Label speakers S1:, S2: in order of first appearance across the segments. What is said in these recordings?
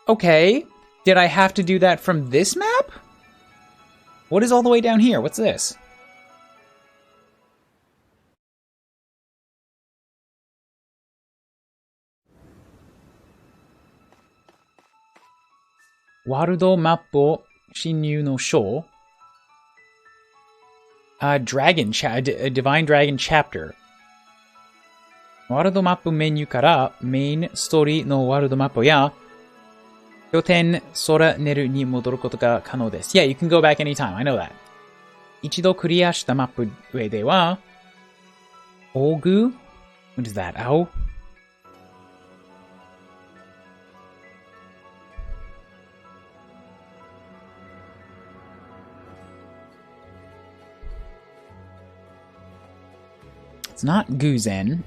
S1: Okay. Did I have to do that from this map? What is all the way down here? What's this? Warudo Mappo Shinyu no Sho. A Divine Dragon Chapter. Warudo Mappo menu kara main story no Warudo Mappo ya Kyoten Sora Neru ni modoru koto ga kanou desu. Yeah, you can go back anytime. I know that. Ichido clear shita mappu ue de wa Ogu. What is that? Ao? It's not Guzen.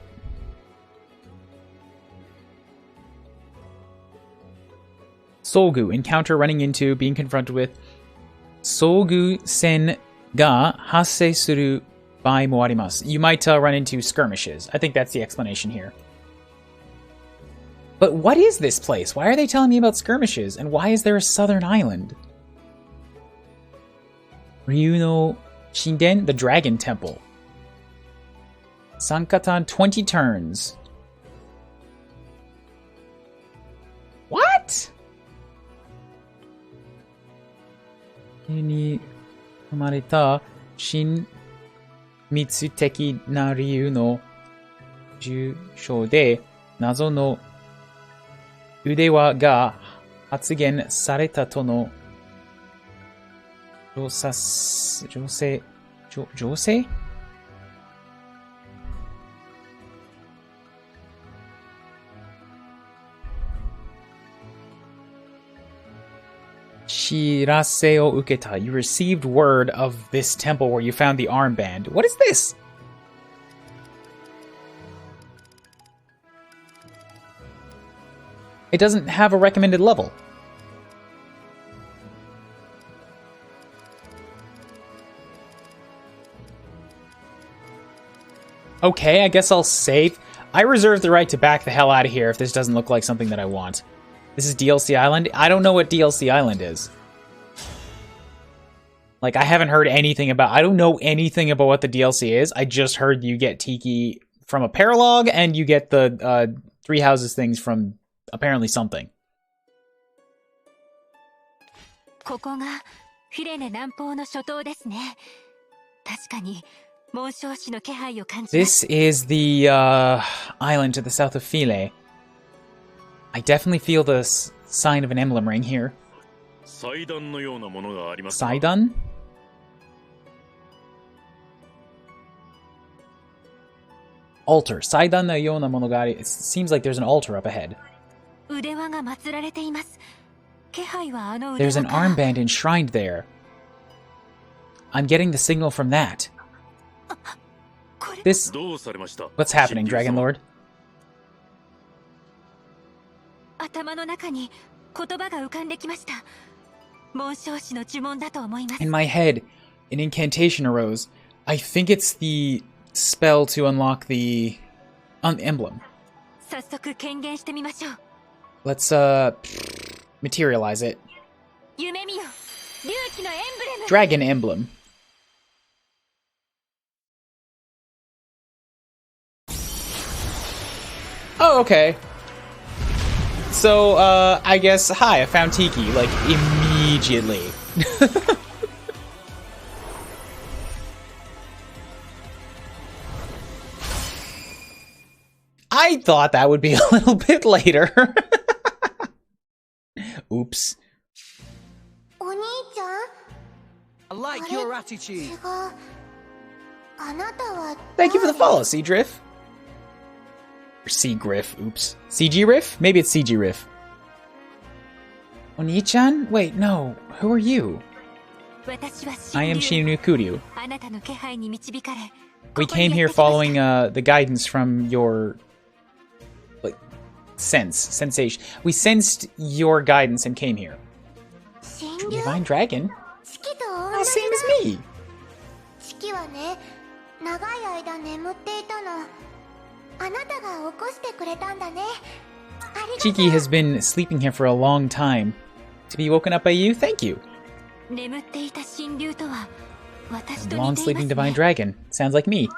S1: Sogu, encounter running into, being confronted with. Sogu sen ga hassei suru bai mo arimasu. You might run into skirmishes. I think that's the explanation here. But what is this place? Why are they telling me about skirmishes? And why is there a southern island? Ryu no Shinden, the Dragon Temple. Sankatan, 20 turns. What? Ni hamareta shin mitsu teki na ryu no jushou de nazo no udewa ga hatsugen sareta to no jose? Shirase o uketa. You received word of this temple where you found the armband. What is this? It doesn't have a recommended level. Okay, I guess I'll save. I reserve the right to back the hell out of here if this doesn't look like something that I want. This is DLC Island? I don't know what DLC Island is. Like, I haven't heard anything about... I don't know anything about what the DLC is. I just heard you get Tiki from a paralog, and you get the Three Houses things from apparently something. This is the island to the south of File. I definitely feel the sign of an emblem ring here. Saidan? Altar. Saidan no yona monogari. It seems like there's an altar up ahead. There's an armband enshrined there. I'm getting the signal from that. This... What's happening, Dragon Lord? In my head, an incantation arose. I think it's the spell to unlock the emblem. Let's materialize it. Dragon emblem. Oh, okay. So, I guess, hi, I found Tiki, like, immediately. I thought that would be a little bit later. Oops.
S2: I like your attitude.
S1: Thank you for the follow, Seedrift. Or Seagriff, oops. CG Riff? Maybe it's CG Riff. Oni-chan? Wait, no. Who are you? I am Shinu Kuryu. We came here following the guidance from your... like, sensation. We sensed your guidance and came here. Divine Dragon? Oh, same as me! Tiki has been sleeping here for a long time. To be woken up by you, thank you. Long sleeping divine dragon. Sounds like me.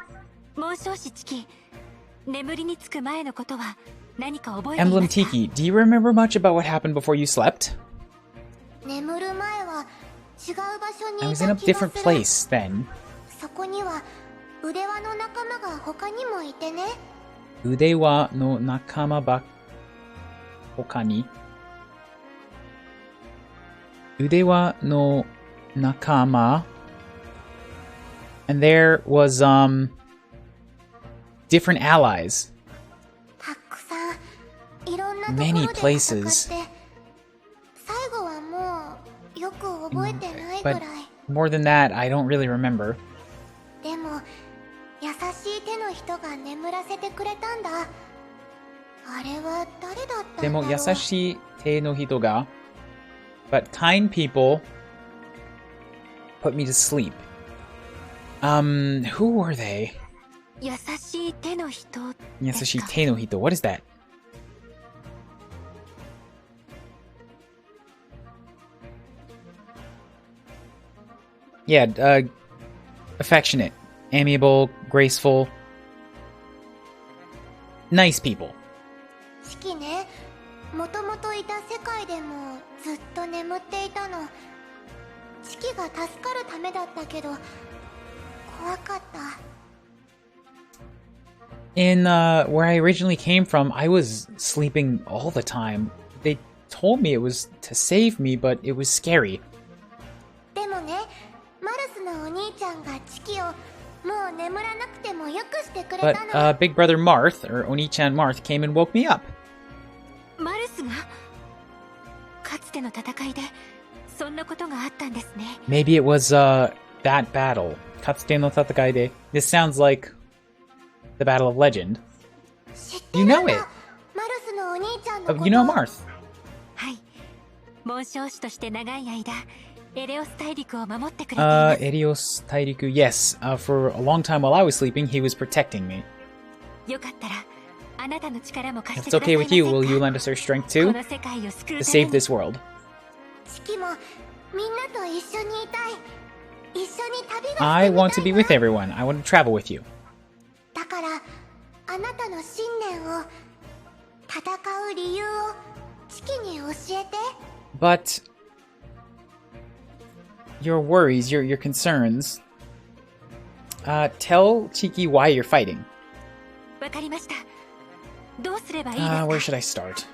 S1: Emblem Tiki, do you remember much about what happened before you slept? I was in a different place then. Udewa no nakama ba hokani. Udewa no nakama. And there was, different allies. Many places. But more than that, I don't really remember. Demo, yasashi te no hito ga. But kind people put me to sleep. Who were they? Yasashi te no hito. What is that? Yeah, affectionate, amiable, graceful, nice people. In where I originally came from, I was sleeping all the time. They told me it was to save me, but it was scary. But Big Brother Marth, or Oni-chan Marth, came and woke me up. Maybe it was that battle. Katsute no tatakai de. This sounds like the Battle of Legend. You know it. You know Marth. Erios Tairiku, yes. For a long time while I was sleeping, he was protecting me. If it's okay with you, will you lend us our strength too? To save this world. I want to be with everyone. I want to travel with you. But your worries, your concerns, tell Tiki why you're fighting. Where should I start?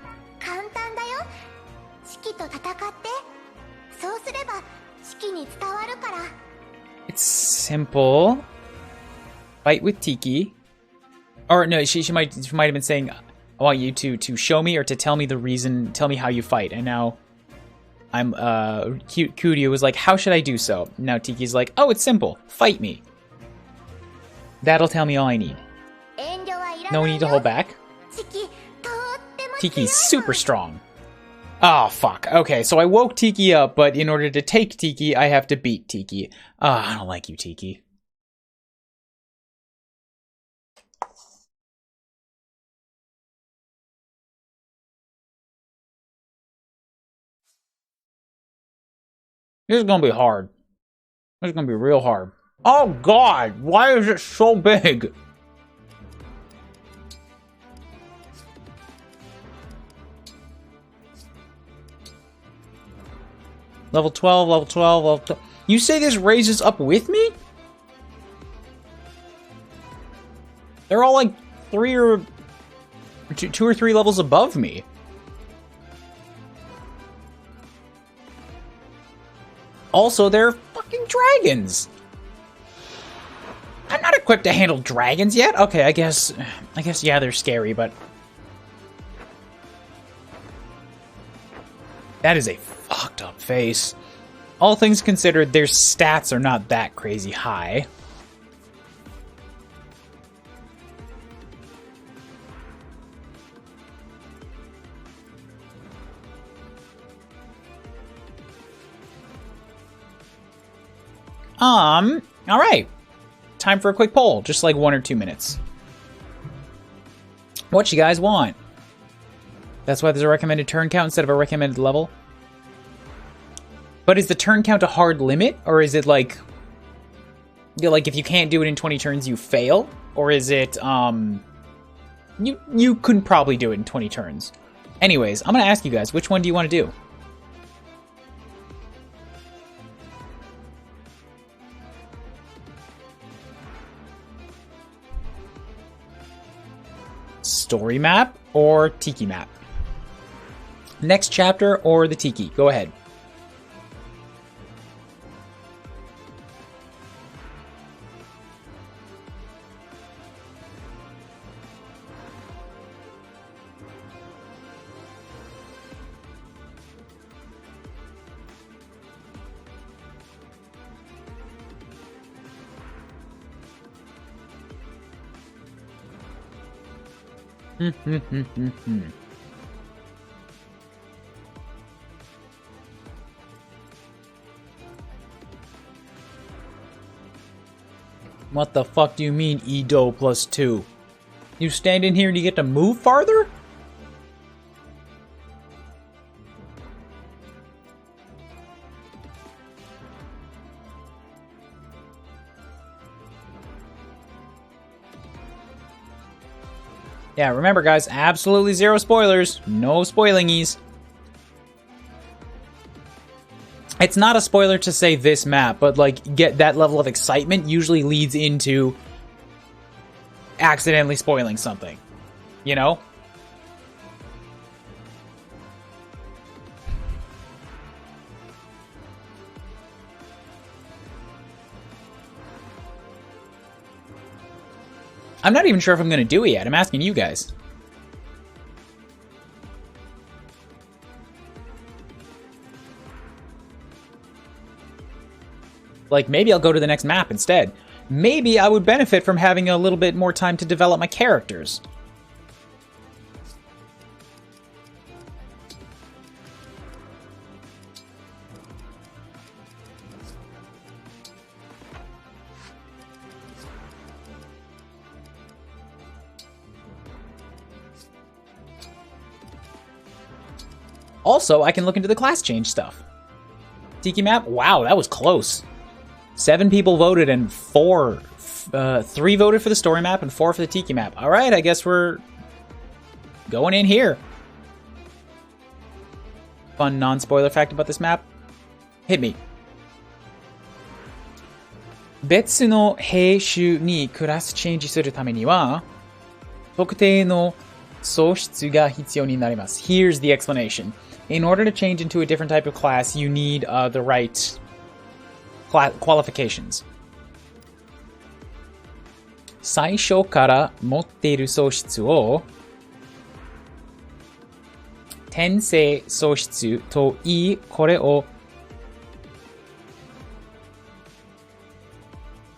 S1: It's simple. Fight with Tiki. Or no, she might have been saying, I want you to show me or to tell me the reason, tell me how you fight. And now I'm Kuryu was like, how should I do so? Now Tiki's like, oh, it's simple. Fight me. That'll tell me all I need. No need to hold back. Tiki's super strong. Oh, fuck. Okay, so I woke Tiki up, but in order to take Tiki, I have to beat Tiki. I don't like you, Tiki. This is gonna be hard. This is gonna be real hard. Oh god, why is it so big? Level 12, level 12, level 12. You say this raises up with me? They're all like 2 or 3 levels above me. Also, they're fucking dragons. I'm not equipped to handle dragons yet. Okay, I guess yeah, they're scary, but that is a fucked up face. All things considered, their stats are not that crazy high. Alright. Time for a quick poll, just like 1 or 2 minutes. What you guys want? That's why there's a recommended turn count instead of a recommended level. But is the turn count a hard limit? Or is it like... Like, if you can't do it in 20 turns, you fail? Or is it, You couldn't probably do it in 20 turns. Anyways, I'm going to ask you guys, which one do you want to do? Story map or Tiki map? Next chapter or the Tiki? Go ahead. What the fuck do you mean, Edo plus 2? You stand in here and you get to move farther? Yeah, remember guys, absolutely zero spoilers. No spoilingies. It's not a spoiler to say this map, but like, get that level of excitement usually leads into accidentally spoiling something. You know? I'm not even sure if I'm going to do it yet. I'm asking you guys. Like, maybe I'll go to the next map instead. Maybe I would benefit from having a little bit more time to develop my characters. Also, I can look into the class change stuff. Tiki map? Wow, that was close. 7 people voted and 3 voted for the story map and 4 for the Tiki map. All right, I guess we're going in here. Fun non-spoiler fact about this map. Hit me. 別の兵種にクラスチェンジするためには特定の素質が必要になります. Here's the explanation. In order to change into a different type of class, you need the right qualifications. 最初から持っている素質を転生素質と言い、これを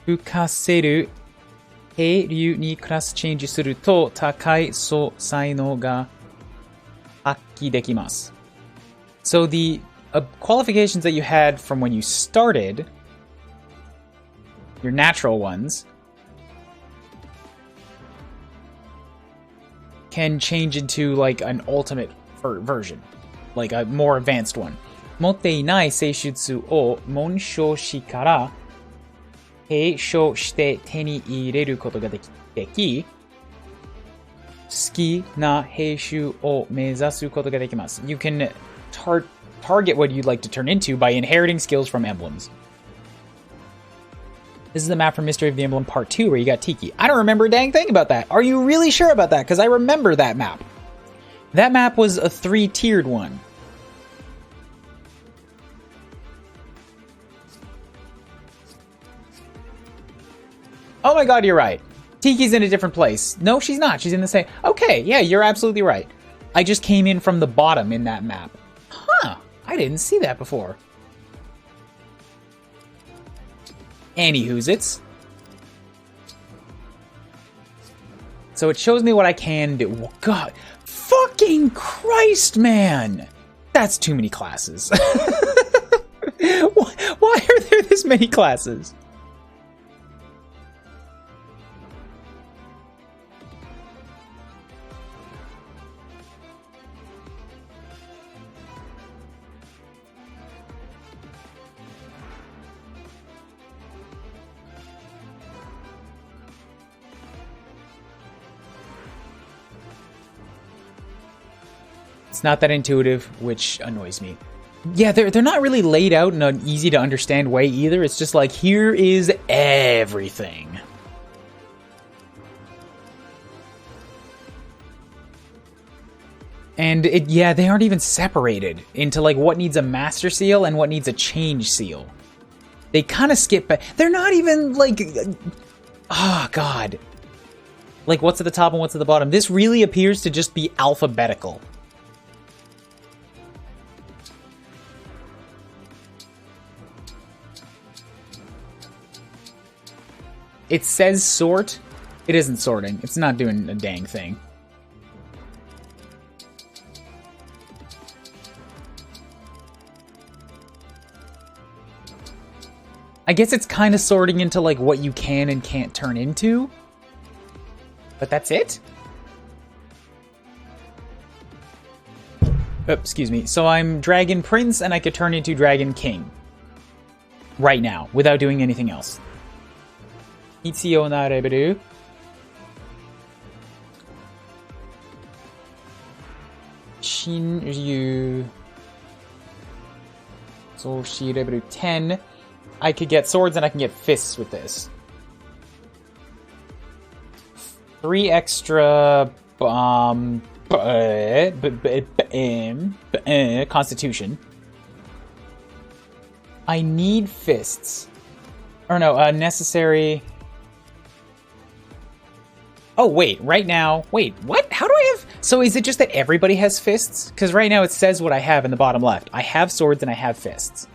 S1: 付かせる兵流にクラスチェンジすると高い才能が発揮できます. So the qualifications that you had from when you started, your natural ones, can change into like an ultimate version, like a more advanced one. 持っていない性質を紋章師から継承して手に入れることができ、好きな兵種を目指すことができます. You can target what you'd like to turn into by inheriting skills from emblems. This is the map from Mystery of the Emblem Part 2 where you got Tiki. I don't remember a dang thing about that. Are you really sure about that? Because I remember that map. That map was a 3-tiered one. Oh my god, you're right. Tiki's in a different place. No, she's not. She's in the same... Okay, yeah, you're absolutely right. I just came in from the bottom in that map. Huh, I didn't see that before. Anywhoozits. So it shows me what I can do. God, fucking Christ, man! That's too many classes. Why are there this many classes? It's not that intuitive, which annoys me. Yeah, they're not really laid out in an easy to understand way either. It's just like, here is everything. And yeah, they aren't even separated into like what needs a master seal and what needs a change seal. They kind of skip back. They're not even like, oh God. Like what's at the top and what's at the bottom. This really appears to just be alphabetical. It says sort. It isn't sorting. It's not doing a dang thing. I guess it's kind of sorting into like what you can and can't turn into. But that's it? Oh, excuse me. So I'm Dragon Prince and I could turn into Dragon King. Right now, without doing anything else. Itsuyo nareberu. Shinryu. Zoshi level 10. I could get swords and I can get fists with this. 3 extra constitution. I need fists. Or no, necessary. Oh, wait, right now. Wait, what? How do I have? So is it just that everybody has fists? Because right now it says what I have in the bottom left. I have swords and I have fists.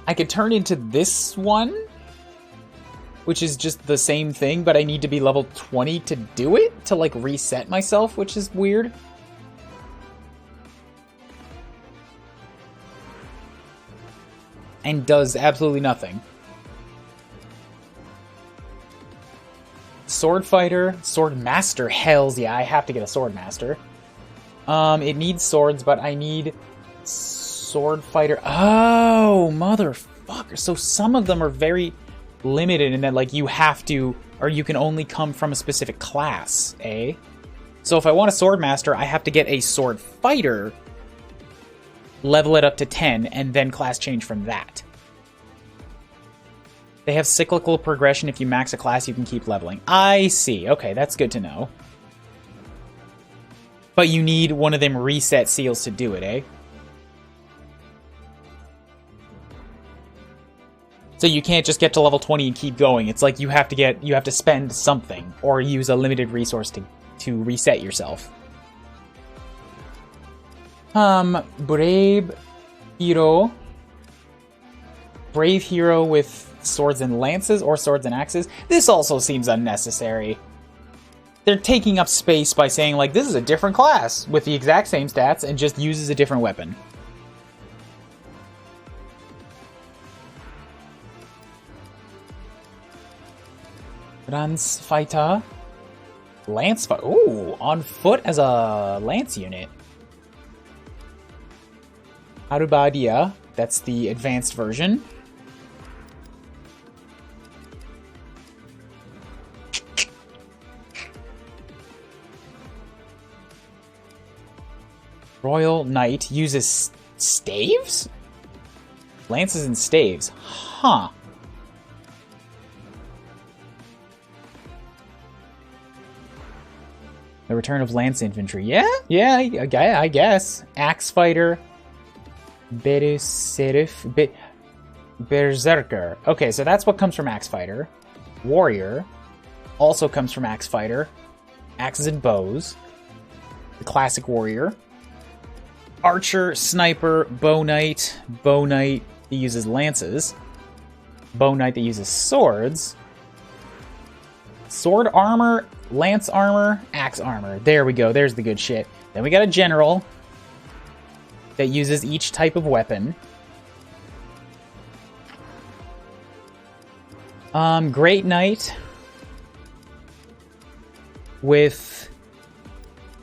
S1: I could turn into this one, which is just the same thing, but I need to be level 20 to do it, to like reset myself, which is weird. And does absolutely nothing. Sword fighter, sword master, hells yeah, I have to get a sword master. It needs swords, but I need sword fighter. Oh, motherfucker. So some of them are very limited in that like you have to, or you can only come from a specific class, eh? So if I want a sword master, I have to get a sword fighter, level it up to 10, and then class change from that. They have cyclical progression. If you max a class, you can keep leveling. I see. Okay, that's good to know. But you need one of them reset seals to do it, eh? So you can't just get to level 20 and keep going. It's like you have to spend something or use a limited resource to reset yourself. Brave hero. Brave hero with swords and lances or swords and axes. This also seems unnecessary. They're taking up space by saying like this is a different class with the exact same stats and just uses a different weapon. Lance fighter. Lance fighter. Ooh, on foot as a lance unit. Harubadia. That's the advanced version. Royal Knight uses staves? Lances and staves. Huh. The return of lance infantry. Yeah, I guess. Axe fighter. Berserker. Okay, so that's what comes from axe fighter. Warrior also comes from axe fighter. Axes and bows. The classic warrior. Archer, sniper, bow knight. Bow knight that uses lances. Bow knight that uses swords. Sword armor, lance armor, axe armor. There we go. There's the good shit. Then we got a general that uses each type of weapon. Great Knight with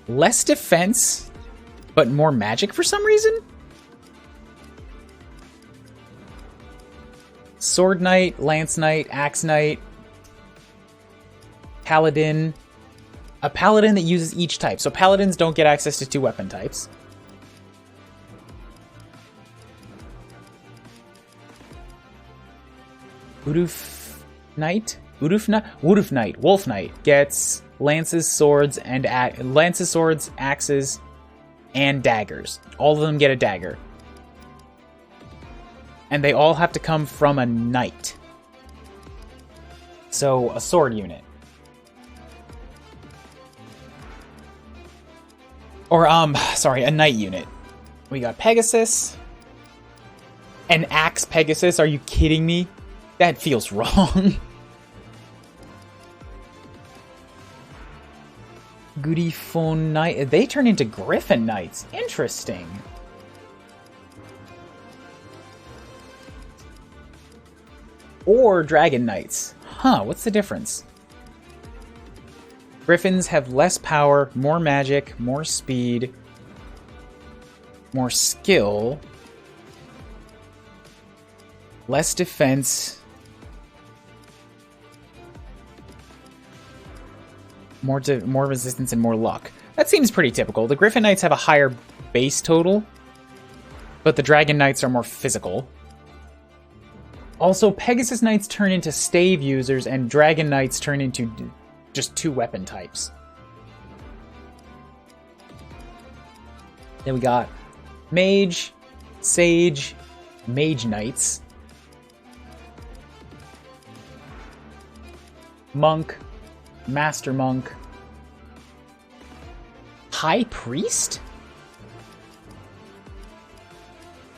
S1: less defense but more magic for some reason? Sword Knight, Lance Knight, Axe Knight, Paladin. A Paladin that uses each type. So Paladins don't get access to 2 weapon types. Uruf Knight? Uruf Knight. Wolf Knight gets lances, swords, and axes, and daggers. All of them get a dagger. And they all have to come from a knight. So, a sword unit. Or, sorry, a knight unit. We got Pegasus. An axe Pegasus? Are you kidding me? That feels wrong. Griffon Knight. They turn into Griffin Knights. Interesting. Or Dragon Knights. Huh, what's the difference? Griffins have less power, more magic, more speed, more skill, less defense, more resistance, and more luck. That seems pretty typical. The Griffin Knights have a higher base total, but the Dragon Knights are more physical. Also, Pegasus Knights turn into stave users, and Dragon Knights turn into just 2 weapon types. Then we got Mage, Sage, Mage Knights, Monk, Master Monk, High Priest?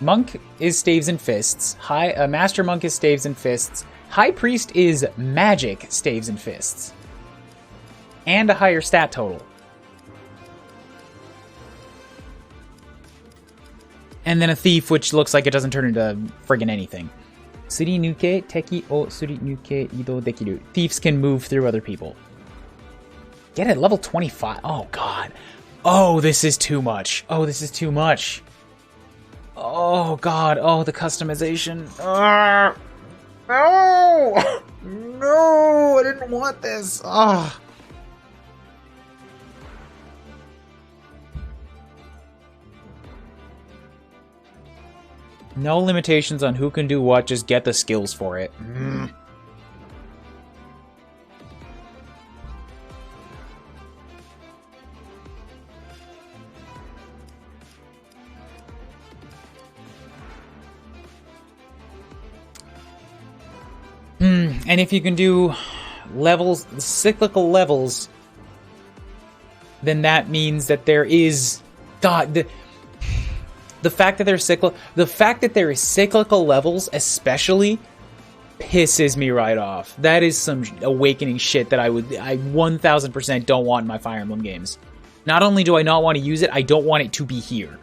S1: Monk is staves and fists. Master Monk is staves and fists. High Priest is magic staves and fists. And a higher stat total. And then a Thief, which looks like it doesn't turn into friggin' anything. Surinuke teki o surinuke ido dekiru. Thieves can move through other people. Get it, level 25. Oh, God. Oh, this is too much. Oh, this is too much. Oh, God. Oh, the customization. No! No! I didn't want this. Oh. No limitations on who can do what, just get the skills for it. And if you can do levels, cyclical levels, then that means that there is... God, the fact that there is cyclical levels especially pisses me right off. That is some awakening shit that I 1000% don't want in my Fire Emblem games. Not only do I not want to use it, I don't want it to be here.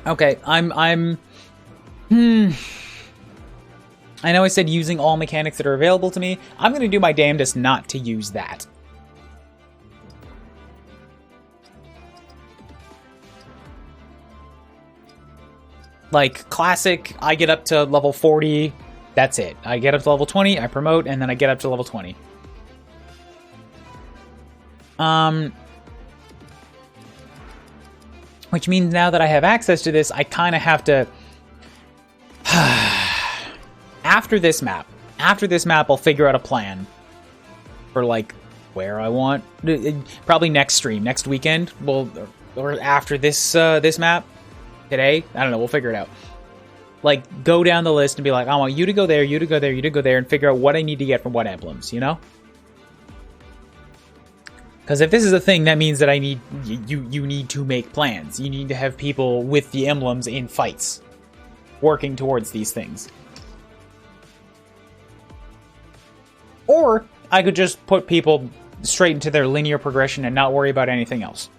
S1: Okay, I know I said using all mechanics that are available to me. I'm going to do my damnedest not to use that. Like, classic, I get up to level 40, that's it. I get up to level 20, I promote, and then I get up to level 20. Which means now that I have access to this, I kind of have to... After this map, I'll figure out a plan for, like, where I want... Probably next stream, next weekend, or after this this map, today, I don't know, we'll figure it out. Like, go down the list and be like, I want you to go there, you to go there, you to go there, and figure out what I need to get from what emblems, you know? Because if this is a thing, that means that I need you need to make plans. You need to have people with the emblems in fights, working towards these things. Or I could just put people straight into their linear progression and not worry about anything else.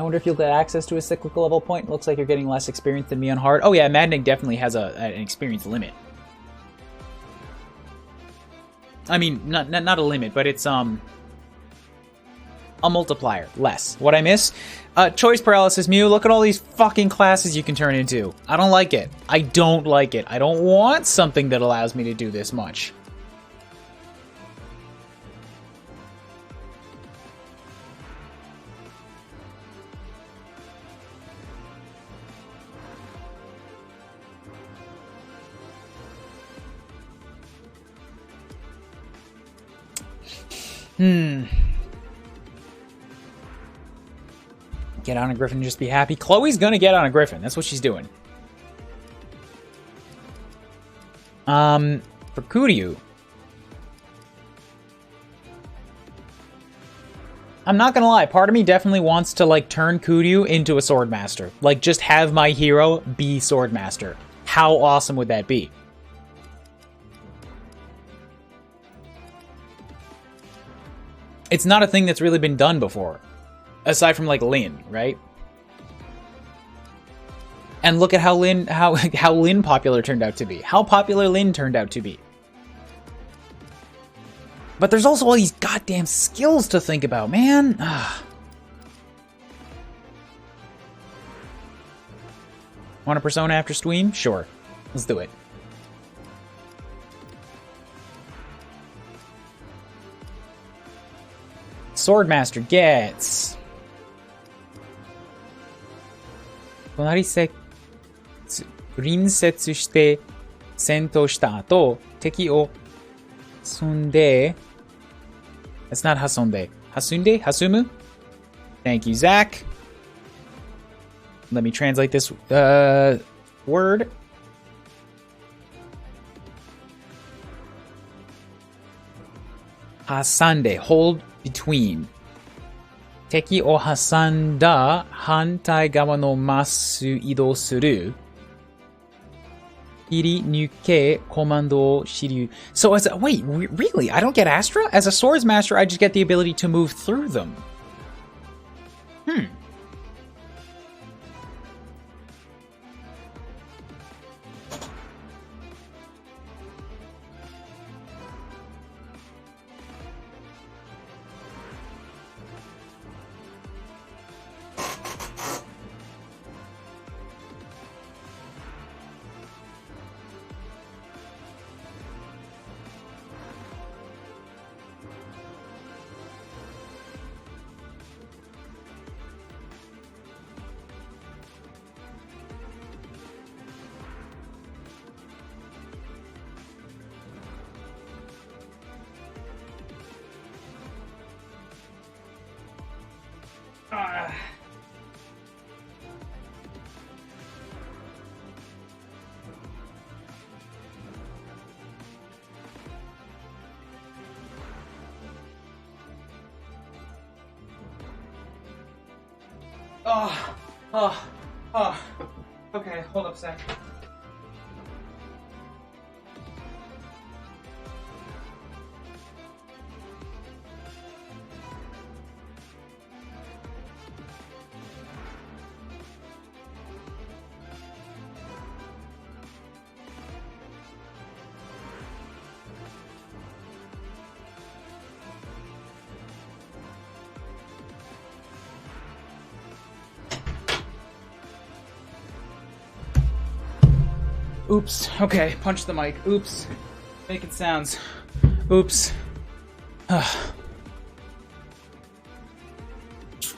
S1: I wonder if you'll get access to a cyclical level point. Looks like you're getting less experience than me on hard. Oh yeah, Maddening definitely has an experience limit. I mean, not a limit, but it's a multiplier. Less. What I miss? Choice paralysis, Mew. Look at all these fucking classes you can turn into. I don't like it. I don't like it. I don't want something that allows me to do this much. Get on a Griffin and just be happy. Chloe's gonna get on a Griffin. That's what she's doing. For Kuryu, I'm not gonna lie, part of me definitely wants to, like, turn Kuryu into a Swordmaster. Like, just have my hero be Swordmaster. How awesome would that be? It's not a thing that's really been done before. Aside from, like, Lin, right? And look at how Lin popular turned out to be. How popular Lin turned out to be. But there's also all these goddamn skills to think about, man. Want a Persona after stream? Sure. Let's do it. Swordmaster gets... 隣接して戦闘した後、敵を挟んで That's not 挟んで。挟んで? Hasumu? Thank you, Zach. Let me translate this word. Hasande, hold between. 敵を挟んだ反対側のマス移動する。切り抜けコマンドを支流。So as a, wait, really? I don't get Astra? As a Swords Master, I just get the ability to move through them. Okay, hold up a sec. Oops. Okay, punch the mic. Oops. Making sounds. Oops.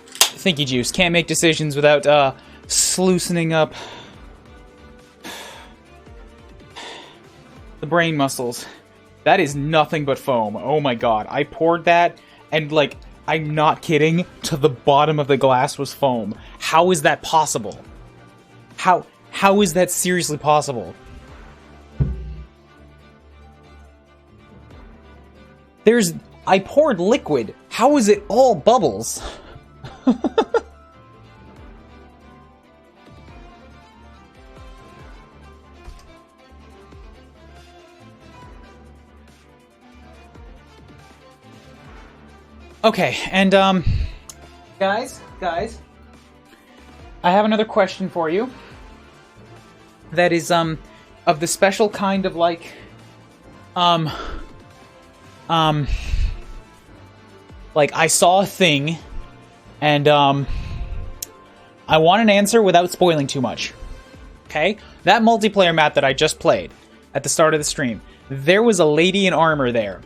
S1: Thinky juice. Can't make decisions without loosening up the brain muscles. That is nothing but foam. Oh my god. I poured that and, like, I'm not kidding, to the bottom of the glass was foam. How is that possible? How is that seriously possible? I poured liquid. How is it all bubbles? Okay, and guys, I have another question for you. That is, of the special kind of, like, like, I saw a thing, and, I want an answer without spoiling too much. Okay? That multiplayer map that I just played at the start of the stream, there was a lady in armor there.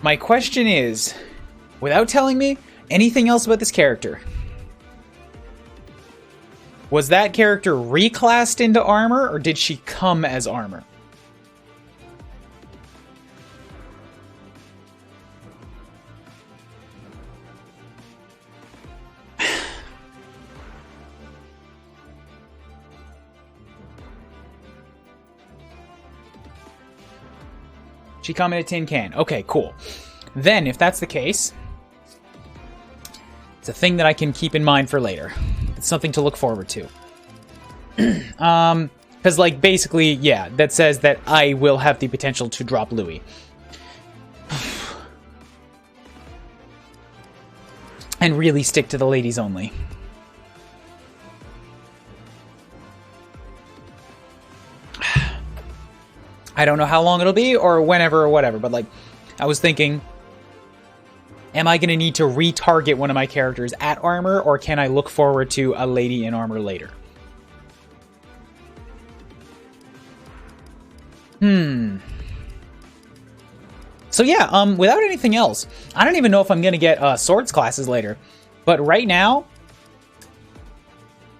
S1: My question is, without telling me anything else about this character, was that character reclassed into armor, or did she come as armor? She come in a tin can. Okay, cool. Then, if that's the case, it's a thing that I can keep in mind for later. It's something to look forward to. Because, like, basically, yeah, that says that I will have the potential to drop Louis. And really stick to the ladies only. I don't know how long it'll be, or whenever, or whatever, but, like, I was thinking, am I going to need to retarget one of my characters at armor, or can I look forward to a lady in armor later? So yeah, without anything else, I don't even know if I'm going to get swords classes later, but right now,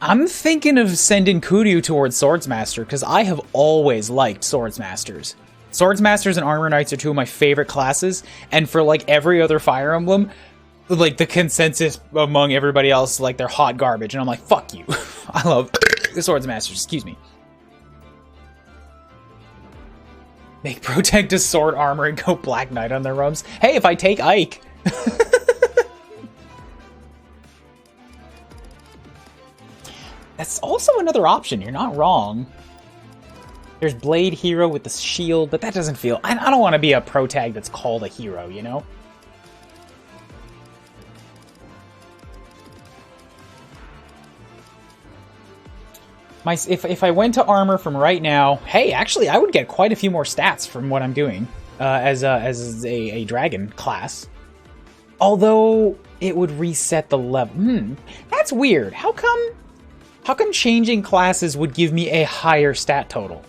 S1: I'm thinking of sending Kuryu towards Swordsmaster, because I have always liked Swordsmasters. Swordsmasters and Armor Knights are two of my favorite classes, and for, like, every other Fire Emblem, like, the consensus among everybody else, like, they're hot garbage, and I'm like, fuck you. I love the Swordsmasters, excuse me. Make Protect a sword armor and go Black Knight on their rums. Hey, if I take Ike... That's also another option. You're not wrong. There's Blade Hero with the shield, but that doesn't feel... I don't want to be a pro tag that's called a hero, you know? If I went to armor from right now... Hey, actually, I would get quite a few more stats from what I'm doing as a dragon class. Although, it would reset the level. That's weird. How come changing classes would give me a higher stat total?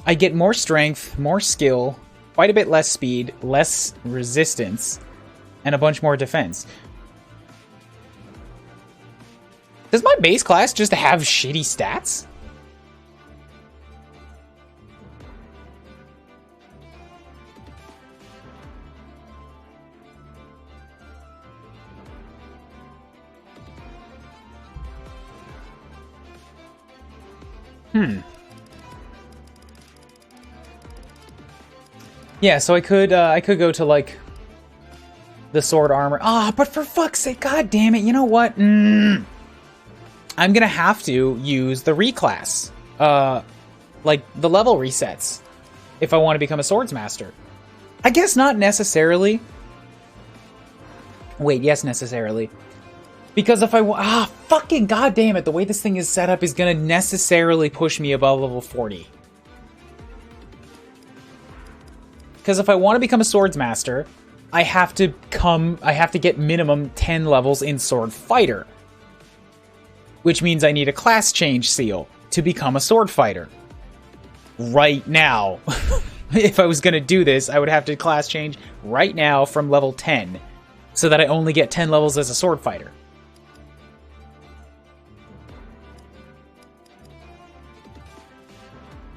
S1: I get more strength, more skill, quite a bit less speed, less resistance, and a bunch more defense. Does my base class just have shitty stats? Yeah, so I could go to, like, the sword armor. But for fuck's sake, god damn it, you know what? I'm gonna have to use the reclass. Like, the level resets. If I want to become a swordsmaster. I guess not necessarily. Wait, yes, necessarily. Because if I fucking goddamn it, the way this thing is set up is gonna necessarily push me above level 40. Because if I want to become a swordsmaster, I have to get minimum 10 levels in sword fighter. Which means I need a class change seal to become a sword fighter. Right now. If I was gonna do this, I would have to class change right now from level 10. So that I only get 10 levels as a sword fighter.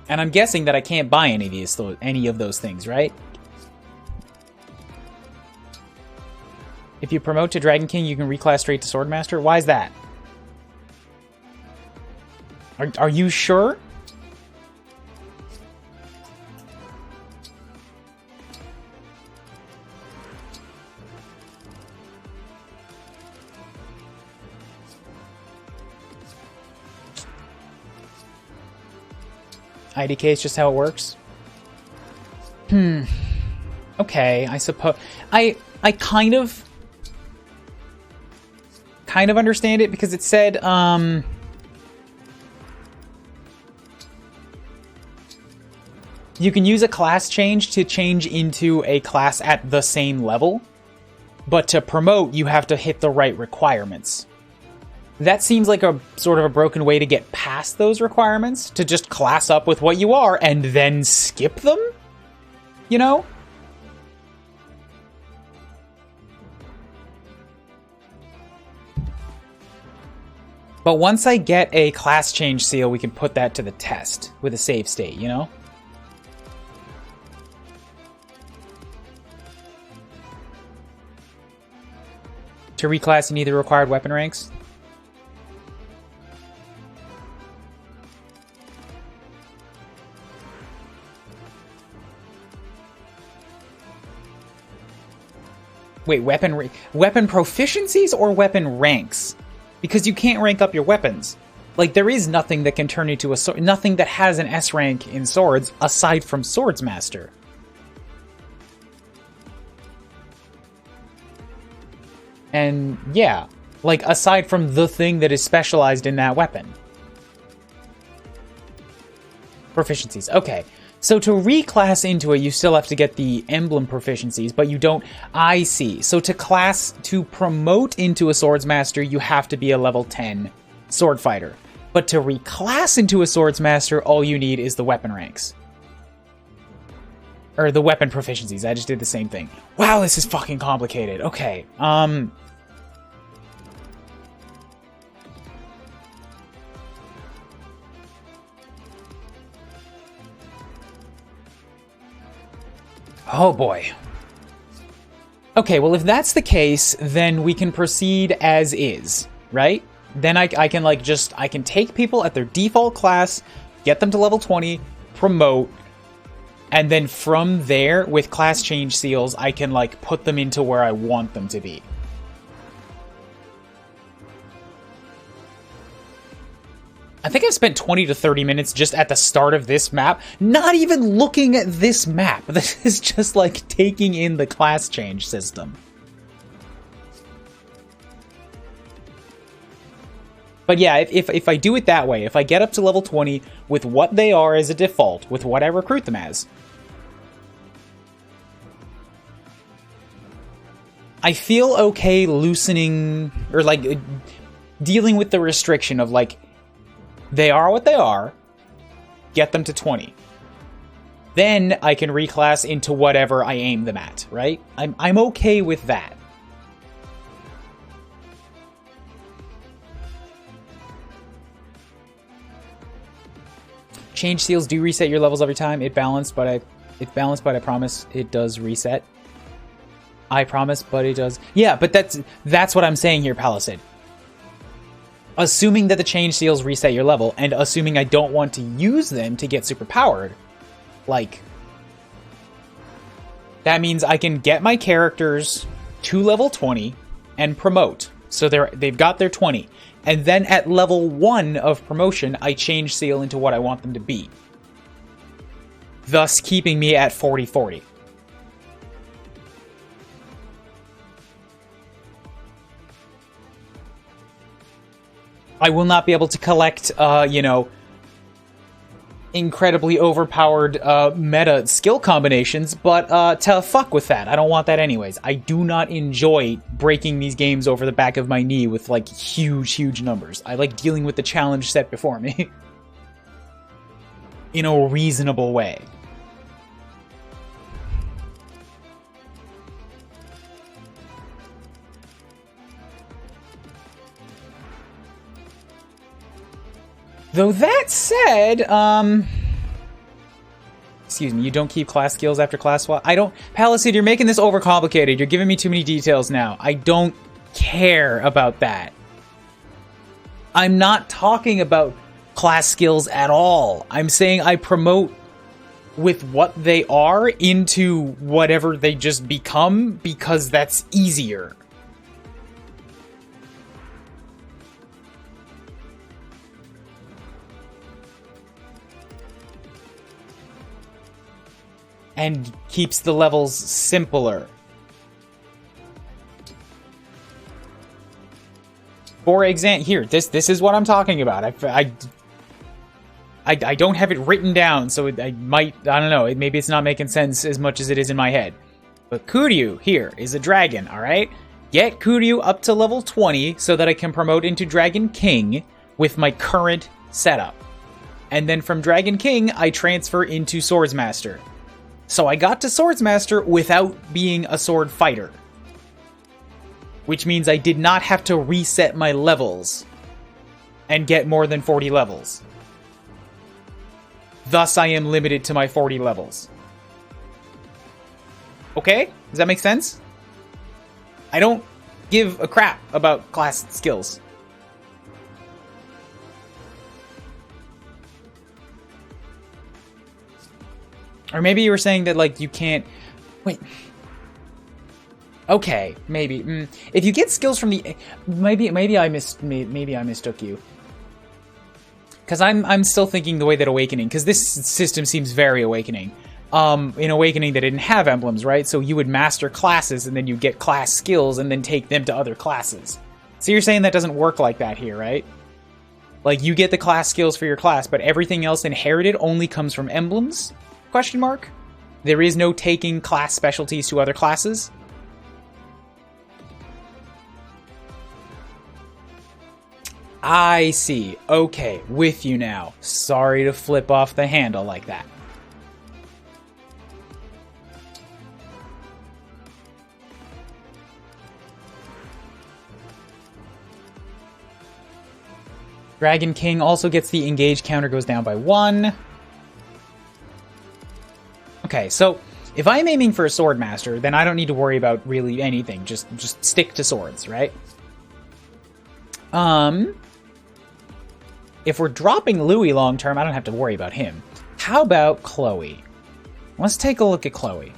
S1: And I'm guessing that I can't buy any of those things, right? If you promote to Dragon King, you can reclass straight to Swordmaster? Why is that? Are you sure? IDK is just how it works? Okay, I suppose... I kind of... kind of understand it because it said, you can use a class change to change into a class at the same level, but to promote, you have to hit the right requirements. That seems like a sort of a broken way to get past those requirements, to just class up with what you are and then skip them, you know? But once I get a class change seal, we can put that to the test with a save state, you know? To reclass, you need the required weapon ranks. Wait, weapon proficiencies or weapon ranks? Because you can't rank up your weapons. Like, there is nothing that can turn into a sword, nothing that has an S rank in swords aside from Swordsmaster. And yeah, like aside from the thing that is specialized in that weapon. Proficiencies, okay. So to reclass into it, you still have to get the emblem proficiencies, but you don't... I see. So to promote into a Swordsmaster, you have to be a level 10 sword fighter. But to reclass into a Swordsmaster, all you need is the weapon ranks. Or the weapon proficiencies. I just did the same thing. Wow, this is fucking complicated. Okay, oh boy. Okay, well if that's the case, then we can proceed as is, right? Then I can like I can take people at their default class, get them to level 20, promote, and then from there, with class change seals, I can like put them into where I want them to be. I think I've spent 20 to 30 minutes just at the start of this map, not even looking at this map. This is just like taking in the class change system. But yeah, if I do it that way, if I get up to level 20 with what they are as a default, with what I recruit them as, I feel okay loosening, or like dealing with the restriction of like, they are what they are, get them to 20. Then I can reclass into whatever I aim them at, right? I'm okay with that. Change seals do reset your levels every time. It's balanced, but I promise it does reset. I promise, but it does. Yeah, but that's what I'm saying here, Palisade. Assuming that the change seals reset your level, and assuming I don't want to use them to get super powered, like, that means I can get my characters to level 20 and promote. So they've got their 20. And then at level 1 of promotion, I change seal into what I want them to be. Thus keeping me at 40-40. I will not be able to collect, you know, incredibly overpowered meta skill combinations, but to fuck with that. I don't want that anyways. I do not enjoy breaking these games over the back of my knee with, like, huge numbers. I like dealing with the challenge set before me. In a reasonable way. Though that said, excuse me, you don't keep class skills after class swap? I don't... Palisade, you're making this overcomplicated. You're giving me too many details now. I don't care about that. I'm not talking about class skills at all. I'm saying I promote with what they are into whatever they just become because that's easier. And keeps the levels simpler. For example, here, this is what I'm talking about. I don't have it written down, so I don't know, maybe it's not making sense as much as it is in my head. But Kuryu here is a dragon, alright? Get Kuryu up to level 20 so that I can promote into Dragon King with my current setup. And then from Dragon King, I transfer into Swordsmaster. So I got to Swordsmaster without being a sword fighter. Which means I did not have to reset my levels and get more than 40 levels. Thus, I am limited to my 40 levels. Okay? Does that make sense? I don't give a crap about class skills. Or maybe you were saying that, like, you can't... Wait. Okay, maybe. If you get skills from the... Maybe I mistook you. Because I'm still thinking the way that Awakening... Because this system seems very Awakening. In Awakening, they didn't have emblems, right? So you would master classes, and then you get class skills, and then take them to other classes. So you're saying that doesn't work like that here, right? Like, you get the class skills for your class, but everything else inherited only comes from emblems? Question mark? There is no taking class specialties to other classes? I see. Okay, with you now. Sorry to flip off the handle like that. Dragon King also gets the engage counter goes down by 1. Okay, so if I'm aiming for a sword master, then I don't need to worry about really anything. Just stick to swords, right? If we're dropping Louis long term, I don't have to worry about him. How about Chloe? Let's take a look at Chloe.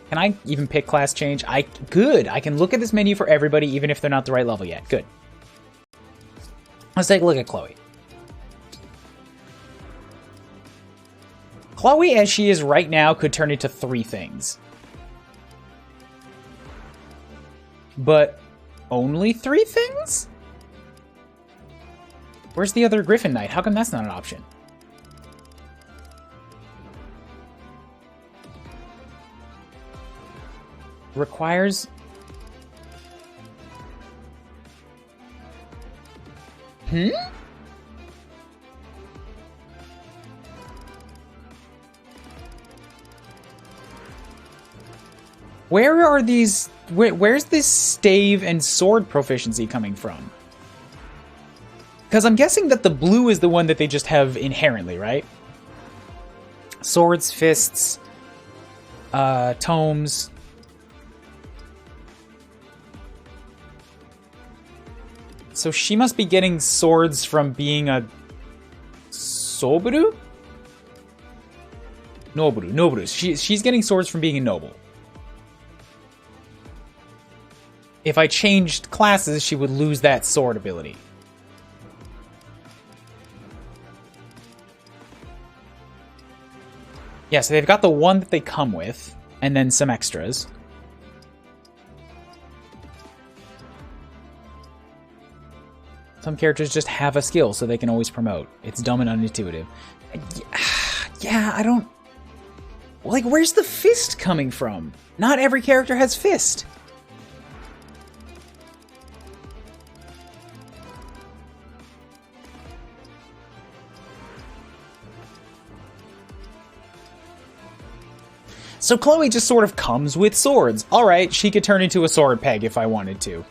S1: Can I even pick class change? Good. I can look at this menu for everybody, even if they're not the right level yet. Good. Let's take a look at Chloe. Chloe, as she is right now, could turn into 3 things. But only 3 things? Where's the other Griffin Knight? How come that's not an option? Requires... Where are these... Where's this stave and sword proficiency coming from? Because I'm guessing that the blue is the one that they just have inherently, right? Swords, fists, tomes. So she must be getting swords from being a... Soburu? Noburu. She's getting swords from being a noble. If I changed classes, she would lose that sword ability. Yeah, so they've got the one that they come with, and then some extras. Some characters just have a skill, so they can always promote. It's dumb and unintuitive. Yeah, I don't... Like, where's the fist coming from? Not every character has fist. So Chloe just sort of comes with swords. Alright, she could turn into a sword peg if I wanted to.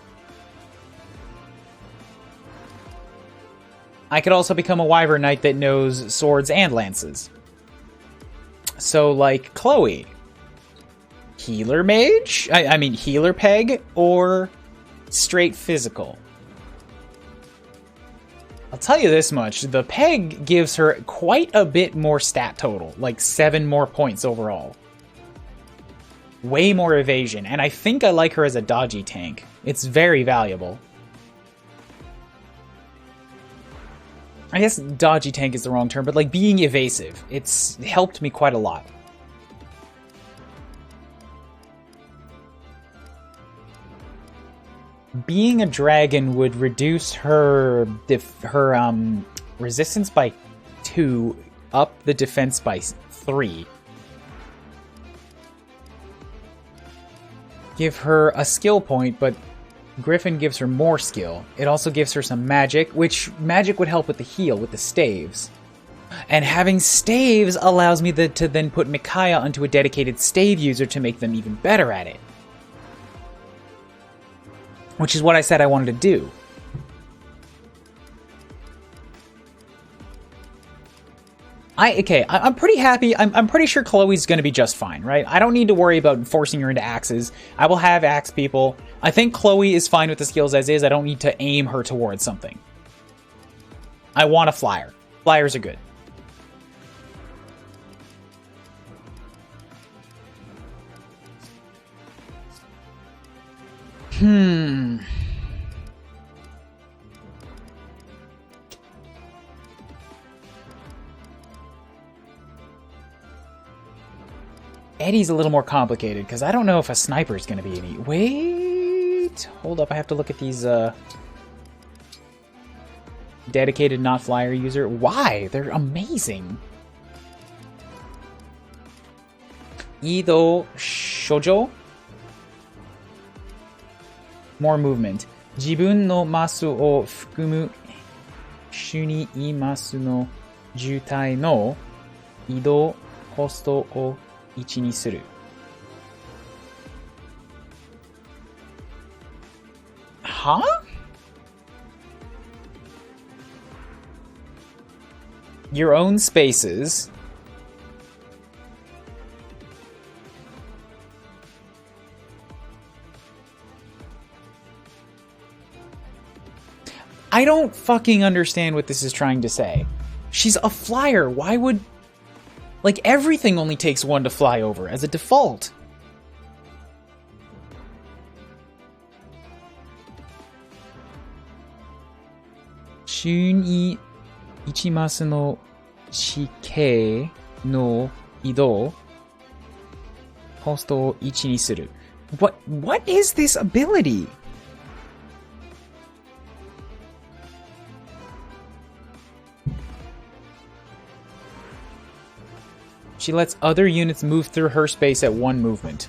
S1: I could also become a Wyvern Knight that knows swords and lances. So, like, Chloe. Healer mage? I mean, healer peg or straight physical? I'll tell you this much. The peg gives her quite a bit more stat total. Like 7 more points overall. Way more evasion, and I think I like her as a dodgy tank. It's very valuable. I guess dodgy tank is the wrong term, but like being evasive, it's helped me quite a lot. being a dragon would reduce her resistance by 2, up the defense by 3. Give her a skill point, but Griffin gives her more skill. It also gives her some magic, which magic would help with the heal, with the staves. And having staves allows me to then put Micaiah onto a dedicated stave user to make them even better at it. Which is what I said I wanted to do. I'm pretty happy. I'm pretty sure Chloe's going to be just fine, right? I don't need to worry about forcing her into axes. I will have axe people. I think Chloe is fine with the skills as is. I don't need to aim her towards something. I want a flyer. Flyers are good. Eddie's a little more complicated, because I don't know if a sniper is going to be any... Wait! Hold up, I have to look at these, dedicated not flyer user. Why? They're amazing. Ido Shoujo? More movement. 自分のマスを含む主にいますの渋滞の移動コストを1にする。Huh? Your own spaces. I don't fucking understand what this is trying to say. She's a flyer. Why would... Like, everything only takes 1 to fly over as a default. Shunに1マスの地形の移動コストを1にする。What is this ability? She lets other units move through her space at 1 movement.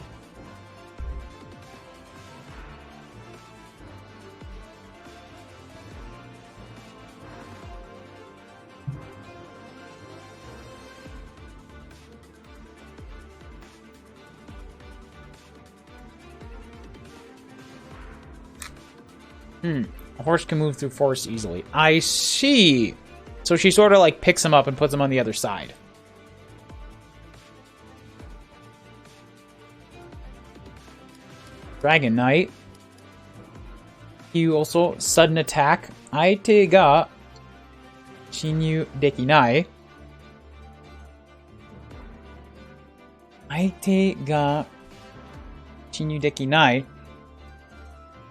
S1: A horse can move through forest easily. I see. So she sort of like picks him up and puts him on the other side. Dragon Knight. You also sudden attack. 相手が侵入できない。相手が侵入できない。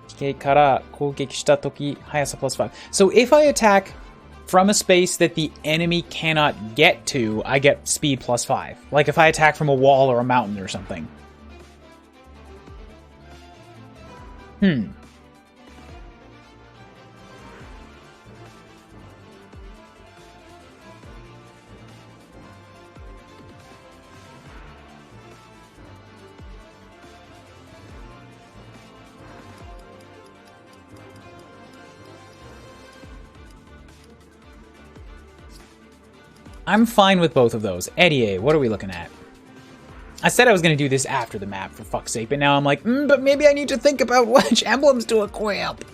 S1: 地形から攻撃したとき、速さ +5. So if I attack from a space that the enemy cannot get to, I get speed +5. Like if I attack from a wall or a mountain or something. I'm fine with both of those. Eddie, what are we looking at? I said I was going to do this after the map, for fuck's sake, but now I'm like, but maybe I need to think about which emblems to equip.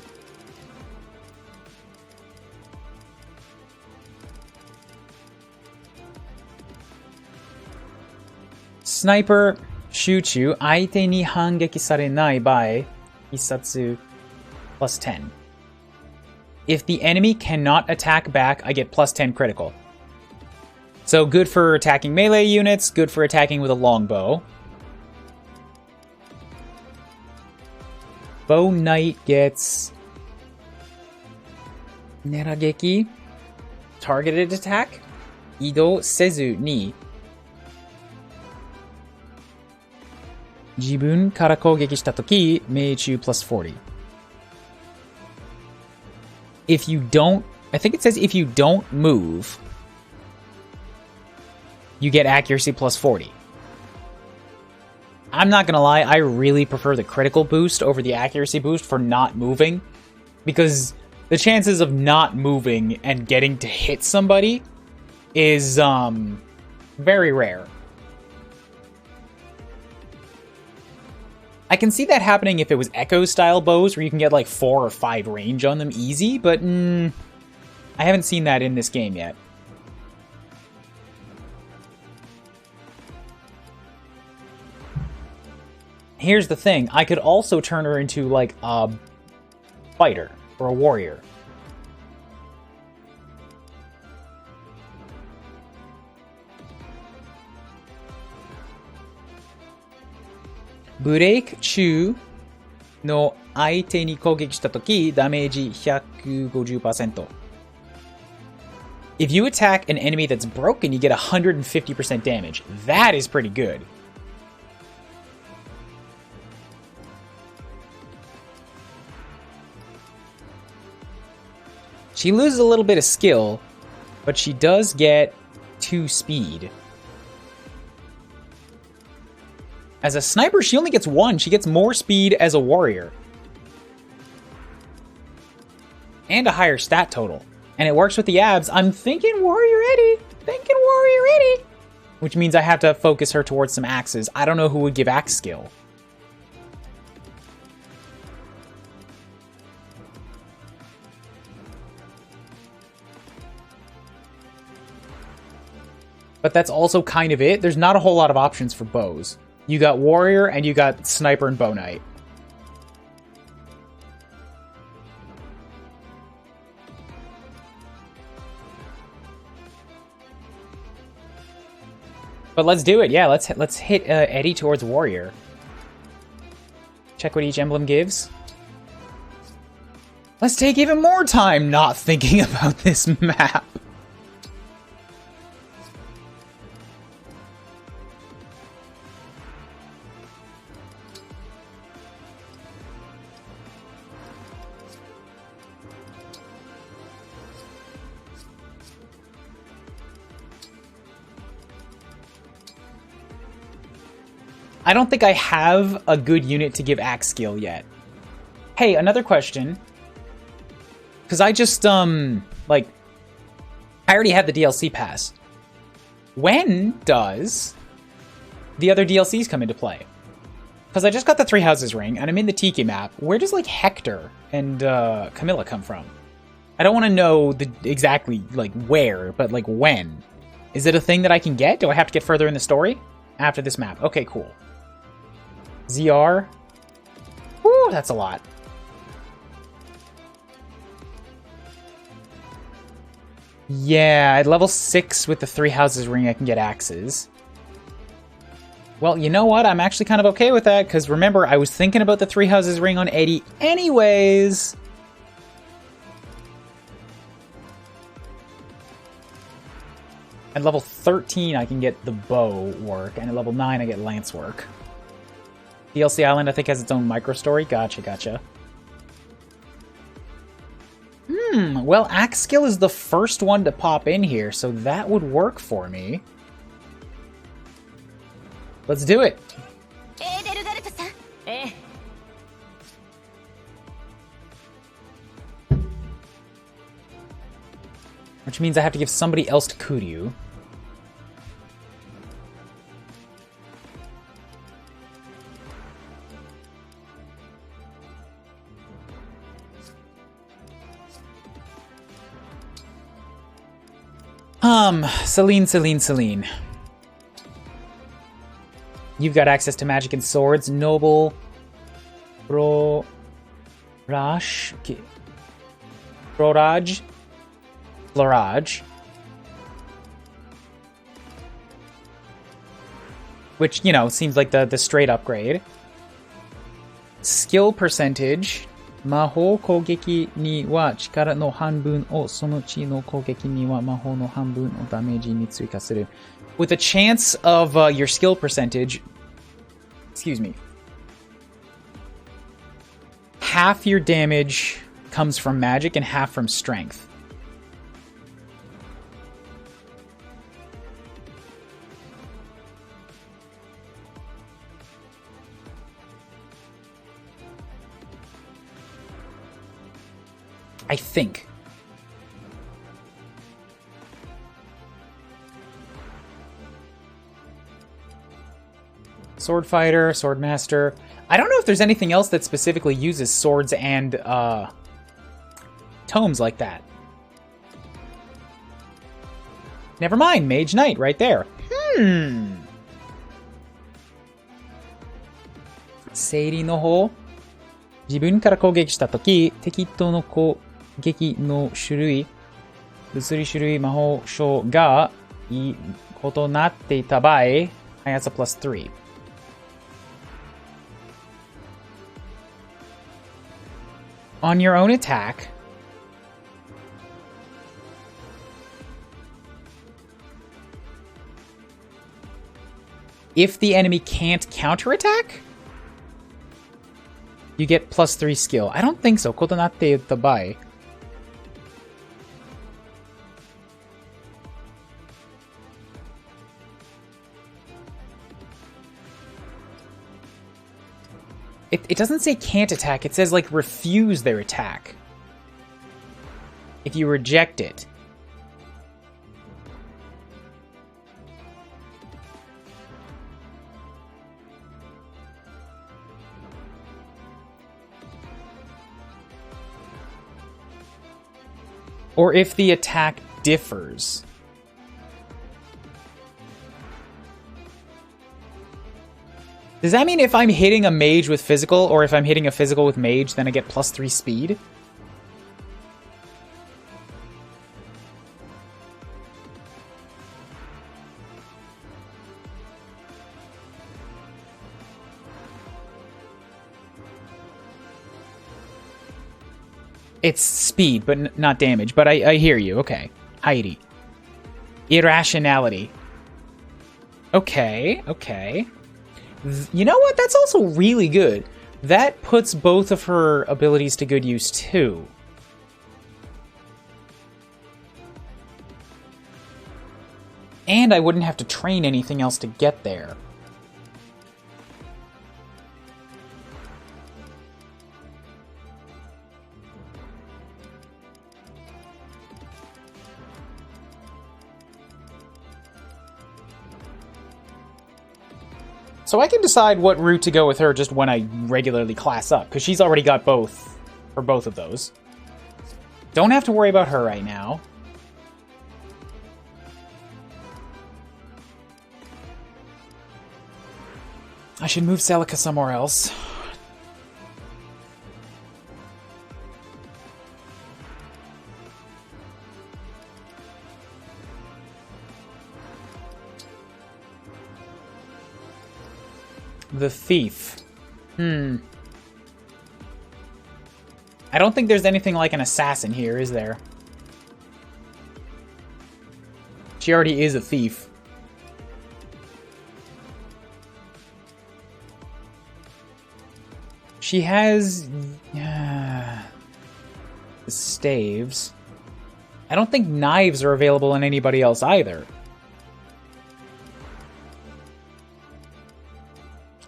S1: Sniper, Shuchu, 相手に反撃されない場合、必殺 +10. If the enemy cannot attack back, I get +10 critical. So good for attacking melee units, good for attacking with a longbow. Bow Knight gets Nerageki, targeted attack, 移動せずに自分から攻撃したとき、命中 +40. if you don't... I think it says if you don't move, you get accuracy plus 40. I'm not gonna lie, I really prefer the critical boost over the accuracy boost for not moving, because the chances of not moving and getting to hit somebody is very rare. I can see that happening if it was Echo style bows where you can get like 4 or 5 range on them easy, but I haven't seen that in this game yet. Here's the thing, I could also turn her into like a fighter or a warrior. Break 中の相手に攻撃したとき、ダメージ 150%. If you attack an enemy that's broken, you get 150% damage. That is pretty good. She loses a little bit of skill, but she does get 2 speed. As a sniper, she only gets 1. She gets more speed as a warrior. And a higher stat total. And it works with the abs. I'm thinking warrior ready. Thinking warrior ready. Which means I have to focus her towards some axes. I don't know who would give axe skill. But that's also kind of it. There's not a whole lot of options for bows. You got warrior and you got sniper and bow knight. But let's do it. Yeah, let's hit Eddie towards warrior. Check what each emblem gives. Let's take even more time not thinking about this map. I don't think I have a good unit to give axe skill yet. Hey, another question. Because I just, like, I already have the DLC pass. When does the other DLCs come into play? Because I just got the Three Houses ring, and I'm in the Tiki map. Where does, like, Hector and Camilla come from? I don't want to know exactly, like, where, but, like, when. Is it a thing that I can get? Do I have to get further in the story? After this map. Okay, cool. ZR. Woo, that's a lot. Yeah, at level 6 with the Three Houses ring, I can get axes. Well, you know what? I'm actually kind of okay with that, because remember, I was thinking about the Three Houses ring on Eddie anyways. At level 13, I can get the bow work, and at level 9, I get lance work. DLC Island, I think, has its own micro-story. Gotcha. Well, axe skill is the first one to pop in here, so that would work for me. Let's do it. Which means I have to give somebody else to Kuuribro. Celine. You've got access to magic and swords. Noble. Florage. Which, you know, seems like the straight upgrade. Skill percentage. 魔法攻撃には力の半分をその地の攻撃には魔法の半分をダメージに追加する. With a chance of your skill percentage, excuse me, half your damage comes from magic and half from strength. I think. Sword fighter, sword master. I don't know if there's anything else that specifically uses swords and tomes like that. Never mind, Mage Knight right there. Seiri no hou. 自分から攻撃したとき、敵との攻撃の種類、物理種類魔法書が異なっていた場合、that's a plus 3. On your own attack, if the enemy can't counterattack, you get plus 3 skill. I don't think so. 異なっていた場合。It doesn't say can't attack, it says like refuse their attack. If you reject it. Or if the attack differs. Does that mean if I'm hitting a mage with physical, or if I'm hitting a physical with mage, then I get plus 3 speed? It's speed, but not damage. But I hear you. Okay. Heidi. Irrationality. Okay, okay. You know what? That's also really good. That puts both of her abilities to good use, too. And I wouldn't have to train anything else to get there. So I can decide what route to go with her just when I regularly class up, because she's already got both, for both of those. Don't have to worry about her right now. I should move Celica somewhere else. The Thief. I don't think there's anything like an assassin here, is there? She already is a thief. She has... the staves. I don't think knives are available in anybody else either.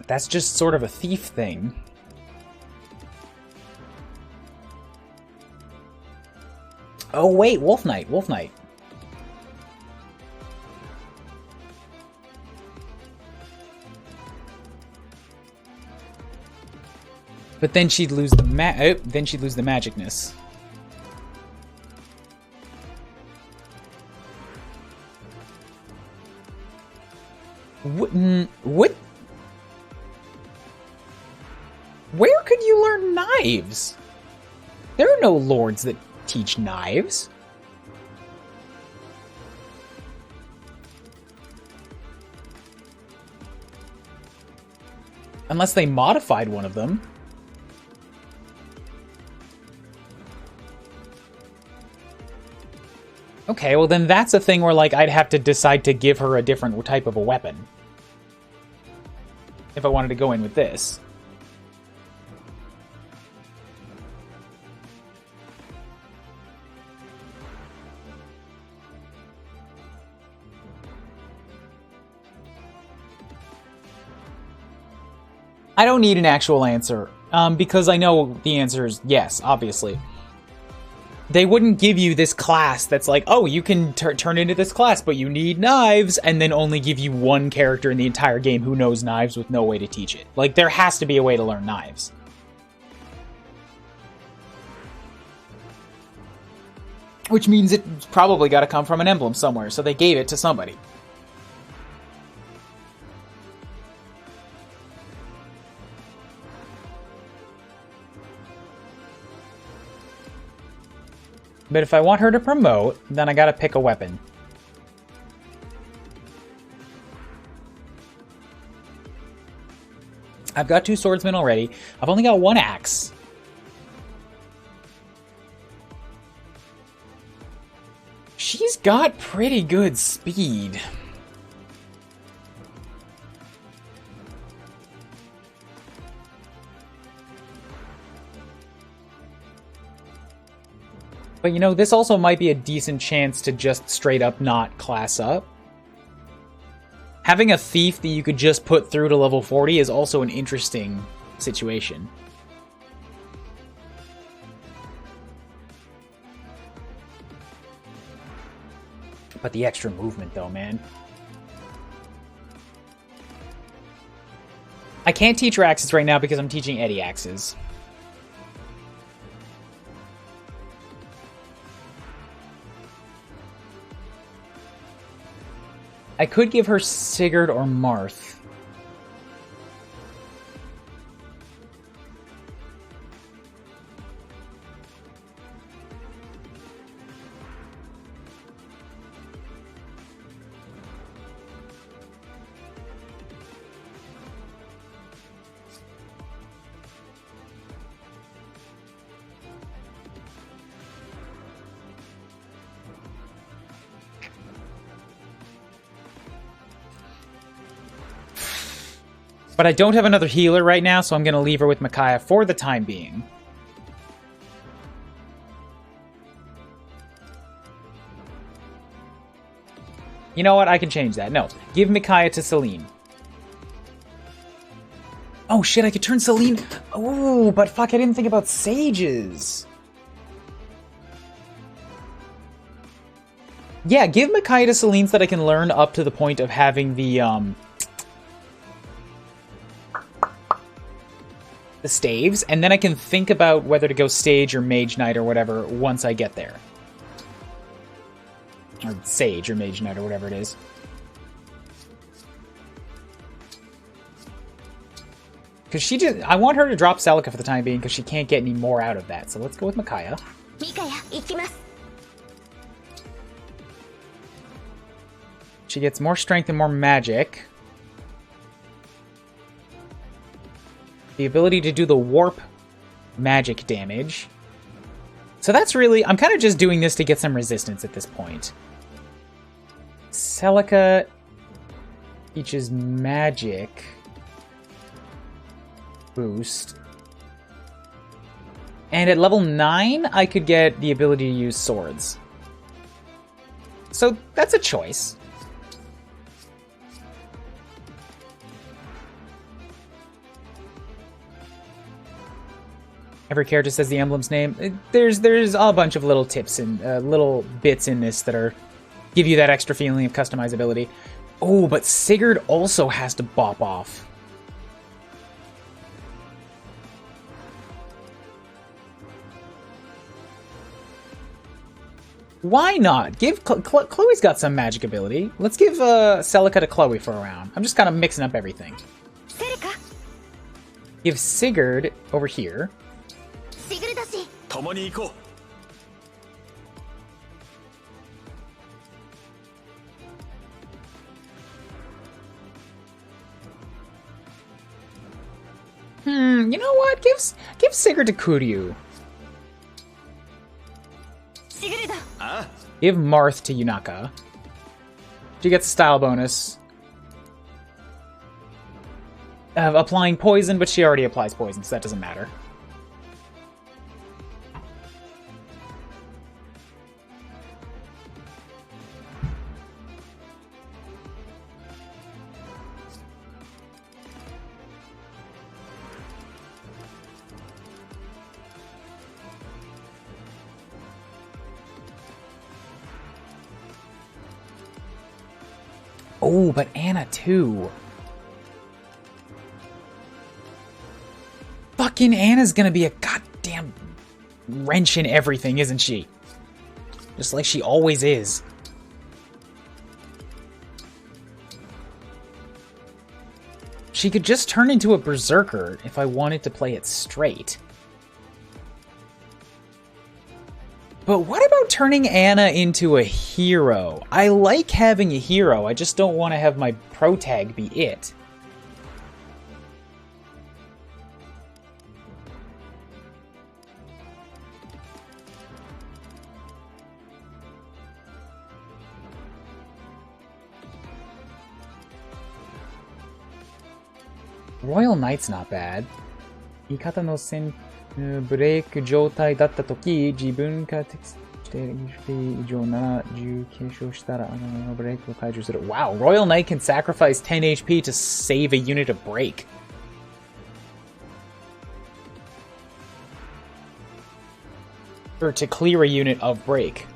S1: That's just sort of a thief thing. Oh wait, Wolf Knight, Wolf Knight. But then she'd lose the then she'd lose the magicness. What? Where could you learn knives? There are no lords that teach knives. Unless they modified one of them. Okay, well then that's a thing where like I'd have to decide to give her a different type of a weapon. If I wanted to go in with this. I don't need an actual answer, because I know the answer is yes, obviously. They wouldn't give you this class that's like, oh, you can turn into this class, but you need knives, and then only give you one character in the entire game who knows knives with no way to teach it. Like, there has to be a way to learn knives. Which means it's probably got to come from an emblem somewhere, so they gave it to somebody. But if I want her to promote, then I gotta pick a weapon. I've got 2 swordsmen already. I've only got 1 axe. She's got pretty good speed. But you know, this also might be a decent chance to just straight up not class up. Having a thief that you could just put through to level 40 is also an interesting situation. But the extra movement though, man. I can't teach her axes right now because I'm teaching Eddie axes. I could give her Sigurd or Marth. But I don't have another healer right now, so I'm going to leave her with Micaiah for the time being. You know what? I can change that. No. Give Micaiah to Celine. Oh shit, I could turn Celine... Oh, but fuck, I didn't think about sages. Yeah, give Micaiah to Celine so that I can learn up to the point of having the staves, and then I can think about whether to go stage or mage knight or whatever once I get there. Or sage or mage knight or whatever it is. Because she just... I want her to drop Celica for the time being because she can't get any more out of that. So let's go with Micaiah. She gets more strength and more magic. The ability to do the warp magic damage. So that's really... I'm kind of just doing this to get some resistance at this point. Celica teaches magic boost. And at level 9, I could get the ability to use swords. So that's a choice. Every character says the emblem's name. There's a bunch of little tips and little bits in this that are give you that extra feeling of customizability. Oh, but Sigurd also has to bop off. Why not? Give Chloe's got some magic ability. Let's give Celica to Chloe for a round. I'm just kind of mixing up everything. Give Sigurd over here. You know what? Give Sigurd to Kuryu. Give Marth to Yunaka. She gets a style bonus of applying poison, but she already applies poison, so that doesn't matter. Oh, but Anna too. Fucking Anna's gonna be a goddamn wrench in everything, isn't she? Just like she always is. She could just turn into a berserker if I wanted to play it straight. But what about turning Anna into a hero? I like having a hero, I just don't want to have my pro tag be it. Royal Knight's not bad. 味方のブレイク状態だったとき、自分が適して以上なら10継承したらブレイクを解除する。Wow, Royal Knight can sacrifice 10 HP to save a unit of break. Or to clear a unit of break.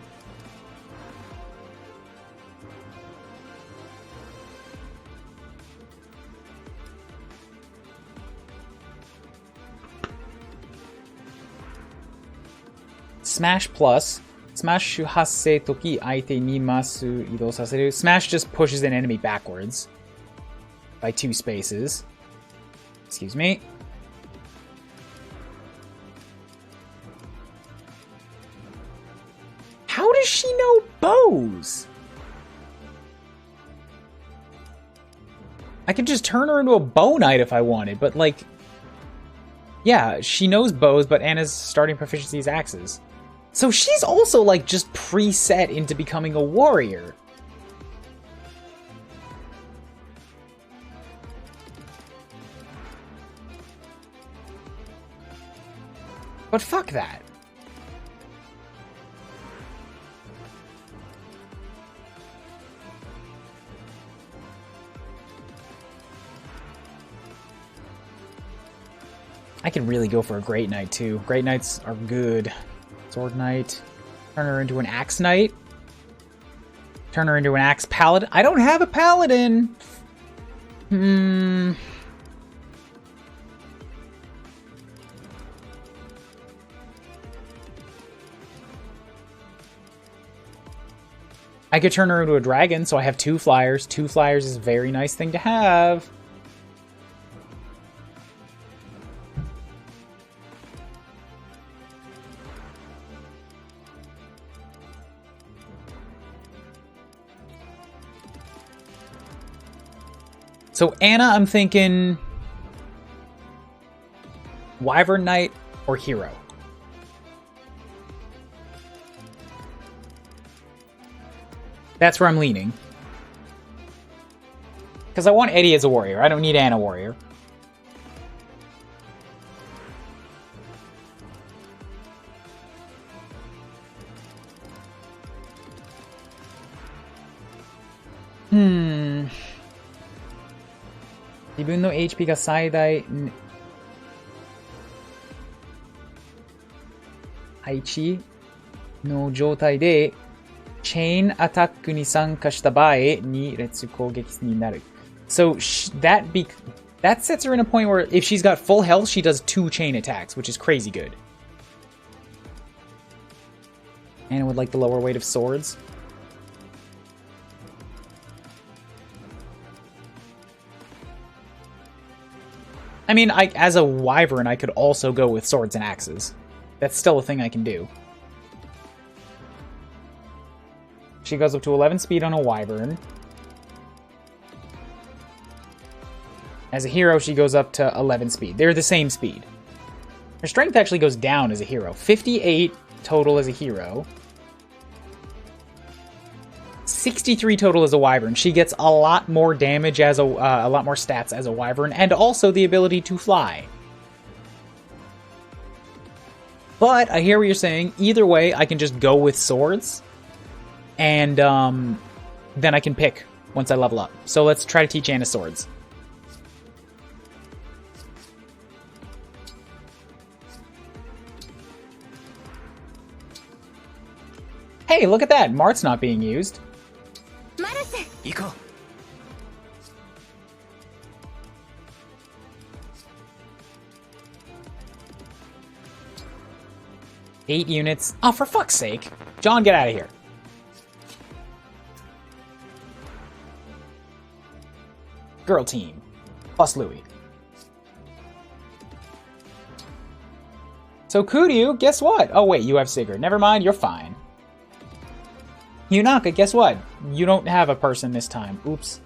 S1: Smash plus. Smash 発生とき相手にマス移動させる. Smash just pushes an enemy backwards by 2 spaces. Excuse me. How does she know bows? I could just turn her into a bow knight if I wanted, but like... Yeah, she knows bows, but Anna's starting proficiency is axes. So she's also, like, just preset into becoming a warrior. But fuck that. I can really go for a Great Knight, too. Great Knights are good. Sword Knight. Turn her into an Axe Knight. Turn her into an Axe Paladin. I don't have a Paladin! I could turn her into a dragon, so I have 2 flyers. 2 flyers is a very nice thing to have. So Anna, I'm thinking Wyvern Knight or Hero. That's where I'm leaning. Because I want Eddie as a warrior. I don't need Anna warrior.自分の HP が最大配置の状態でチェーンアタックに参加した場合に列攻撃になる。So that sets her in a point where if she's got full health, she does 2 chain attacks, which is crazy good. And with like the lower weight of swords. I mean, as a wyvern, I could also go with swords and axes. That's still a thing I can do. She goes up to 11 speed on a wyvern. As a hero, she goes up to 11 speed. They're the same speed. Her strength actually goes down as a hero. 58 total as a hero. 63 total as a wyvern. She gets a lot more damage as a lot more stats as a wyvern, and also the ability to fly. But I hear what you're saying. Either way, I can just go with swords, and then I can pick once I level up. So let's try to teach Anna swords. Hey, look at that! Mart's not being used. 8 units. Oh, for fuck's sake. John, get out of here. Girl team. Plus Louis. So Kuryu, guess what? Oh wait, you have Sigurd. Never mind, you're fine. Yunaka, guess what? You don't have a person this time. Oops.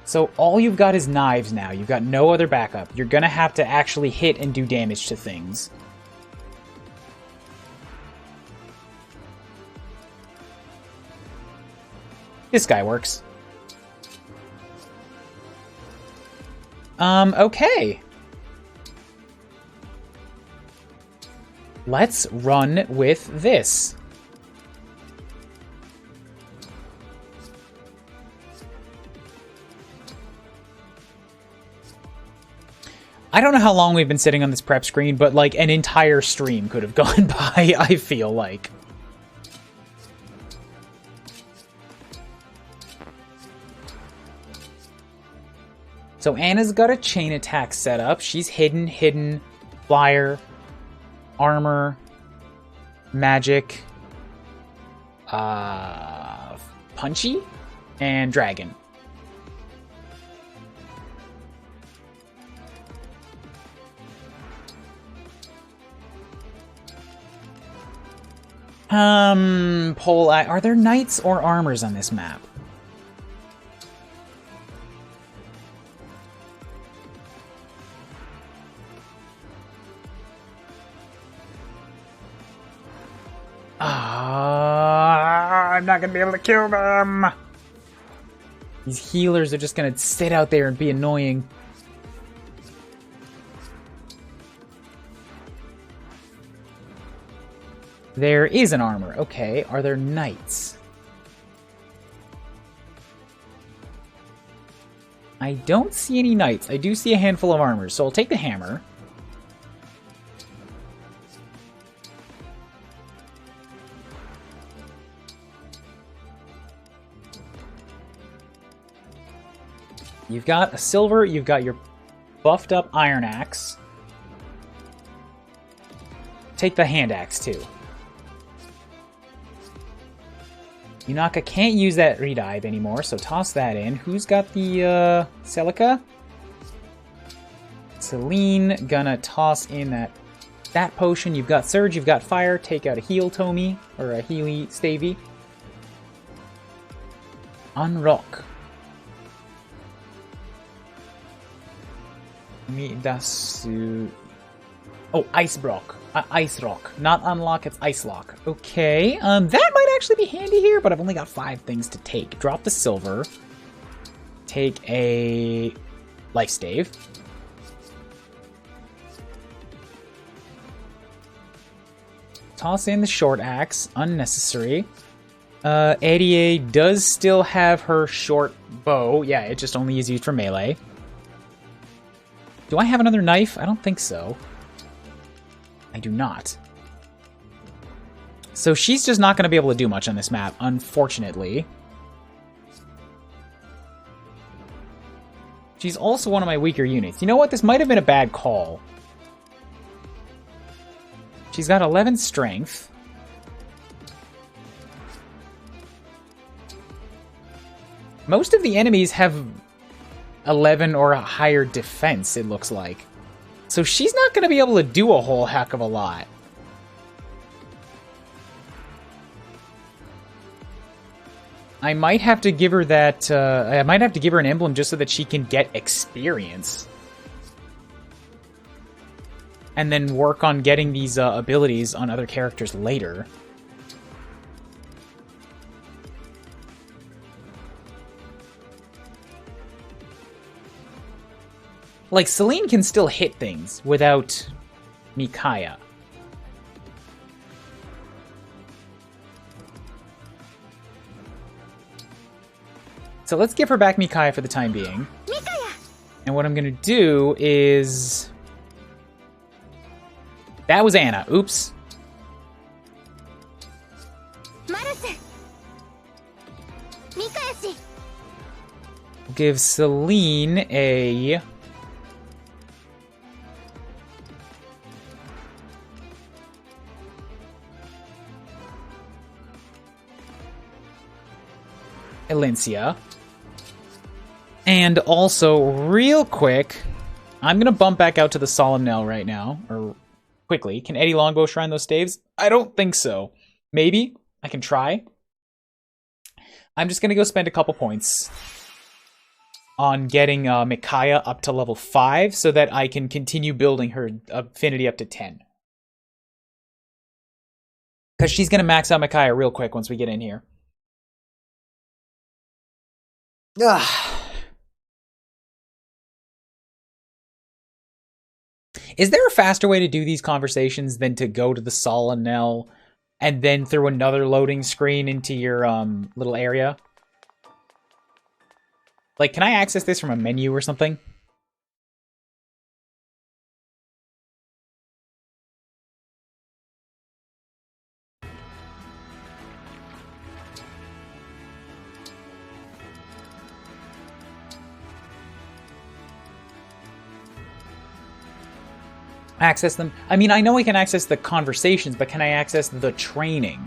S1: So all you've got is knives now. You've got no other backup. You're gonna have to actually hit and do damage to things. This guy works. Okay. Let's run with this. I don't know how long we've been sitting on this prep screen, but like an entire stream could have gone by, I feel like. So Anna's got a chain attack set up. She's hidden, flyer, armor, magic, punchy, and dragon. Are there knights or armors on this map? I'm not gonna be able to kill them. These healers are just gonna sit out there and be annoying. There is an armor. Okay, are there knights? I don't see any knights. I do see a handful of armors, so I'll take the hammer. You've got a silver, you've got your buffed up iron axe. Take the hand axe too. Yunaka can't use that redive anymore, so toss that in. Who's got the Celica? Celine gonna toss in that potion. You've got Surge, you've got Fire. Take out a heal Tomi, or a Healy Stavy. Unrock. Midasu. Oh, Ice Rock. Ice Rock. Not unlock, it's Ice Lock. Okay, that might actually be handy here, but I've only got 5 things to take. Drop the silver. Take a life stave. Toss in the short axe. Unnecessary. Eddie does still have her short bow. Yeah, it just only is used for melee. Do I have another knife? I don't think so. I do not. So she's just not going to be able to do much on this map, unfortunately. She's also one of my weaker units. You know what? This might have been a bad call. She's got 11 strength. Most of the enemies have 11 or a higher defense, it looks like. So she's not going to be able to do a whole heck of a lot. I might have to give her that, I might have to give her an emblem just so that she can get experience. And then work on getting these abilities on other characters later. Like, Celine can still hit things without Micaiah. So let's give her back Micaiah for the time being. Micaiah! And what I'm gonna do is... That was Anna. Oops. give Celine a... Elencia. And also, real quick, I'm going to bump back out to the Solemnel right now. Or quickly. Can Eddie Longbow shrine those staves? I don't think so. Maybe. I can try. I'm just going to go spend a couple points on getting Micaiah up to level 5 so that I can continue building her affinity up to 10. Because she's going to max out Micaiah real quick once we get in here. Ugh. Is there a faster way to do these conversations than to go to the Solenel and then through another loading screen into your little area? Like, can I access this from a menu or something? Access them? I mean, I know I can access the conversations, but can I access the training?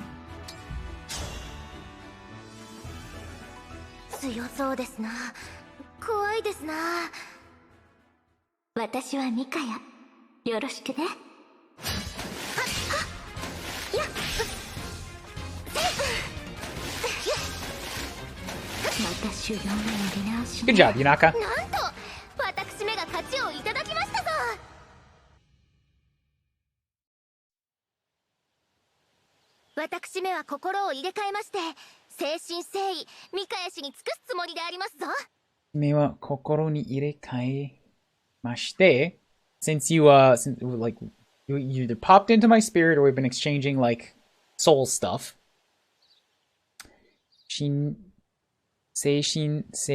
S3: 強そうですな。怖いですな。私はミカヤ。よろしくね。また修行のやり直し。
S1: Good job, Yunaka.
S3: なんと私めが勝ちをいただきましたぞ。私めは心を入れ替えまして、誠心誠意ミカヤ氏に尽くすつもりでありますぞ。
S1: めは心に入れ替えまして、since you like you either popped into my spirit or we've been exchanging like soul stuff. 誠心誠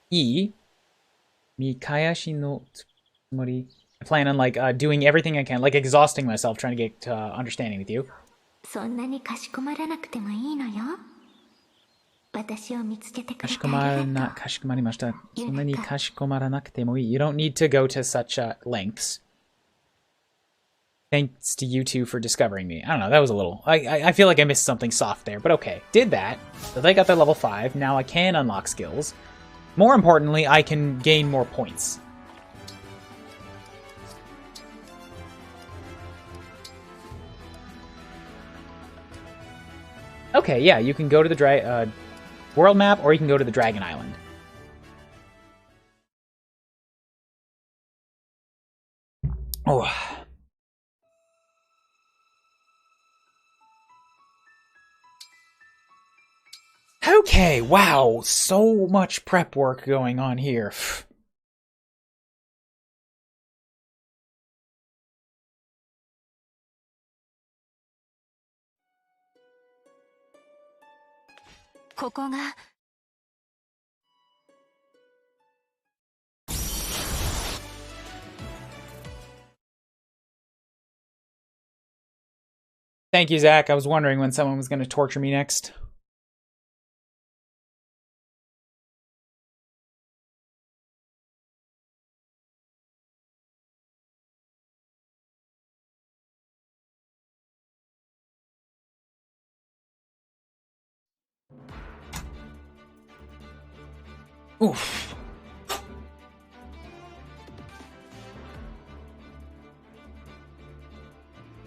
S1: 意ミカヤ氏のつもり。I plan on like doing everything I can, like exhausting myself trying to get understanding with you.
S3: そんなにかしこまらなくてもいいのよ。私を見つけてくれてありがとう。
S1: かしこまりました。そんなにかしこまらなくてもいい。You don't need to go to such lengths. Thanks to you two for discovering me. I don't know, that was a little... I feel like I missed something soft there, but okay. Did that. So they got their level 5. Now I can unlock skills. More importantly, I can gain more points. Okay, yeah, you can go to the world map, or you can go to the Dragon Island. Oh. Okay, wow, so much prep work going on here. Thank you, Zach. I was wondering when someone was going to torture me next. Oof.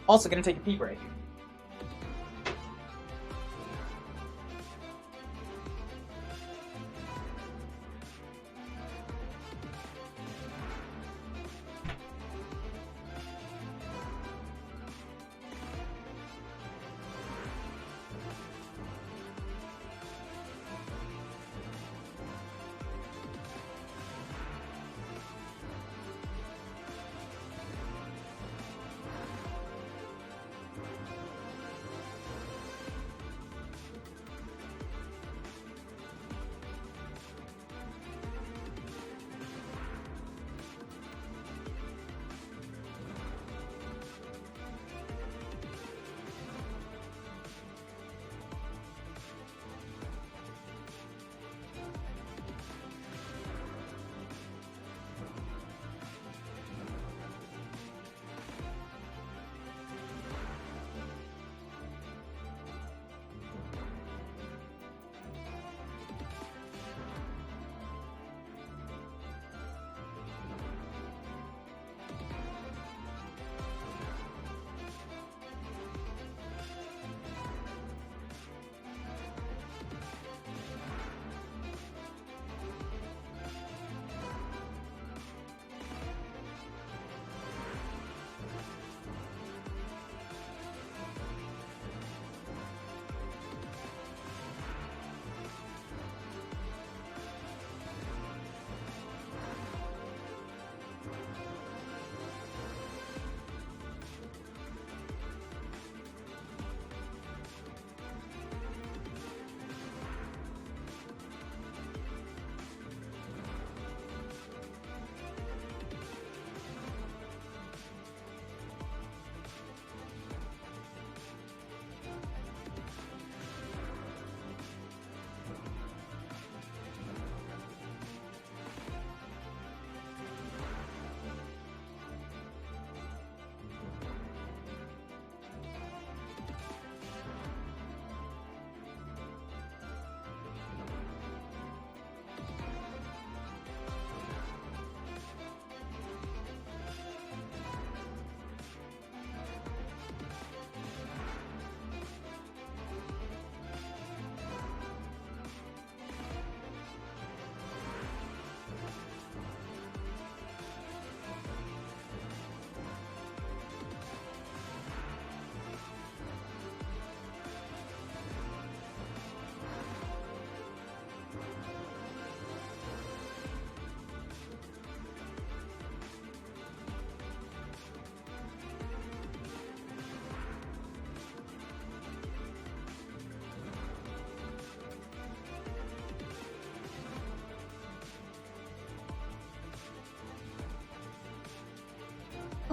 S1: Also gonna take a pee break.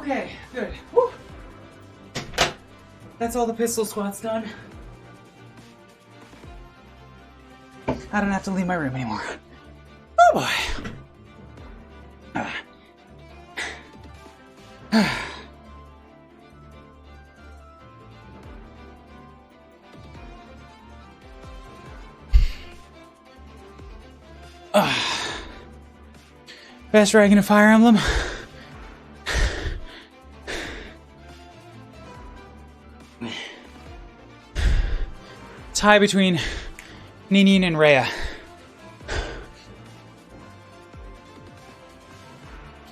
S1: Okay, good. Woo. That's all the pistol squats done. I don't have to leave my room anymore. Oh boy. Best dragon of Fire Emblem. Tie between Ninin and Rhea.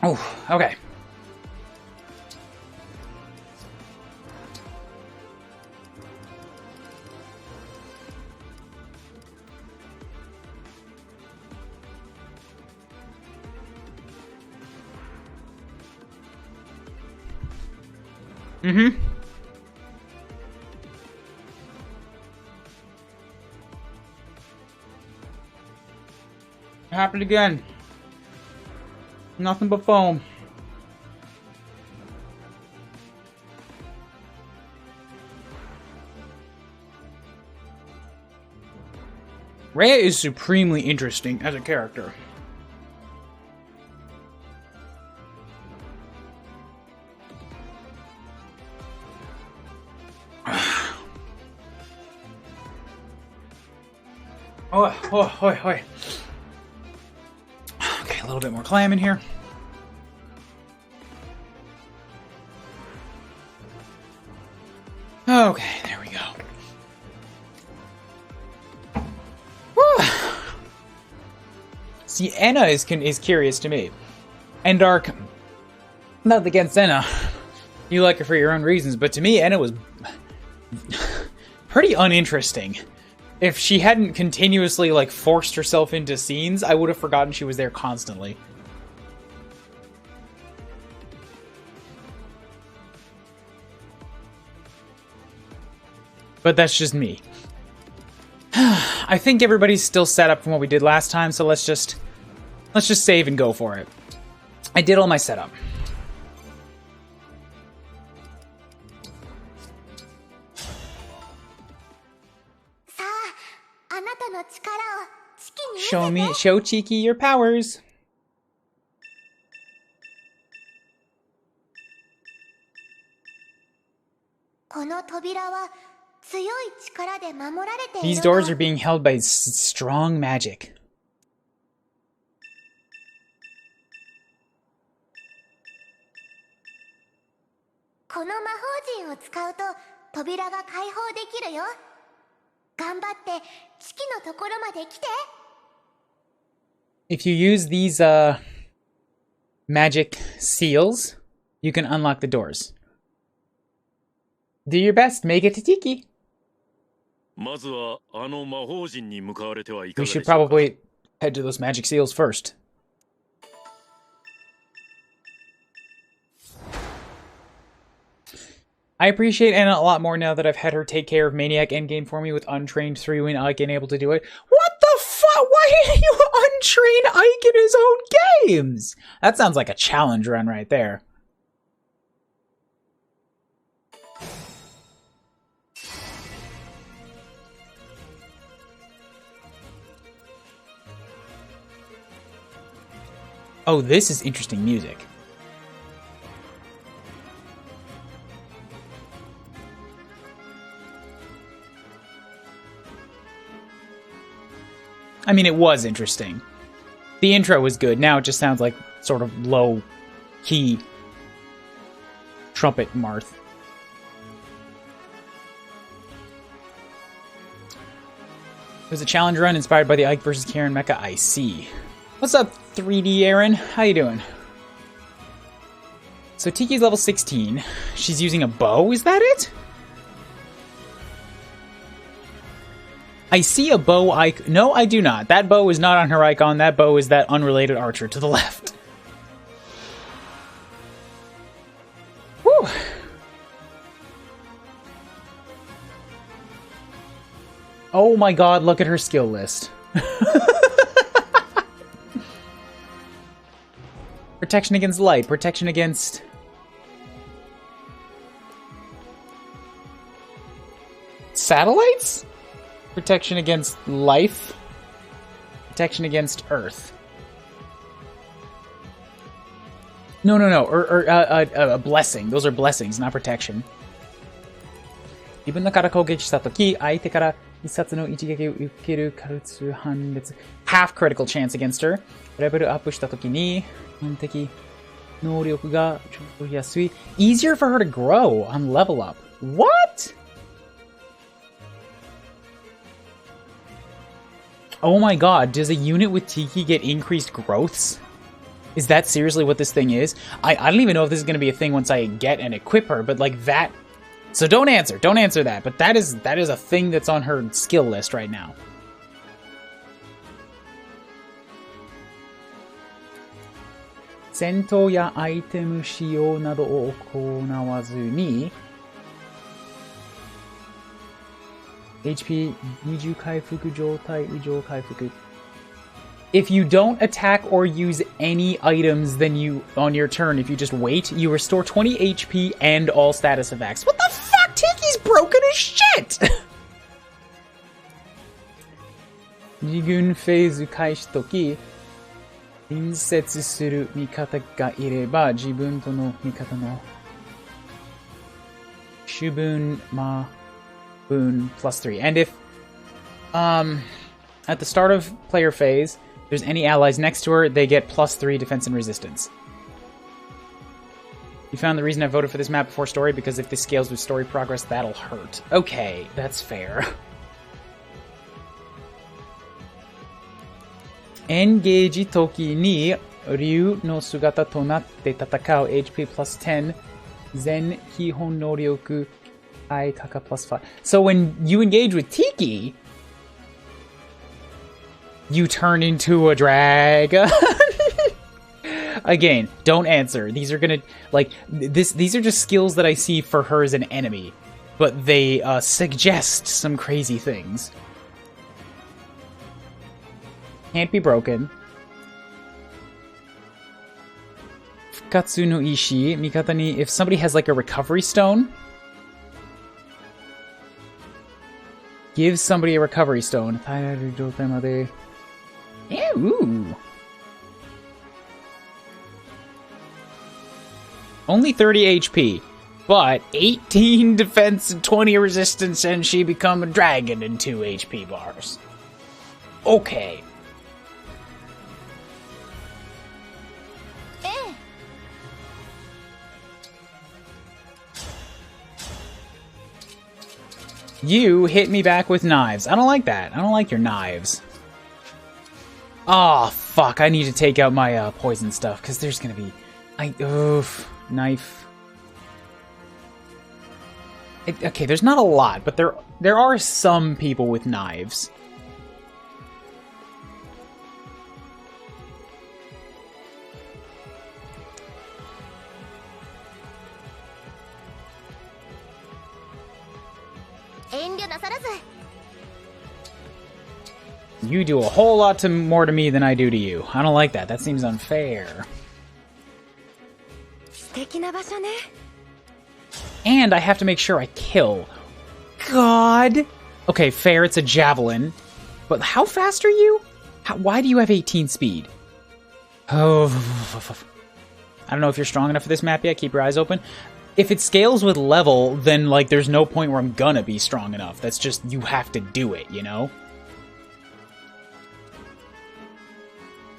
S1: Oh, okay. Mm-hmm. Happened again. Nothing but foam. Rhea is supremely interesting as a character. Oh. Okay, a little bit more clam in here. Okay, there we go. Whew. See, Anna is curious to me. And Dark, nothing against Anna. You like her for your own reasons, but to me, Anna was pretty uninteresting. If she hadn't continuously, like, forced herself into scenes, I would have forgotten she was there constantly. But that's just me. I think everybody's still set up from what we did last time, so let's just save and go for it. I did all my setup. Show Tiki your powers. These doors are being held by strong magic. If you use these magic seals, you can unlock the doors. Do your best, make it to Tiki. We should probably head to those magic seals first. I appreciate Anna a lot more now that I've had her take care of Maniac Endgame for me with untrained 3-win Ike and able to do it. What the fuck? Why did you untrain Ike in his own games? That sounds like a challenge run right there. Oh, this is interesting music. I mean, it was interesting. The intro was good. Now it just sounds like sort of low-key trumpet Marth. It was a challenge run inspired by the Ike vs. Karen mecha. I see. What's up, 3D Aaron? How you doing? So Tiki's level 16. She's using a bow, is that it? I see a bow icon. No, I do not. That bow is not on her icon. That bow is that unrelated archer to the left. Whew. Oh my god, look at her skill list. Protection against light, protection against satellites? Protection against life. Protection against Earth. No. A blessing. Those are blessings, not protection. 自分のから攻撃したとき、相手から一冊の一撃を受けるカルツ判別。half critical chance against her. レベルアップしたときに、基本的能力がちょっと安い。Easier for her to grow on level up. What? Oh my god, does a unit with Tiki get increased growths? Is that seriously what this thing is? I don't even know if this is going to be a thing once I get and equip her, but like that... So don't answer that, but that is a thing that's on her skill list right now. Sento ya item 使用などを行わずに HP 20回復状態以上回復 If you don't attack or use any items then you on your turn, if you just wait, you restore 20 HP and all status effects. What the fuck? Tiki's broken as shit! 自軍フェーズ開始とき隣接する味方がいれば自分との味方の主分ま分 plus 3. And if at the start of player phase there's any allies next to her, they get plus 3 defense and resistance. You found the reason I voted for this map before story because if this scales with story progress, that'll hurt. Okay, that's fair. Engage 時に竜の姿となって戦う HP plus 10全基本能力 I Kaka plus 5. So when you engage with Tiki, you turn into a dragon. Again, don't answer. These are gonna like these are just skills that I see for her as an enemy, but they suggest some crazy things. Can't be broken. Fukatsu no Ishi, Mikata ni, if somebody has like a recovery stone, give somebody a recovery stone. Ooh. Only 30 HP, but 18 defense and 20 resistance, and she become a dragon in 2 HP bars. Okay. You hit me back with knives. I don't like that. I don't like your knives. Oh, fuck. I need to take out my poison stuff, because there's going to be... Oof. Knife. Okay, there's not a lot, but there are some people with knives. You do a whole lot more to me than I do to you. I don't like that. That seems unfair. And I have to make sure I kill. God. Okay, fair, it's a javelin. But how fast are you? Why do you have 18 speed? Oh. I don't know if you're strong enough for this map yet. Keep your eyes open. If it scales with level, then, like, there's no point where I'm gonna be strong enough. That's just, you have to do it, you know?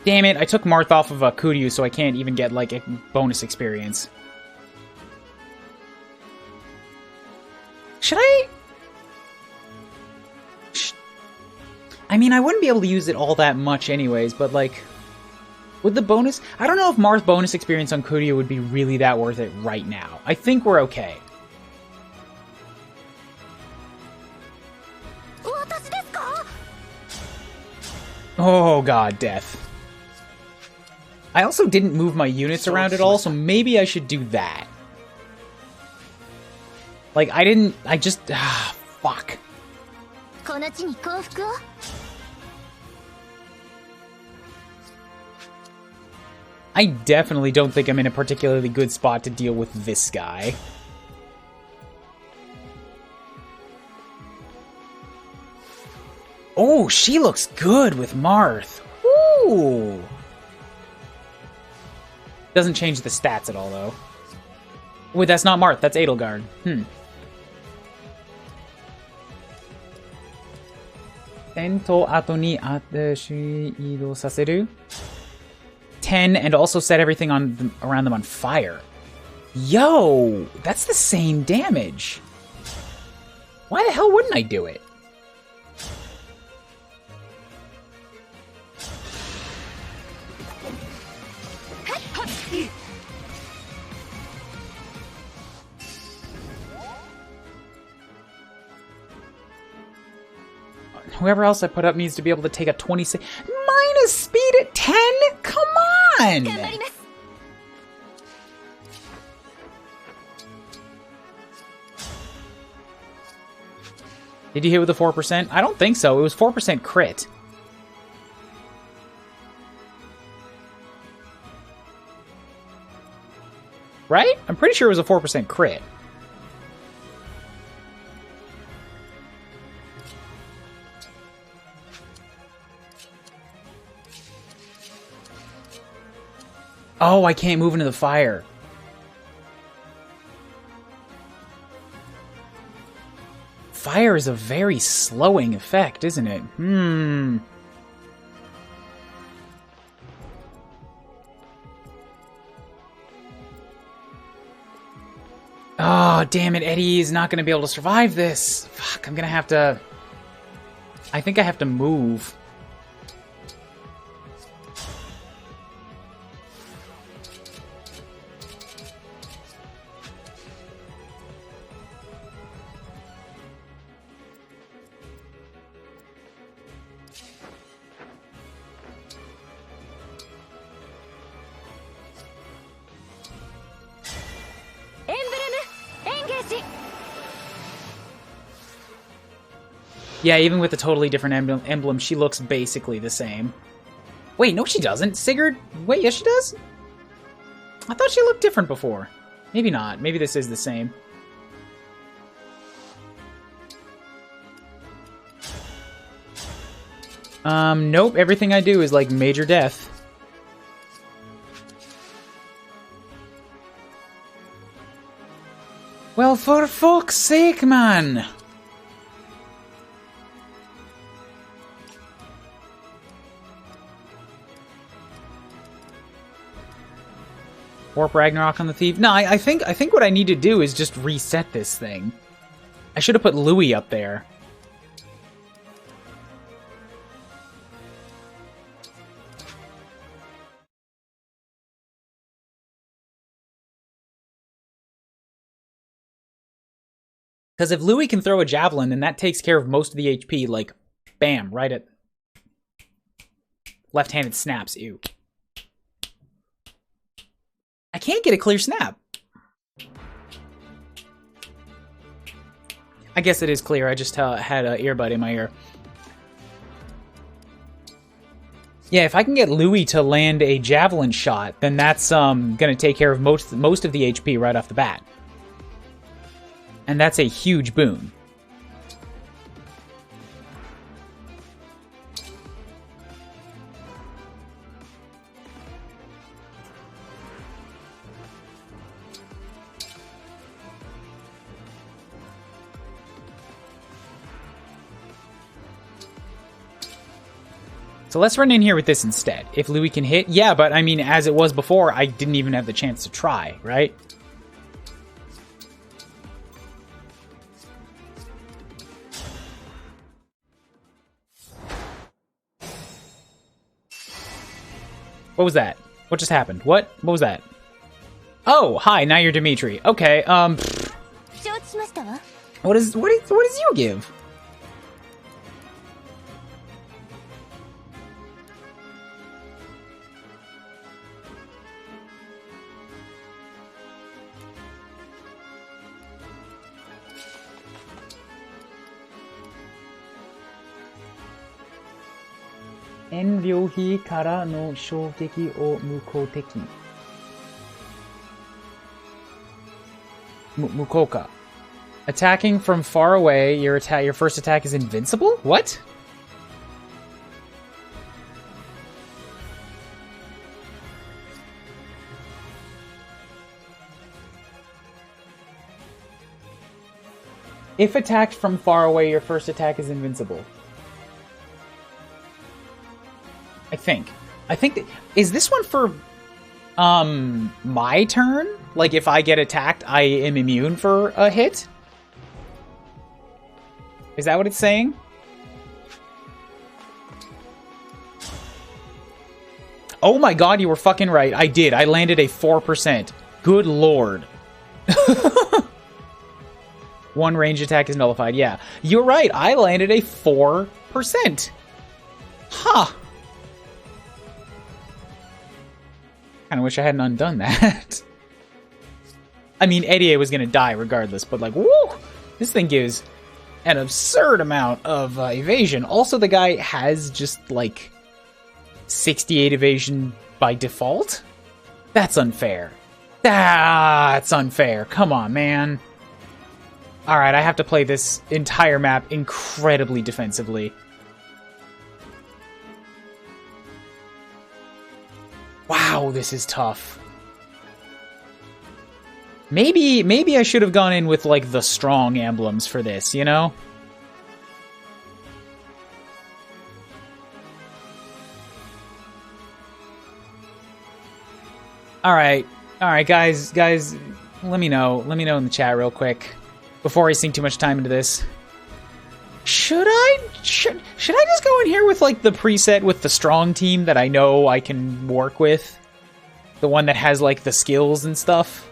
S1: Damn it, I took Marth off of Kuuribro, so I can't even get, like, a bonus experience. Should I? I mean, I wouldn't be able to use it all that much anyways, but, like... Would the bonus... I don't know if Marth bonus experience on Kuuribro would be really that worth it right now. I think we're okay. Oh god, death. I also didn't move my units around at all, so maybe I should do that. Like, I just... fuck. I definitely don't think I'm in a particularly good spot to deal with this guy. Oh, she looks good with Marth. Ooh. Doesn't change the stats at all, though. Wait, that's not Marth. That's Edelgard. 10と後に移動させる 10 and also set everything on them, around them on fire. Yo, that's the same damage. Why the hell wouldn't I do it? Whoever else I put up needs to be able to take a 26 minus speed at 10? Come on! Did you hit with the 4%? I don't think so. It was 4% crit. Right? I'm pretty sure it was a 4% crit. Oh, I can't move into the fire. Fire is a very slowing effect, isn't it? Oh, damn it. Eddie is not going to be able to survive this. Fuck, I'm going to have to... I think I have to move. Yeah, even with a totally different emblem, she looks basically the same. Wait, no she doesn't. Sigurd... Wait, yes she does? I thought she looked different before. Maybe not. Maybe this is the same. Nope. Everything I do is like major death. Well, for fuck's sake, man! Warp Ragnarok on the Thief. No, I think what I need to do is just reset this thing. I should have put Louis up there. Because if Louis can throw a javelin, then that takes care of most of the HP, like, bam, right at left-handed snaps. Ew. I can't get a clear snap. I guess it is clear. I just had an earbud in my ear. Yeah, if I can get Louis to land a javelin shot, then that's gonna take care of most of the HP right off the bat. And that's a huge boon. So let's run in here with this instead. If Louis can hit, yeah, but I mean, as it was before, I didn't even have the chance to try, right? What was that? What just happened? What was that? Oh, hi, now you're Dimitri. Okay, what does you give? Enryohi kara no shōgeki o mukoteki. Mukoka. Attacking from far away, your first attack is invincible? What? If attacked from far away, your first attack is invincible. I think. Is this one for my turn? Like if I get attacked, I am immune for a hit? Is that what it's saying? Oh my god, you were fucking right. I did. I landed a 4%. Good lord. One range attack is nullified. Yeah, you're right. I landed a 4%. Huh. Kind of wish I hadn't undone that. I mean, Eddie was going to die regardless, but like, woo! This thing gives an absurd amount of evasion. Also, the guy has just like 68 evasion by default? That's unfair. That's unfair. Come on, man. Alright, I have to play this entire map incredibly defensively. Wow, this is tough. Maybe I should have gone in with, like, the strong emblems for this, you know? Alright, guys, let me know in the chat real quick, before I sink too much time into this. Should I just go in here with, like, the preset with the strong team that I know I can work with? The one that has, like, the skills and stuff?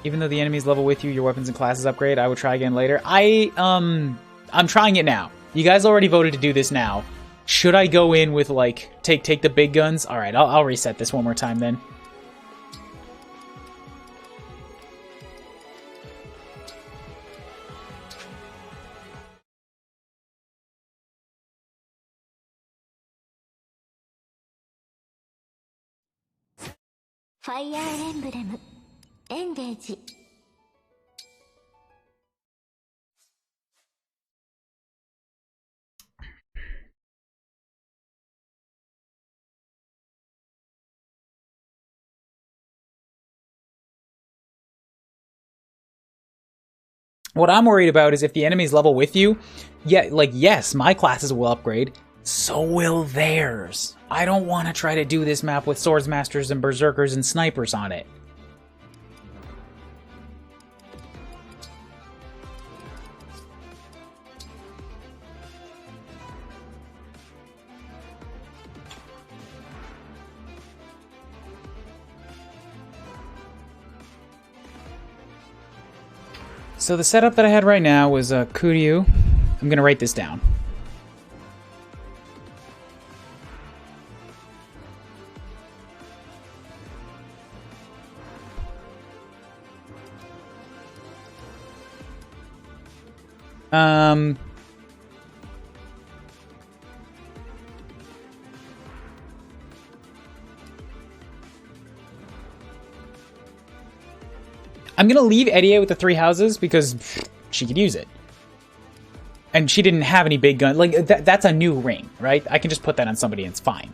S1: Even though the enemy's level with you, your weapons and classes upgrade, I will try again later. I'm trying it now. You guys already voted to do this now. Should I go in with, like, take the big guns? Alright, I'll reset this one more time then.
S3: Fire Emblem Engage.
S1: What I'm worried about is if the enemy's level with you, yeah, like, yes, my classes will upgrade, so will theirs. I don't want to try to do this map with Swordsmasters and Berserkers and Snipers on it. So the setup that I had right now was Kuuribro. I'm going to write this down. I'm going to leave Eddie with the 3 houses because she could use it. And she didn't have any big gun. Like, that's a new ring, right? I can just put that on somebody and it's fine.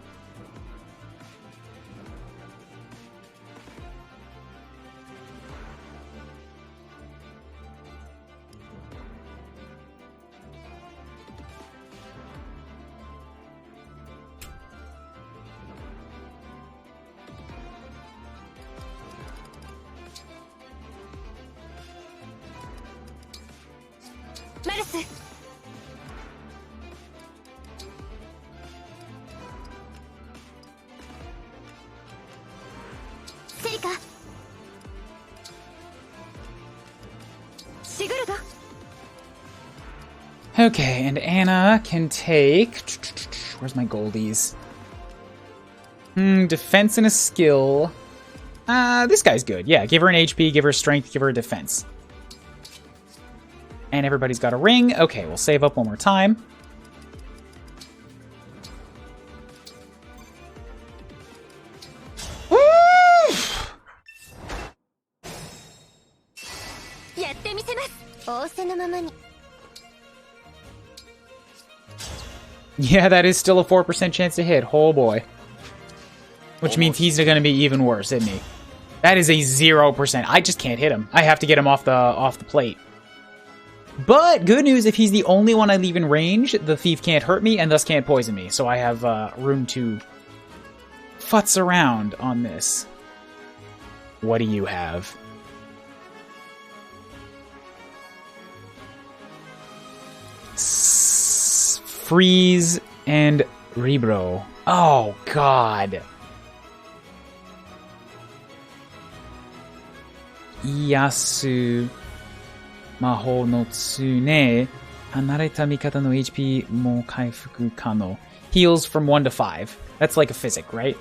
S1: Okay, and Anna can take... Where's my goldies? Defense and a skill. This guy's good. Yeah, give her an HP, give her strength, give her a defense. And everybody's got a ring. Okay, we'll save up one more time. Yeah, that is still a 4% chance to hit. Oh boy. Which means he's going to be even worse, isn't he? That is a 0%. I just can't hit him. I have to get him off the plate. But good news, if he's the only one I leave in range, the thief can't hurt me and thus can't poison me. So I have room to futz around on this. What do you have? Freeze and Kuuribro. Oh, God. Iyasu Mahou no Tsune. Hanareta mikata no HP mo kaifuku kano. Heals from 1 to 5. That's like a physic, right?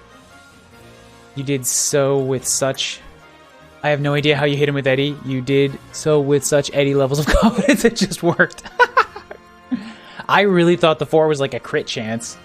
S1: You did so with such... I have no idea how you hit him with Eddie. You did so with such Eddie levels of confidence. It just worked. I really thought the 4 was like a crit chance.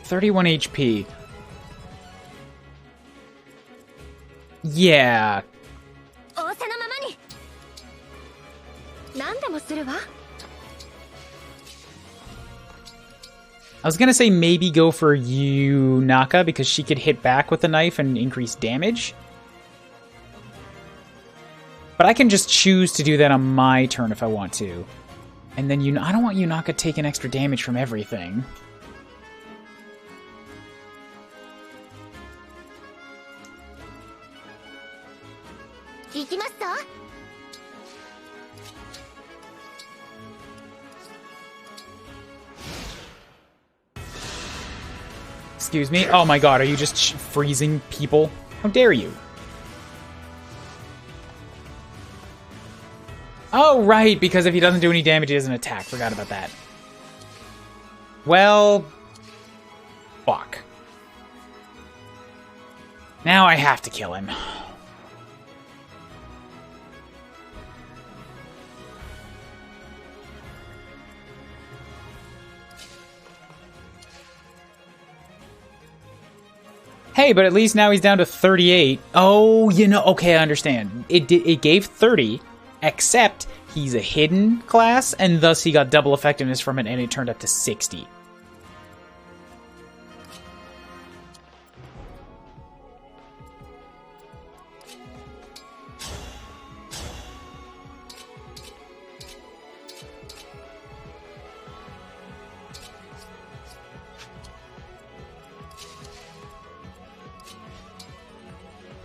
S1: $31 HP. Yeah. I was gonna say maybe go for Yunaka because she could hit back with the knife and increase damage. But I can just choose to do that on my turn if I want to. And then I don't want Yunaka taking extra damage from everything. Excuse me? Oh my god, are you just freezing people? How dare you? Oh, right, because if he doesn't do any damage, he doesn't attack. Forgot about that. Well... fuck. Now I have to kill him. Hey, but at least now he's down to 38. Oh, okay, I understand. It gave 30, except he's a hidden class, and thus he got double effectiveness from it, and it turned up to 60.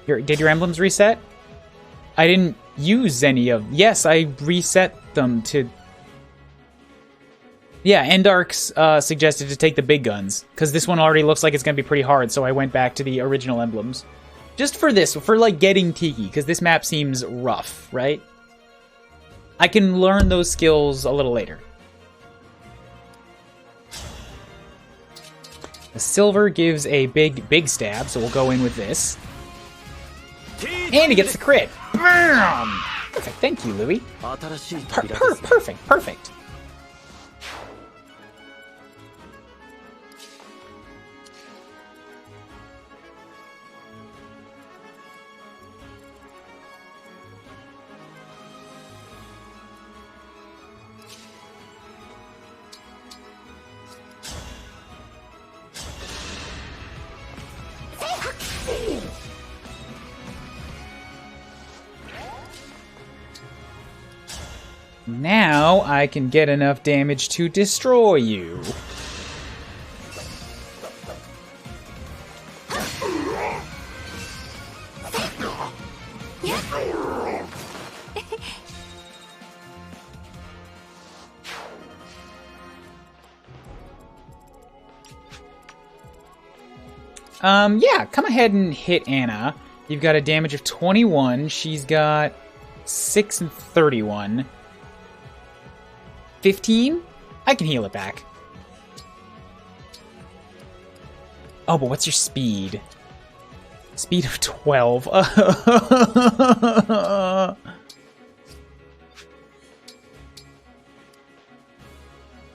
S1: Did your emblems reset? I didn't use any of... Yes, I reset them to... Yeah, Endarks suggested to take the big guns, because this one already looks like it's going to be pretty hard, so I went back to the original emblems. Just for this, for, like, getting Tiki, because this map seems rough, right? I can learn those skills a little later. The silver gives a big stab, so we'll go in with this. And he gets the crit. Perfect. Thank you, Louis. Perfect. Now I can get enough damage to destroy you. Yeah, come ahead and hit Anna. You've got a damage of 21. She's got 6 and 31. 15? I can heal it back. Oh, but what's your speed? Speed of 12.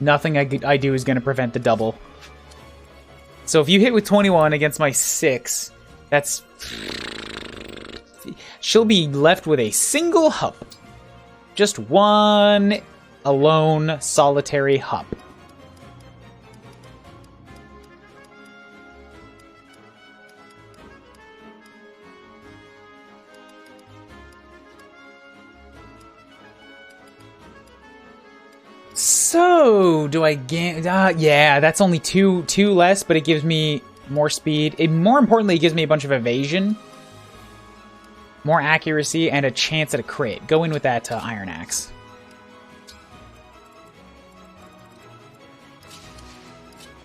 S1: nothing I do is going to prevent the double. So if you hit with 21 against my 6, that's... She'll be left with a single hup. Just one alone, solitary hup. So, do I gain... yeah, that's only two less, but it gives me more speed. More importantly, it gives me a bunch of evasion, more accuracy, and a chance at a crit. Go in with that Iron Axe.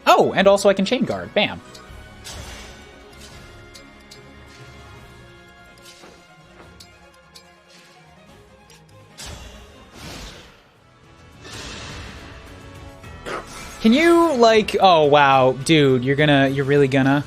S1: Oh, and also I can Chain Guard. Bam. Can you, like... Oh, wow. Dude, you're really gonna...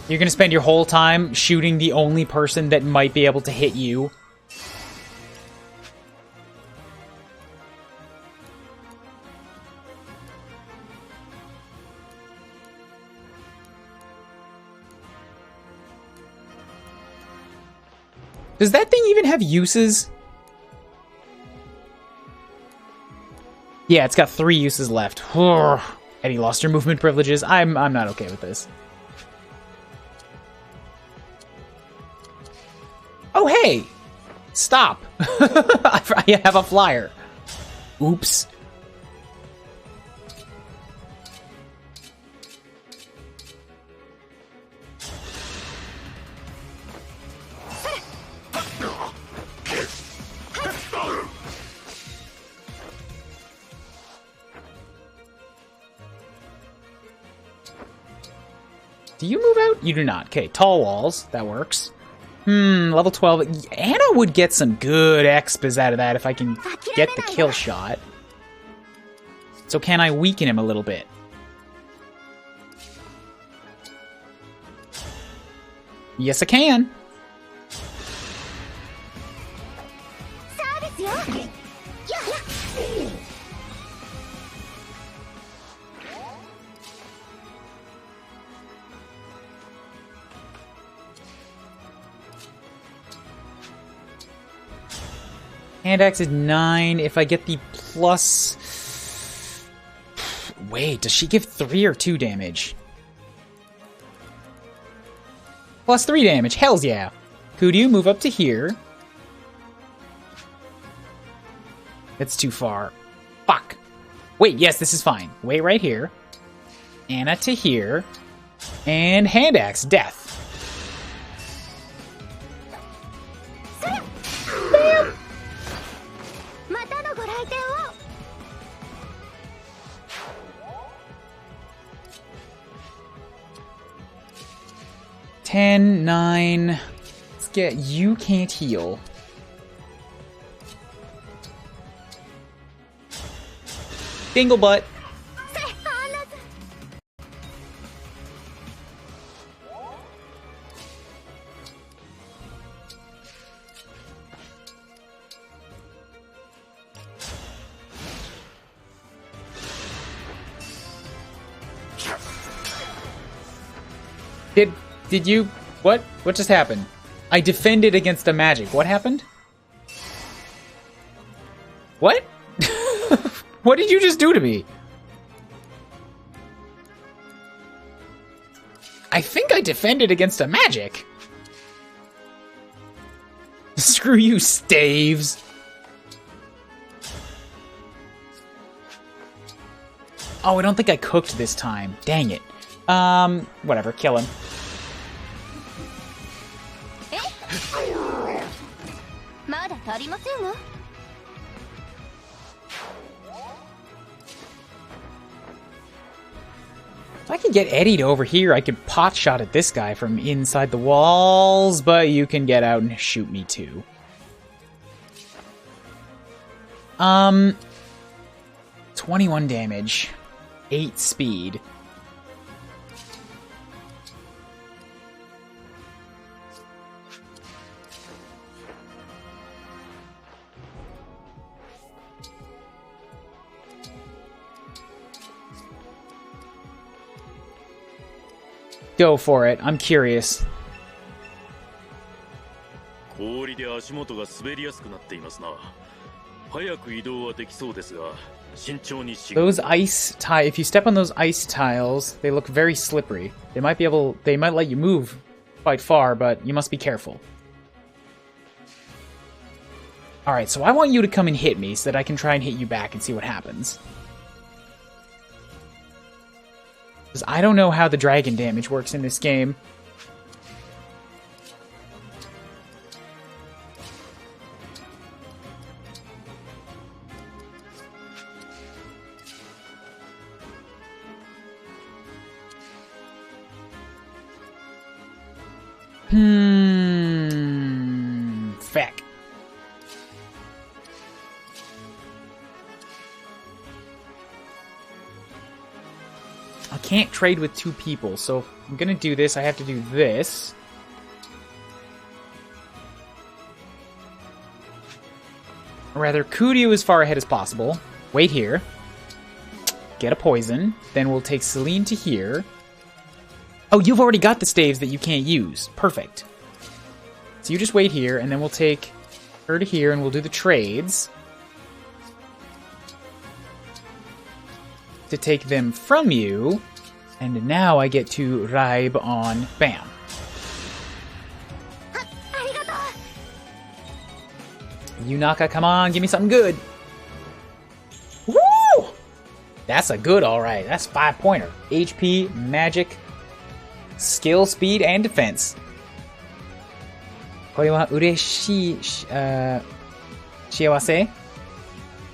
S1: You're gonna spend your whole time shooting the only person that might be able to hit you. Does that thing even have uses? Yeah, it's got 3 uses left. Eddie lost her movement privileges. I'm not okay with this. Oh, hey! Stop! I have a flyer. Oops. Do you move out? You do not. Okay, tall walls. That works. Level 12. Anna would get some good expos out of that if I can get the kill shot. So can I weaken him a little bit? Yes, I can. Hand axe is 9. If I get the plus... Wait, does she give 3 or 2 damage? Plus 3 damage. Hells yeah. Kudu, move up to here. That's too far. Fuck. Wait, yes, this is fine. Wait right here. Anna to here. And hand axe. Death. Bam! Ten, 9. Let's get... You can't heal. Dinglebutt. Did you... What? What just happened? I defended against a magic. What happened? What? What did you just do to me? I think I defended against a magic. Screw you, staves. Oh, I don't think I cooked this time. Dang it. Whatever. Kill him. If I could get Eddie to over here, I could pot shot at this guy from inside the walls, but you can get out and shoot me too. 21 damage. 8 speed. Go for it. I'm curious.
S4: 氷で足元が滑りやすくなっていますな。早く移動はできそうですが、慎重にし。
S1: Those ice tile. If you step on those ice tiles, they look very slippery. They might let you move quite far, but you must be careful. Alright, so I want you to come and hit me so that I can try and hit you back and see what happens. Because I don't know how the dragon damage works in this game. Feck. I can't trade with two people, so if I'm gonna do this, I have to do this. Or rather, Kuuribro as far ahead as possible. Wait here. Get a poison. Then we'll take Celine to here. Oh, you've already got the staves that you can't use. Perfect. So you just wait here, and then we'll take her to here, and we'll do the trades. To take them from you. And now I get to ribe on Bam. Yunaka, come on, give me something good. Woo! That's a good alright. That's 5-pointer. HP, magic, skill, speed, and defense. これは嬉しい、幸せ。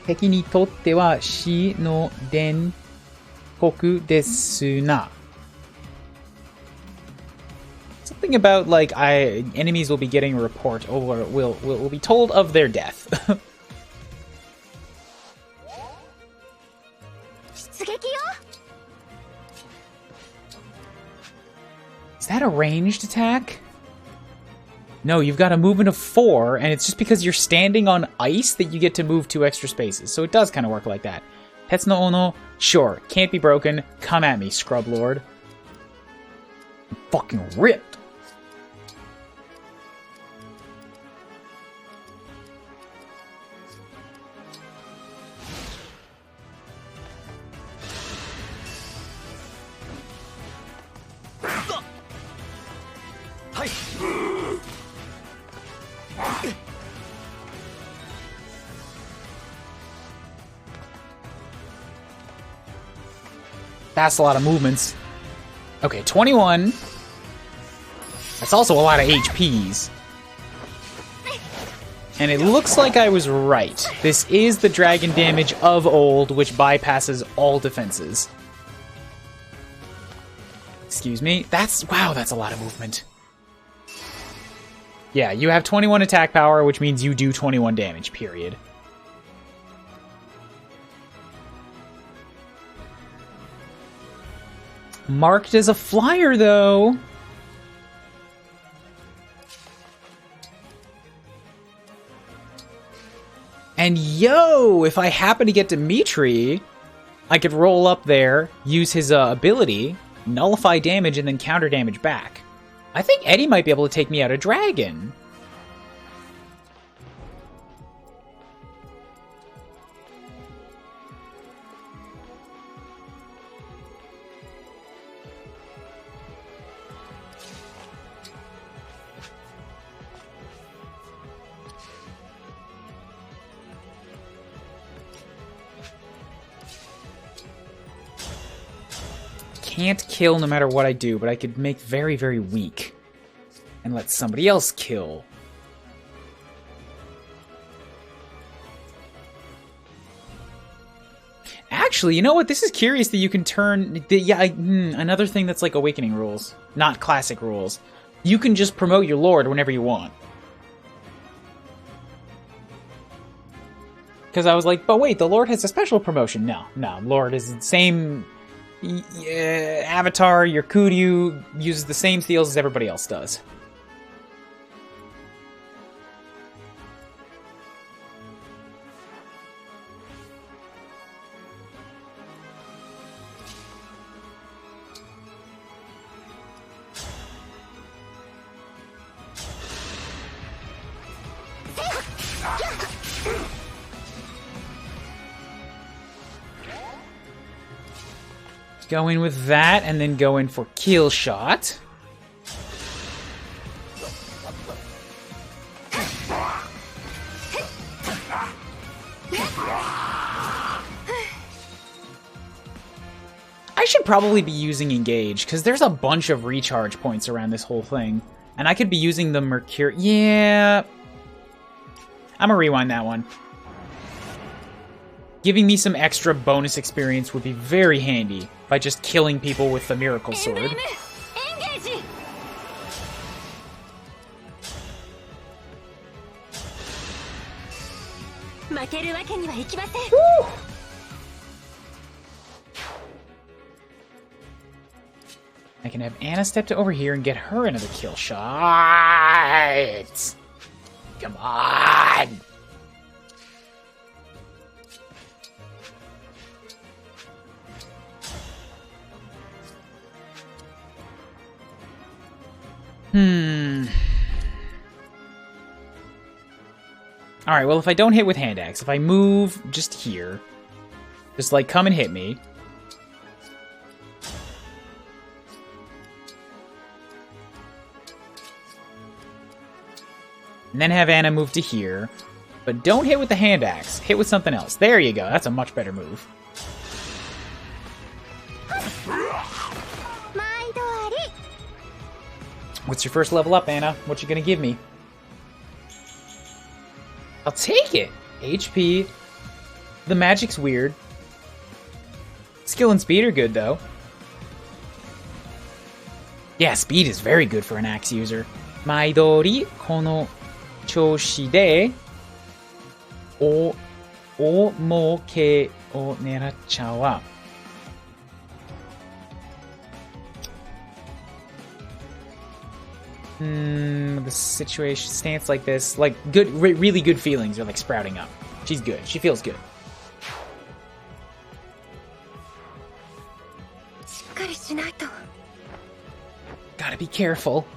S1: 敵にとっては死の伝告ですな。Something about like enemies will be getting a report or will be told of their death. Is that a ranged attack? No, you've got a movement of 4, and it's just because you're standing on ice that you get to move 2 extra spaces. So it does kind of work like that. Pets no Ono, sure, can't be broken. Come at me, Scrub Lord. I'm fucking ripped. That's a lot of movements. Okay, 21. That's also a lot of HPs. And it looks like I was right. This is the dragon damage of old, which bypasses all defenses. Excuse me. Wow, that's a lot of movement. Yeah, you have 21 attack power, which means you do 21 damage, period. Marked as a flyer, though. And yo, if I happen to get Dimitri, I could roll up there, use his ability, nullify damage, and then counter damage back. I think Eddie might be able to take me out of Dragon. Can't kill no matter what I do, but I could make very, very weak. And let somebody else kill. Actually, you know what? This is curious that you can turn... another thing that's like Awakening rules. Not Classic rules. You can just promote your Lord whenever you want. Because I was like, but wait, the Lord has a special promotion. No, Lord is the same... Avatar, your Kuuribro uses the same steals as everybody else does. Go in with that, and then go in for kill shot. I should probably be using engage, because there's a bunch of recharge points around this whole thing. And I could be using the Mercurial... Yeah. I'm gonna rewind that one. Giving me some extra bonus experience would be very handy by just killing people with the Miracle Sword. Woo! I can have Anna step to over here and get her another kill shot. Come on. Alright, well, if I don't hit with hand axe, if I move just here, just, like, come and hit me. And then have Anna move to here. But don't hit with the hand axe. Hit with something else. There you go. That's a much better move. What's your first level up, Anna? What you gonna give me? I'll take it. HP. The magic's weird. Skill and speed are good, though. Yeah, speed is very good for an axe user. Maidori, kono choushi de omoke o neracciawa. The situation stance like this, like good, really good feelings are like sprouting up. She's good. She feels good. Gotta be careful.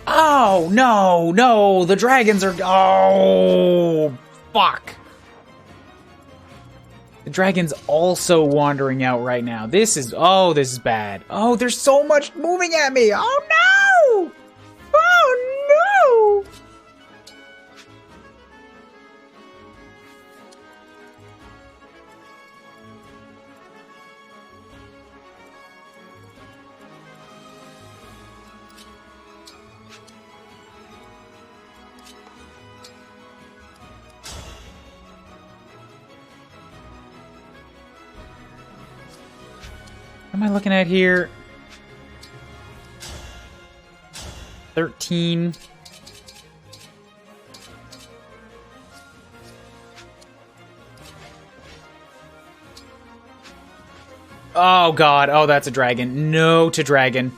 S1: Oh, no, no, the dragons are... Oh, fuck. The dragon's also wandering out right now. This is... Oh, this is bad. Oh, there's so much moving at me. Oh, no! Oh, no! What am I looking at here? 13. Oh god, oh that's a dragon. No to dragon.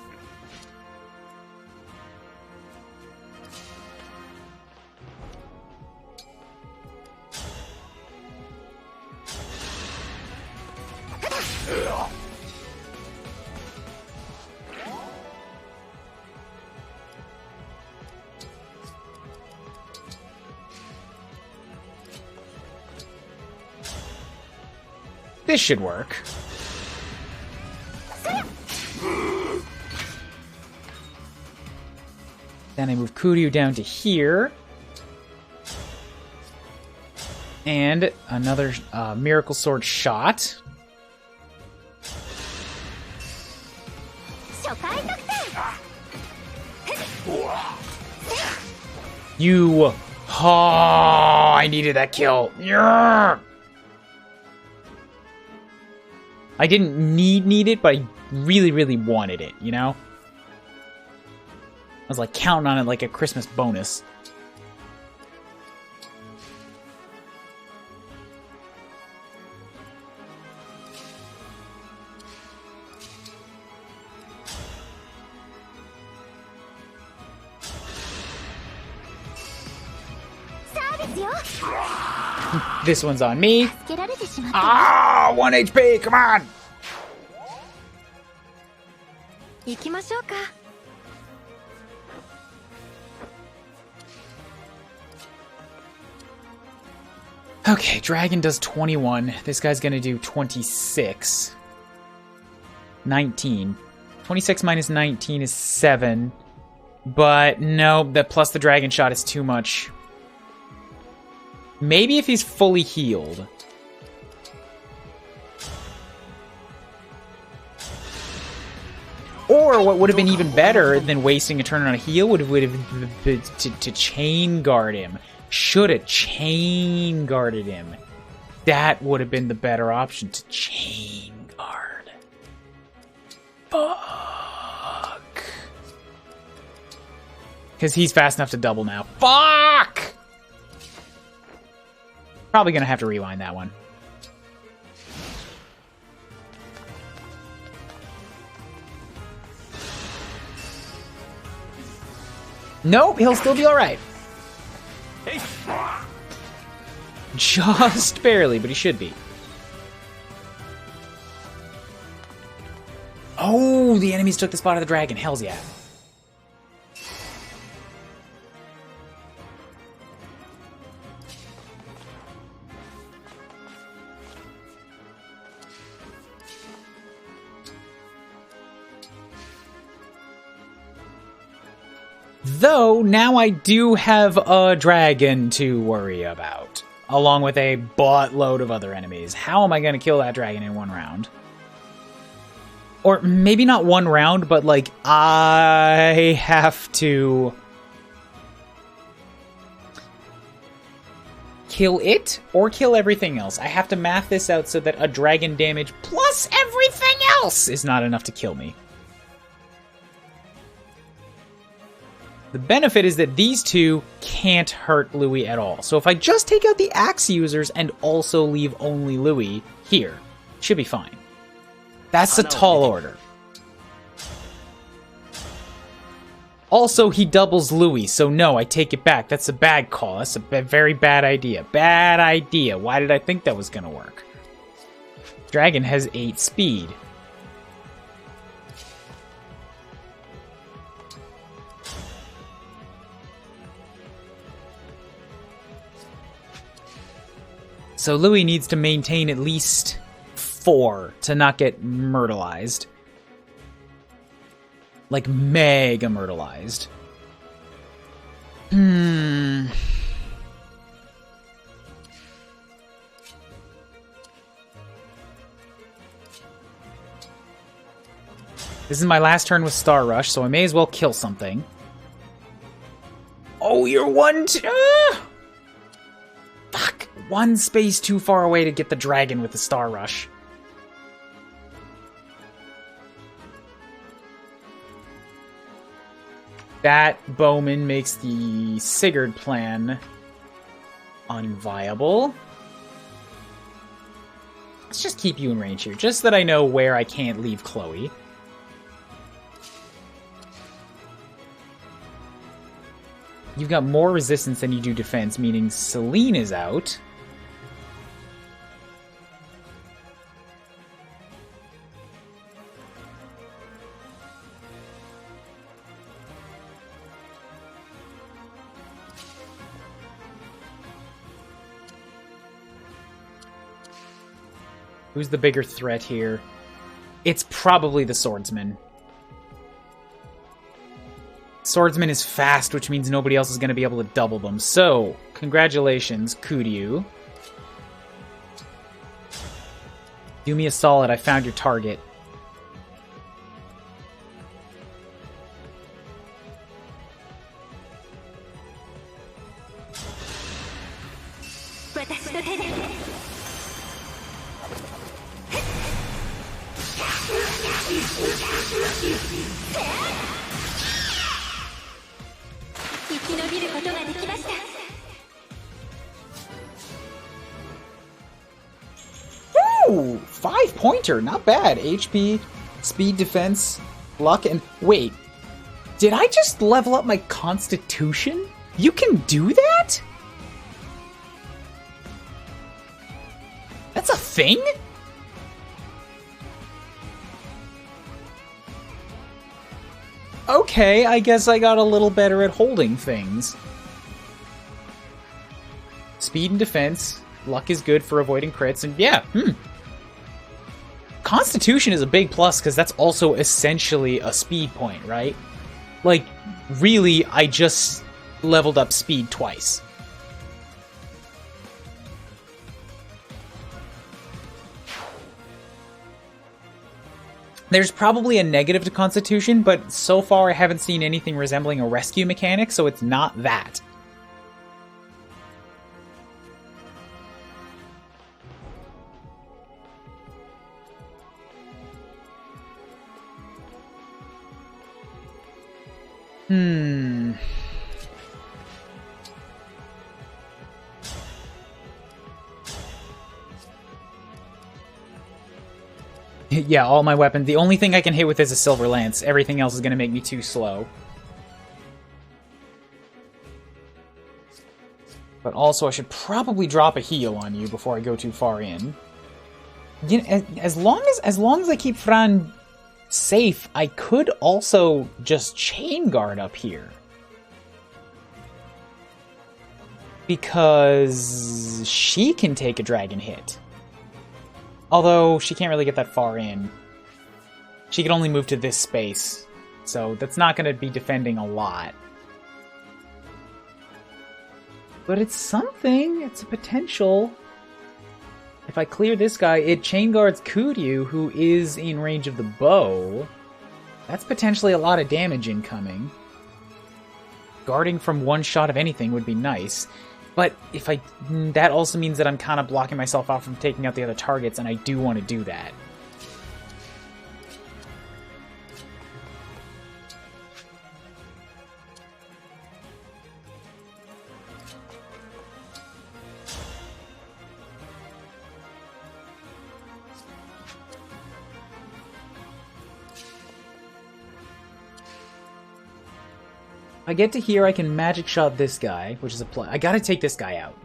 S1: This should work. Then I move Kuuribro down to here. And another Miracle Sword shot. You... Oh, I needed that kill. Yeah. I didn't need it, but I really, really wanted it, you know? I was like counting on it like a Christmas bonus.
S3: ますよ。
S1: This one's on me.
S3: 助けられてしまった。
S1: Ah, 1 HP, come on!
S3: 行きましょうか。
S1: Okay, dragon does 21. This guy's gonna do 26. 19. 26 minus 19 is 7. But no, that plus the dragon shot is too much. Maybe if he's fully healed. Or what would have been even better than wasting a turn on a heal would have been to chain guard him. Should have chain guarded him. That would have been the better option, to chain guard. Fuck. Because he's fast enough to double now. Fuck! Probably gonna have to rewind that one. Nope, he'll still be alright. Just barely, but he should be. Oh, the enemies took the spot of the dragon. Hells yeah. Though, now I do have a dragon to worry about, along with a buttload of other enemies. How am I going to kill that dragon in one round? Or maybe not one round, but like, I have to kill it or kill everything else. I have to math this out so that a dragon damage plus everything else is not enough to kill me. The benefit is that these two can't hurt Louis at all. So if I just take out the axe users and also leave only Louis here, should be fine. That's a tall order. Also, he doubles Louis, so no, I take it back. That's a bad call. That's a very bad idea. Bad idea. Why did I think that was going to work? Dragon has 8 speed. So Louis needs to maintain at least 4 to not get myrtleized. Like, mega myrtleized. This is my last turn with Star Rush, so I may as well kill something. Oh, you're Fuck! 1 space too far away to get the dragon with the Star Rush. That Bowman makes the Sigurd plan unviable. Let's just keep you in range here, just so that I know where I can't leave Chloe. You've got more resistance than you do defense, meaning Celine is out. Who's the bigger threat here? It's probably the swordsman. Swordsman is fast, which means nobody else is going to be able to double them. So, congratulations, Kuuribro. Do me a solid, I found your target. Ooh, 5-pointer, not bad. HP, speed, defense, luck, and wait. Did I just level up my constitution? You can do that? thing? Okay, I guess I got a little better at holding things. Speed and defense. Luck is good for avoiding crits, and yeah, Constitution is a big plus, because that's also essentially a speed point, right? Like, really, I just leveled up speed twice. There's probably a negative to Constitution, but so far I haven't seen anything resembling a rescue mechanic, so it's not that. Yeah, all my weapons. The only thing I can hit with is a Silver Lance. Everything else is going to make me too slow. But also, I should probably drop a heal on you before I go too far in. You know, as long as I keep Fran safe, I could also just chain guard up here. Because she can take a dragon hit. Although, she can't really get that far in. She can only move to this space. So, that's not going to be defending a lot. But it's something. It's a potential. If I clear this guy, it chain guards Kuuribro, who is in range of the bow. That's potentially a lot of damage incoming. Guarding from one shot of anything would be nice. But if that also means that I'm kind of blocking myself out from taking out the other targets, and I do want to do that. I get to here, I can magic shot this guy, which is a play. I gotta take this guy out.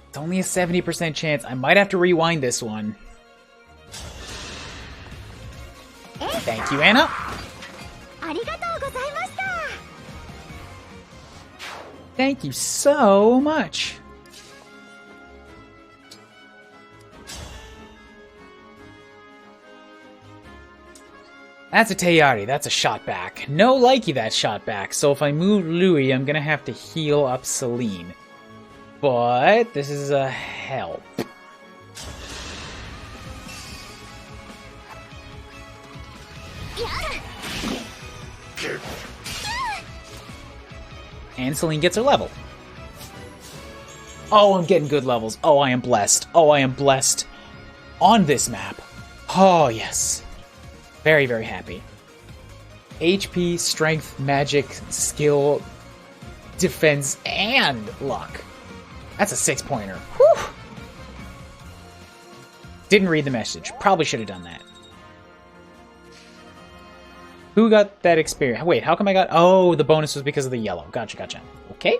S1: It's only a 70% chance. I might have to rewind this one. Thank you, Anna. Thank you so much. That's a Tayari. That's a shot back. No likey that shot back. So if I move Louis, I'm gonna have to heal up Celine. But this is a help. And Celine gets her level. Oh, I'm getting good levels. Oh, I am blessed. Oh, I am blessed on this map. Oh, yes. Very, very happy. HP, strength, magic, skill, defense, and luck. That's a 6-pointer. Whew! Didn't read the message. Probably should have done that. Who got that experience? Wait, how come I got... Oh, the bonus was because of the yellow. Gotcha, gotcha. Okay.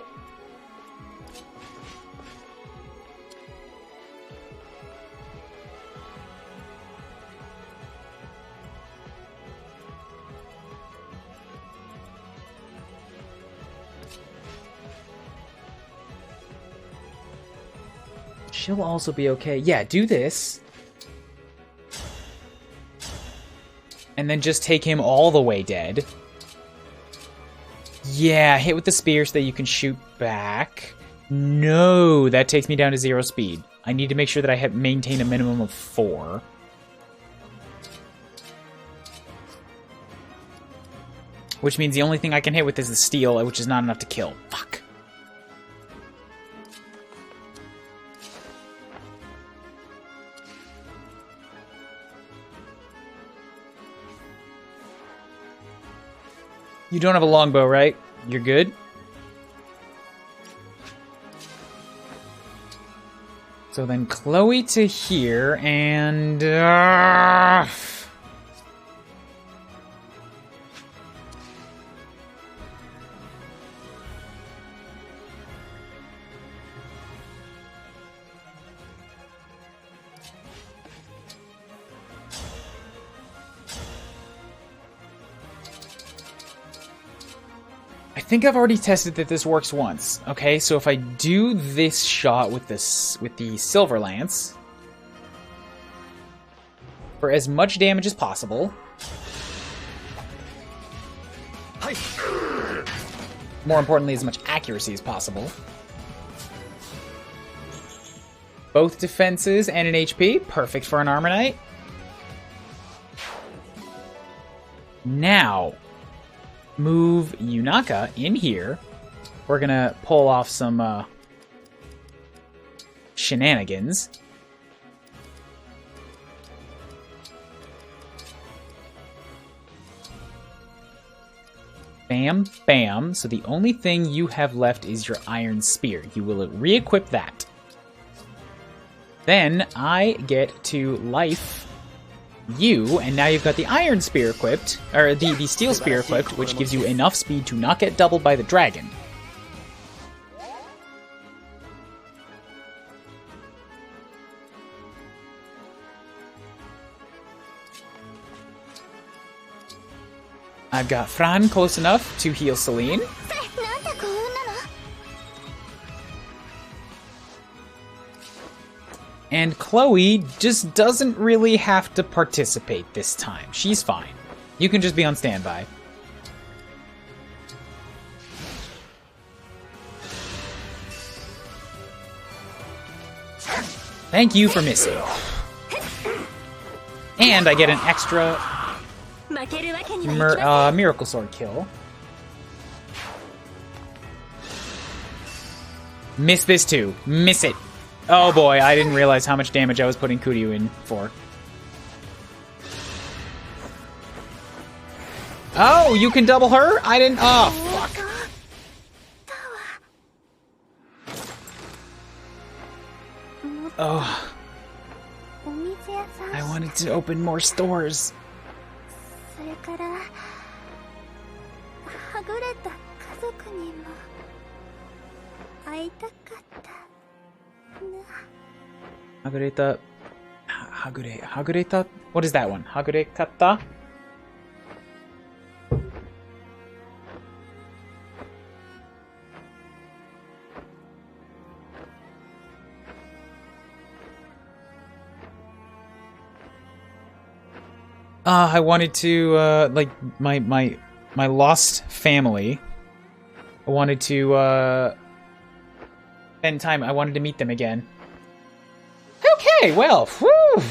S1: She'll also be okay. Yeah, do this. And then just take him all the way dead. Yeah, hit with the spear so that you can shoot back. No, that takes me down to 0 speed. I need to make sure that I maintain a minimum of 4. Which means the only thing I can hit with is the steel, which is not enough to kill. Fuck. You don't have a longbow, right? You're good? So then Chloe to here, and... I think I've already tested that this works once. Okay, so if I do this shot with this with the Silver Lance for as much damage as possible. More importantly, as much accuracy as possible. Both defenses and an HP. Perfect for an Armor Knight. Now, move Yunaka in here. We're gonna pull off some shenanigans. Bam, bam. So the only thing you have left is your Iron Spear. You will re-equip that. Then I get to life you, and now you've got the Iron Spear equipped, or the Steel Spear equipped, which gives you enough speed to not get doubled by the dragon. I've got Fran close enough to heal Celine. And Chloe just doesn't really have to participate this time. She's fine. You can just be on standby. Thank you for missing. And I get an extra Miracle Sword kill. Miss this too. Miss it. Oh boy, I didn't realize how much damage I was putting Kuryu in for. Oh, you can double her? I didn't... Oh, fuck. Oh. I wanted to open more stores. Hagureta... Hagureta? What is that one? Hagurekata? I wanted to, like, my lost family. I wanted to, spend time. I wanted to meet them again. Okay, well, whew.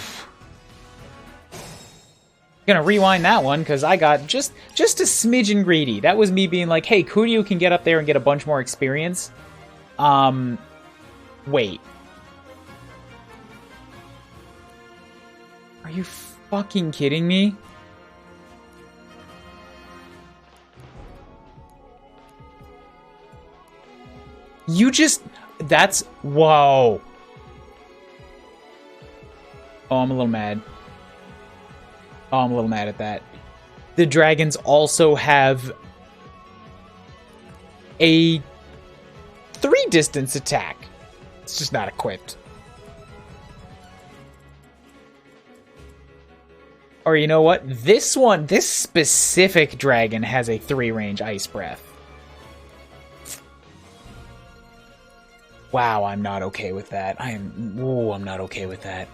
S1: Gonna rewind that one, because I got just a smidgen greedy. That was me being like, hey, Kuryu can get up there and get a bunch more experience. Wait. Are you fucking kidding me? You just... That's... Whoa. Oh, I'm a little mad. Oh, I'm a little mad at that. The dragons also have a 3-distance attack. It's just not equipped. Or you know what? This one, this specific dragon has a 3-range Ice Breath. Wow, I'm not okay with that. I'm not okay with that.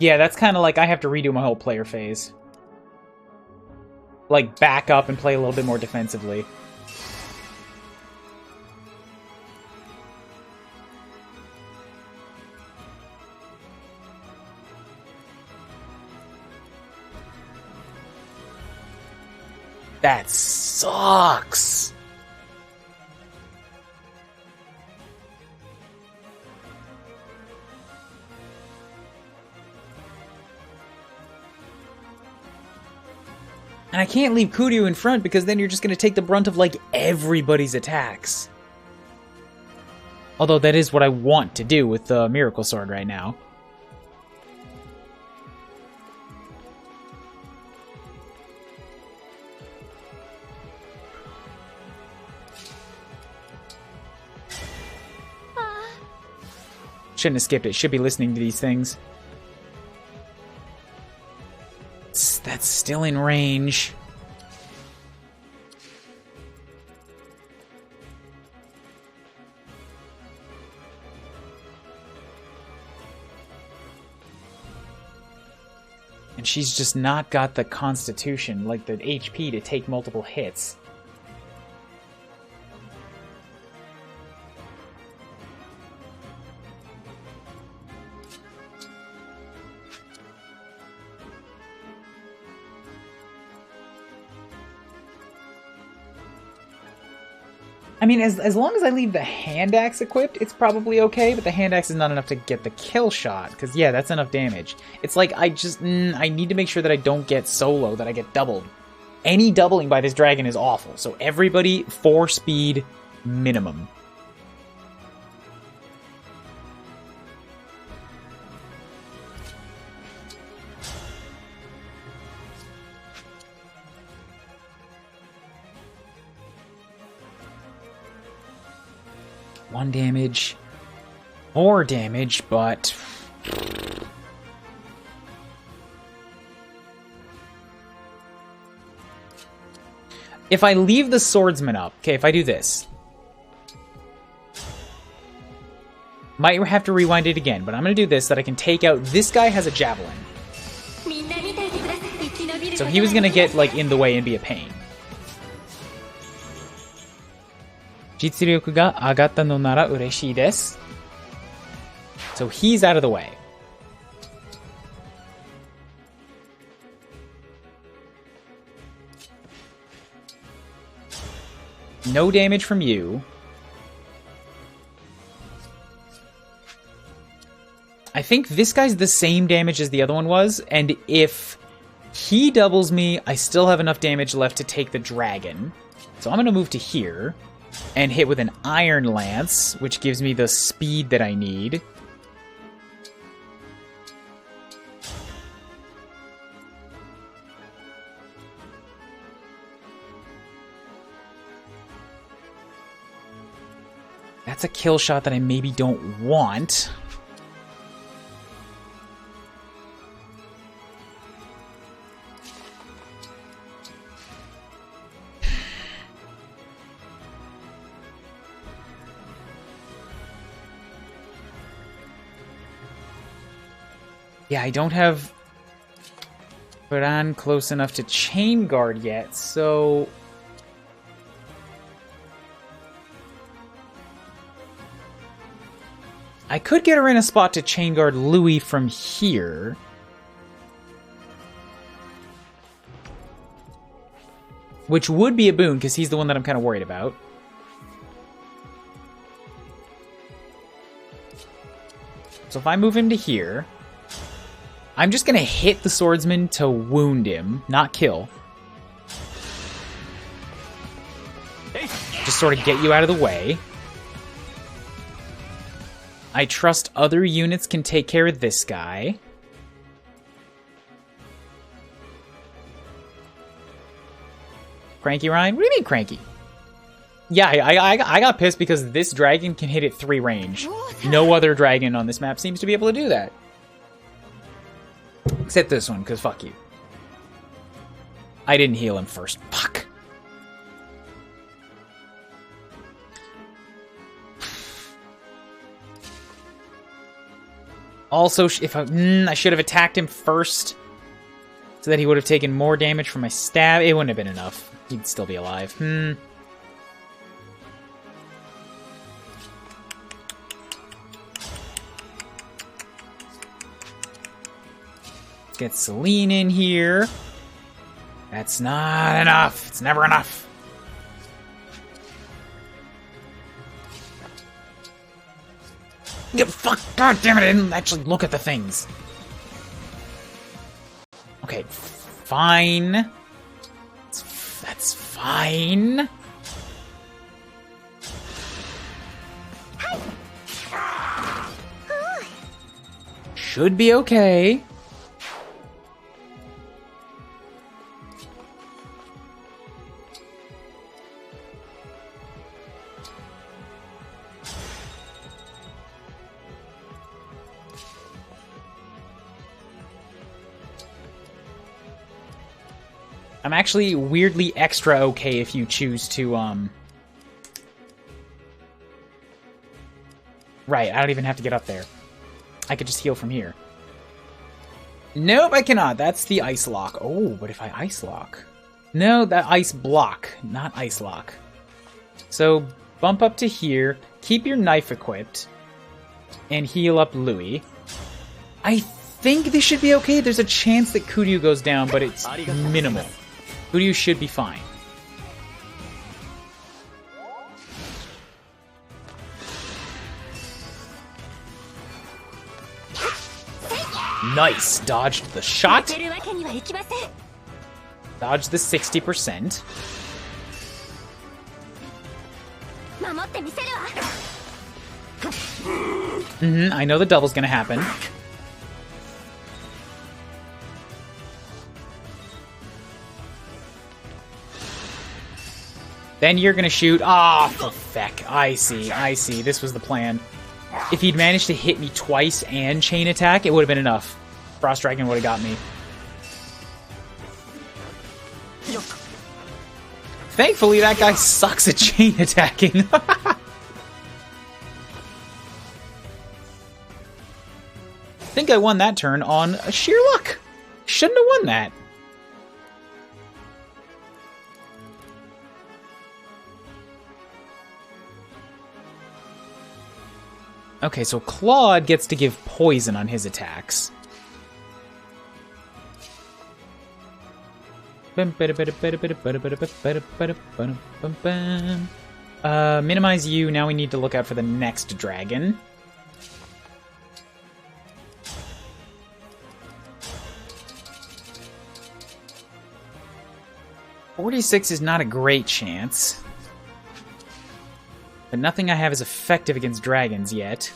S1: Yeah, that's kind of like I have to redo my whole player phase. Like, back up and play a little bit more defensively. That sucks. And I can't leave Kuuribro in front because then you're just going to take the brunt of, like, everybody's attacks. Although that is what I want to do with the Miracle Sword right now. Shouldn't have skipped it. Should be listening to these things. That's still in range. And she's just not got the constitution, like the HP, to take multiple hits. I mean, as long as I leave the hand axe equipped, it's probably okay, but the hand axe is not enough to get the kill shot, because, yeah, that's enough damage. It's like, I need to make sure that I don't get solo, that I get doubled. Any doubling by this dragon is awful, so everybody 4 speed minimum. One damage, more damage, but if I leave the swordsman up, okay, if I do this, might have to rewind it again, but I'm gonna do this so that I can take out. This guy has a javelin, so he was gonna get like in the way and be a pain. 実力が上がったのなら嬉しいです. So he's out of the way. No damage from you. I think this guy's the same damage as the other one was, and if he doubles me, I still have enough damage left to take the dragon. So I'm gonna move to here and hit with an Iron Lance, which gives me the speed that I need. That's a kill shot that I maybe don't want. Yeah, I don't have Bran close enough to chain guard yet, so I could get her in a spot to chain guard Louis from here. Which would be a boon, because he's the one that I'm kind of worried about. So if I move him to here, I'm just going to hit the swordsman to wound him, not kill. Just sort of get you out of the way. I trust other units can take care of this guy. Cranky Ryan? What do you mean cranky? Yeah, I got pissed because this dragon can hit at 3 range. No other dragon on this map seems to be able to do that. Except this one, because fuck you. I didn't heal him first. Fuck. Also, if I should have attacked him first, so that he would have taken more damage from my stab. It wouldn't have been enough. He'd still be alive. Let's get Celine in here. That's not enough. It's never enough. Fuck! God damn it! I didn't actually look at the things. Okay, fine. That's fine. Should be okay. I'm actually weirdly extra okay if you choose to, Right, I don't even have to get up there. I could just heal from here. Nope, I cannot. That's the ice lock. Oh, but if I ice lock... No, that ice block, not ice lock. So, bump up to here, keep your knife equipped, and heal up Louis. I think this should be okay. There's a chance that Kuryu goes down, but it's minimal. Kuryu should be fine. Nice! Dodged the shot. Dodged the 60%. I know the double's gonna happen. Then you're gonna shoot. Ah, for feck. I see. This was the plan. If he'd managed to hit me twice and chain attack, it would have been enough. Frost Dragon would have got me. Thankfully, that guy sucks at chain attacking. I think I won that turn on sheer luck. Shouldn't have won that. Okay, so Claude gets to give poison on his attacks. Minimize you. Now we need to look out for the next dragon. .46 is not a great chance. But nothing I have is effective against dragons yet.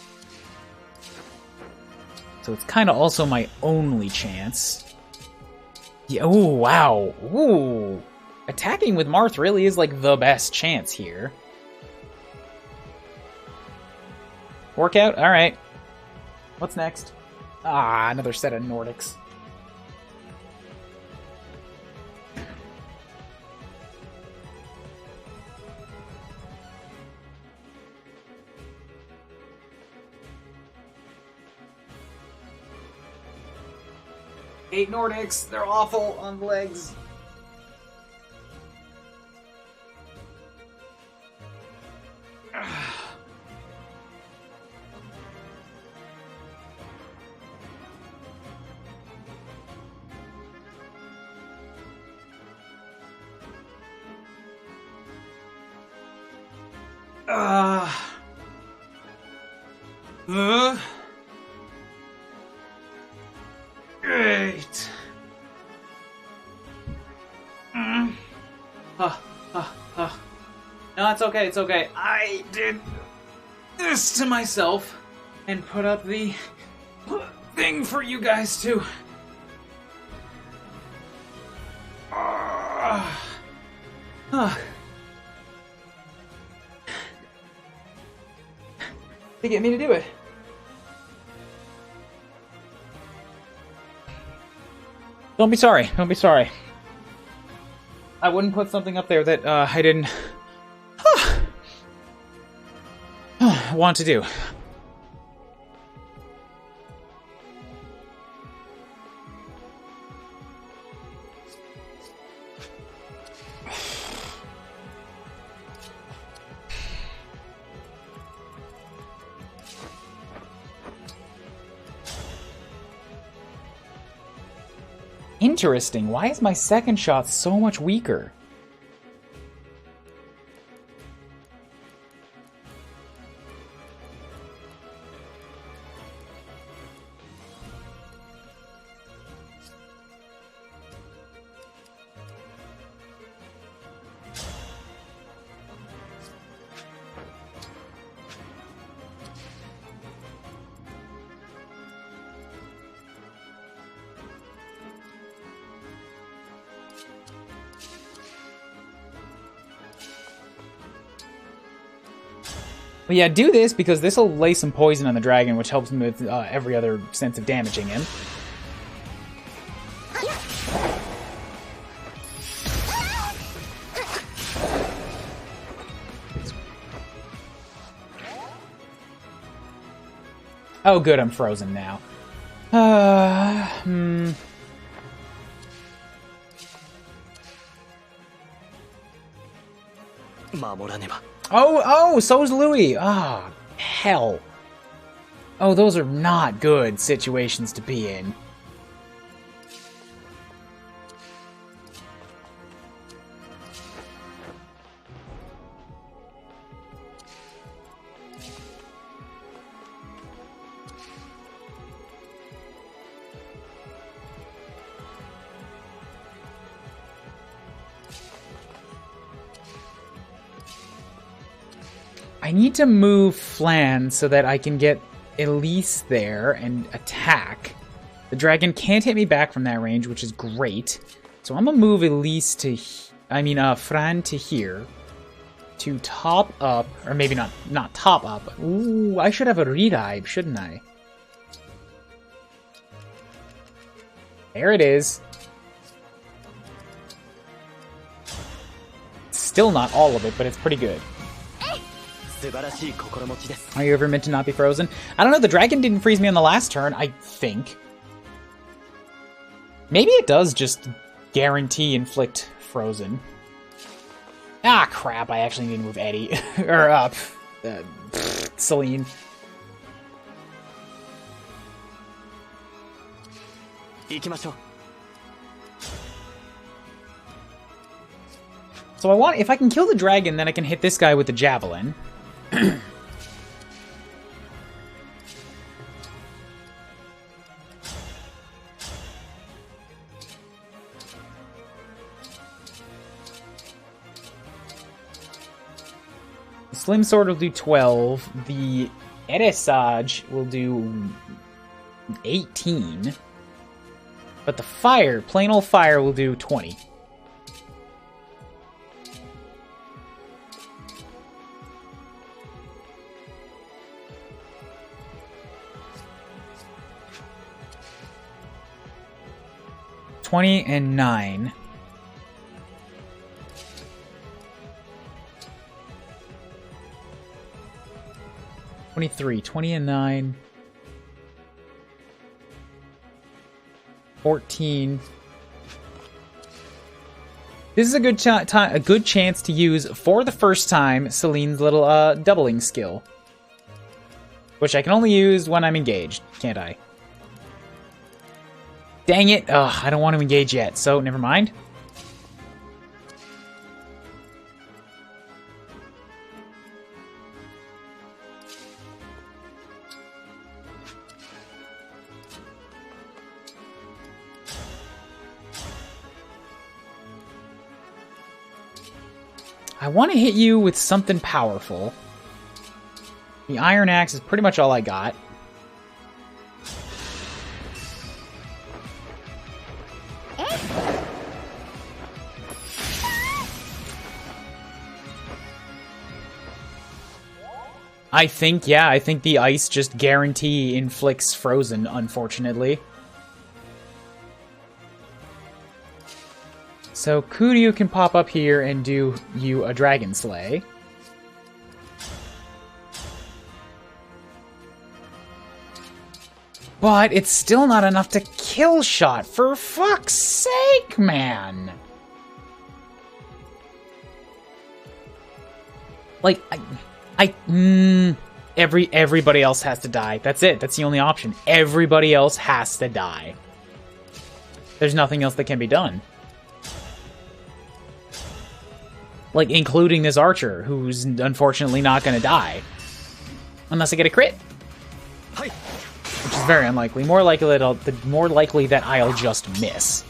S1: So it's kind of also my only chance. Yeah, ooh, wow. Ooh. Attacking with Marth really is like the best chance here. Workout? Alright. What's next? Ah, another set of Nordics. Eight Nordics, they're awful on legs. Great. No, it's okay, it's okay. I did this to myself and put up the thing for you guys too. They get me to do it. Don't be sorry. Don't be sorry. I wouldn't put something up there that I didn't want to do. Interesting. Why is my second shot so much weaker? But yeah, do this because this will lay some poison on the dragon, which helps him with every other sense of damaging him. Oh, good, I'm frozen now. Oh, so's Louis. Ah, oh, hell. Oh, those are not good situations to be in. I need to move Flan so that I can get Elise there and attack. The dragon can't hit me back from that range, which is great. So I'm gonna move Elise to, Fran to here to top up, or maybe not top up. Ooh, I should have a Redive, shouldn't I? There it is. Still not all of it, but it's pretty good. Are you ever meant to not be frozen? I don't know, the dragon didn't freeze me on the last turn, I think. Maybe it does just guarantee inflict frozen. Ah, crap, I actually need to move Eddie. or, Celine. So I want, if I can kill the dragon, then I can hit this guy with the javelin. The Slim Sword will do 12. The Eresage will do 18. But the fire, plain old fire, will do 20. And 9. $23, 20 and 9. 14. This is a good chance to use for the first time Celine's little doubling skill, which I can only use when I'm engaged, can't I? Dang it! Ugh, I don't want to engage yet, so never mind. I want to hit you with something powerful. The Iron Axe is pretty much all I got. I think the ice just guarantee inflicts frozen, unfortunately. So Kuryu can pop up here and do you a Dragon Slay. But it's still not enough to kill shot, for fuck's sake, man! Like, everybody else has to die. That's it. That's the only option. Everybody else has to die. There's nothing else that can be done. Like, including this archer, who's unfortunately not going to die. Unless I get a crit. Which is very unlikely. More likely that I'll just miss.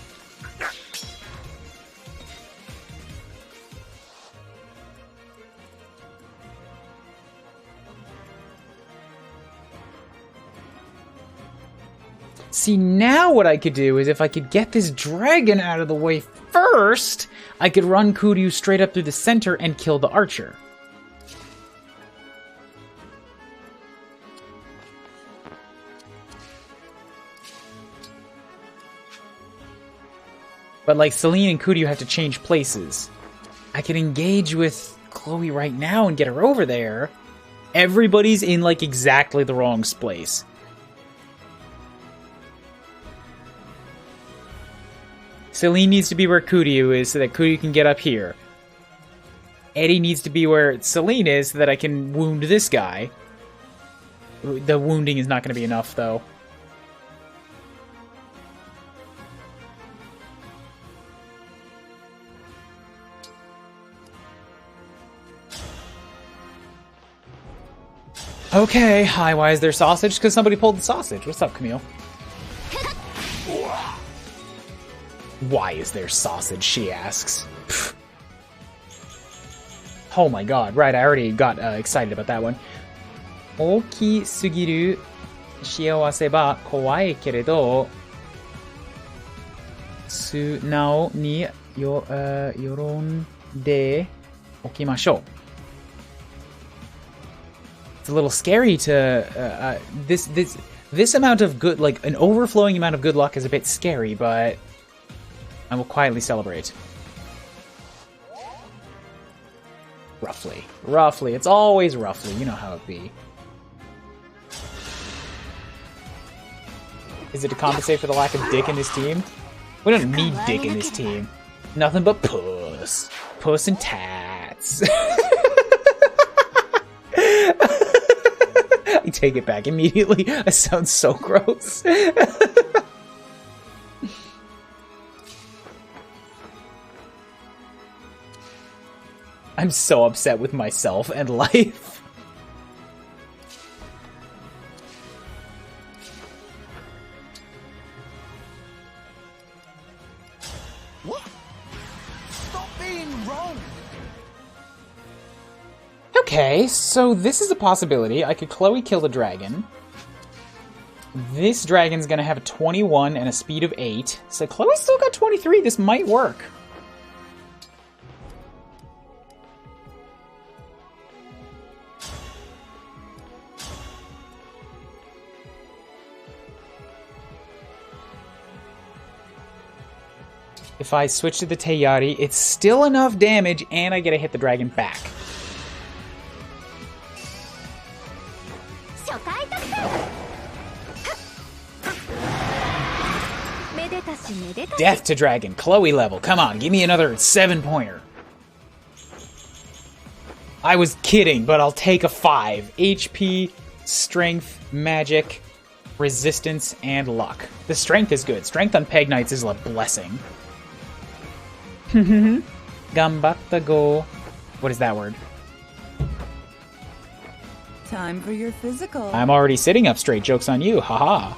S1: See, now what I could do is if I could get this dragon out of the way first, I could run Kuryu straight up through the center and kill the archer. But like Celine and Kuryu have to change places. I could engage with Chloe right now and get her over there. Everybody's in like exactly the wrong place. Celine needs to be where Kuryu is so that Kuryu can get up here. Eddie needs to be where Celine is so that I can wound this guy. The wounding is not going to be enough, though. Okay, hi, why is there sausage? Because somebody pulled the sausage. What's up, Camille? Why is there sausage, she asks. Pfft. Oh my god, right, I already got excited about that one. Oki sugiru shiawase ba kowai keredo sunao ni yoronde okimashou. It's a little scary to this amount of good, like an overflowing amount of good luck is a bit scary, but I will quietly celebrate. Roughly. Roughly. It's always roughly. You know how it be. Is it to compensate for the lack of dick in this team? We don't need dick in this team. Nothing but puss. Puss and tats. I take it back immediately. That sounds so gross. I'm so upset with myself and life.
S2: What? Stop being wrong.
S1: Okay, so this is a possibility. I could Chloe kill the dragon. This dragon's gonna have a 21 and a speed of 8. So Chloe's still got 23. This might work. If I switch to the Teiyari, it's still enough damage, and I get to hit the dragon back. Death to dragon, Chloe level. Come on, give me another 7-pointer. I was kidding, but I'll take a 5. HP, strength, magic, resistance, and luck. The strength is good. Strength on Peg Knights is a blessing. Gambatta go. What is that word?
S5: Time for your physical.
S1: I'm already sitting up straight. Joke's on you. Haha.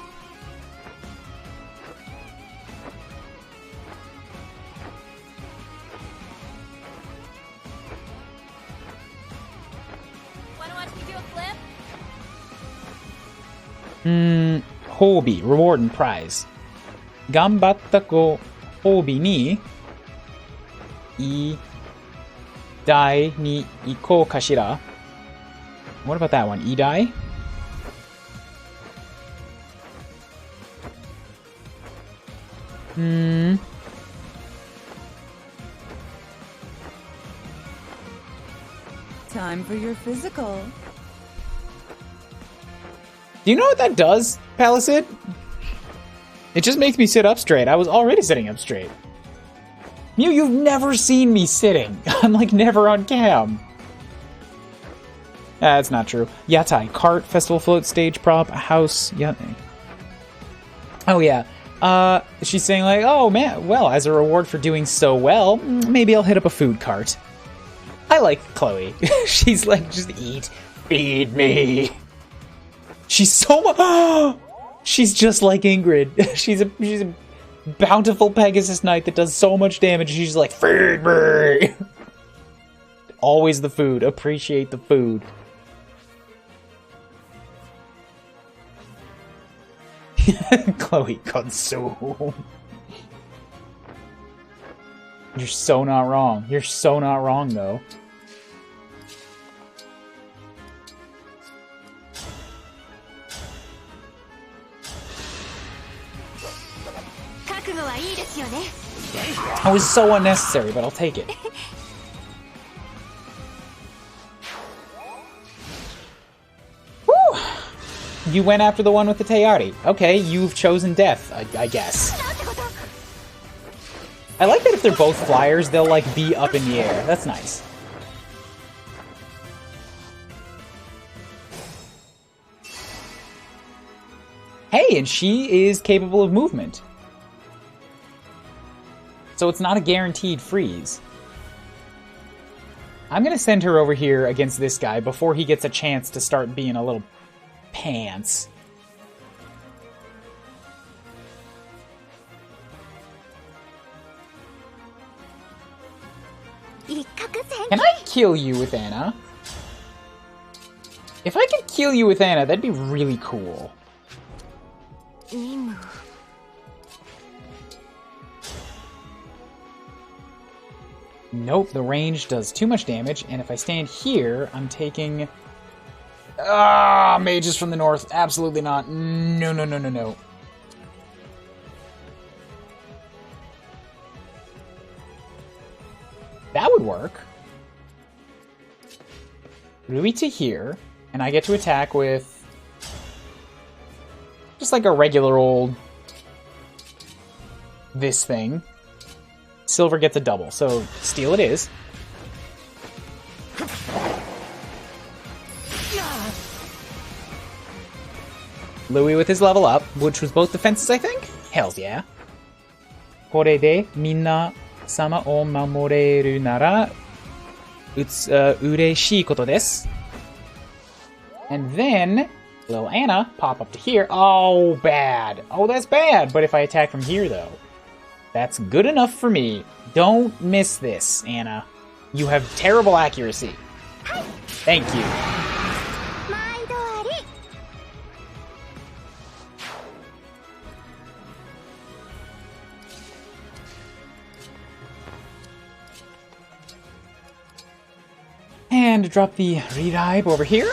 S3: Wanna watch me do a flip?
S1: Hobby. Reward and prize. Gambatta go hobby ni idai ni ikou kashira. What about that one? Idai?
S5: Time for your physical.
S1: Do you know what that does, Palisade? It just makes me sit up straight. I was already sitting up straight. You've never seen me sitting. I'm like never on cam. That's not true. Yatai, cart, festival float, stage prop, house. Yeah. Oh yeah. She's saying like, oh man, well, as a reward for doing so well, maybe I'll hit up a food cart. I like Chloe. She's like, just eat. Feed me. She's so much. She's just like Ingrid. She's a bountiful Pegasus Knight that does so much damage. She's like, feed me. Always the food. Appreciate the food. Chloe, consume. You're so not wrong. You're so not wrong, though. It was so unnecessary, but I'll take it. Woo! You went after the one with the Teari. Okay, you've chosen death, I guess. I like that if they're both flyers, they'll like be up in the air. That's nice. Hey, and she is capable of movement. So it's not a guaranteed freeze. I'm gonna send her over here against this guy before he gets a chance to start being a little pants. Can I kill you with Anna? If I could kill you with Anna, that'd be really cool. Nope, the range does too much damage, and if I stand here, I'm taking... Ah, mages from the north. Absolutely not. No, no, no, no, no. That would work. Rui to here, and I get to attack with... just like a regular old... this thing. Silver gets a double, so steel it is. Louis with his level up, which was both defenses, I think? Hells yeah. これでみんな様を守れるなら嬉しいことです. And then little Anna pop up to here. Oh, bad. Oh, that's bad. But if I attack from here, though, that's good enough for me. Don't miss this, Anna. You have terrible accuracy. Thank you. And drop the Riribe over here.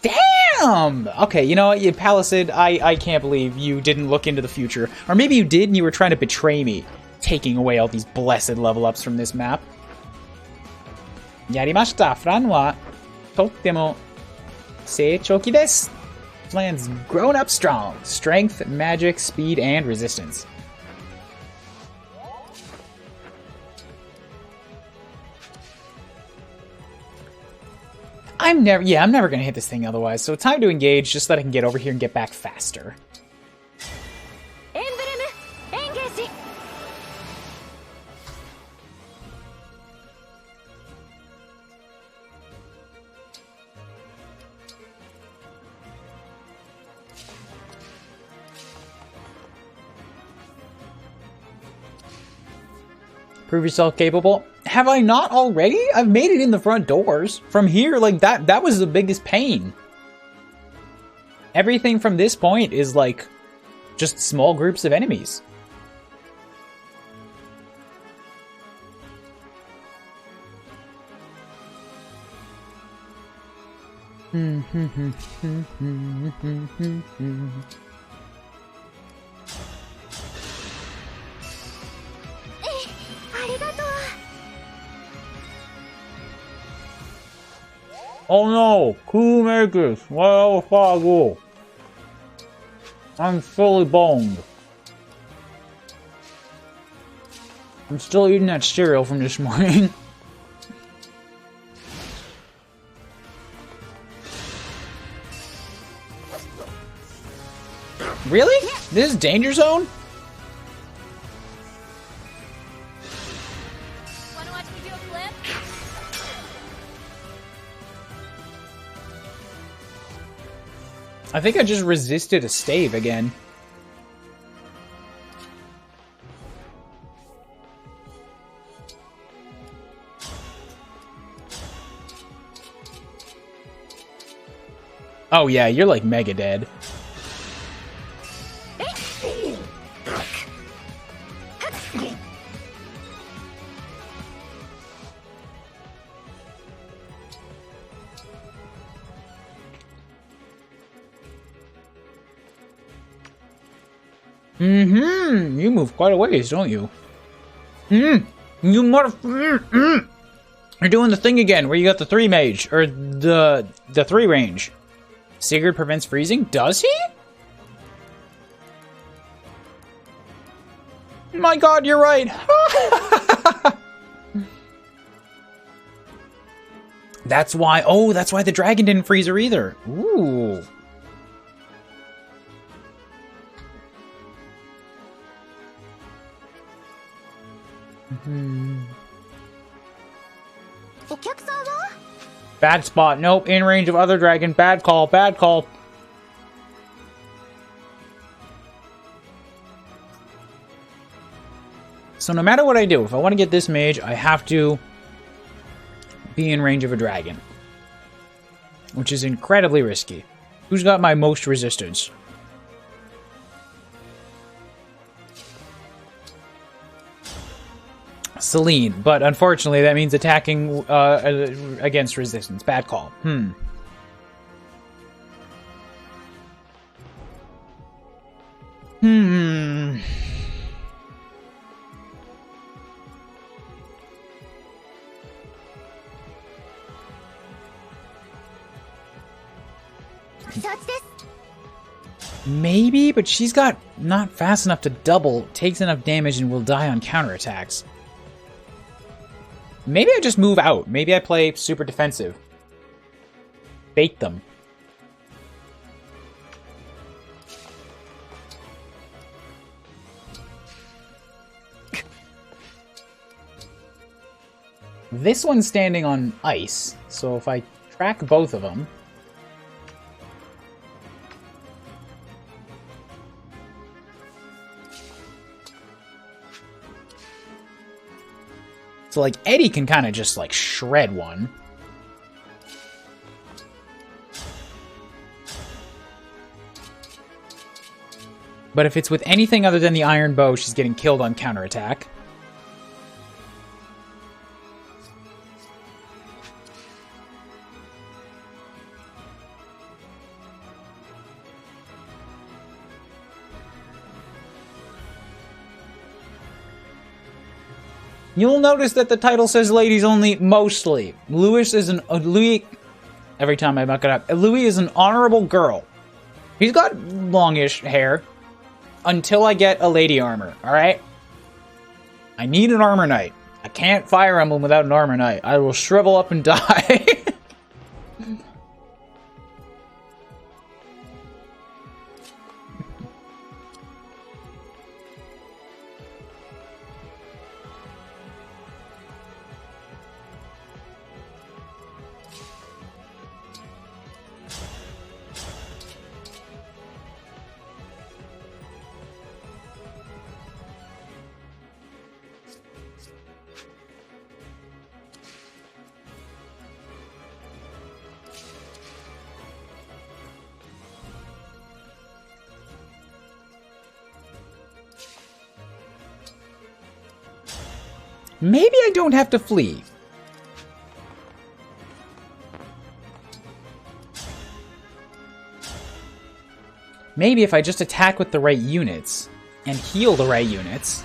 S1: Damn! Okay, you know what, you Palisade, I can't believe you didn't look into the future. Or maybe you did and you were trying to betray me, taking away all these blessed level ups from this map. Yarimashita, Fran wa tottemo seichouki desu. Flan's grown up strong. Strength, magic, speed, and resistance. I'm never gonna hit this thing otherwise, so time to engage just so that I can get over here and get back faster. Prove yourself capable. Have I not already? I've made it in the front doors. From here, like, that was the biggest pain. Everything from this point is, like, just small groups of enemies. Oh no! Coup makers! Well, Fargo! I'm fully boned. I'm still eating that cereal from this morning. Really? This is danger zone?
S3: Wanna watch me do a flip?
S1: I think I just resisted a stave again. Oh yeah, you're like mega dead. Mm-hmm. You move quite a ways, don't you? You You're doing the thing again where you got the 3 mage or the 3 range. Sigurd prevents freezing? Does he? My god, you're right. That's why. Oh, that's why the dragon didn't freeze her either. Ooh. Bad spot. Nope. In range of other dragon. Bad call. Bad call. So no matter what I do, if I want to get this mage, I have to be in range of a dragon. Which is incredibly risky. Who's got my most resistance? Celine, but unfortunately that means attacking against resistance. Bad call. Maybe, but she's got not fast enough to double, takes enough damage, and will die on counterattacks. Maybe I just move out. Maybe I play super defensive. Bait them. This one's standing on ice, so if I track both of them... So, like, Eddie can kind of just, like, shred one. But if it's with anything other than the iron bow, she's getting killed on counterattack. You'll notice that the title says ladies only, mostly. Louis is an... Louis... Every time I muck it up. Louis is an honorable girl. He's got longish hair. Until I get a lady armor, alright? I need an armor knight. I can't Fire Emblem without an armor knight. I will shrivel up and die. Maybe I don't have to flee. Maybe if I just attack with the right units and heal the right units.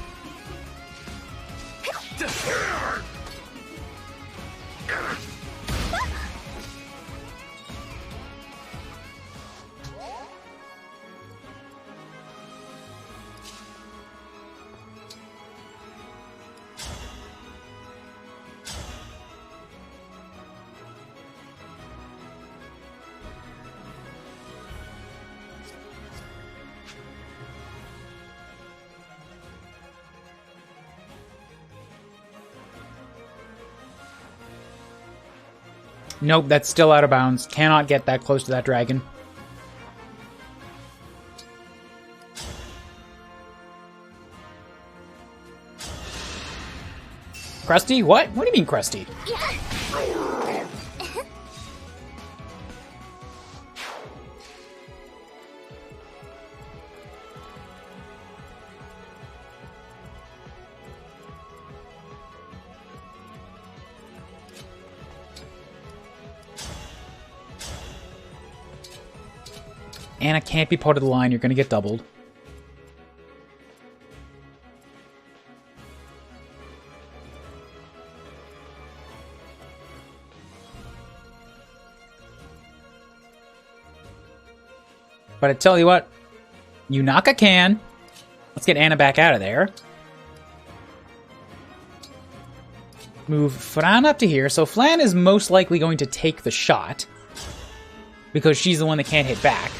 S1: Nope, that's still out of bounds. Cannot get that close to that dragon. Krusty? What? What do you mean, Krusty? Anna can't be part of the line. You're going to get doubled. But I tell you what, Yunaka can. Let's get Anna back out of there. Move Fran up to here. So Flan is most likely going to take the shot because she's the one that can't hit back.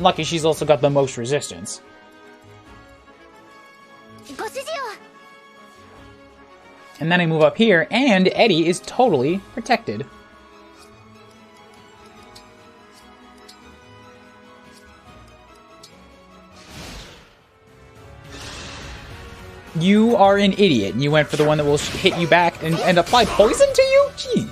S1: Lucky she's also got the most resistance. And then I move up here, and Eddie is totally protected. You are an idiot, and you went for the one that will hit you back and apply poison to you? Jeez.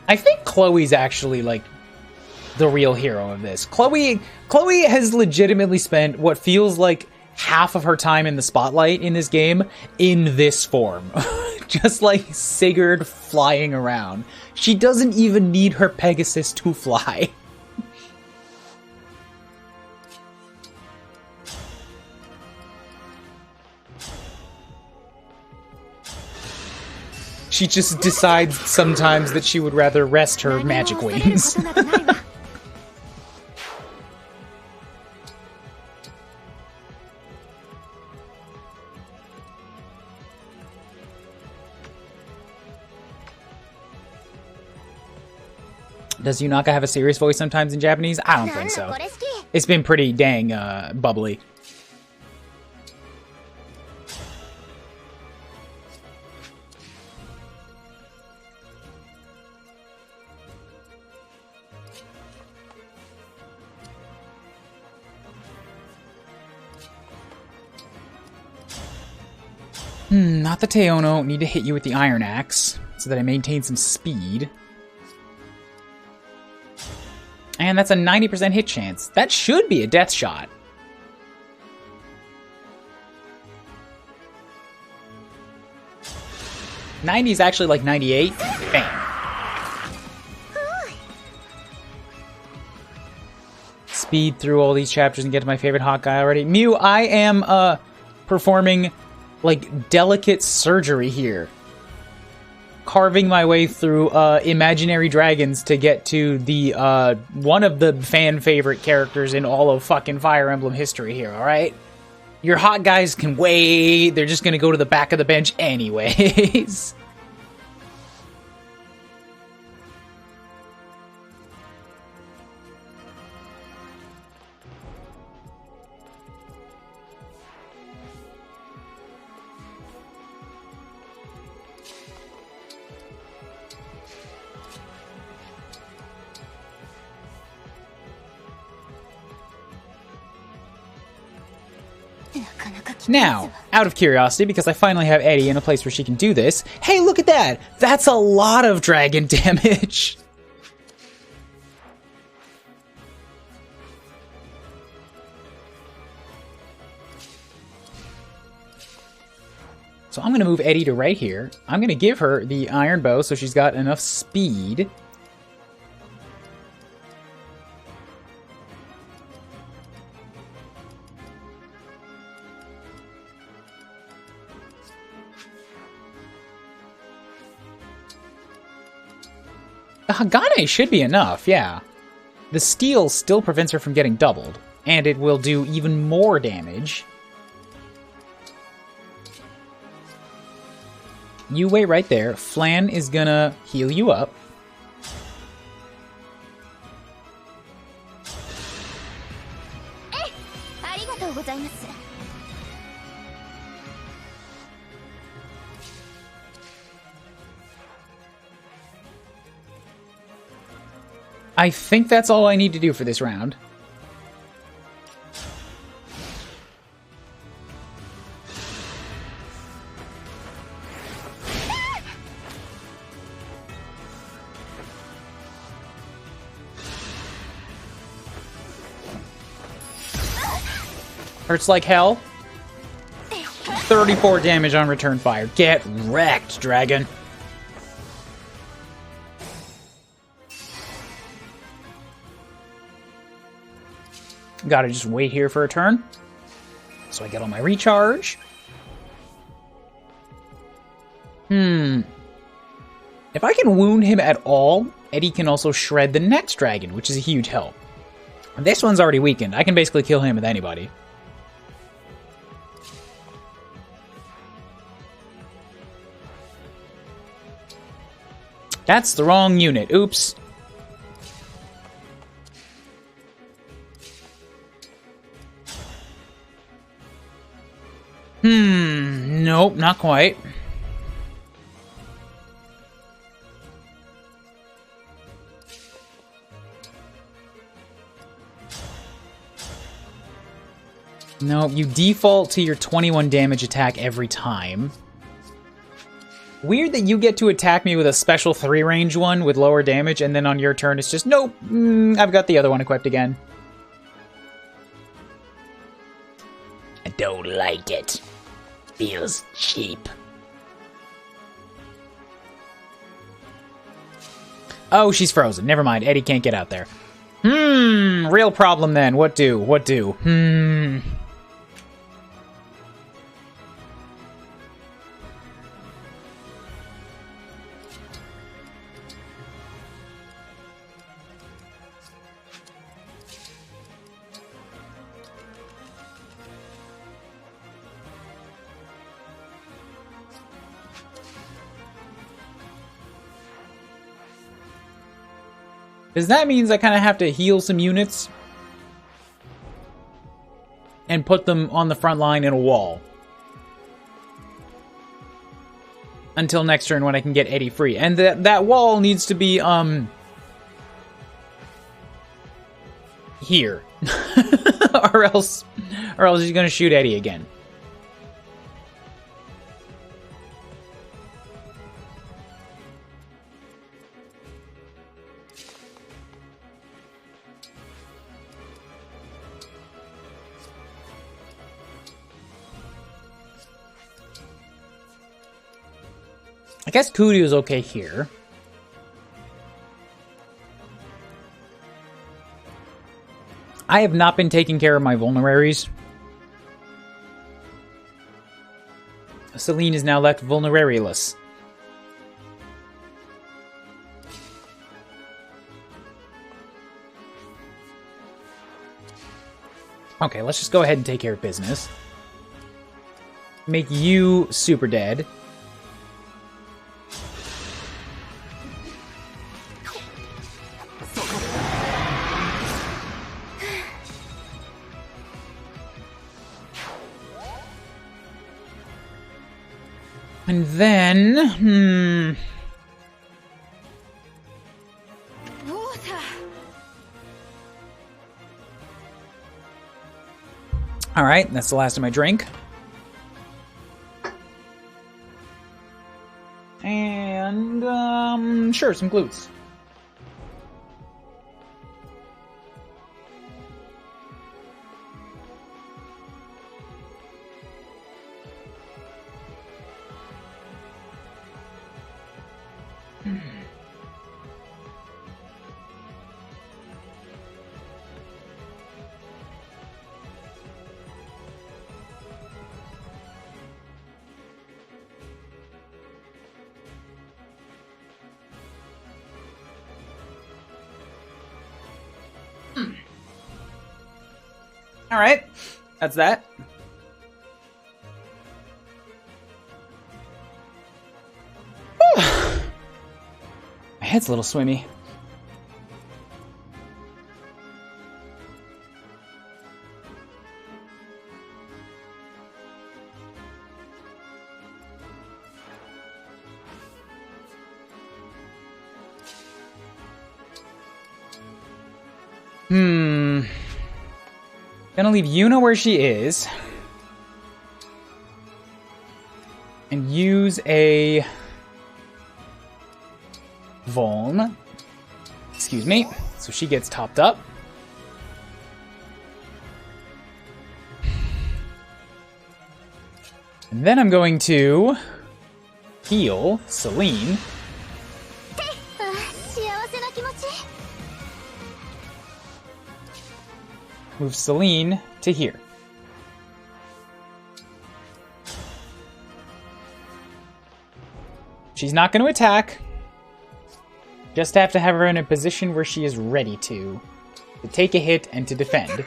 S1: I think Chloe's actually, like, the real hero of this. Chloe has legitimately spent what feels like half of her time in the spotlight in this game in this form. Just like Sigurd flying around. She doesn't even need her Pegasus to fly. She just decides sometimes that she would rather rest her magic wings. Does Yunaka have a serious voice sometimes in Japanese? I don't think so. It's been pretty dang bubbly. Not the Teono. Need to hit you with the Iron Axe so that I maintain some speed. And that's a 90% hit chance. That should be a death shot. $90 is actually like 98. Bam. Speed through all these chapters and get to my favorite hot guy already. Mew, I am performing like delicate surgery here. Carving my way through imaginary dragons to get to the one of the fan favorite characters in all of fucking Fire Emblem history here, alright? Your hot guys can wait, they're just gonna go to the back of the bench anyways. Now, out of curiosity, because I finally have Eddie in a place where she can do this, hey, look at that! That's a lot of dragon damage! So I'm going to move Eddie to right here. I'm going to give her the Iron Bow so she's got enough speed. The Hagane should be enough, yeah. The steel still prevents her from getting doubled, and it will do even more damage. You wait right there. Flan is gonna heal you up. I think that's all I need to do for this round. Hurts like hell. 34 damage on return fire. Get wrecked, dragon. Gotta just wait here for a turn. So I get on my recharge. If I can wound him at all, Eddie can also shred the next dragon, which is a huge help. This one's already weakened. I can basically kill him with anybody. That's the wrong unit. Oops. Nope, not quite. Nope, you default to your 21 damage attack every time. Weird that you get to attack me with a special 3-range one with lower damage, and then on your turn it's just, nope, I've got the other one equipped again. I don't like it. Feels cheap. Oh, she's frozen. Never mind. Eddie can't get out there. Real problem then. What do? What do? Because that means I kind of have to heal some units and put them on the front line in a wall. Until next turn when I can get Eddie free. And that wall needs to be, here. or else he's gonna shoot Eddie again. I guess Kuuribro's okay here. I have not been taking care of my vulneraries. Celine is now left vulneraryless. Okay, let's just go ahead and take care of business. Make you super dead. And then,
S3: Water.
S1: All right, that's the last of my drink. And, sure, some glutes. All right, that's that. head's a little swimmy. Gonna leave Yuna where she is. And use a Vuln. Excuse me. So she gets topped up. And then I'm going to heal Celine. Move Celine to here. She's not going to attack. Just have to have her in a position where she is ready to take a hit and to defend.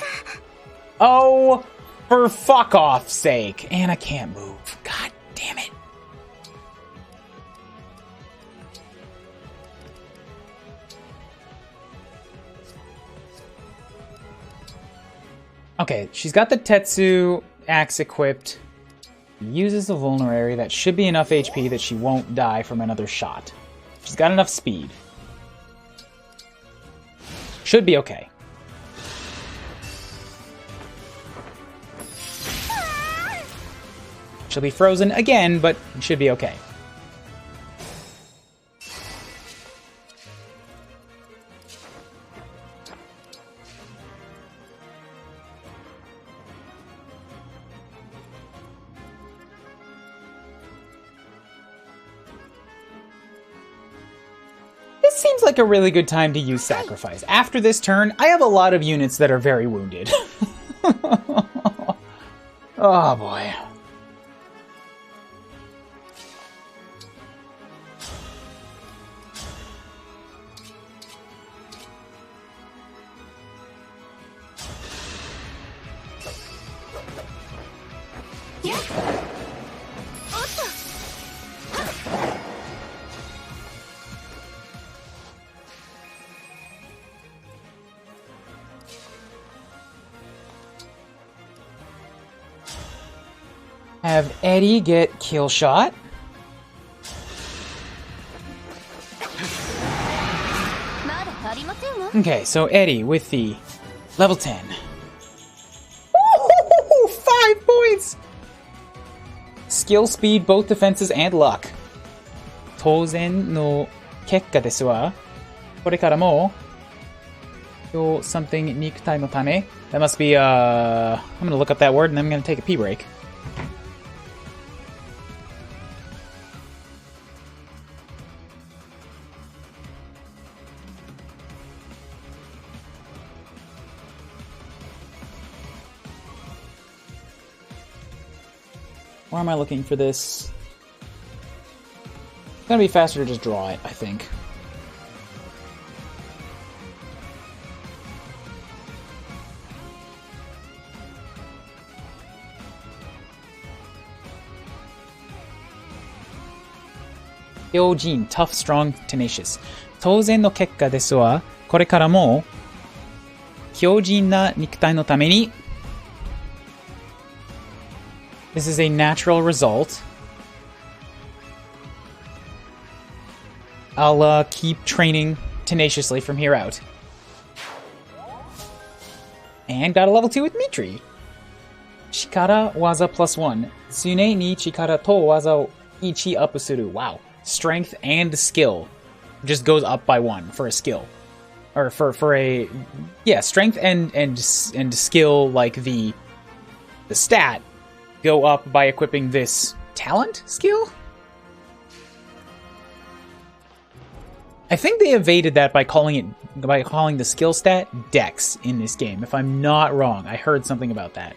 S1: Oh, for fuck off sake. Anna can't move. God damn it. Okay, she's got the Tetsu axe equipped. Uses the vulnerary. That should be enough HP that she won't die from another shot. She's got enough speed. Should be okay. She'll be frozen again, but should be okay. This seems like a really good time to use Sacrifice. After this turn, I have a lot of units that are very wounded. Oh boy. Have Eddie get kill shot. Okay, so Eddie with the level 10. Ooh, 5 points! Skill, speed, both defenses, and luck. 当然の結果ですわ。これからも something 肉体のため. That must be, I'm gonna look up that word and then I'm gonna take a pee break. Where am I looking for this? It's gonna be faster to just draw it, I think. Hyojin, tough, strong, tenacious. 当然の結果ですわ。これからも強靭な肉体のために This is a natural result. I'll keep training tenaciously from here out. And got a level 2 with Mitri. Chikara waza +1. Tsune ni chikara to waza o ichi up suru. Wow. Strength and skill just goes up by 1 for a skill. Or for a... Yeah, strength and skill, like the stat, go up by equipping this talent skill? I think they evaded that by calling the skill stat Dex in this game. If I'm not wrong, I heard something about that.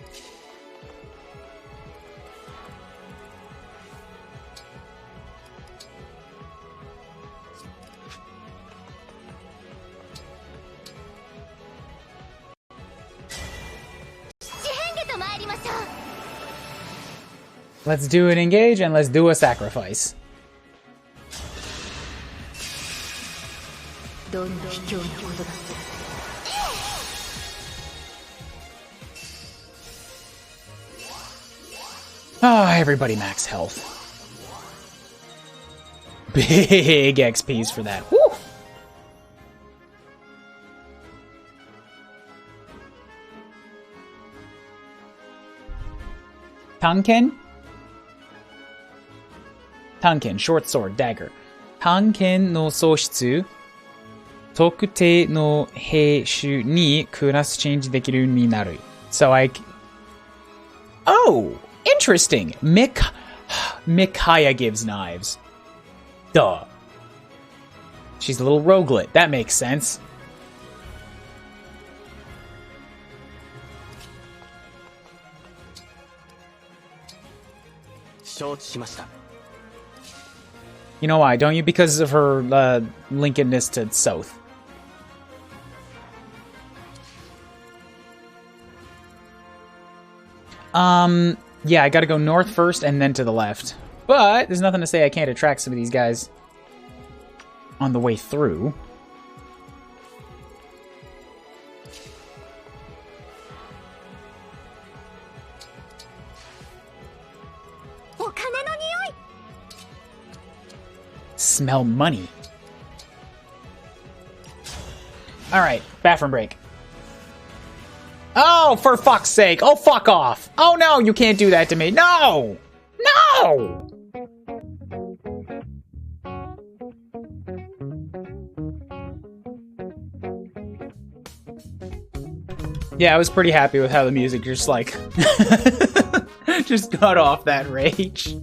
S1: Let's do an engage and let's do a sacrifice.
S3: どんな卑怯なことだ。
S1: Ah, everybody max health. Big XPs for that. Woo! Tanken? Tanken, short sword, dagger. Tanken no soshitsu. 特定の兵種にクラスチェンジできるようになる. So Oh! Interesting! Micaiah gives knives. Duh. She's a little roguelet. That makes sense. You know why, don't you? Because of her linkedness to South. Yeah, I gotta go north first and then to the left. But there's nothing to say I can't attract some of these guys on the way through. Smell money. Alright, bathroom break. Oh, for fuck's sake. Oh, fuck off. Oh, no, you can't do that to me. No! No! Yeah, I was pretty happy with how the music just, like, just got off that rage.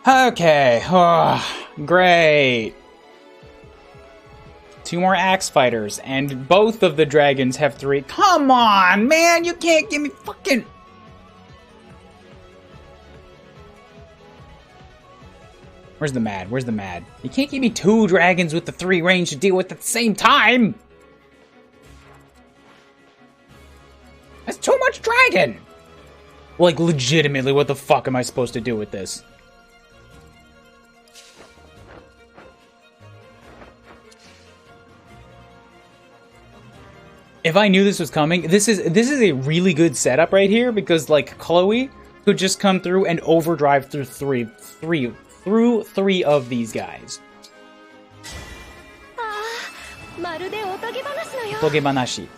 S1: Okay. Oh, great. 2 more axe fighters, and both of the dragons have 3. Come on, man! You can't give me fucking... Where's the mad? Where's the mad? You can't give me 2 dragons with the 3 range to deal with at the same time! That's too much dragon! Like, legitimately, what the fuck am I supposed to do with this? If I knew this was coming, this is a really good setup right here, because like Chloe could just come through and overdrive through three of these guys. Otogebanashi.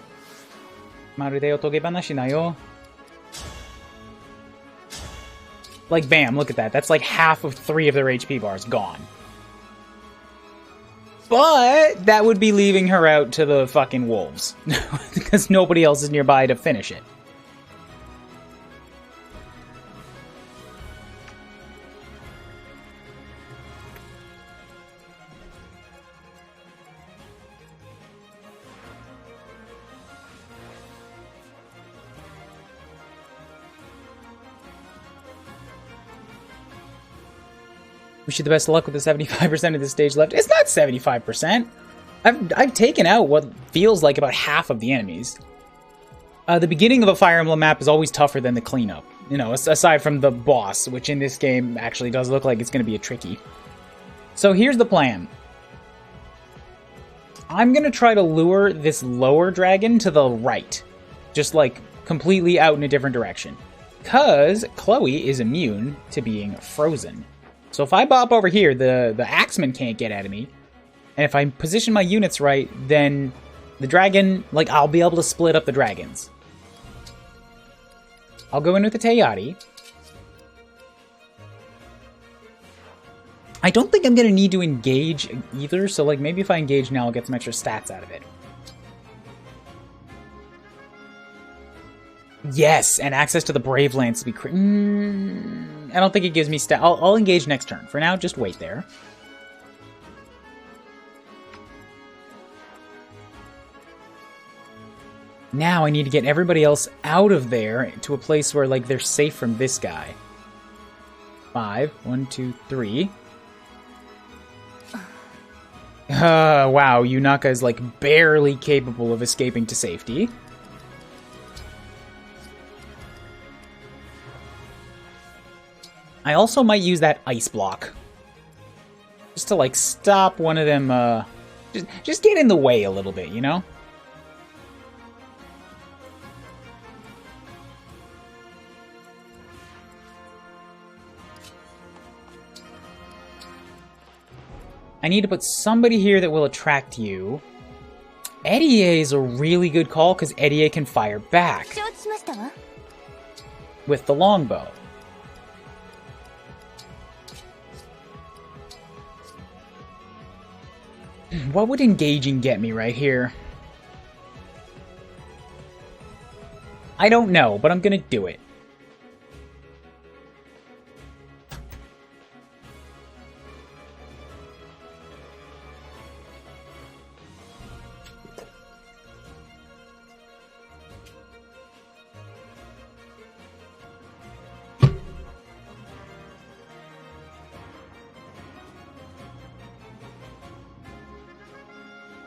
S1: Marude otogebanashi na yo. Like bam, look at that. That's like half of 3 of their HP bars gone. But that would be leaving her out to the fucking wolves. Because nobody else is nearby to finish it. Wish you the best of luck with the 75% of the stage left. It's not 75%. I've taken out what feels like about half of the enemies. The beginning of a Fire Emblem map is always tougher than the cleanup. You know, aside from the boss, which in this game actually does look like it's going to be a tricky. So here's the plan. I'm going to try to lure this lower dragon to the right. Just like completely out in a different direction. Because Chloe is immune to being frozen. So if I bop over here, the axeman can't get at me. And if I position my units right, then the dragon, like, I'll be able to split up the dragons. I'll go in with the Teyari. I don't think I'm going to need to engage either, so, like, maybe if I engage now, I'll get some extra stats out of it. Yes, and access to the Brave Lance to be I don't think it gives me stat. I'll engage next turn. For now, just wait there. Now I need to get everybody else out of there to a place where, like, they're safe from this guy. 5, 1, 2, 3. Wow, Yunaka is, like, barely capable of escaping to safety. I also might use that ice block. Just to, like, stop one of them, just get in the way a little bit, you know? I need to put somebody here that will attract you. Eddie is a really good call because Eddie can fire back with the longbow. What would engaging get me right here? I don't know, but I'm gonna do it.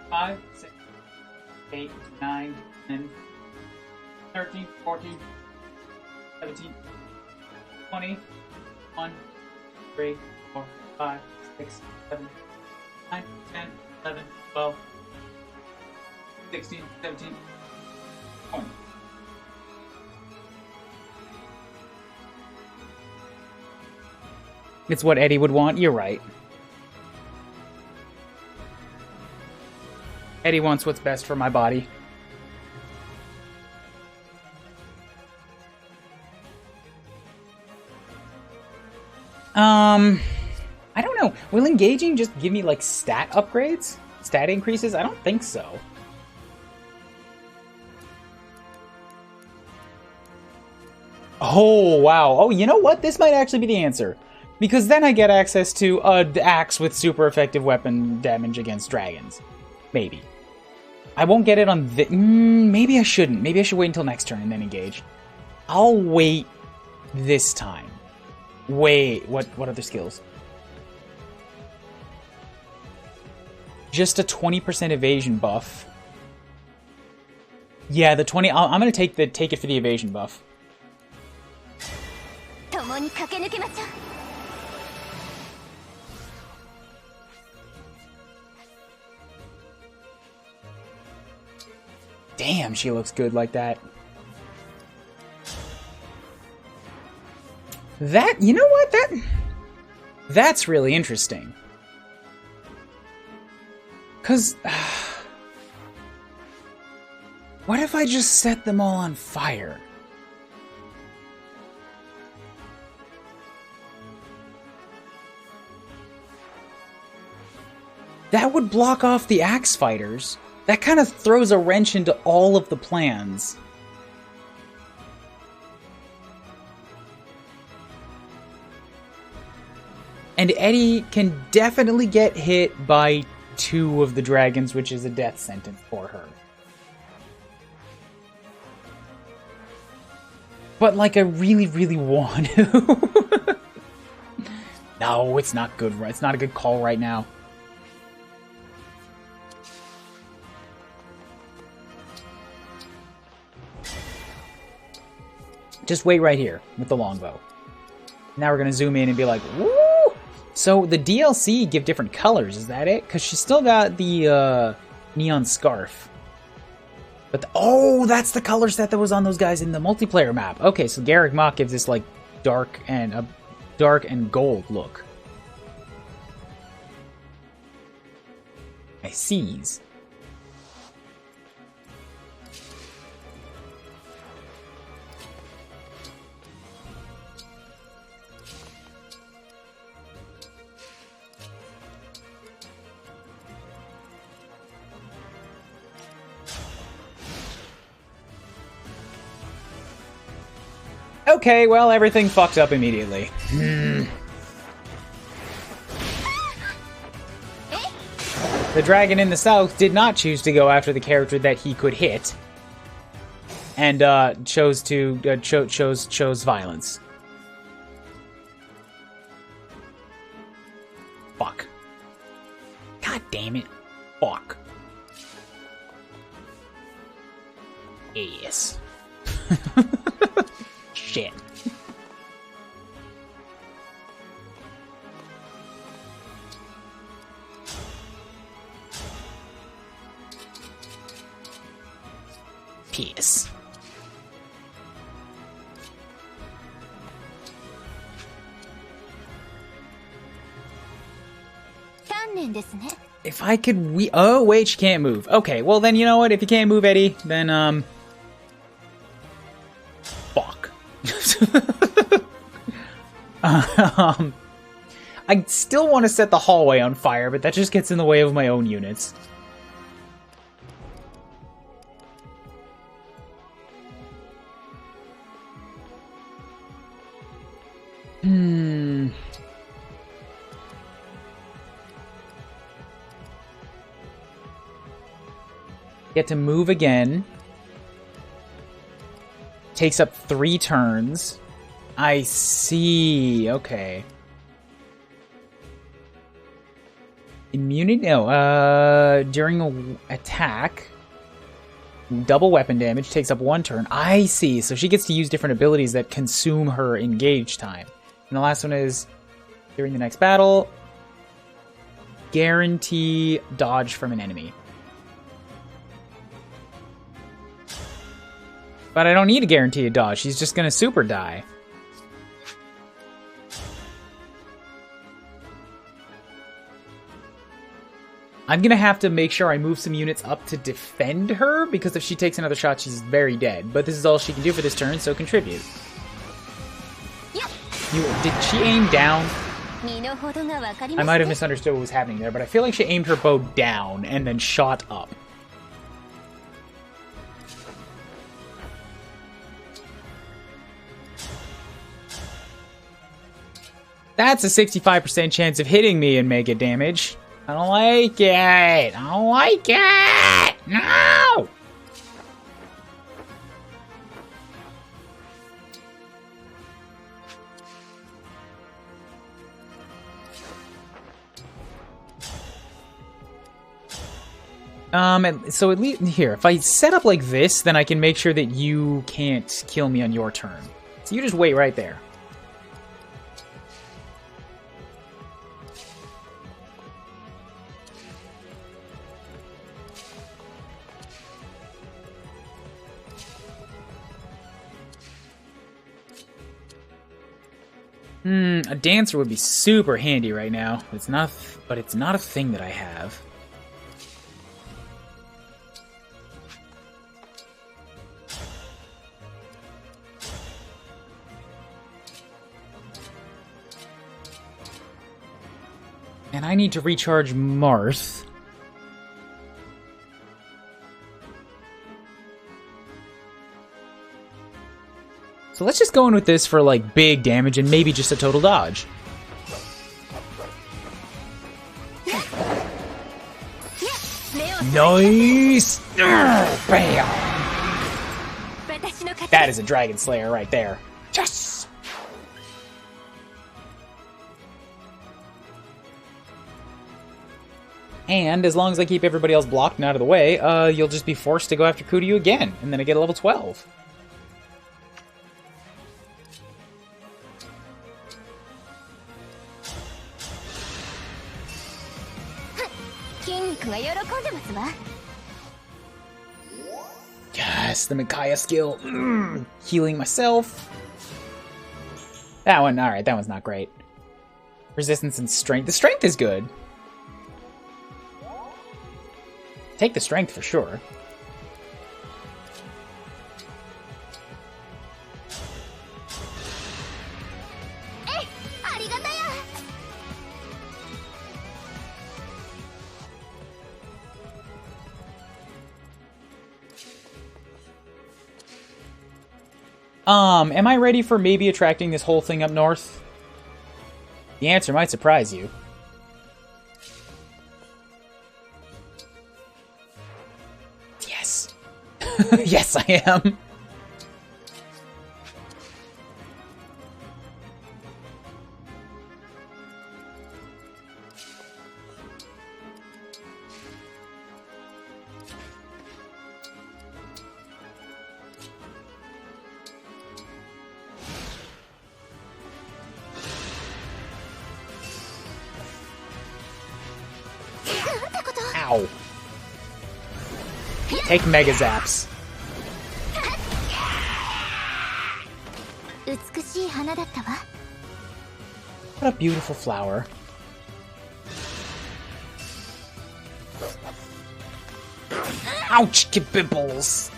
S1: Five, 6, 8, 9, 10, 13, 14, 17, 20, 1, 3, 4, 5, 6, 7, 9, 10, 11, 12, 16, 17, 20. It's what Eddie would want. You're right. Eddie wants what's best for my body. I don't know. Will engaging just give me, like, stat upgrades? Stat increases? I don't think so. Oh, wow. Oh, you know what? This might actually be the answer. Because then I get access to an axe with super effective weapon damage against dragons. Maybe. I won't get it on the... maybe I shouldn't. Maybe I should wait until next turn and then engage. I'll wait this time. Wait, what other skills? Just a 20% evasion buff. Yeah, the 20... I'm gonna take it for the evasion buff. Damn, she looks good like that. That, you know what? That's really interesting. 'Cause what if I just set them all on fire? That would block off the axe fighters. That kind of throws a wrench into all of the plans. And Eddie can definitely get hit by 2 of the dragons, which is a death sentence for her. But, like, I really, really want to. No, it's not good. It's not a good call right now. Just wait right here with the longbow. Now we're going to zoom in and be like, woo! So the DLC give different colors, is that it? Because she's still got the neon scarf. But oh, that's the color set that was on those guys in the multiplayer map. Okay, so Garrick Mach gives this like dark and gold look. I sees. Okay, well, everything fucked up immediately. The dragon in the south did not choose to go after the character that he could hit, and chose violence. Fuck. God damn it. Fuck. Yes. Shit. kiss. If I could oh wait, she can't move. Okay, well then you know what? If you can't move, Eddie, then fuck. I still want to set the hallway on fire, but that just gets in the way of my own units. Get to move again. Takes up 3 turns. I see. Okay. Immunity? No. During an attack, double weapon damage takes up 1 turn. I see. So she gets to use different abilities that consume her engage time. And the last one is during the next battle, guarantee dodge from an enemy. But I don't need a guaranteed dodge. She's just gonna super die. I'm gonna have to make sure I move some units up to defend her, because if she takes another shot, she's very dead. But this is all she can do for this turn, so contribute. Did she aim down? I might have misunderstood what was happening there, but I feel like she aimed her bow down and then shot up. That's a 65% chance of hitting me and making damage. I don't like it. I don't like it. No! So at least here, if I set up like this, then I can make sure that you can't kill me on your turn. So you just wait right there. A dancer would be super handy right now. It's not a thing that I have. And I need to recharge Marth. So let's just go in with this for, like, big damage and maybe just a total dodge. Nice! Bam! That is a Dragon Slayer right there. Yes! And as long as I keep everybody else blocked and out of the way, you'll just be forced to go after Kuuribro again, and then I get a level 12. Yes, the Micaiah skill. Healing myself. That one, alright, that one's not great. Resistance and strength. The strength is good. Take the strength for sure. Am I ready for maybe attracting this whole thing up north? The answer might surprise you. Yes. Yes, I am. Ow. Take Mega Zaps.
S3: 美しい花だったわ。
S1: What a beautiful flower. Ouch, kibibbles.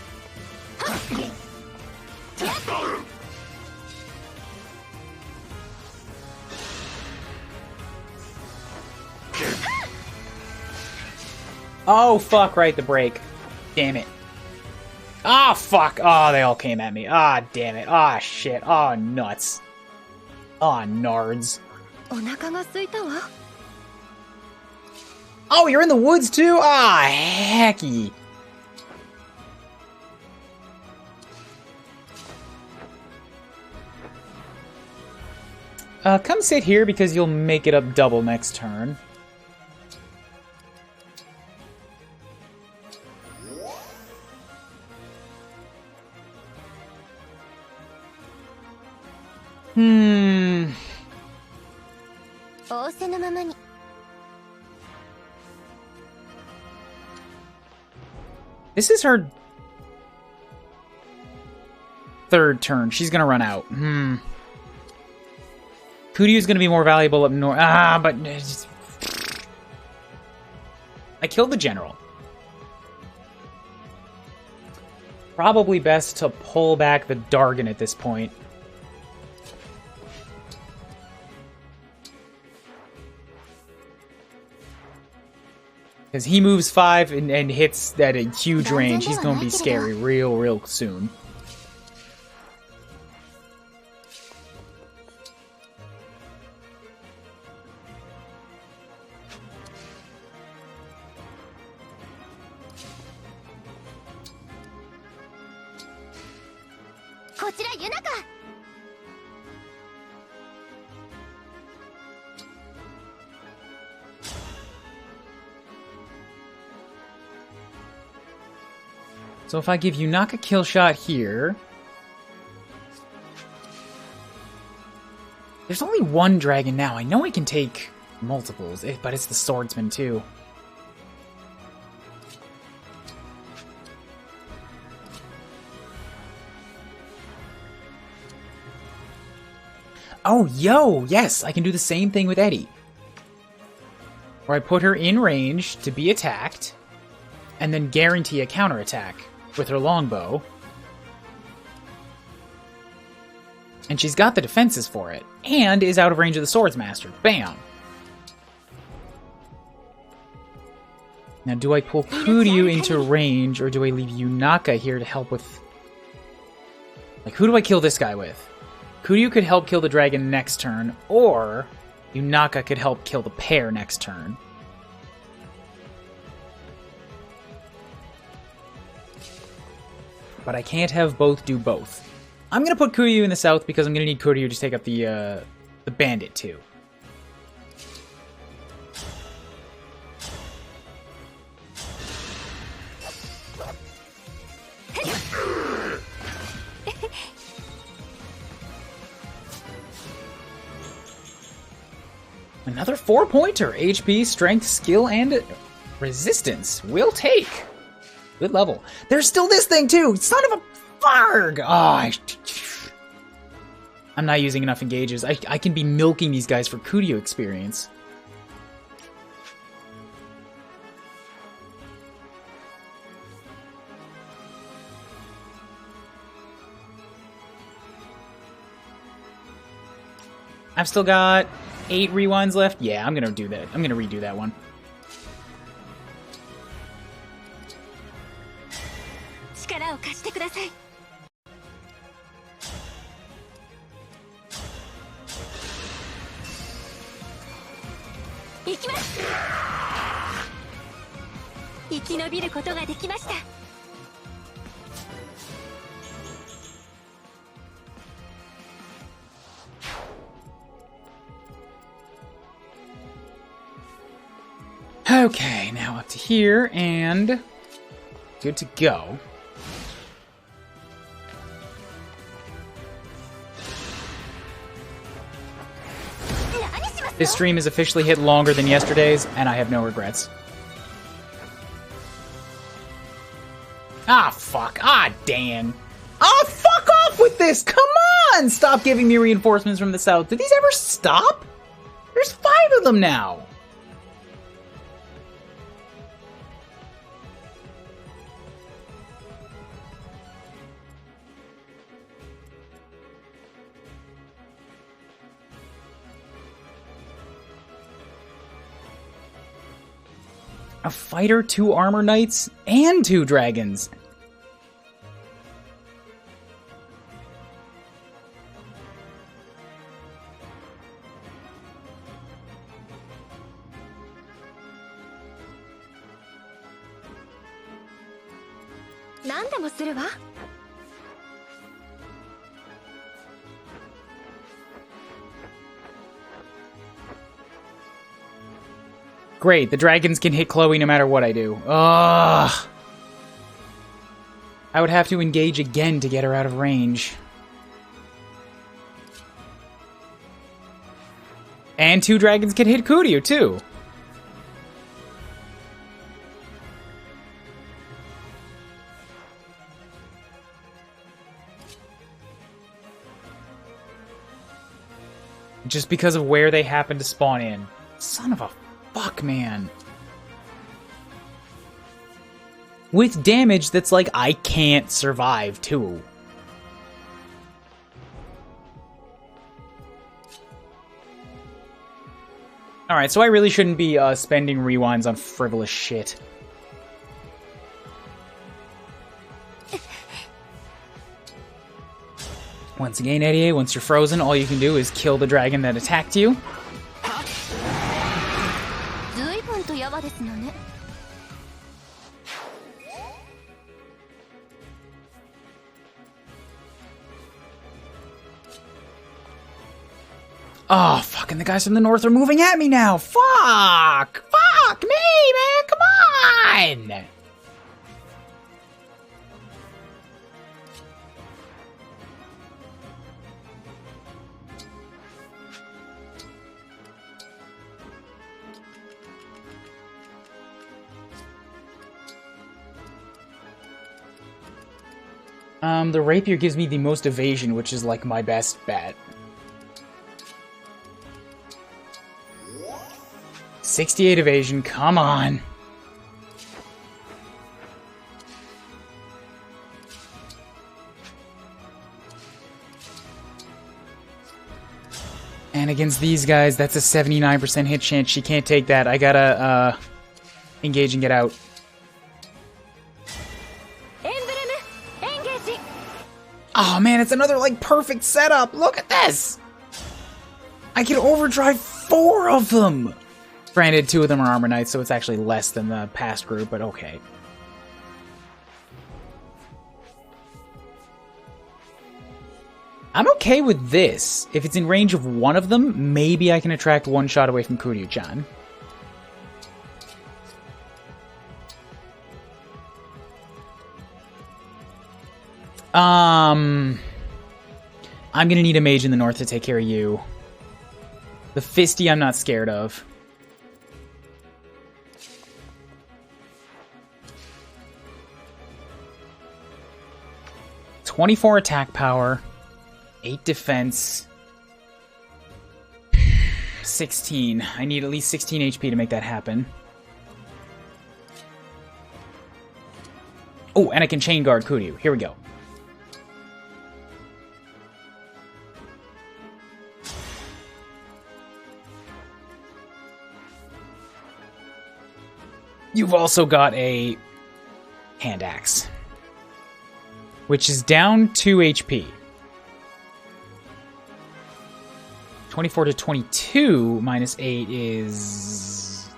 S1: Oh, fuck, right, the break. Damn it. Ah, fuck. Oh, they all came at me. Ah, damn it. Ah, shit. Ah, nuts. Ah, nards.
S3: お腹が空いたわ。
S1: Oh, you're in the woods too? Ah, hecky. Come sit here because you'll make it up double next turn. Hmm.
S3: 仰せのままに。
S1: This is her third turn. She's gonna run out. Kuryu's gonna be more valuable up north. Ah, but I killed the general. Probably best to pull back the Dargon at this point. Because he moves 5 and hits at a huge range. He's going to be scary real soon. So if I give Yunaka kill shot here... There's only one dragon now. I know I can take multiples, but it's the swordsman too. Oh, yo! Yes, I can do the same thing with Eddie. Where I put her in range to be attacked, and then guarantee a counterattack with her longbow. And she's got the defenses for it, and is out of range of the Swordsmaster. Bam! Now, do I pull Kuryu into range, or do I leave Yunaka here to help with... Like, who do I kill this guy with? Kuryu could help kill the dragon next turn, or Yunaka could help kill the pair next turn. But I can't have both do both. I'm gonna put Kuryu in the south because I'm gonna need Kuryu to take up the bandit too. Another 4-pointer. HP, strength, skill, and resistance. We'll take. Good level. There's still this thing too! Son of a farg! Oh, I'm not using enough engages. I can be milking these guys for Kuryu experience. I've still got 8 rewinds left. Yeah, I'm gonna do that. I'm gonna redo that one. Okay, now up to here, and good to go. This stream is officially hit longer than yesterday's, and I have no regrets. Ah, fuck. Ah, Dan. Ah, fuck off with this! Come on! Stop giving me reinforcements from the south. Did these ever stop? There's 5 of them now. A fighter, 2 armor knights, and 2 dragons. Great, the dragons can hit Chloe no matter what I do. Ugh. I would have to engage again to get her out of range. And 2 dragons can hit Kuuribro too. Just because of where they happen to spawn in. Son of a fuck, man. With damage that's like, I can't survive, too. Alright, so I really shouldn't be spending rewinds on frivolous shit. Once again, Eddie, once you're frozen, all you can do is kill the dragon that attacked you. Oh, fucking the guys from the north are moving at me now! Fuck! Fuck me, man! Come on! The rapier gives me the most evasion, which is like my best bet. 68 evasion, come on. And against these guys, that's a 79% hit chance. She can't take that. I gotta, engage and get out. Oh man, it's another, like, perfect setup! Look at this! I can overdrive 4 of them! Granted, 2 of them are armor knights, so it's actually less than the past group, but okay. I'm okay with this. If it's in range of one of them, maybe I can attract 1 shot away from Kuuribro-chan. I'm gonna need a mage in the north to take care of you. The Fisty I'm not scared of. "24 attack power, 8 defense, 16. I need at least 16 HP to make that happen. Oh, and I can chain guard Kuuribro. Here we go. You've also got a hand axe, which is down 2 HP. 24 to 22 minus 8 is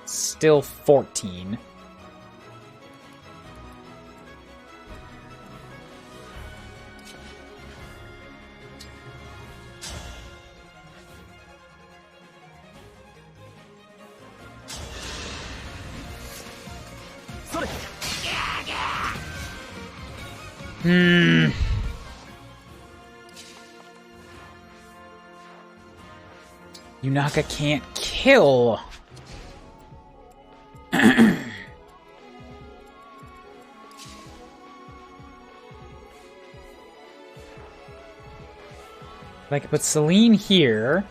S1: still 14. Yunaka can't kill. I could put Celine here.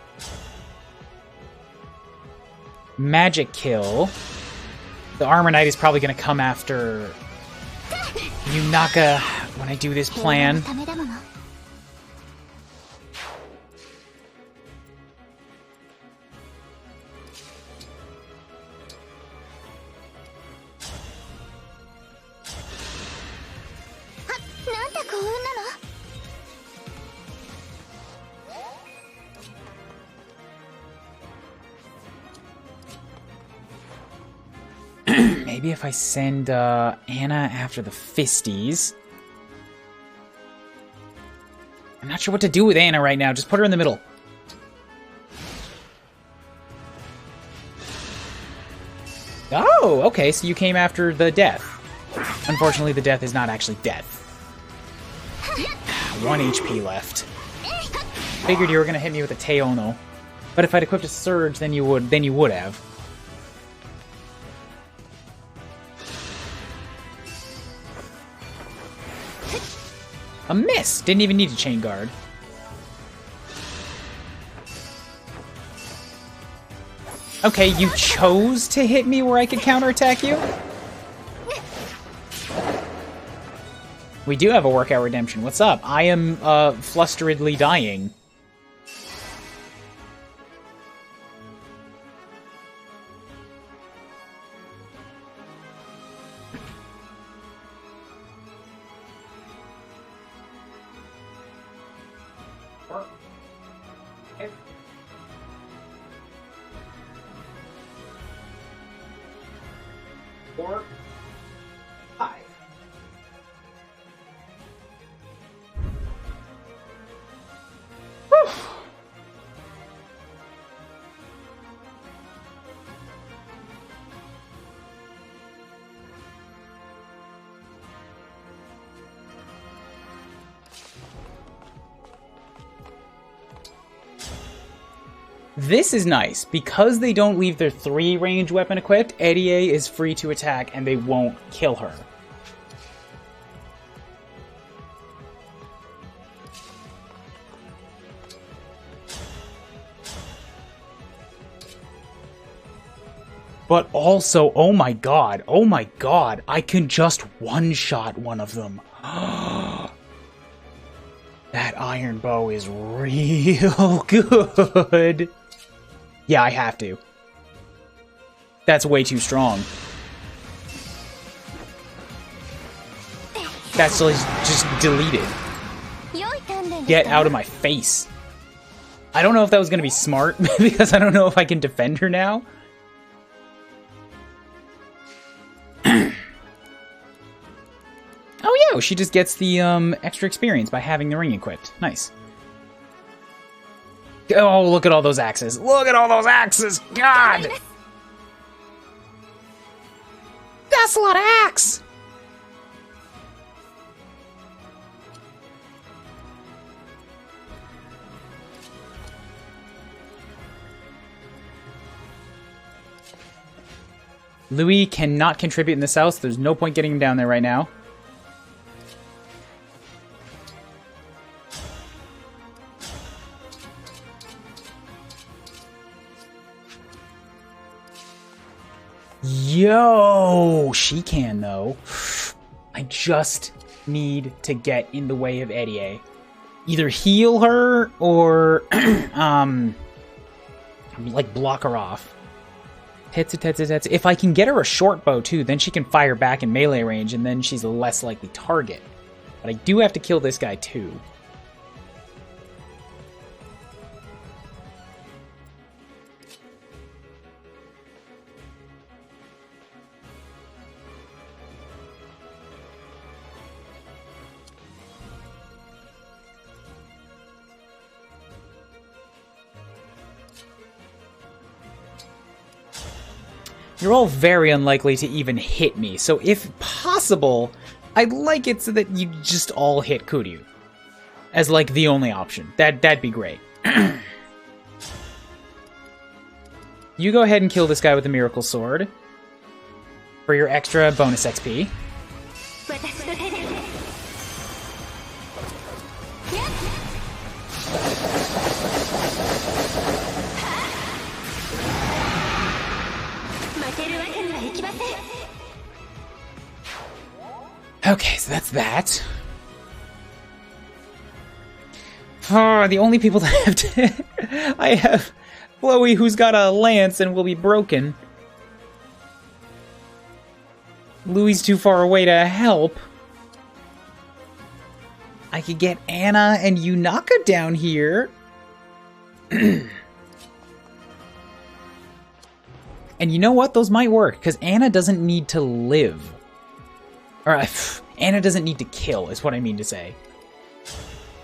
S1: Magic kill. The Armor Knight is probably going to come after Yunaka when I do this plan. Maybe if I send Anna after the Fisties. I'm not sure what to do with Anna right now. Just put her in the middle. Oh, okay, so you came after the death. Unfortunately, the death is not actually death. 1 HP left. Figured you were gonna hit me with a Teono. But if I'd equipped a Surge, then you would have. A miss! Didn't even need to chain guard. Okay, you chose to hit me where I could counterattack you? We do have a workout redemption. What's up? I am, flusteredly dying. This is nice. Because they don't leave their 3 range weapon equipped, Eddie is free to attack and they won't kill her. But also, oh my god, I can just one-shot one of them. That iron bow is real good. Yeah, I have to. That's way too strong. That's just deleted. Get out of my face. I don't know if that was going to be smart, because I don't know if I can defend her now. Oh yeah, she just gets the extra experience by having the ring equipped. Nice. Oh, look at all those axes. Look at all those axes! God! That's a lot of axe! Louis cannot contribute in the south. There's no point getting him down there right now. Yo, she can though. I just need to get in the way of Eddie. Either heal her or like block her off. Tetsu. If I can get her a short bow too, then she can fire back in melee range and then she's a less likely target. But I do have to kill this guy too. You're all very unlikely to even hit me, so if possible, I'd like it so that you just all hit Kuryu. As, like, the only option. That'd be great. You go ahead and kill this guy with the Miracle Sword. For your extra bonus XP.
S3: わけにはいきません。
S1: Okay, so that's that. Oh, the only people that have to... I have Chloe, who's got a lance and will be broken. Louis too far away to help. I could get Anna and Yunaka down here. And you know what? Those might work, because Anna doesn't need to live. Or, Anna doesn't need to kill, is what I mean to say.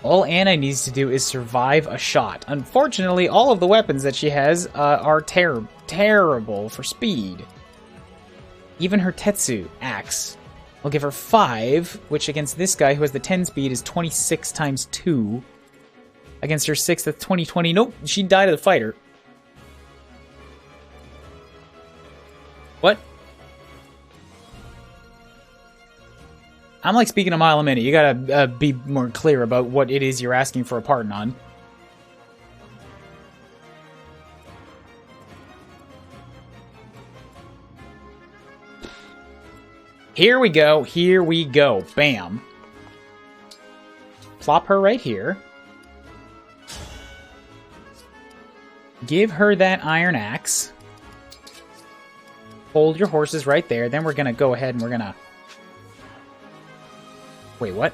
S1: All Anna needs to do is survive a shot. Unfortunately, all of the weapons that she has are terrible for speed. Even her Tetsu axe. I'll give her 5, which against this guy who has the 10 speed is 26 times 2. Against her 6, that's 20. Nope, she died of the fighter. What? I'm like speaking a mile a minute. You gotta be more clear about what it is you're asking for a pardon on. Here we go. Here we go. Bam. Plop her right here. Give her that iron axe. Hold your horses right there. Then we're gonna go ahead and we're gonna... Wait, what?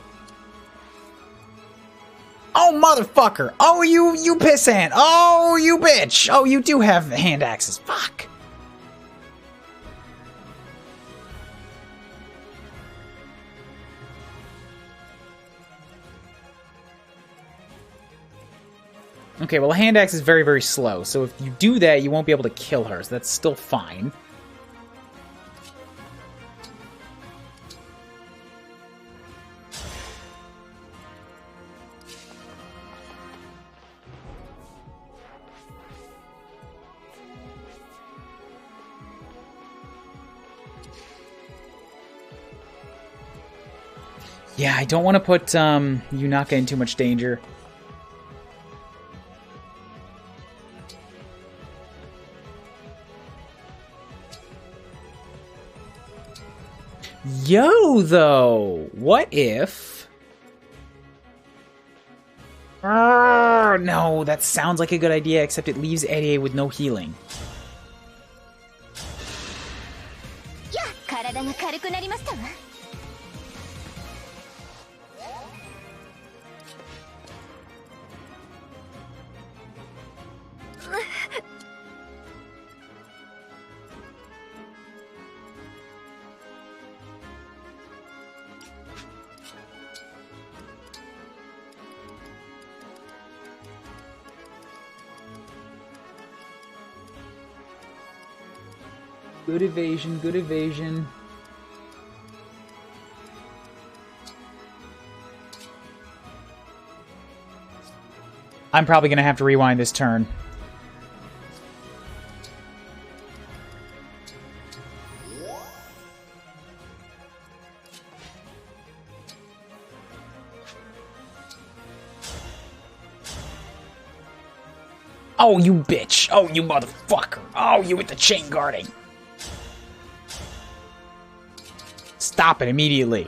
S1: Oh, motherfucker! Oh, you pissant! Oh, you bitch! Oh, you do have hand axes. Fuck! Okay, well, a hand axe is very, very slow, so if you do that, you won't be able to kill her, so that's still fine. Yeah, I don't want to put Yunaka in too much danger. Yo, though! What if... no, that sounds like a good idea, except it leaves Erie with no healing.
S3: Yeah, 体が軽くなりましたわ。
S1: Good evasion, good evasion. I'm probably gonna have to rewind this turn. Oh, you bitch! Oh, you motherfucker! Oh, you with the chain guarding! Stop it immediately.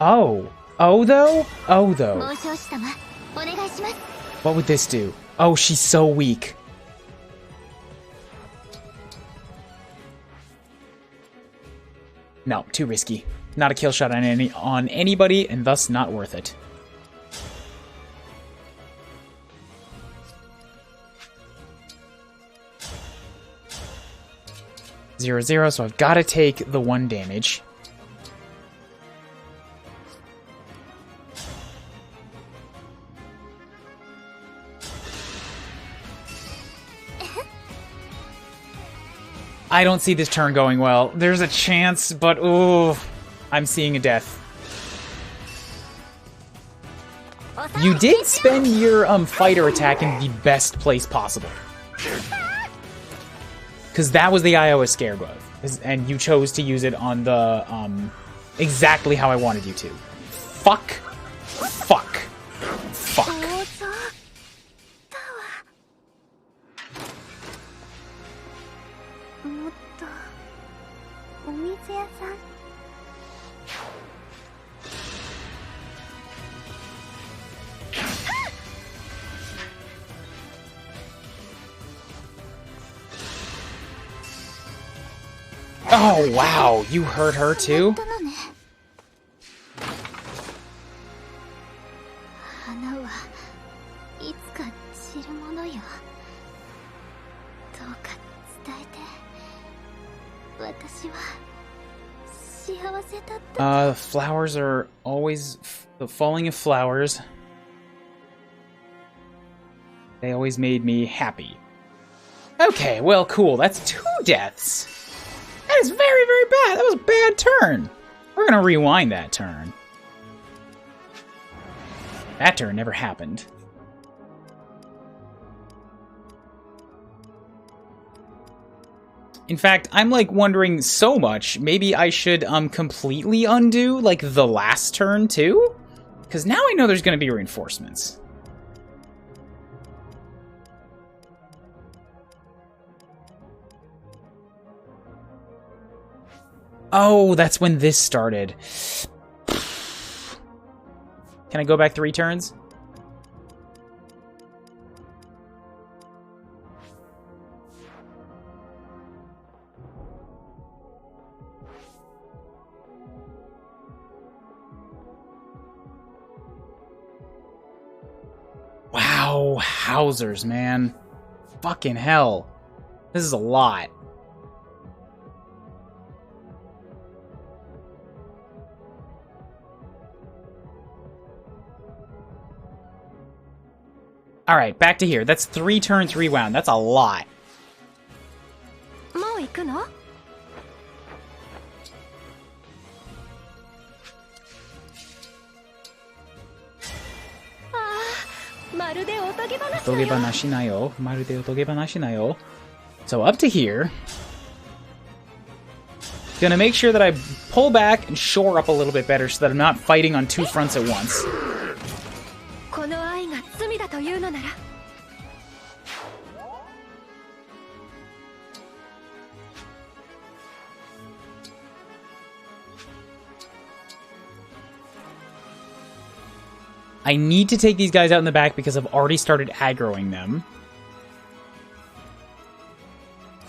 S1: Oh. Oh, though? Oh, though. What would this do? Oh, she's so weak. No, too risky. Not a kill shot on anybody, and thus not worth it. Zero, zero, so I've got to take the 1 damage. I don't see this turn going well. There's a chance, but ooh, I'm seeing a death. You did spend your fighter attack in the best place possible. Because that was the eye I was scared of. And you chose to use it on the, exactly how I wanted you to. Fuck. Fuck. Fuck.
S3: もっとお水屋さん
S1: Oh, wow. You hurt her too?
S3: 花はいつか散るものよ。どうか伝えて。私は幸せだった。
S1: Flowers are always the falling of flowers. They always made me happy. Okay, well, cool. That's 2 deaths. That is very, very bad. That was a bad turn. We're gonna rewind that turn. That turn never happened. In fact, I'm like wondering so much, maybe I should completely undo like the last turn too? Because now I know there's gonna be reinforcements. Oh, that's when this started. Can I go back 3 turns? Wow, Housers, man. Fucking hell. This is a lot. Alright, back to here. That's 3 turns rewound. That's a lot.
S3: もう行くの?
S1: So up to here. Gonna make sure that I pull back and shore up a little bit better so that I'm not fighting on 2 fronts at once.
S3: この愛が罪だというのなら
S1: I need to take these guys out in the back because I've already started aggroing them.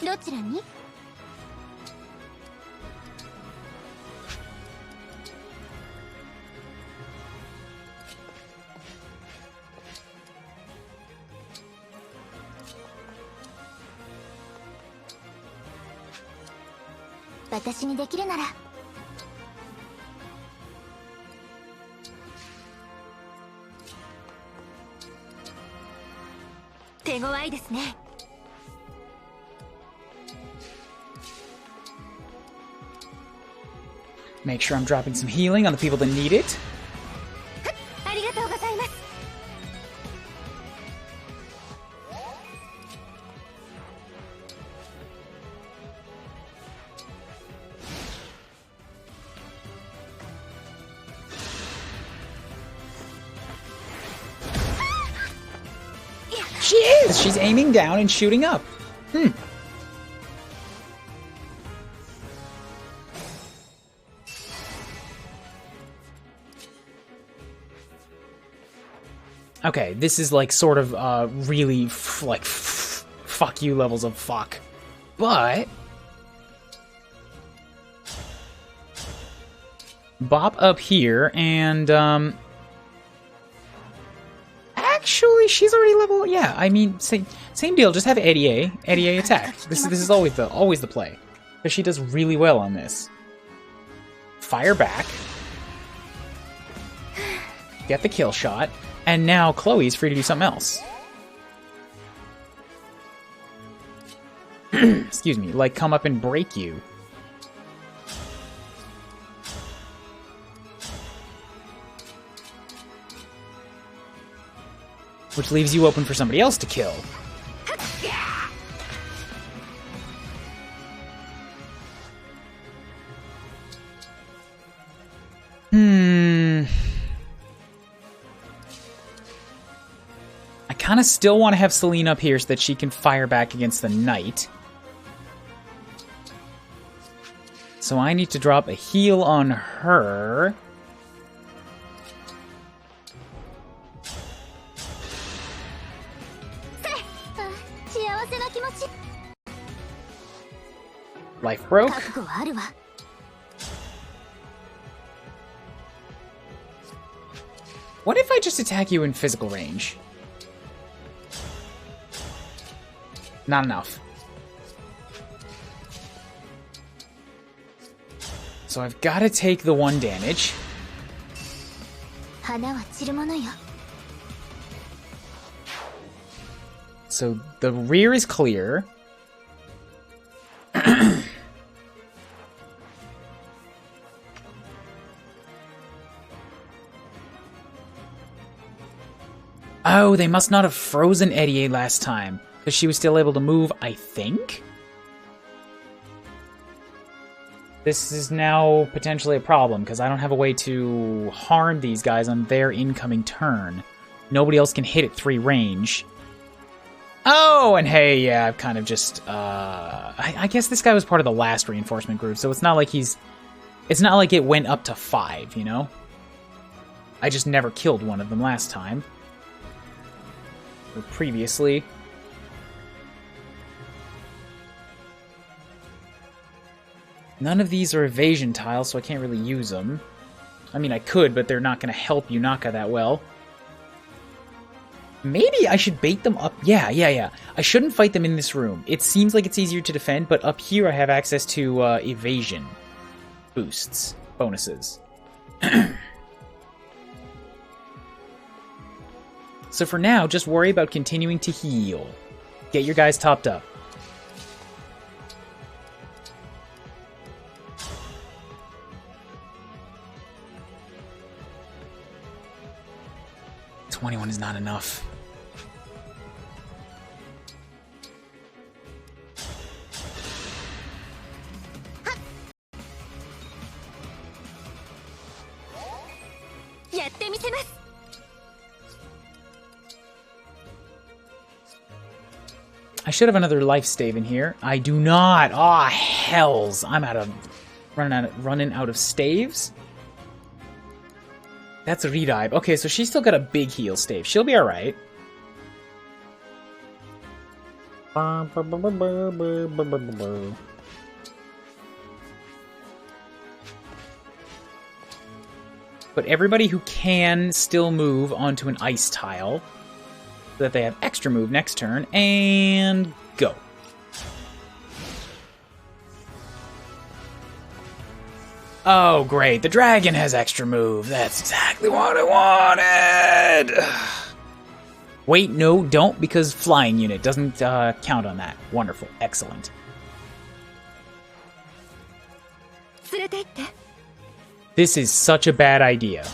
S3: どちらに?私にできるなら 手強いですね
S1: Make sure I'm dropping some healing on the people that need it.
S3: ありがとうございます
S1: She is! She's aiming down and shooting up. Okay, this is like sort of really fuck you levels of fuck. But bop up here and actually she's already level, yeah, I mean same deal, just have Eddie attack. This is always the play. Because she does really well on this. Fire back. Get the kill shot. And now Chloe's free to do something else. Excuse me, like come up and break you. Which leaves you open for somebody else to kill. kind of still want to have Celine up here so that she can fire back against the knight. So I need to drop a heal on her. Life broke. What if I just attack you in physical range? Not enough. So I've got to take the 1 damage. So the rear is clear. Oh, they must not have frozen Eddie last time, because she was still able to move, I think? This is now potentially a problem, because I don't have a way to harm these guys on their incoming turn. Nobody else can hit at 3 range. Oh, and hey, yeah, I've kind of just, I guess this guy was part of the last reinforcement group, so it's not like it's not like it went up to 5, you know? I just never killed one of them last time. Or previously. None of these are evasion tiles, so I can't really use them. I mean, I could, but they're not going to help Yunaka that well. Maybe I should bait them up. Yeah. I shouldn't fight them in this room. It seems like it's easier to defend, but up here I have access to evasion boosts, bonuses. So for now, just worry about continuing to heal. Get your guys topped up. $21 is not enough. I should have another life stave in here. I do not. Ah, oh, hells! I'm running out of staves. That's a redive. Okay, so she's still got a big heal stave. She'll be all right. Put everybody who can still move onto an ice tile, so that they have extra move next turn, and go. Oh, great. The dragon has extra move. That's exactly what I wanted. Wait, no, don't, because flying unit doesn't count on that. Wonderful. Excellent. This is such a bad idea.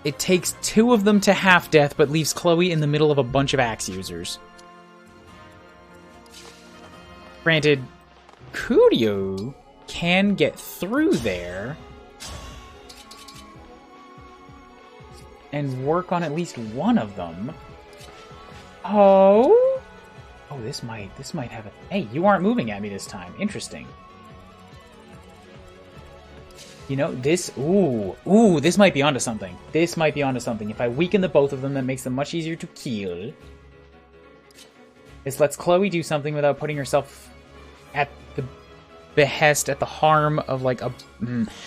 S1: It takes 2 of them to half death, but leaves Chloe in the middle of a bunch of axe users. Granted, Kuuribro can get through there and work on at least one of them. Oh, this might have a. Hey, you aren't moving at me this time. Interesting. You know, this... Ooh, this might be onto something. This might be onto something. If I weaken the both of them, that makes them much easier to kill. This lets Chloe do something without putting herself at the behest, at the harm of, like, a...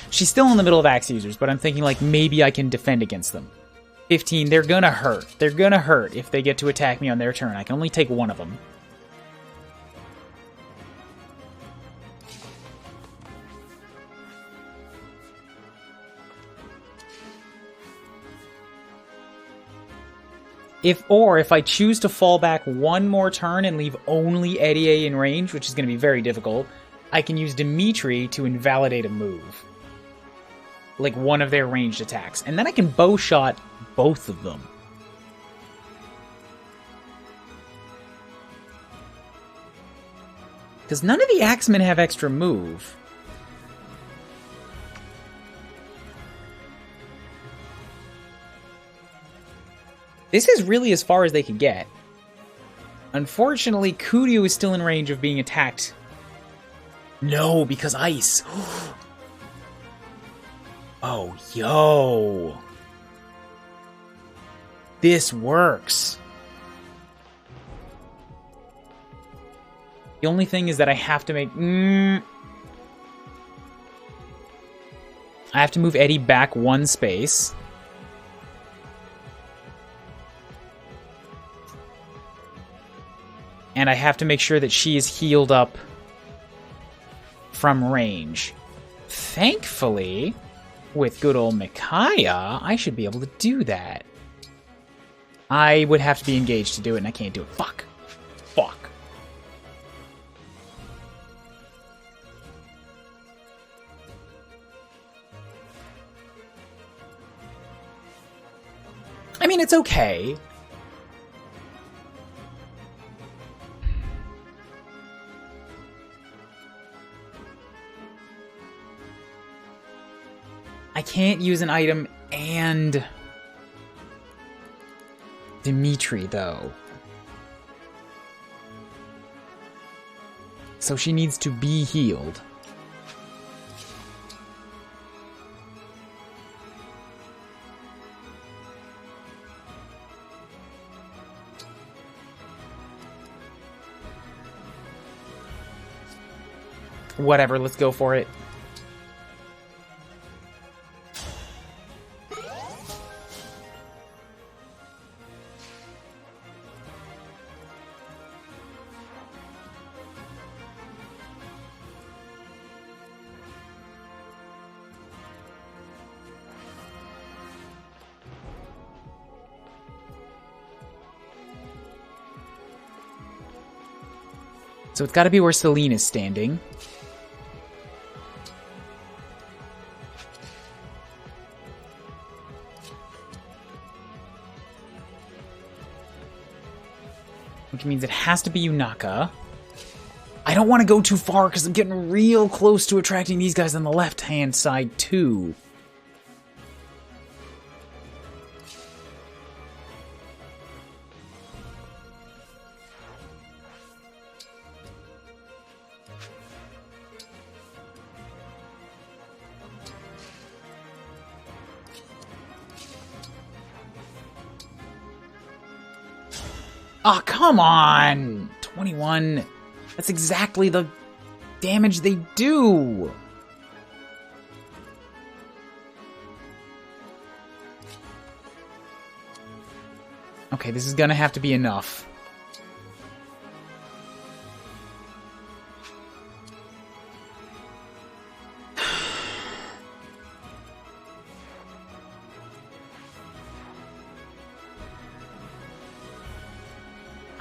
S1: She's still in the middle of axe users, but I'm thinking, like, maybe I can defend against them. 15, they're gonna hurt. They're gonna hurt if they get to attack me on their turn. I can only take one of them. If I choose to fall back one more turn and leave only Eddie in range, which is going to be very difficult, I can use Dimitri to invalidate a move. Like one of their ranged attacks. And then I can bow shot both of them. Because none of the axemen have extra move. This is really as far as they could get. Unfortunately, Kuuribro is still in range of being attacked. No, because ice. Oh, yo. This works. The only thing is that I have to make... I have to move Eddie back one space. And I have to make sure that she is healed up from range. Thankfully, with good old Micaiah, I should be able to do that. I would have to be engaged to do it, and I can't do it. Fuck. Fuck. I mean, it's okay. I can't use an item and Dimitri, though. So she needs to be healed. Whatever, let's go for it. So it's got to be where Celine is standing. Which means it has to be Yunaka. I don't want to go too far because I'm getting real close to attracting these guys on the left-hand side too. Oh, come on! 21. That's exactly the damage they do! Okay, this is gonna have to be enough.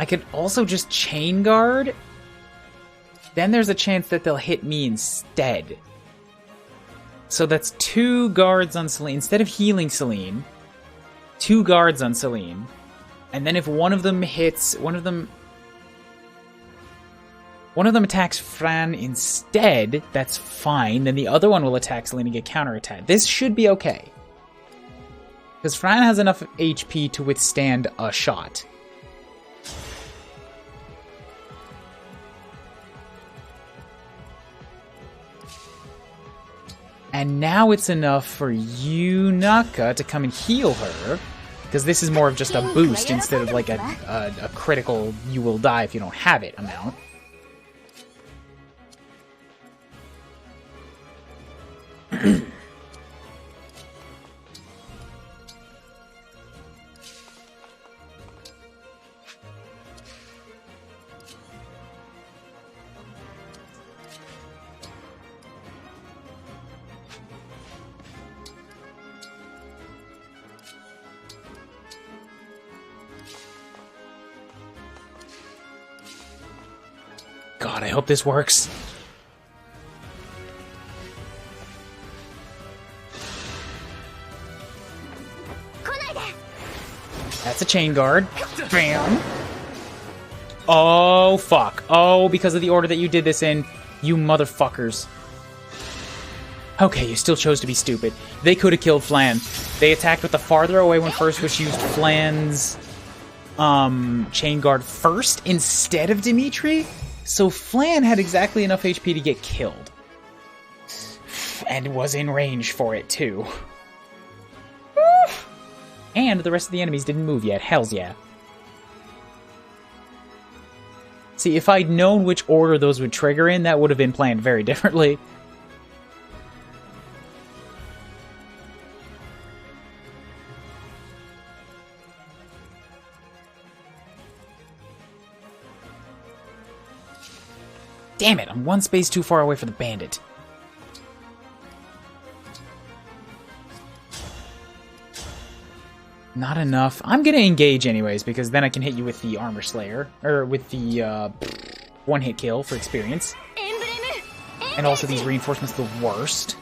S1: I could also just chain guard. Then there's a chance that they'll hit me instead. So that's 2 guards on Celine. Instead of healing Celine, 2 guards on Celine. And then if one of them hits, one of them attacks Fran instead, that's fine. Then the other one will attack Celine and get counterattacked. This should be okay. Because Fran has enough HP to withstand a shot. And now it's enough for Yunaka to come and heal her. Because this is more of just a boost instead of like a critical you will die if you don't have it amount. God, I hope this works. That's a chain guard. Bam. Oh, fuck. Oh, because of the order that you did this in, you motherfuckers. Okay, you still chose to be stupid. They could have killed Flan. They attacked with the farther away one first, which used Flan's chain guard first instead of Dimitri. So Flan had exactly enough HP to get killed. And was in range for it, too. And the rest of the enemies didn't move yet. Hells yeah. See, if I'd known which order those would trigger in, that would have been planned very differently. Damn it, I'm one space too far away for the bandit. Not enough. I'm gonna engage anyways, because then I can hit you with the Armor Slayer. Or with the one-hit kill for experience. And also these reinforcements the worst.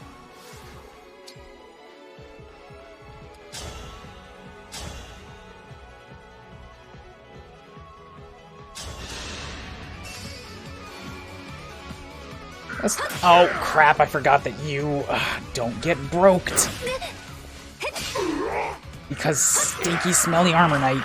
S1: Oh crap, I forgot that you don't get broked. Because stinky, smelly Armor Knight.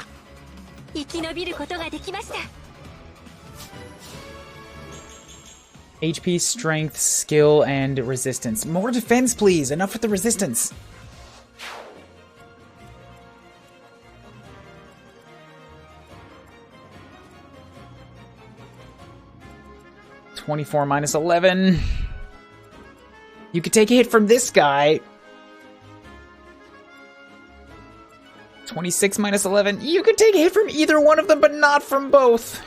S1: HP, strength, skill, and resistance. More defense, please! Enough with the resistance! (24 minus 11). You could take a hit from this guy. 26 minus 11. You could take a hit from either one of them, but not from both.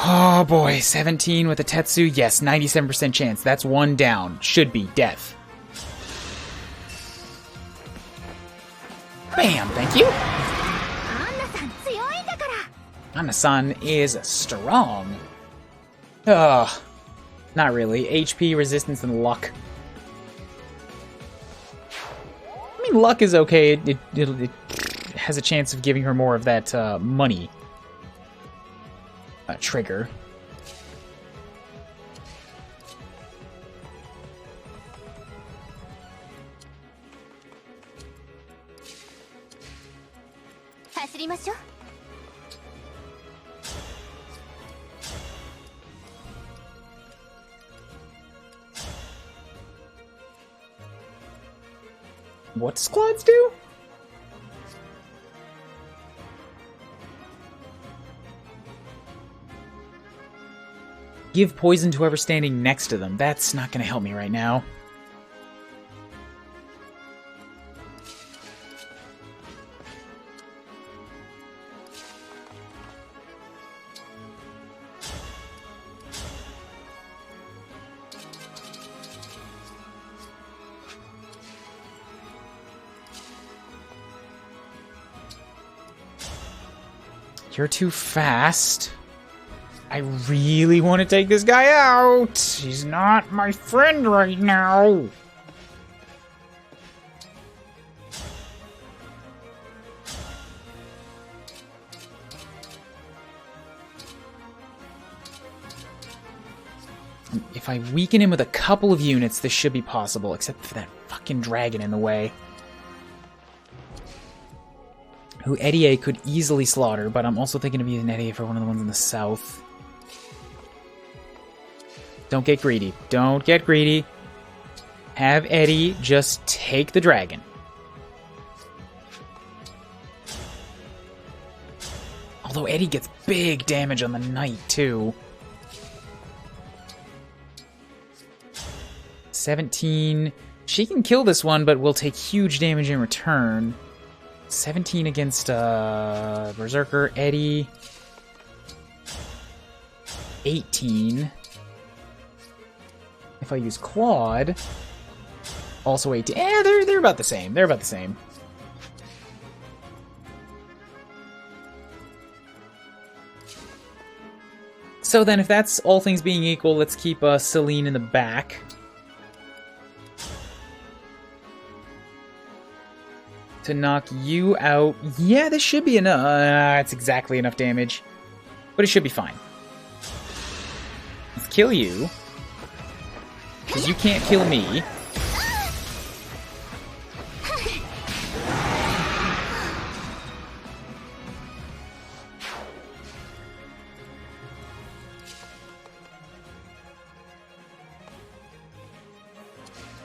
S1: Oh boy, 17 with a Tetsu. Yes, 97% chance. That's one down. Should be death. Bam, thank you. Anna-san is strong. Ugh. Not really. HP, resistance, and luck. I mean, luck is okay. It has a chance of giving her more of that money. Trigger. What squads do? Give poison to whoever's standing next to them. That's not going to help me right now. You're too fast. I really want to take this guy out. He's not my friend right now. If I weaken him with a couple of units, this should be possible, except for that fucking dragon in the way. Who Eddie could easily slaughter, but I'm also thinking of using Eddie for one of the ones in the south. Don't get greedy. Don't get greedy. Have Eddie just take the dragon. Although Eddie gets big damage on the knight, too. 17. She can kill this one, but will take huge damage in return. 17 against Berserker. Eddie. 18. If I use Claude, also 18. Eh, they're about the same. They're about the same. So then, if that's all things being equal, let's keep Celine in the back. To knock you out. Yeah, this should be enough. It's exactly enough damage. But it should be fine. Let's kill you. Because you can't kill me.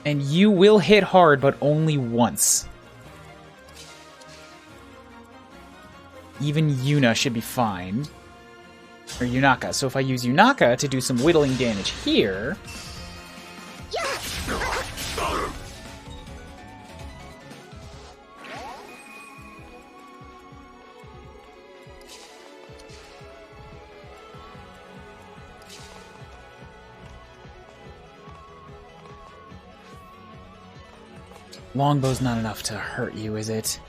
S1: And you will hit hard, but only once. Even Yuna should be fine. Or Yunaka. So if I use Yunaka to do some whittling damage here... Longbow's not enough to hurt you, is it?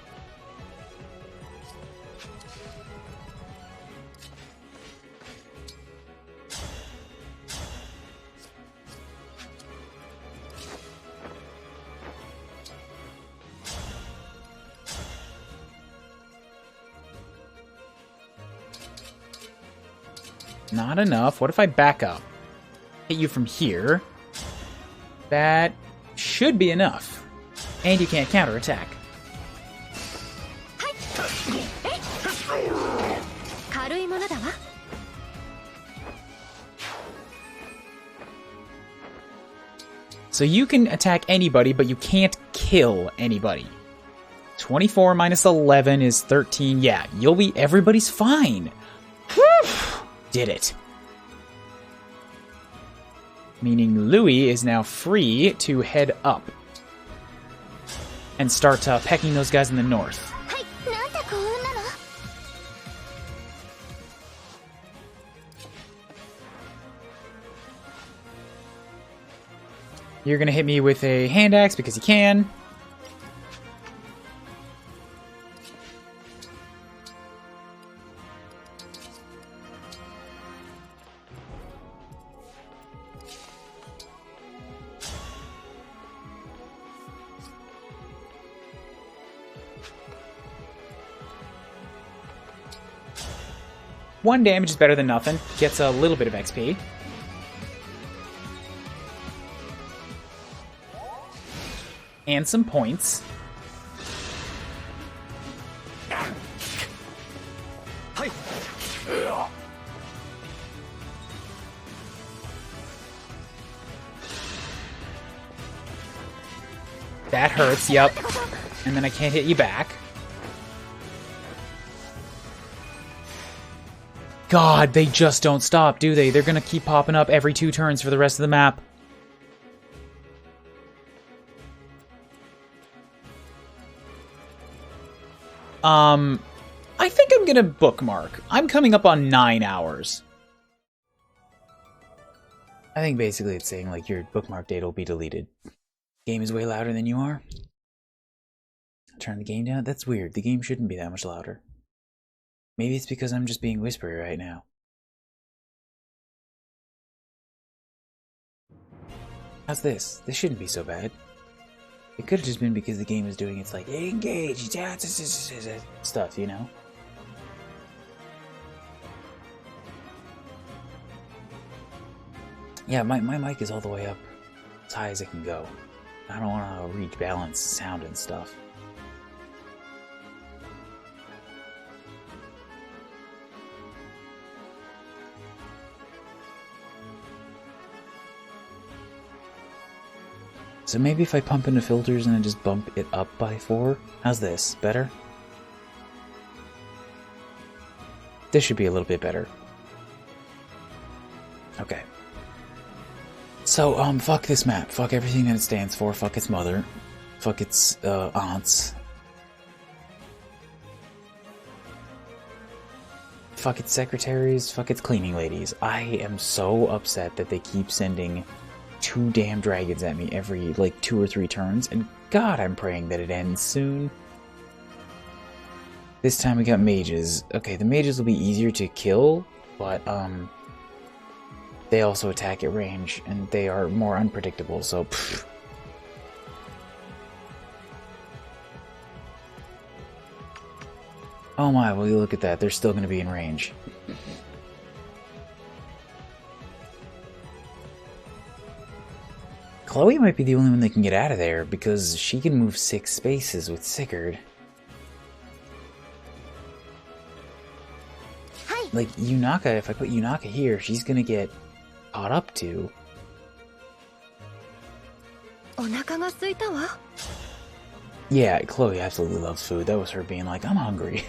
S1: Not enough. What if I back up? Hit you from here. That should be enough. And you can't counterattack. So you can attack anybody, but you can't kill anybody. 24 minus 11 is 13. Yeah, you'll be... Everybody's fine. Did it. Meaning Louis is now free to head up. And start pecking those guys in the north. You're gonna hit me with a hand axe because you can. One damage is better than nothing. Gets a little bit of XP. And some points. That hurts, yep. And then I can't hit you back. God, they just don't stop, do they? They're gonna keep popping up every 2 turns for the rest of the map. I think I'm gonna bookmark. I'm coming up on 9 hours. I think basically it's saying, like, your bookmark data will be deleted. Game is way louder than you are. Turn the game down? That's weird. The game shouldn't be that much louder. Maybe it's because I'm just being whispery right now. How's this? This shouldn't be so bad. It could have just been because the game is doing its, like, engage, stuff, you know? Yeah, my mic is all the way up as high as it can go. I don't want to reach balance sound and stuff. So maybe if I pump into filters and I just bump it up by 4? How's this? Better? This should be a little bit better. Okay. So, fuck this map. Fuck everything that it stands for. Fuck its mother. Fuck its, aunts. Fuck its secretaries. Fuck its cleaning ladies. I am so upset that they keep sending 2 damn dragons at me every, like, 2 or 3 turns, and God, I'm praying that it ends soon. This time we got mages. Okay, the mages will be easier to kill, but, they also attack at range, and they are more unpredictable, so pfft. Oh my, well you look at that, they're still going to be in range. Chloe might be the only one that can get out of there, because she can move 6 spaces with Sigurd. Like, Yunaka, if I put Yunaka here, she's gonna get caught up to. Yeah, Chloe absolutely loves food. That was her being like, I'm hungry.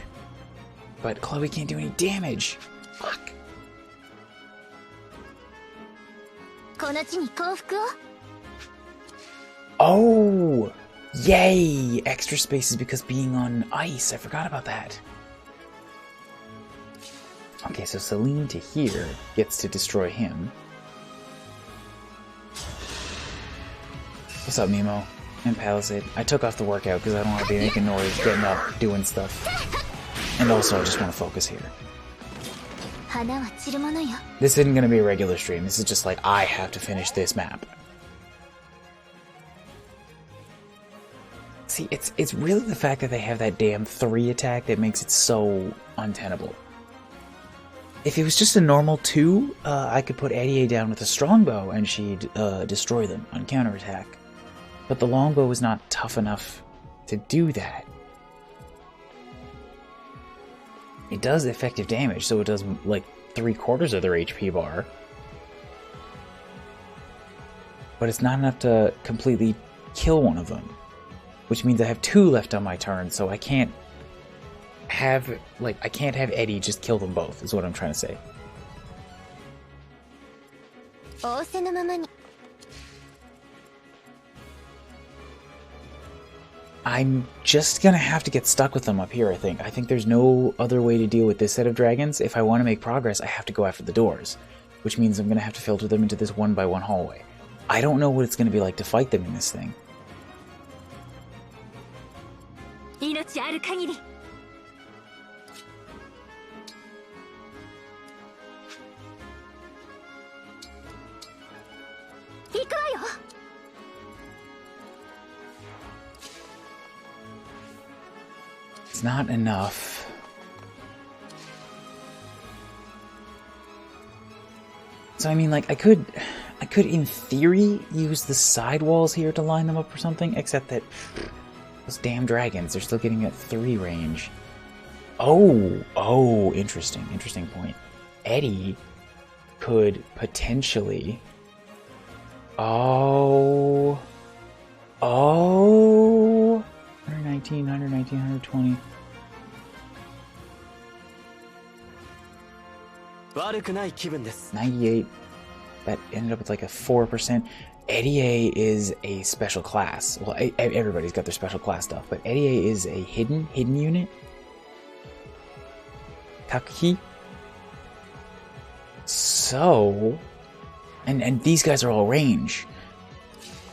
S1: But Chloe can't do any damage. Fuck. Oh! Yay! Extra spaces because being on ice. I forgot about that. Okay, so Celine to here gets to destroy him. What's up, Nemo? And Palisade. I took off the workout because I don't want to be making noise, getting up, doing stuff. And also, I just want to focus here. This isn't going to be a regular stream. This is just like, I have to finish this map. See, it's really the fact that they have that damn 3 attack that makes it so untenable. If it was just a normal 2, I could put Eddie down with a strongbow and she'd destroy them on counterattack. But the longbow is not tough enough to do that. It does effective damage, so it does like 3/4 of their HP bar. But it's not enough to completely kill one of them. Which means I have 2 left on my turn, so I can't have Eddie just kill them both, is what I'm trying to say. I'm just gonna have to get stuck with them up here, I think. I think there's no other way to deal with this set of dragons. If I want to make progress, I have to go after the doors. Which means I'm gonna have to filter them into this 1x1 hallway. I don't know what it's gonna be like to fight them in this thing. It's not enough. So I mean, like, I could in theory use the side walls here to line them up or something, except that those damn dragons, they're still getting at 3 range. Oh, interesting point. Eddie could potentially... Oh... 119, 120. $98. That ended up with like a 4%. Eddie A is a special class. Well, everybody's got their special class stuff, but Eddie A is a hidden unit. Takuki. So, and these guys are all range.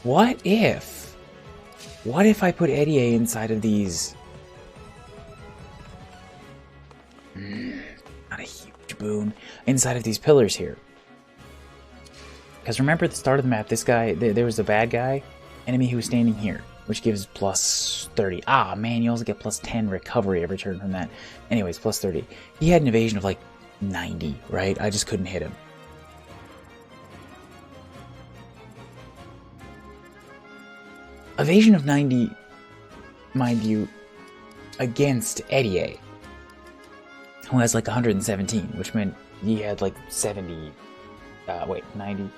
S1: What if I put Eddie A inside of these? Not a huge boon. Inside of these pillars here. Because remember at the start of the map, this guy, there was a bad guy, enemy who was standing here, which gives plus 30. Ah, man, you also get plus 10 recovery every turn from that. Anyways, plus 30. He had an evasion of like 90, right? I just couldn't hit him. Evasion of 90, mind you, against Eddie A, who has like 117, which meant he had like 70, 90.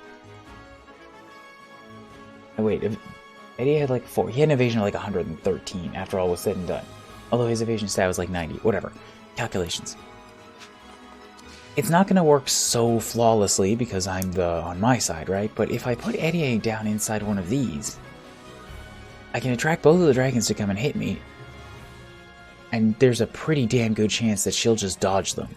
S1: Oh, wait, Eddie had like 4. He had an evasion of like 113 after all was said and done. Although his evasion stat was like 90. Whatever. Calculations. It's not going to work so flawlessly because I'm on my side, right? But if I put Eddie A down inside one of these, I can attract both of the dragons to come and hit me. And there's a pretty damn good chance that she'll just dodge them.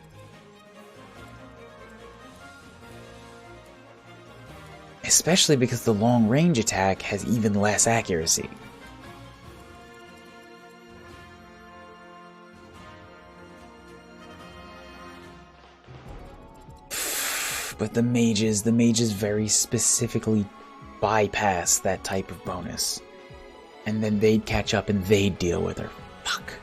S1: Especially because the long range attack has even less accuracy. But the mages very specifically bypass that type of bonus. And then they'd catch up and they'd deal with her. Fuck.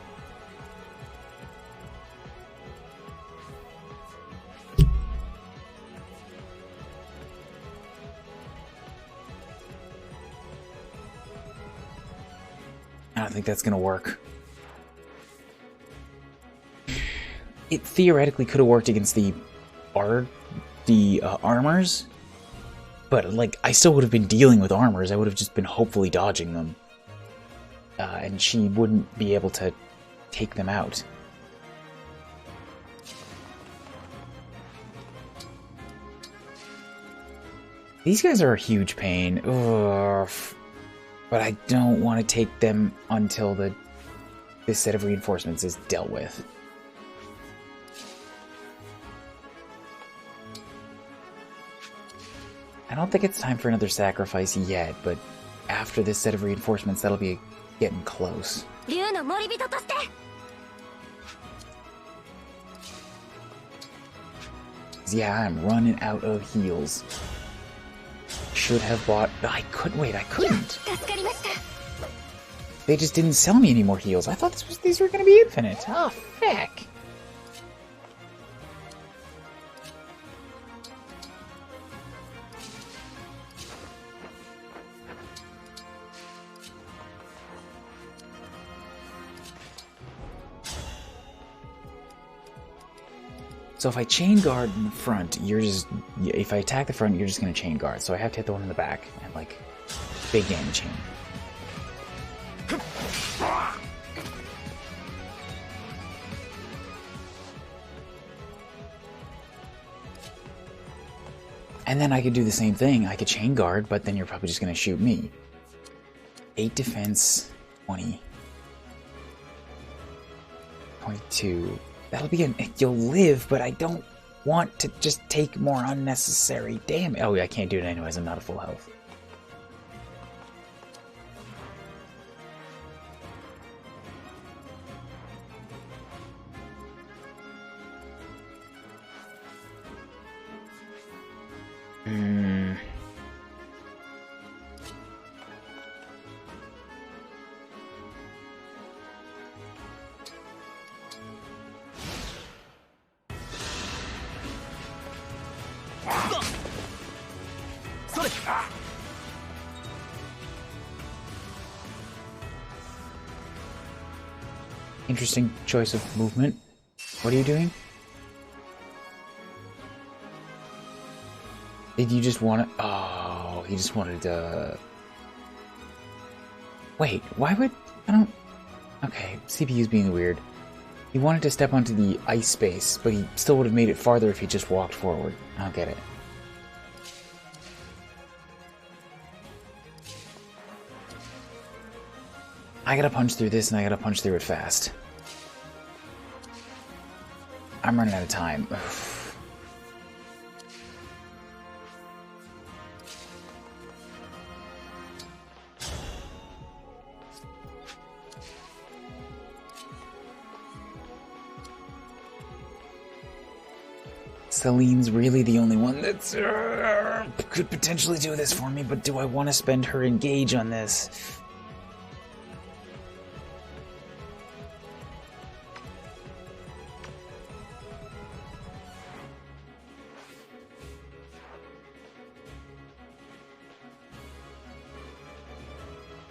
S1: I don't think that's gonna work. It theoretically could have worked against the armors, but like I still would have been dealing with armors. I would have just been hopefully dodging them, and she wouldn't be able to take them out. These guys are a huge pain. Ugh. But I don't want to take them until this set of reinforcements is dealt with. I don't think it's time for another sacrifice yet, but after this set of reinforcements, that'll be getting close. Yeah, I'm running out of heals. Should have bought... I couldn't... Wait, I couldn't. They just didn't sell me any more heals. I thought these were going to be infinite. Oh, feck. So if I chain guard in the front, if I attack the front, you're just going to chain guard. So I have to hit the one in the back and, like, big damage him. And then I could do the same thing. I could chain guard, but then you're probably just going to shoot me. 8 defense, 20. 22. That'll be you'll live, but I don't want to just take more unnecessary damage. Oh, yeah, I can't do it anyways. I'm not at full health. Interesting choice of movement. What are you doing? Did you just want to... Oh, he just wanted to... Wait, why would... I don't... Okay, CPU's being weird. He wanted to step onto the ice space, but he still would have made it farther if he just walked forward. I don't get it. I gotta punch through this, and I gotta punch through it fast. I'm running out of time. Ugh. Celine's really the only one that's could potentially do this for me, but do I want to spend her engage on this?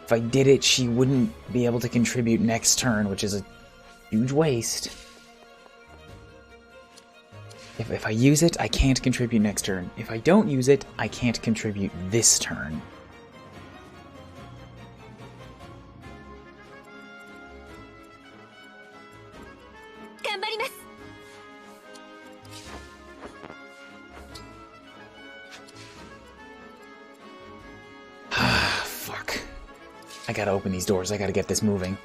S1: If I did it, she wouldn't be able to contribute next turn, which is a huge waste. If I use it, I can't contribute next turn. If I don't use it, I can't contribute this turn. Fuck. I gotta open these doors. I gotta get this moving.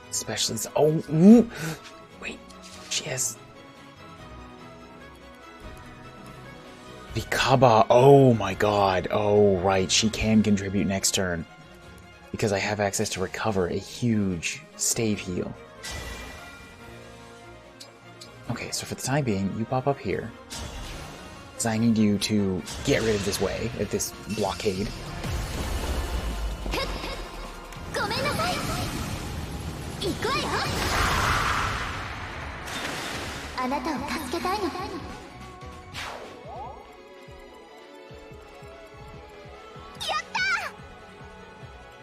S1: Especially... Oh, ooh. Wait. She has... Vikaba. Oh my god. Oh, right. She can contribute next turn. because I have access to recover a huge stave heal. Okay, so for the time being, you pop up here. So I need you to get rid of this way, of this blockade.
S3: ごめんなさい。行くわよ。あなたを助けたいの。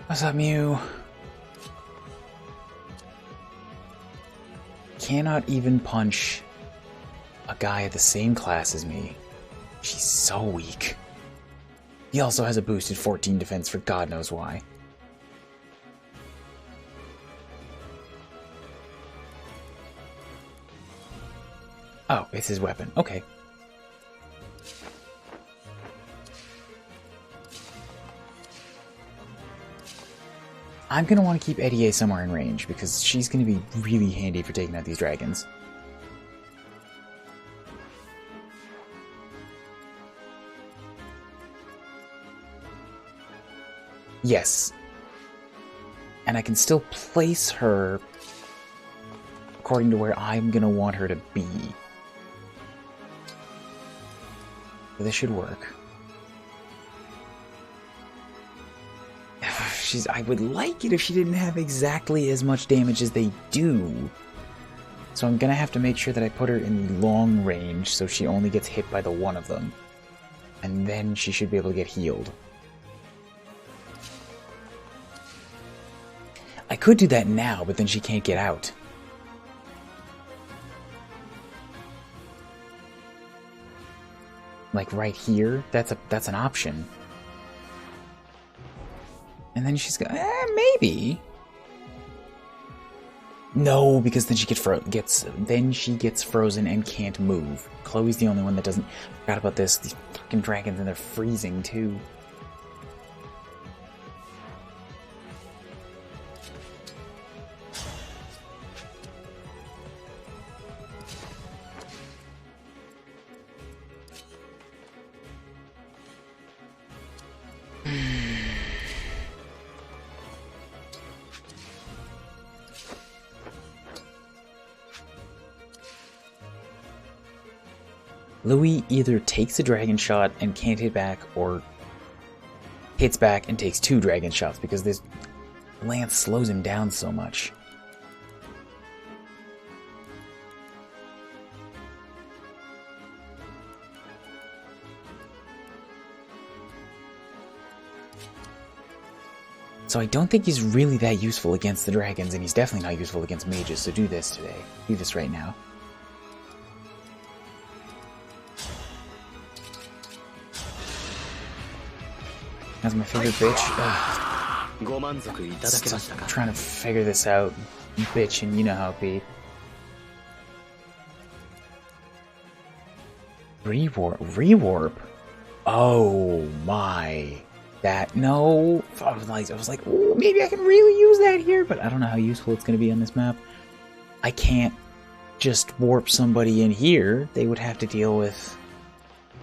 S1: What's up, Mew? Cannot even punch a guy of the same class as me. She's so weak. He also has a boosted 14 defense for God knows why. Oh, it's his weapon. Okay. I'm going to want to keep Eddie somewhere in range, because she's going to be really handy for taking out these dragons. Yes. And I can still place her according to where I'm going to want her to be. So this should work. I would like it if she didn't have exactly as much damage as they do. So I'm gonna have to make sure that I put her in the long range so she only gets hit by the one of them. And then she should be able to get healed. I could do that now, but then she can't get out. Like right here, that's an option. And then she's got maybe. No, because then she gets frozen and can't move. Chloe's the only one that doesn't. Forgot about this. These fucking dragons, and they're freezing too. Louis either takes a dragon shot and can't hit back, or hits back and takes 2 dragon shots, because this lance slows him down so much. So I don't think he's really that useful against the dragons, and he's definitely not useful against mages, so do this today. Do this right now. That's my favorite bitch. I'm trying to figure this out. Bitch, and you know how it be. Rewarp? Oh my. No. I was like, ooh, maybe I can really use that here, but I don't know how useful it's going to be on this map. I can't just warp somebody in here. They would have to deal with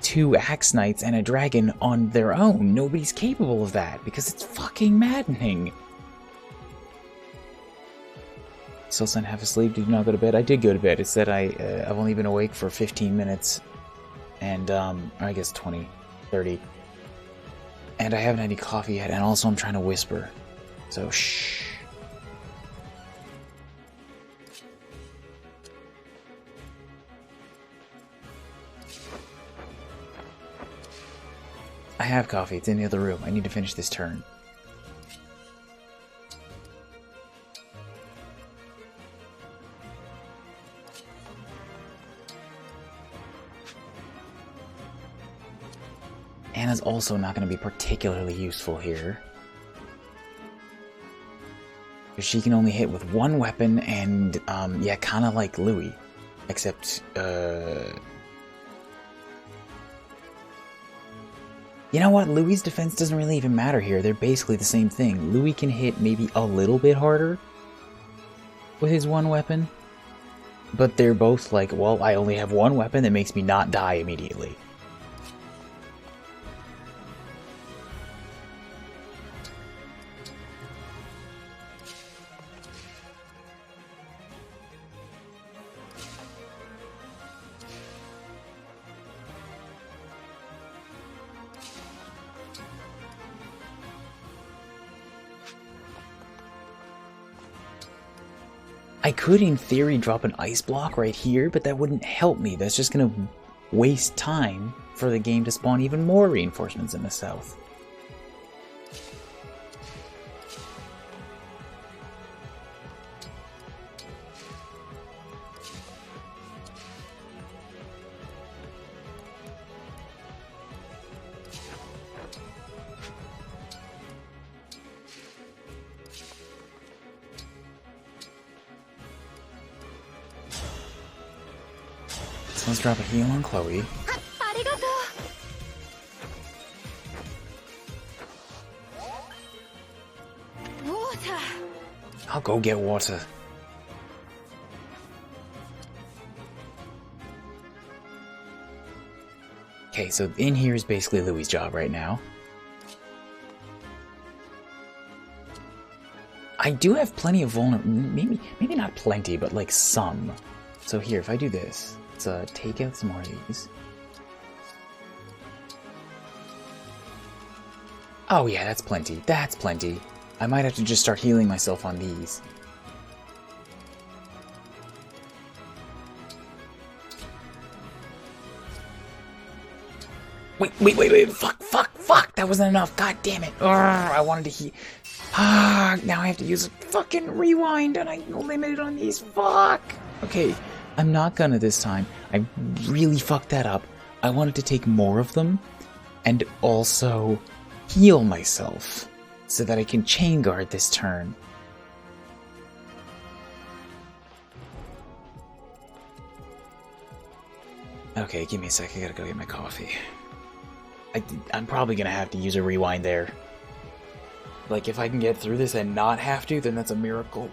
S1: 2 Axe Knights and a dragon on their own. Nobody's capable of that because it's fucking maddening. Still sent half asleep. Did you not go to bed? I did go to bed. It said I've only been awake for 15 minutes and I guess 20, 30. And I haven't had any coffee yet, and also I'm trying to whisper. So shh. I have coffee. It's in the other room. I need to finish this turn. Anna's also not going to be particularly useful here. She can only hit with 1 weapon and, yeah, kind of like Louis. Except, you know what? Louis' defense doesn't really even matter here. They're basically the same thing. Louis can hit maybe a little bit harder with his 1 weapon. But they're both like, well, I only have 1 weapon that makes me not die immediately. I could, in theory, drop an ice block right here, but that wouldn't help me. That's just gonna waste time for the game to spawn even more reinforcements in the south. So let's drop a heal on Chloe. I'll go get water. Okay, so in here is basically Louis' job right now. I do have plenty of maybe not plenty, but like some. So here, if I do this, let's take out some more of these. Oh yeah, that's plenty. That's plenty. I might have to just start healing myself on these. Wait, fuck, that wasn't enough, god damn it. Urgh, I wanted to heal. Now I have to use a fucking rewind and I'm limited on these, fuck. Okay, I'm not gonna this time. I really fucked that up. I wanted to take more of them and also heal myself so that I can chain guard this turn. Okay, give me a sec, I gotta go get my coffee. I'm probably gonna have to use a rewind there. Like, if I can get through this and not have to, then that's a miracle.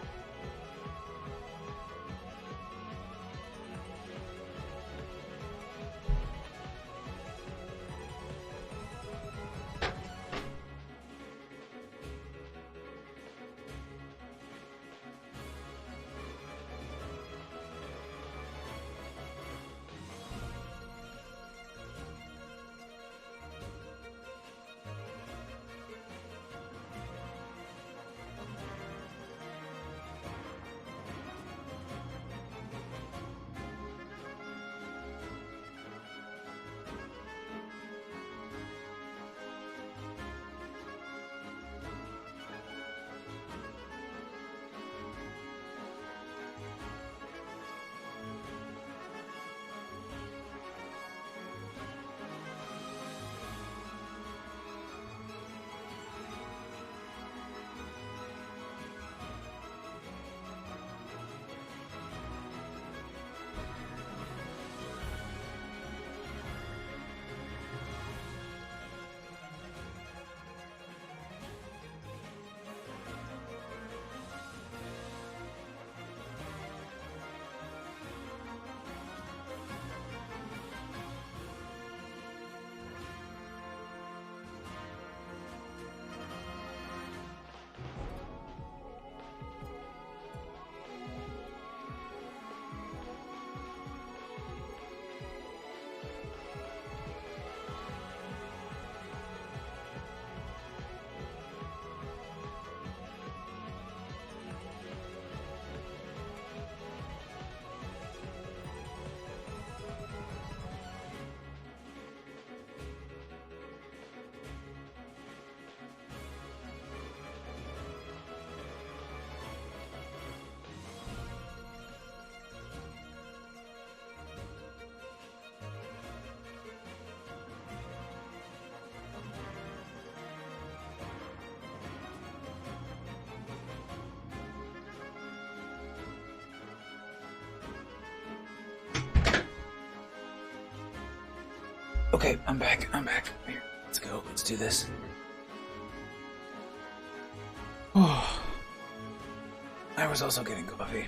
S1: Okay, I'm back. Here, let's go. Let's do this. Oh, I was also getting coffee.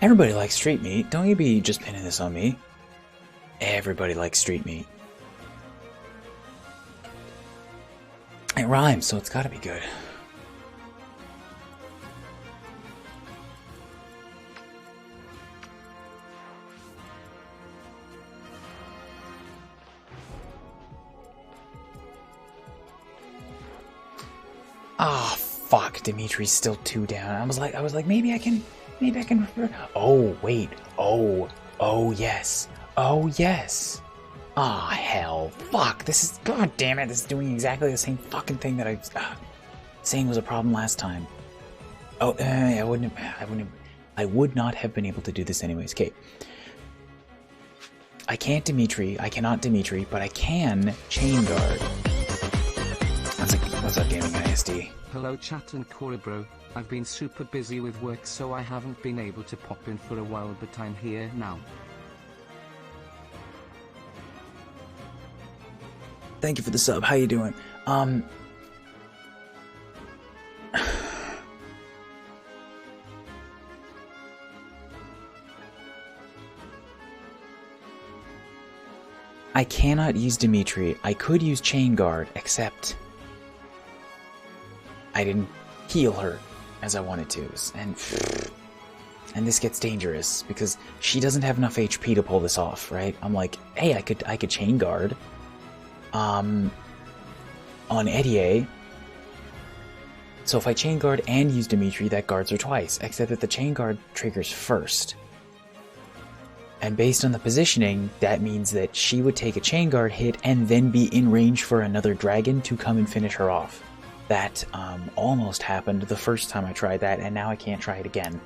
S1: Everybody likes street meat. Don't you be just pinning this on me. Everybody likes street meat. It rhymes, so it's gotta be good. Ah, fuck. Dimitri's still 2 down. I was like, maybe I can refer. Oh, wait. Oh, yes. Oh, yes. Ah, hell. Fuck. This is, god damn it. This is doing exactly the same fucking thing that I was saying was a problem last time. Oh, I would not have been able to do this anyways. Okay. I cannot Dimitri, but I can Chain Guard. What's up, Gaming ISD?
S6: Hello chat and Kuuribro. I've been super busy with work so I haven't been able to pop in for a while, but I'm here now.
S1: Thank you for the sub. How you doing? I cannot use Dimitri. I could use Chain Guard, except I didn't heal her as I wanted to, and this gets dangerous because she doesn't have enough HP to pull this off, right? I'm like, hey, I could Chain Guard on Eddie. So if I Chain Guard and use Dimitri, that guards her twice, except that the Chain Guard triggers first. And based on the positioning, that means that she would take a Chain Guard hit and then be in range for another dragon to come and finish her off. That almost happened the first time I tried that, and now I can't try it again.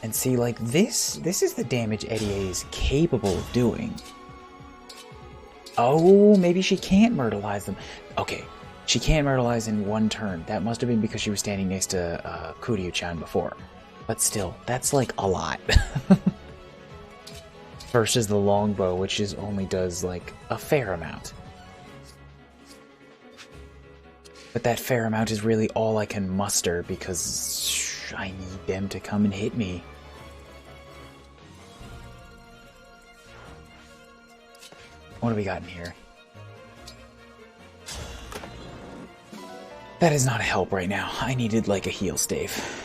S1: And see, like, this is the damage Eddie is capable of doing. Oh, maybe she can't myrtleize them. Okay, she can't myrtleize in 1 turn. That must have been because she was standing next to Kuuribro-chan before. But still, that's like a lot. Versus the longbow, which only does like a fair amount. But that fair amount is really all I can muster because I need them to come and hit me. What do we got in here? That is not a help right now. I needed like a heal stave.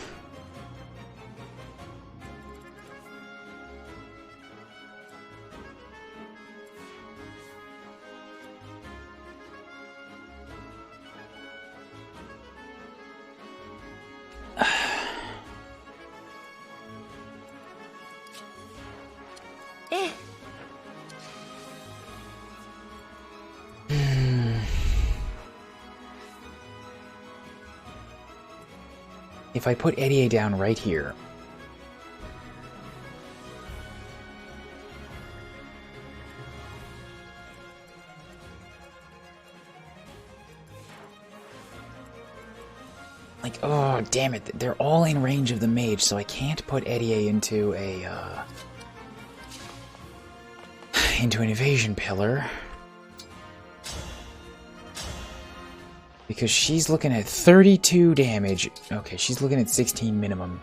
S1: If I put Eddie down right here, like, oh damn it, they're all in range of the mage, so I can't put Eddie into into an evasion pillar. Because she's looking at 32 damage. Okay, she's looking at 16 minimum.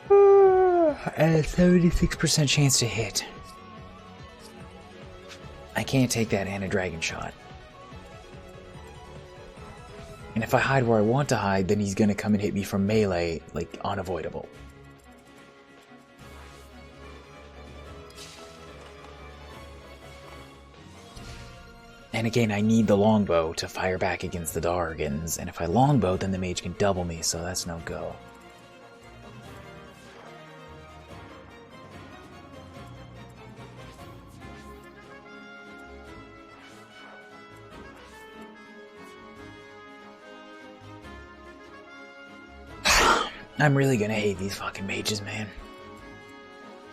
S1: And a 76% chance to hit. I can't take that and a dragon shot. And if I hide where I want to hide, then he's gonna come and hit me from melee, like, unavoidable. And again, I need the longbow to fire back against the Dargans, and if I longbow, then the mage can double me, so that's no go. I'm really gonna hate these fucking mages, man.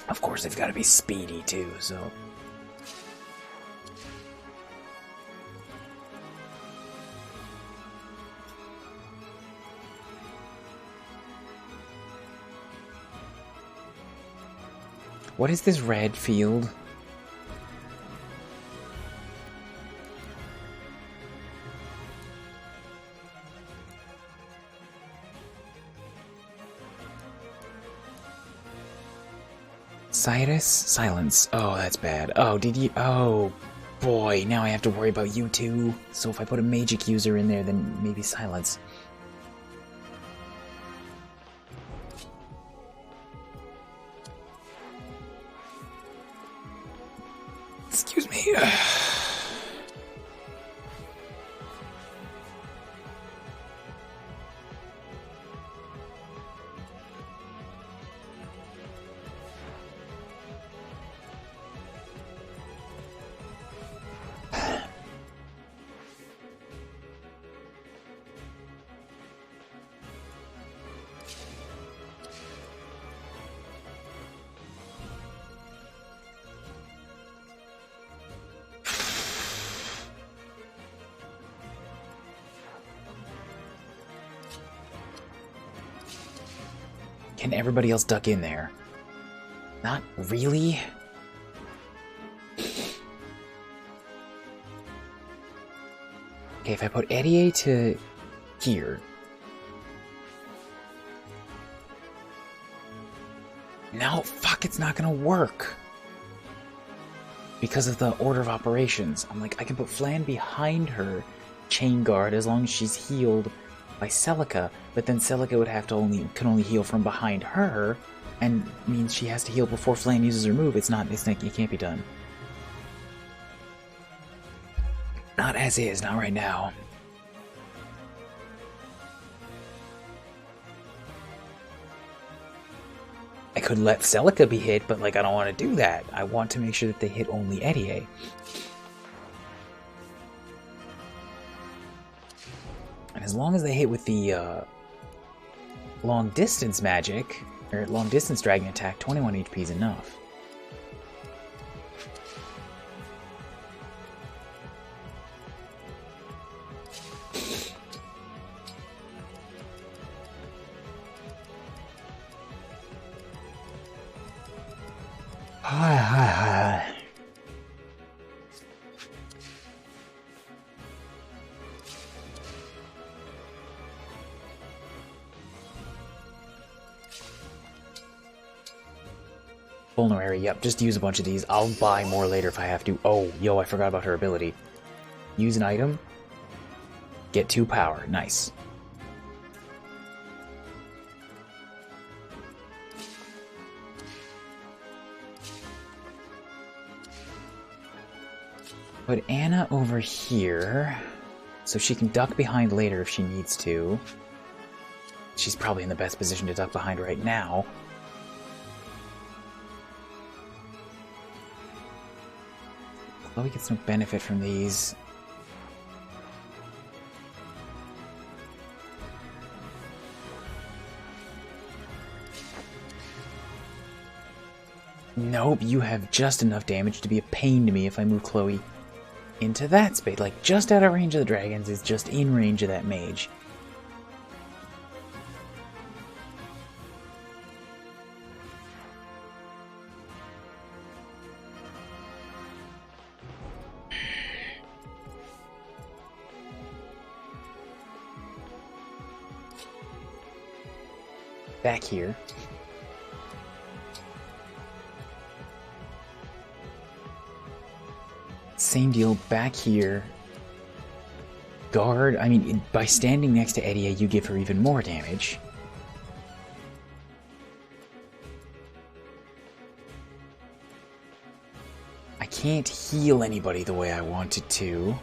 S1: Of course, they've gotta be speedy, too, so... What is this red field? Cyrus? Silence. Oh, that's bad. Oh, did you... Oh, boy. Now I have to worry about you too. So if I put a magic user in there, then maybe silence. Can everybody else duck in there? Not really. Okay, if I put Eddie to here. No, fuck, it's not gonna work. Because of the order of operations. I'm like, I can put Flan behind her, chain guard, as long as she's healed by Celica, but then Celica would have to can only heal from behind her, and means she has to heal before Flan uses her move. It can't be done. Not as is, not right now. I could let Celica be hit, but like I don't want to do that. I want to make sure that they hit only Eddie. And as long as they hit with the long distance magic, or long distance dragon attack, 21 HP is enough. Vulnerary, yep, just use a bunch of these. I'll buy more later if I have to. Oh, yo, I forgot about her ability. Use an item. Get 2 power. Nice. Put Anna over here, so she can duck behind later if she needs to. She's probably in the best position to duck behind right now. Chloe gets no benefit from these. Nope, you have just enough damage to be a pain to me if I move Chloe into that space. Like, just out of range of the dragons is just in range of that mage. Back here. Same deal back here. Guard, I mean, by standing next to Edia, you give her even more damage. I can't heal anybody the way I wanted to.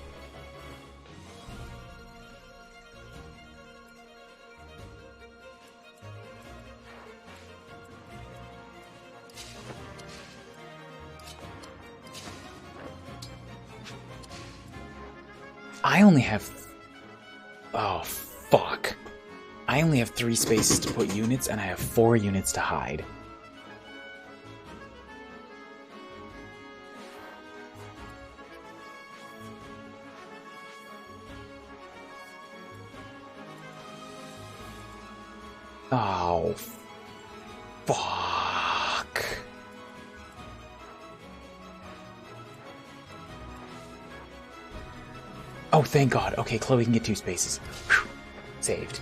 S1: I only have... Oh, fuck. I only have 3 spaces to put units, and I have 4 units to hide. Oh, fuck. Oh, thank God. Okay, Chloe can get 2 spaces. Whew. Saved.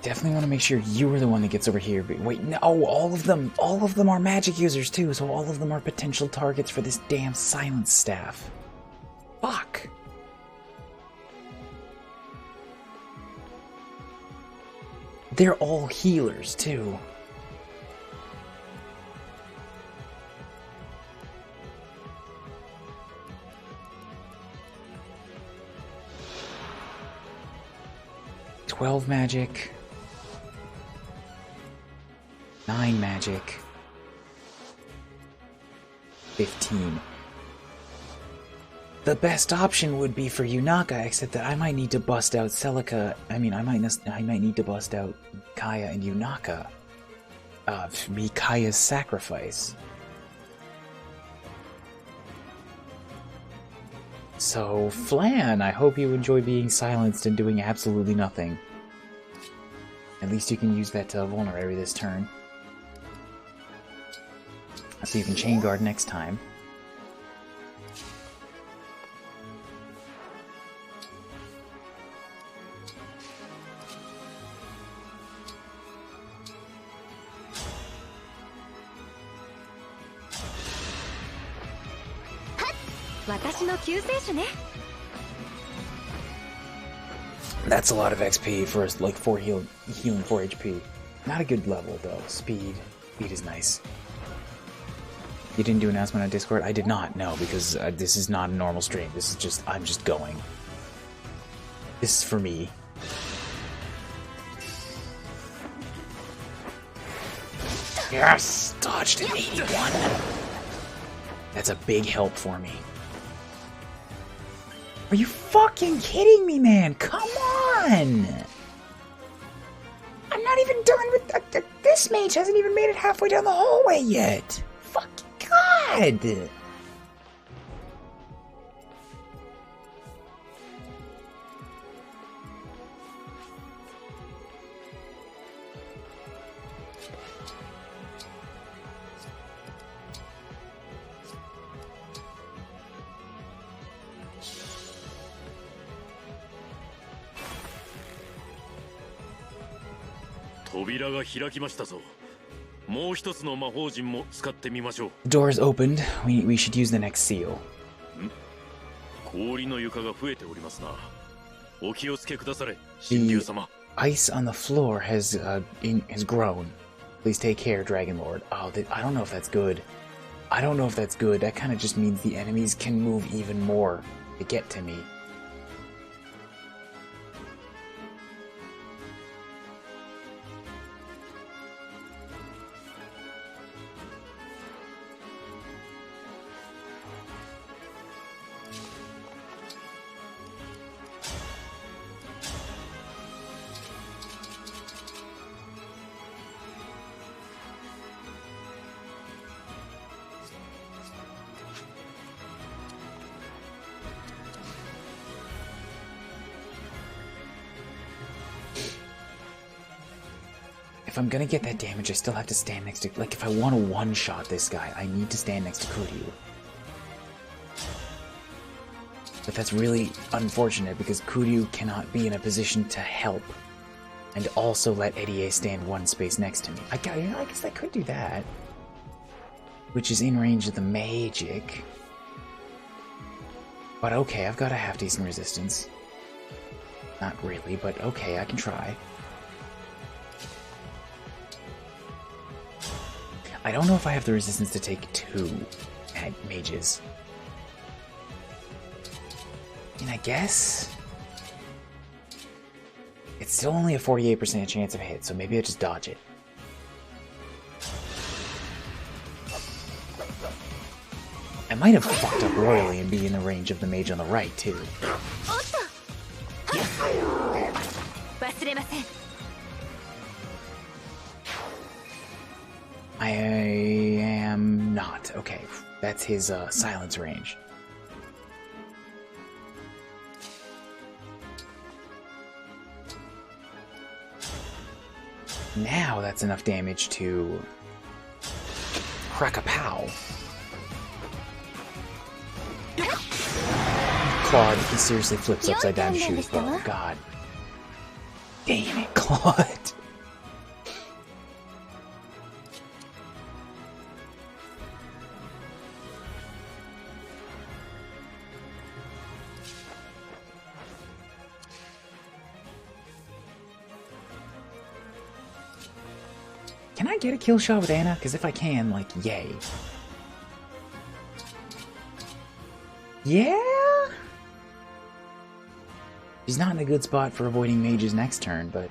S1: Definitely want to make sure you are the one that gets over here. But wait, no, all of them are magic users too, so all of them are potential targets for this damn silence staff. Fuck. They're all healers too. $12 magic. 9 magic. 15. The best option would be for Yunaka, except that I might need to bust out Celica. I mean, I might need to bust out Kaya and Yunaka. Be Kaya's sacrifice. So, Flan, I hope you enjoy being silenced and doing absolutely nothing. At least you can use that vulnerary this turn. So you can chain guard next time. That's a lot of XP for like 4 healing 4 HP. Not a good level though. Speed is nice. You didn't do an announcement on Discord? I did not. No, because this is not a normal stream. This is just I'm just going. This is for me. Yes, dodged an 81. That's a big help for me. Are you fucking kidding me, man? Come on! I'm not even done with this mage hasn't even made it halfway down the hallway yet. Fucking God! The door is opened. We should use the next seal. The ice on the floor has grown. Please take care, Dragon Lord. Oh, I don't know if that's good. I don't know if that's good. That kind of just means the enemies can move even more to get to me. If I'm gonna get that damage, I still have to stand next to... Like, if I want to one-shot this guy, I need to stand next to Kuuribro. But that's really unfortunate, because Kuuribro cannot be in a position to help. And also let Eddie stand one space next to me. I guess I could do that. Which is in range of the magic. But okay, I've got a half-decent resistance. Not really, but okay, I can try. I don't know if I have the resistance to take 2 mages. I mean, I guess... It's still only a 48% chance of hit, so maybe I just dodge it. I might have fucked up royally and be in the range of the mage on the right, too. I am not. Okay, that's his silence range. Now that's enough damage to crack a pow. Claude, he seriously flips upside down to shoot his bow. God. Damn it, Claude. Can I get a kill shot with Anna? Because if I can, like, yay. Yeah? She's not in a good spot for avoiding mages next turn, but...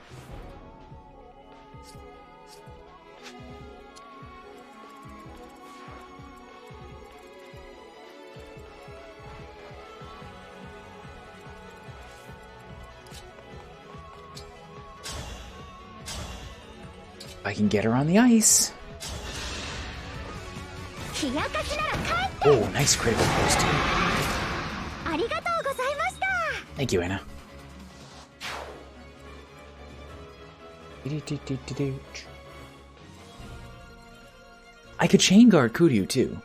S1: I can get her on the ice. Oh, nice critical post too. Thank you, Anna. I could chain guard Kuryu too.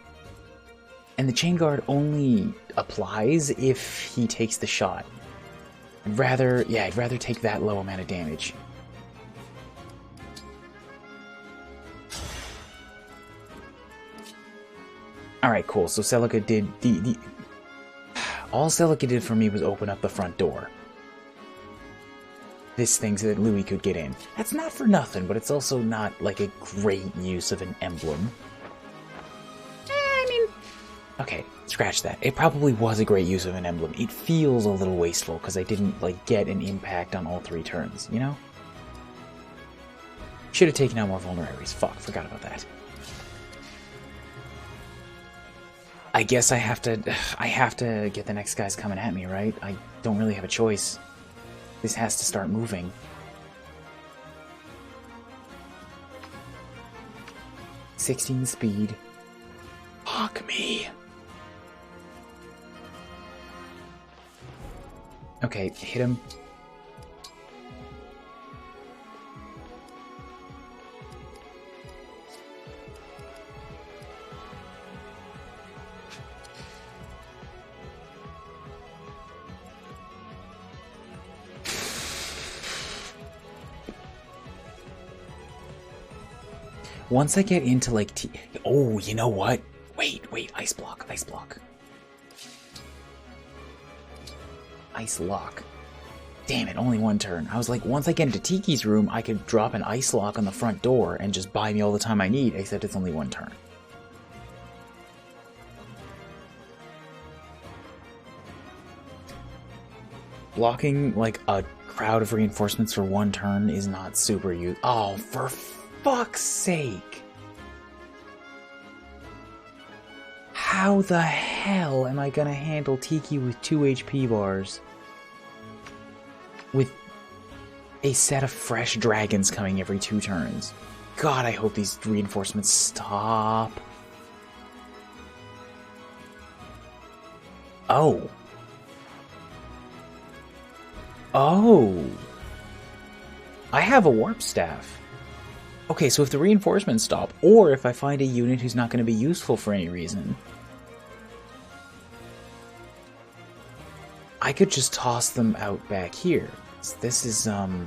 S1: And the chain guard only applies if he takes the shot. I'd rather take that low amount of damage. Alright, cool. So Celica did all Celica did for me was open up the front door. This thing so that Louis could get in. That's not for nothing, but it's also not like a great use of an emblem. I mean, okay, scratch that. It probably was a great use of an emblem. It feels a little wasteful because I didn't like get an impact on all 3 turns, you know? Should have taken out more vulneraries. Fuck, forgot about that. I guess I have to get the next guys coming at me, right? I don't really have a choice. This has to start moving. "16 speed. Fuck me. Okay, hit him. Once I get into like oh, you know what? Wait, ice block. Ice lock. Damn it, only 1 turn. I was like, once I get into Tiki's room, I could drop an ice lock on the front door and just buy me all the time I need, except it's only 1 turn. Blocking like a crowd of reinforcements for 1 turn is not super useful. Oh, for fuck's sake! How the hell am I gonna handle Tiki with 2 HP bars? With a set of fresh dragons coming every 2 turns. God, I hope these reinforcements stop. Oh. Oh. I have a warp staff. Okay, so if the reinforcements stop, or if I find a unit who's not going to be useful for any reason, I could just toss them out back here. So this is, I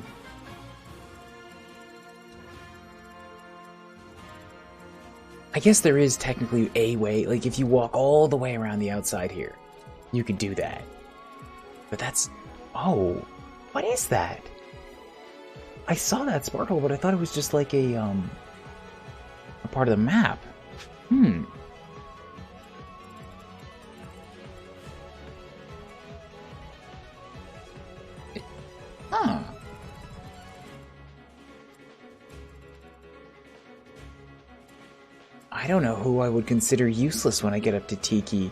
S1: guess there is technically a way, like if you walk all the way around the outside here, you could do that. But that's, oh, what is that? I saw that sparkle, but I thought it was just like a part of the map. Huh. I don't know who I would consider useless when I get up to Tiki.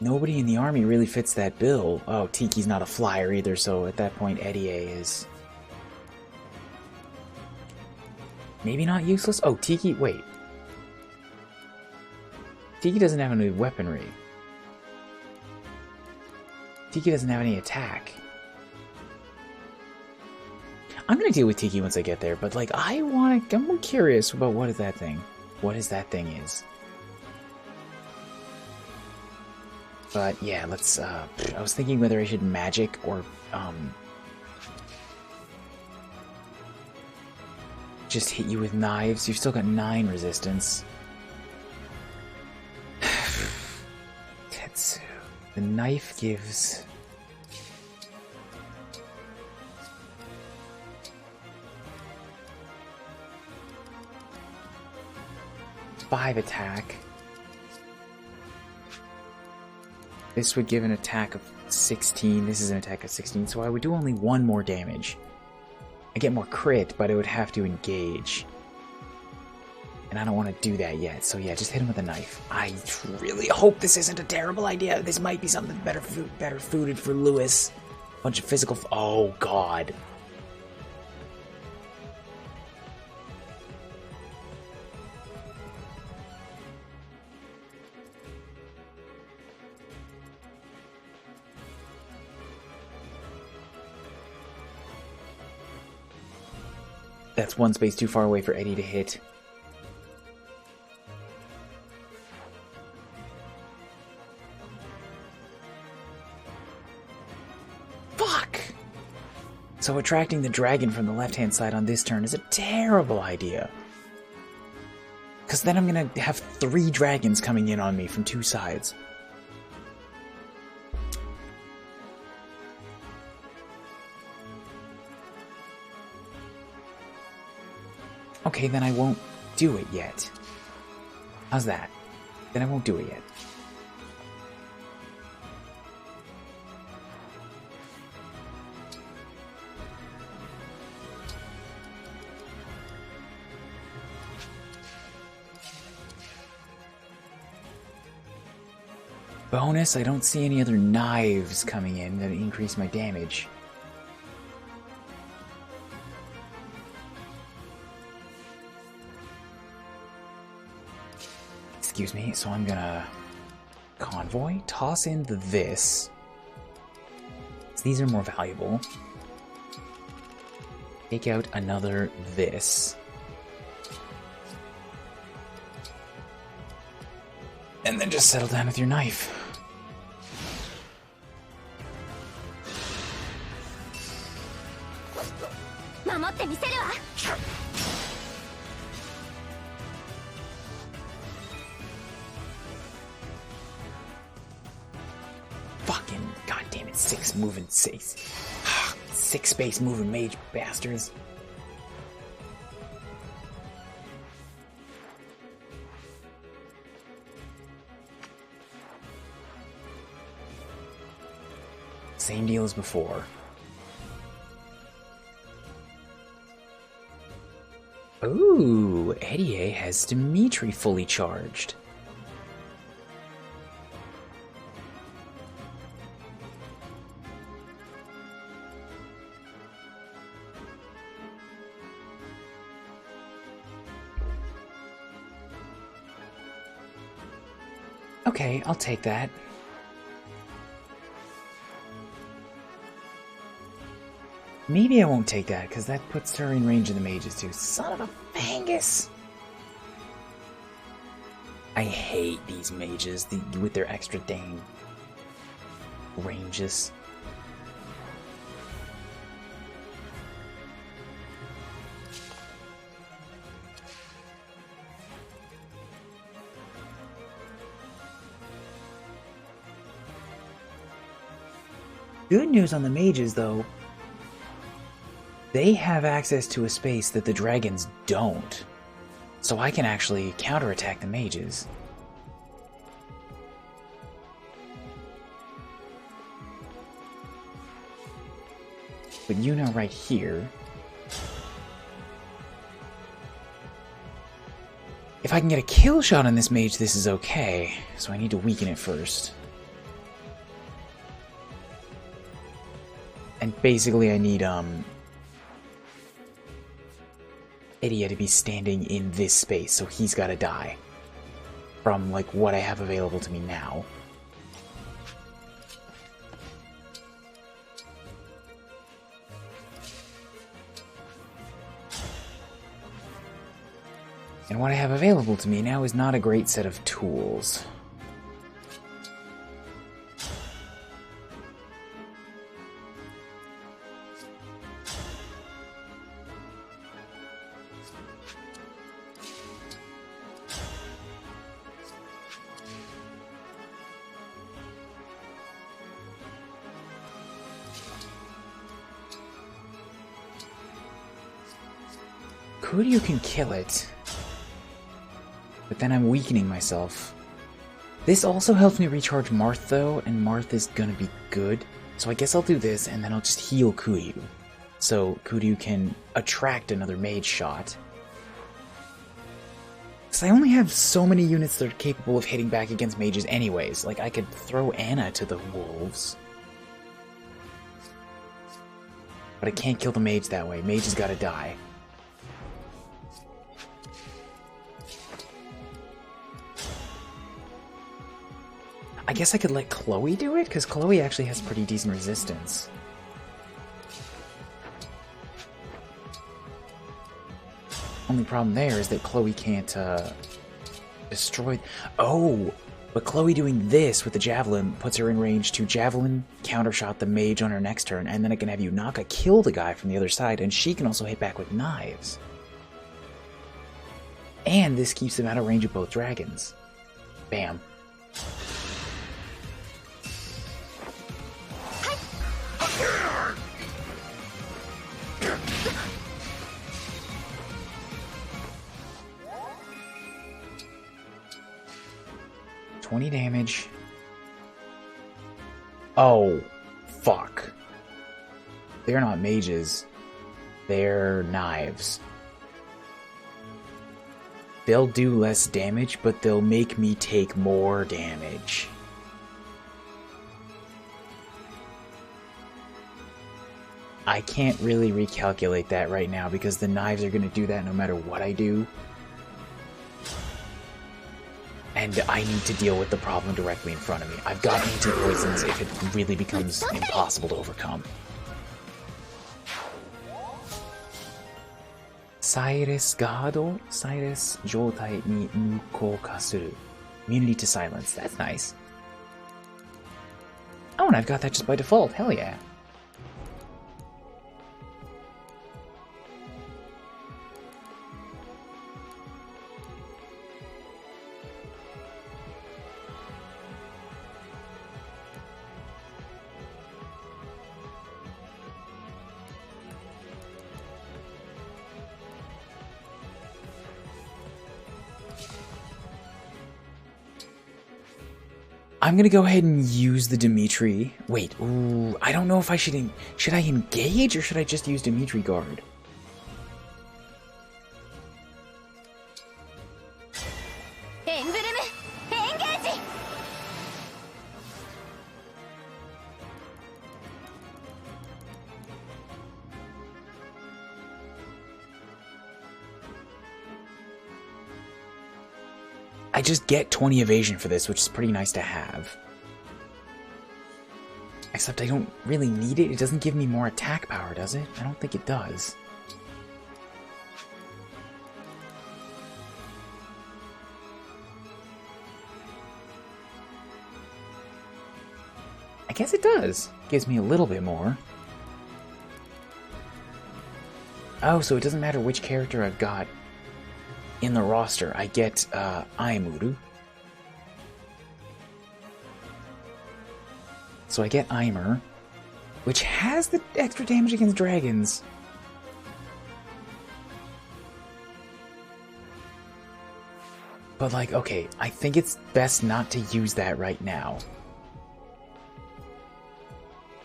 S1: Nobody in the army really fits that bill. Oh, Tiki's not a flyer either, so at that point, Eddie is... maybe not useless? Oh, Tiki, wait. Tiki doesn't have any weaponry. Tiki doesn't have any attack. I'm gonna deal with Tiki once I get there, but like, I'm curious about what is that thing is. But yeah, let's, I was thinking whether I should magic or, just hit you with knives. You've still got 9 resistance. Tetsu. The knife gives... 5 attack. This would give an attack of 16. This is an attack of 16, so I would do only 1 more damage. I get more crit, but I would have to engage. And I don't want to do that yet, so yeah, just hit him with a knife. I really hope this isn't a terrible idea. This might be something better fooded for Lewis. Bunch of physical... oh, God. That's one space too far away for Eddie to hit. Fuck! So attracting the dragon from the left-hand side on this turn is a terrible idea. Because then I'm gonna have 3 dragons coming in on me from 2 sides. Okay, then I won't do it yet. How's that? Then I won't do it yet. Bonus, I don't see any other knives coming in that increase my damage. Excuse me, so I'm gonna convoy, toss in the this. So these are more valuable. Take out another this. And then just settle down with your knife. Fucking goddamn it, 6 moving 6. 6 space moving mage bastards. Same deal as before. Ooh, Eddie has Dimitri fully charged. Okay, I'll take that. Maybe I won't take that, because that puts her in range of the mages too. Son of a fangus! I hate these mages with their extra dang ranges. Good news on the mages, though. They have access to a space that the dragons don't. So I can actually counterattack the mages. But Yuna right here. If I can get a kill shot on this mage, this is okay. So I need to weaken it first. And basically I need, Eddie to be standing in this space, so he's gotta die. From, like, what I have available to me now. And what I have available to me now is not a great set of tools. Kuuribro can kill it. But then I'm weakening myself. This also helps me recharge Marth though, and Marth is gonna be good. So I guess I'll do this, and then I'll just heal Kuuribro. So Kuuribro can attract another mage shot. Because I only have so many units that are capable of hitting back against mages anyways. Like, I could throw Anna to the wolves. But I can't kill the mage that way. Mage has gotta die. I guess I could let Chloe do it, because Chloe actually has pretty decent resistance. Only problem there is that Chloe can't destroy. Oh, but Chloe doing this with the javelin puts her in range to javelin countershot the mage on her next turn, and then it can have Yunaka kill the guy from the other side, and she can also hit back with knives. And this keeps them out of range of both dragons. Bam. $20 damage. Oh, fuck. They're not mages. They're knives. They'll do less damage, but they'll make me take more damage. I can't really recalculate that right now because the knives are going to do that no matter what I do. And I need to deal with the problem directly in front of me. I've got anti-poisons if it really becomes impossible to overcome. Cyrus Gado? Cyrus Jotai ni Mukou Kasuru. Immunity to silence. That's nice. Oh, and I've got that just by default. Hell yeah. I'm gonna go ahead and use the Dimitri. Wait, ooh, I don't know if I should I engage or should I just use Dimitri Guard? I just get 20 evasion for this, which is pretty nice to have. Except I don't really need it. It doesn't give me more attack power, does it? I don't think it does. I guess it does. Gives me a little bit more. Oh, so it doesn't matter which character I've got in the roster. I get Aimuru. So I get Aimer, which has the extra damage against dragons. But like, okay, I think it's best not to use that right now.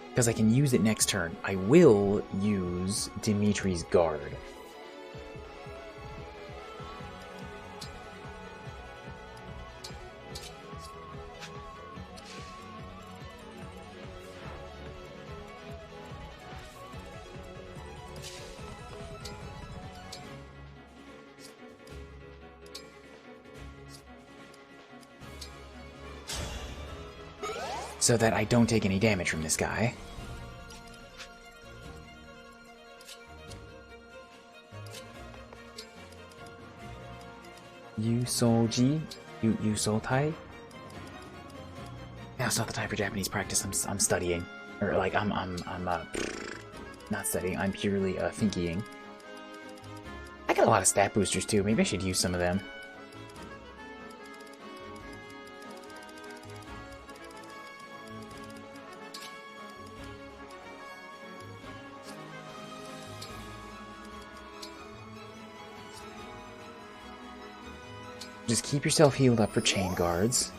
S1: Because I can use it next turn. I will use Dimitri's Guard. So that I don't take any damage from this guy. Yusoji? Yusotai? Now it's not the time for Japanese practice. I'm studying. Or like I'm not studying, I'm purely thinking. I got a lot of stat boosters too, maybe I should use some of them. Just keep yourself healed up for chain guards.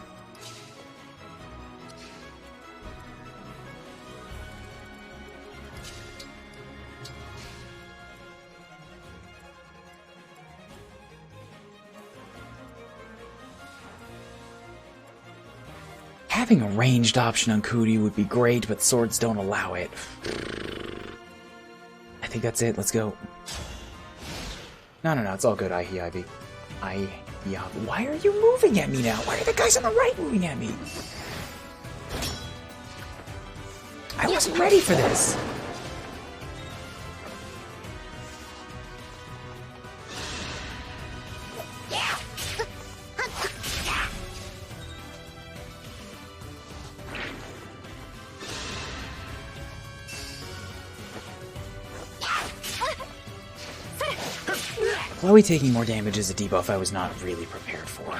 S1: Having a ranged option on Kuri would be great, but swords don't allow it. I think that's it. Let's go. No, it's all good, Ivy. Yeah, why are you moving at me now? Why are the guys on the right moving at me? I wasn't ready for this. Chloe taking more damage is a debuff I was not really prepared for.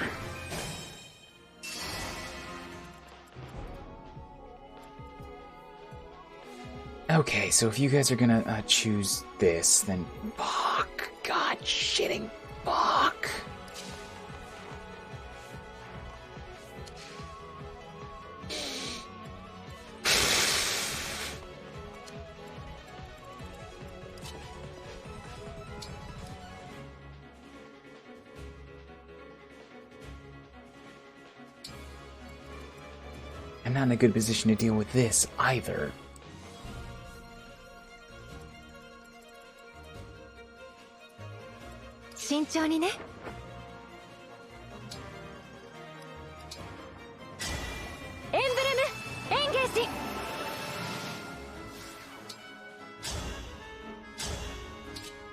S1: Okay, so if you guys are gonna choose this, then fuck. God shitting fuck. I'm not in a good position to deal with this either.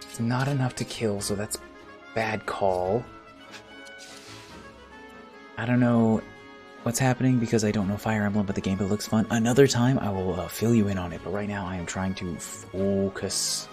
S1: It's not enough to kill, so that's bad call. I don't know what's happening because I don't know Fire Emblem, but the gameplay looks fun. Another time I will fill you in on it, but right now I am trying to focus.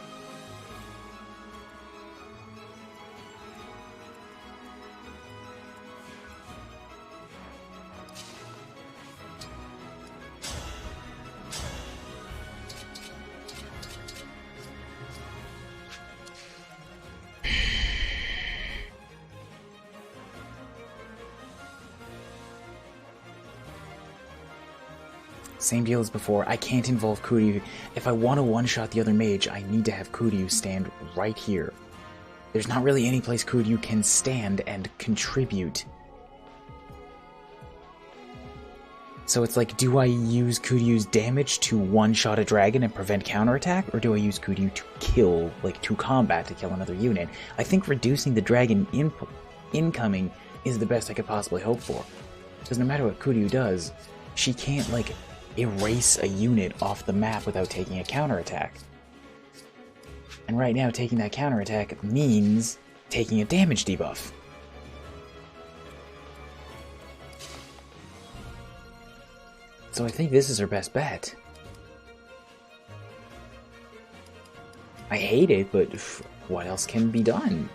S1: Same deal as before, I can't involve Kuuribro. If I want to one-shot the other mage, I need to have Kuuribro stand right here. There's not really any place Kuuribro can stand and contribute. So it's like, do I use Kuuribro's damage to one-shot a dragon and prevent counterattack? Or do I use Kuuribro to kill, like to combat, to kill another unit? I think reducing the dragon incoming is the best I could possibly hope for. Because no matter what Kuuribro does, she can't, like, erase a unit off the map without taking a counterattack. And right now, taking that counterattack means taking a damage debuff. So I think this is her best bet. I hate it, but what else can be done?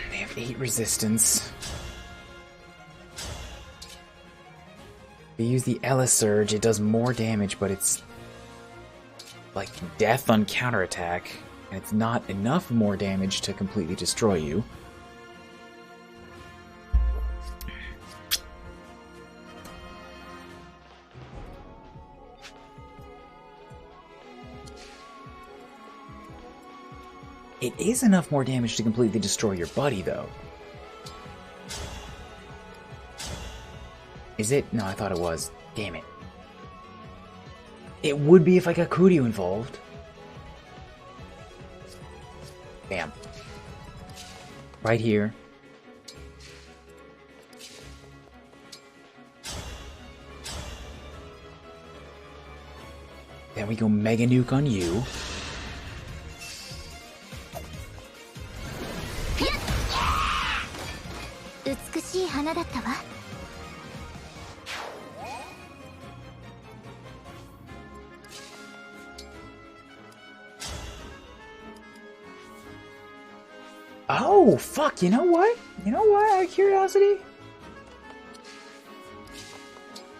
S1: They have 8 resistance. If you use the Ella Surge, it does more damage, but it's like death on counterattack, and it's not enough more damage to completely destroy you. It is enough more damage to completely destroy your buddy, though. Is it? No, I thought it was. Damn it. It would be if I got Kuuribro involved. Bam. Right here. Then we go Mega Nuke on you. Oh, fuck, you know what? You know what, out of curiosity?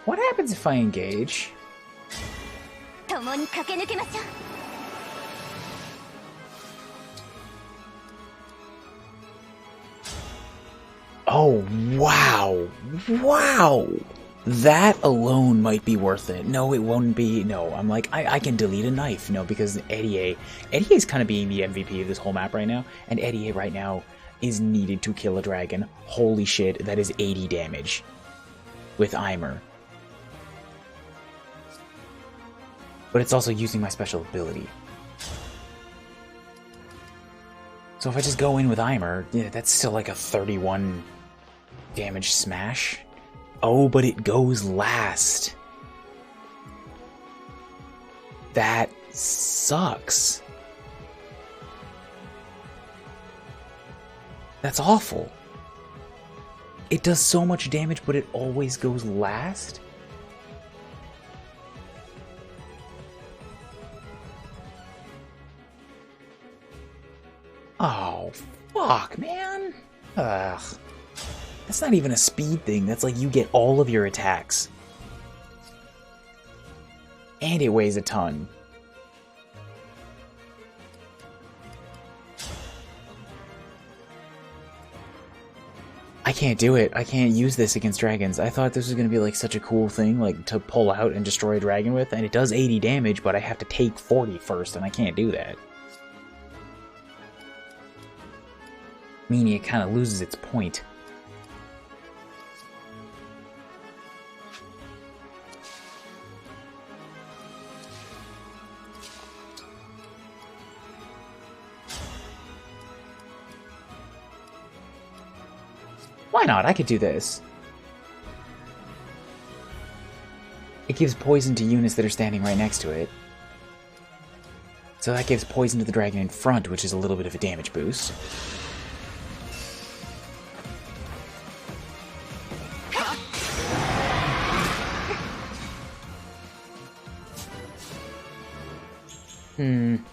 S1: What happens if I engage? Oh, wow. Wow. That alone might be worth it. No, it won't be. No, I'm like, I can delete a knife. No, because Eddie is kind of being the MVP of this whole map right now. And Eddie right now is needed to kill a dragon. Holy shit, that is 80 damage with Eimer. but it's also using my special ability. So if I just go in with Eimer, yeah, that's still like a 31 damage smash. Oh, but it goes last. That sucks. That's awful. It does so much damage, but it always goes last? Oh, fuck, man. Ugh. That's not even a speed thing. That's like you get all of your attacks. And it weighs a ton. I can't do it. I can't use this against dragons. I thought this was going to be like such a cool thing, like to pull out and destroy a dragon with, and it does 80 damage, but I have to take 40 first, and I can't do that. Meaning it kind of loses its point. Why not? I could do this. It gives poison to units that are standing right next to it. So that gives poison to the dragon in front, which is a little bit of a damage boost.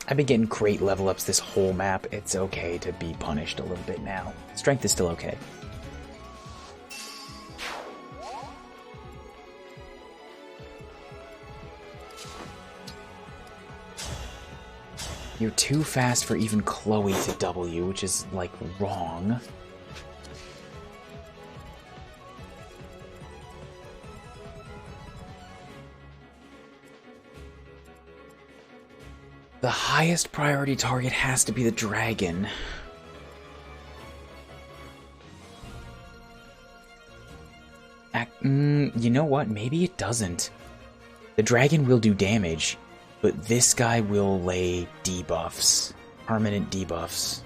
S1: I've been getting great level ups this whole map. It's okay to be punished a little bit now. Strength is still okay. You're too fast for even Chloe to W, which is, like, wrong. The highest priority target has to be the dragon. You know what? Maybe it doesn't. The dragon will do damage, but this guy will lay debuffs. Permanent debuffs.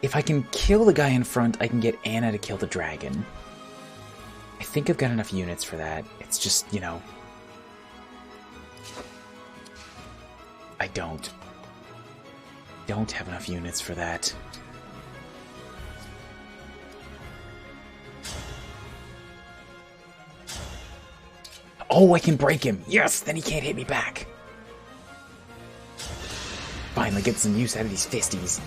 S1: If I can kill the guy in front, I can get Anna to kill the dragon. I think I've got enough units for that. It's just, you know... I don't have enough units for that. Oh, I can break him! Yes! Then he can't hit me back! Finally get some use out of these fisties.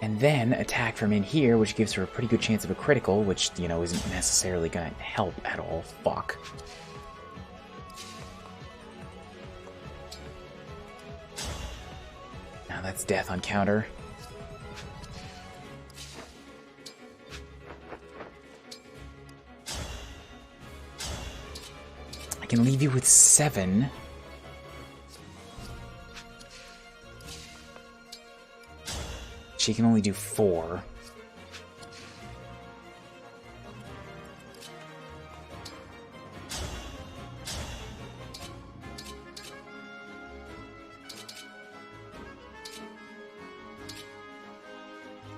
S1: And then attack from in here, which gives her a pretty good chance of a critical, which, you know, isn't necessarily gonna help at all. Fuck. Now that's death on counter. I can leave you with 7. She can only do 4.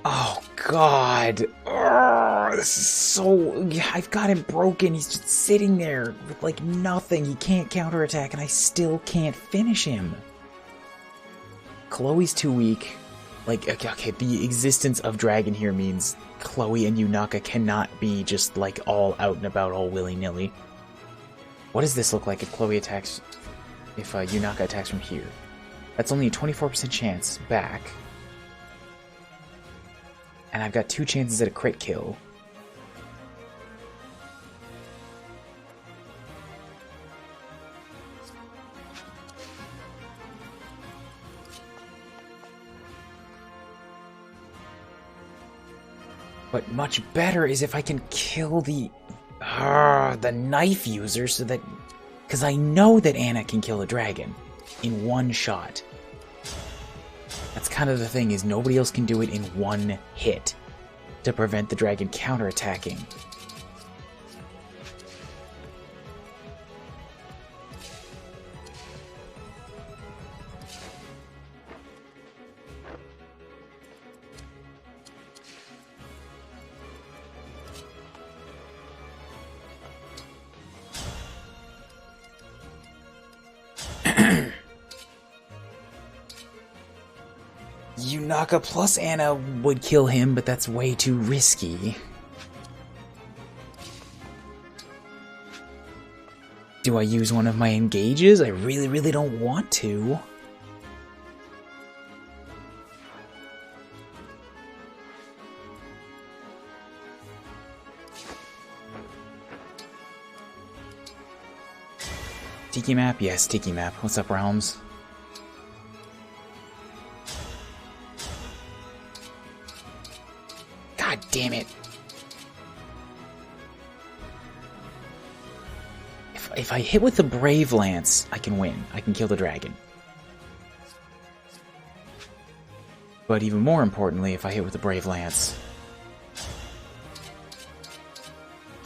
S1: Oh, God. Oh, this is so... I've got him broken. He's just sitting there with, like, nothing. He can't counterattack, and I still can't finish him. Chloe's too weak. Like, okay, the existence of dragon here means Chloe and Yunaka cannot be just, like, all out and about, all willy-nilly. What does this look like if Chloe attacks... if Yunaka attacks from here? That's only a 24% chance back. And I've got 2 chances at a crit kill. But much better is if I can kill the knife user so that... Because I know that Anna can kill a dragon in one shot. That's kind of the thing, is nobody else can do it in one hit to prevent the dragon counterattacking. Yunaka plus Anna would kill him, but that's way too risky. Do I use one of my engages? I really don't want to. Tiki map? Yes, Tiki map. What's up, Realms? God damn it. If I hit with the Brave Lance, I can win. I can kill the dragon. But even more importantly, if I hit with the Brave Lance...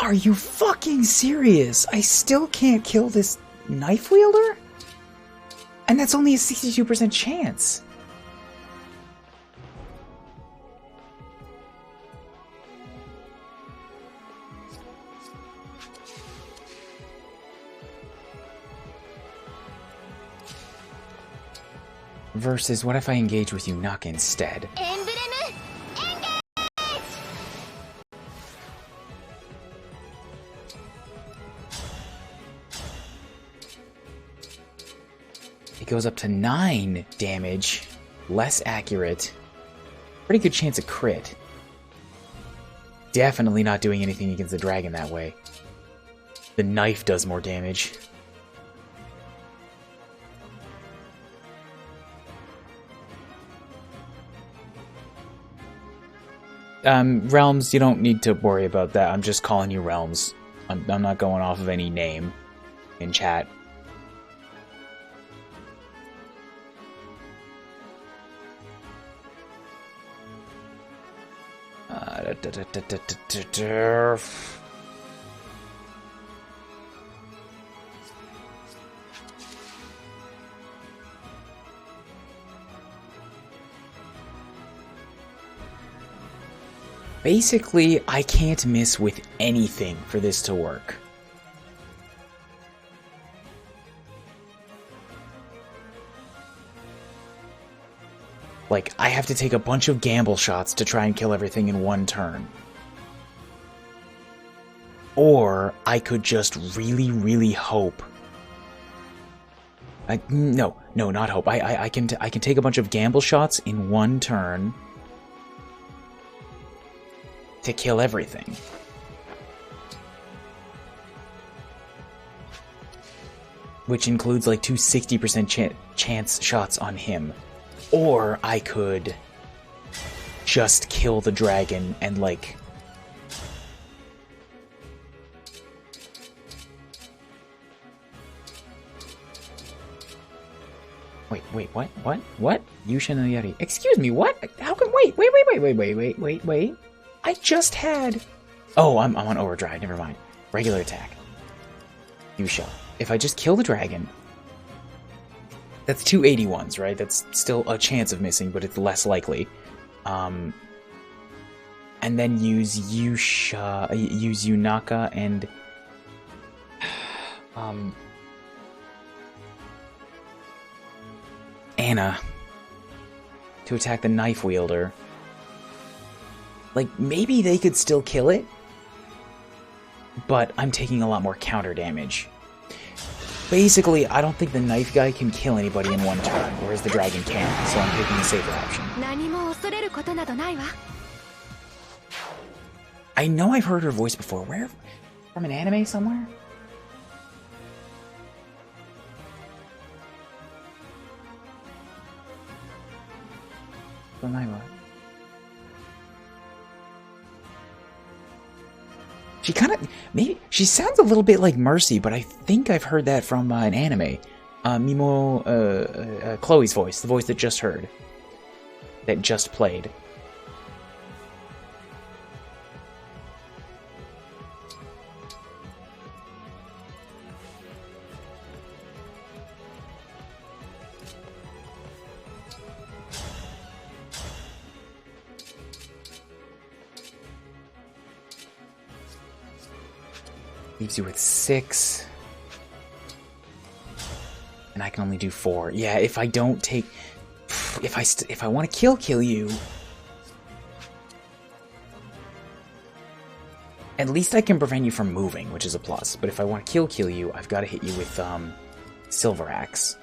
S1: Are you fucking serious? I still can't kill this knife wielder? And that's only a 62% chance. Versus, what if I engage with Yunaka instead? It goes up to 9 damage, less accurate. Pretty good chance of crit. Definitely not doing anything against the dragon that way. The knife does more damage. Realms, you don't need to worry about that. I'm just calling you Realms. I'm not going off of any name in chat. Basically, I can't miss with anything for this to work. Like, I have to take a bunch of gamble shots to try and kill everything in one turn. Or, I could just really hope. No, not hope. I can take a bunch of gamble shots in one turn to kill everything. Which includes like two 60% chance shots on him. Or I could just kill the dragon and like... Wait, what? Yusha no Yari. Excuse me, what? How come, wait. I just had... Oh, I'm on overdrive, never mind. Regular attack. Yusha. If I just kill the dragon... That's 281s, right? That's still a chance of missing, but it's less likely. And then use Yusha... Use Yunaka and... Anna to attack the knife wielder. Like, maybe they could still kill it, but I'm taking a lot more counter damage. Basically, I don't think the knife guy can kill anybody in one turn, whereas the dragon can, so I'm taking the safer option. I know I've heard her voice before. Where? From an anime somewhere? She kind of, maybe, she sounds a little bit like Mercy, but I think I've heard that from an anime. Chloe's voice, the voice that just heard. That just played. Leaves you with 6. And I can only do 4. Yeah, if I don't take... If I want to kill you... At least I can prevent you from moving, which is a plus. But if I want to kill you, I've got to hit you with, Silver Axe.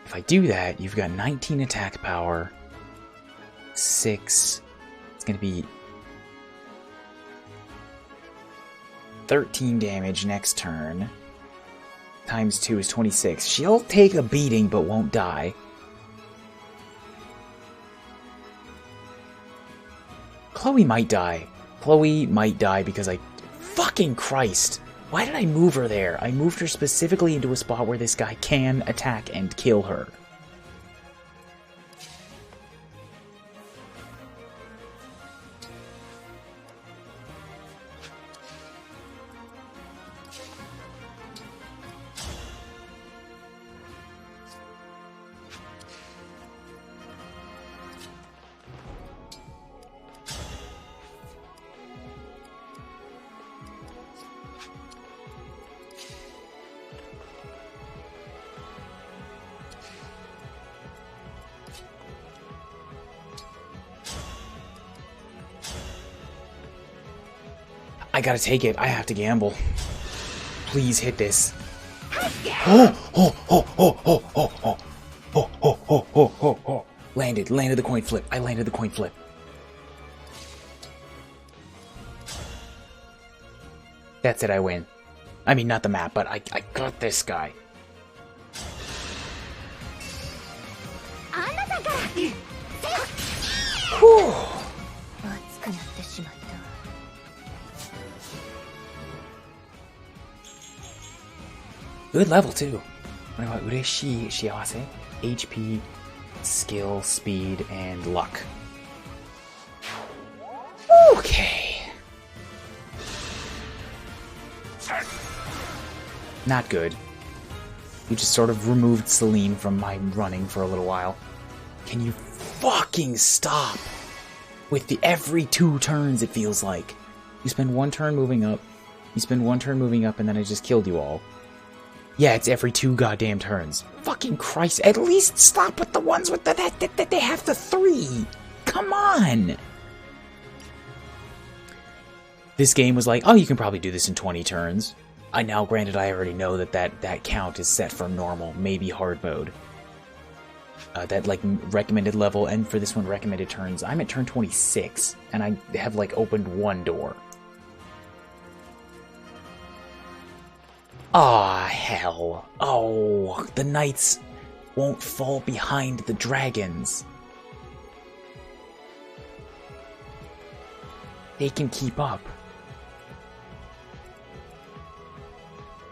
S1: If I do that, you've got 19 attack power. 6... It's going to be... 13 damage next turn. Times 2 is 26. She'll take a beating, but won't die. Chloe might die. Chloe might die because I... Fucking Christ! Why did I move her there? I moved her specifically into a spot where this guy can attack and kill her. I gotta take it. I have to gamble. Please hit this. Oh. Landed the coin flip. I landed the coin flip. That's it, I win. I mean, not the map, but I got this guy. Whew. Good level, too. Ureshi shiawase, HP, skill, speed, and luck. Okay. Not good. You just sort of removed Celine from my running for a little while. Can you fucking stop? With the every 2 turns, it feels like. You spend 1 turn moving up. You spend 1 turn moving up, and then I just killed you all. Yeah, it's every 2 goddamn turns. Fucking Christ, at least stop with the ones with that they have the 3. Come on! This game was like, oh, you can probably do this in 20 turns. Now, granted, I already know that count is set for normal, maybe hard mode. That, like, recommended level, and for this one, recommended turns. I'm at turn 26, and I have, like, opened 1 door. Aw, hell. Oh, the knights won't fall behind the dragons. They can keep up.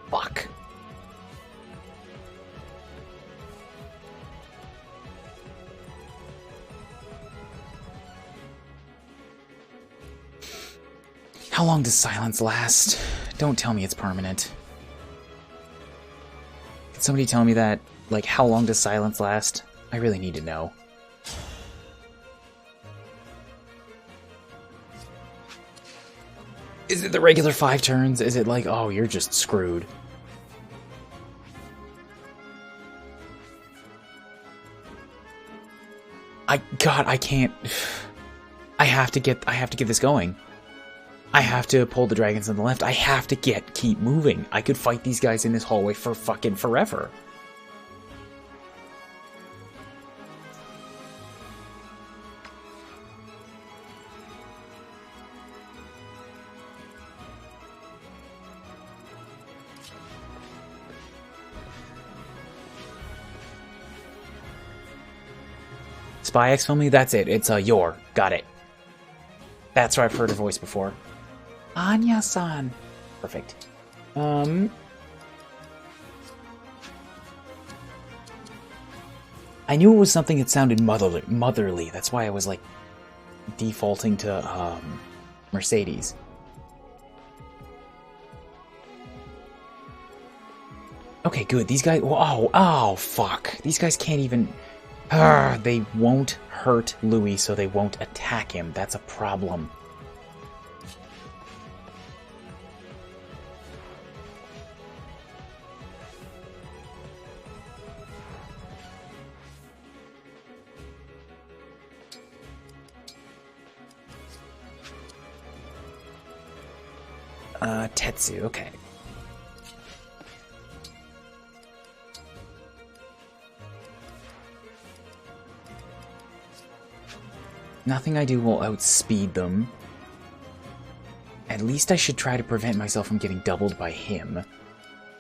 S1: Fuck. How long does silence last? Don't tell me it's permanent. Can somebody tell me that? Like, how long does silence last? I really need to know. Is it the regular 5 turns? Is it like, oh, you're just screwed? God, I can't. I have to get this going. I have to pull the dragons on the left. I have to keep moving. I could fight these guys in this hallway for fucking forever. Spy X family, that's it. It's Yor. Got it. That's where I've heard her voice before. Anya-san. Perfect. I knew it was something that sounded motherly. That's why I was like defaulting to Mercedes. Okay, good. These guys. Oh, fuck. These guys can't even. They won't hurt Louis, so they won't attack him. That's a problem. Tetsu, okay. Nothing I do will outspeed them. At least I should try to prevent myself from getting doubled by him.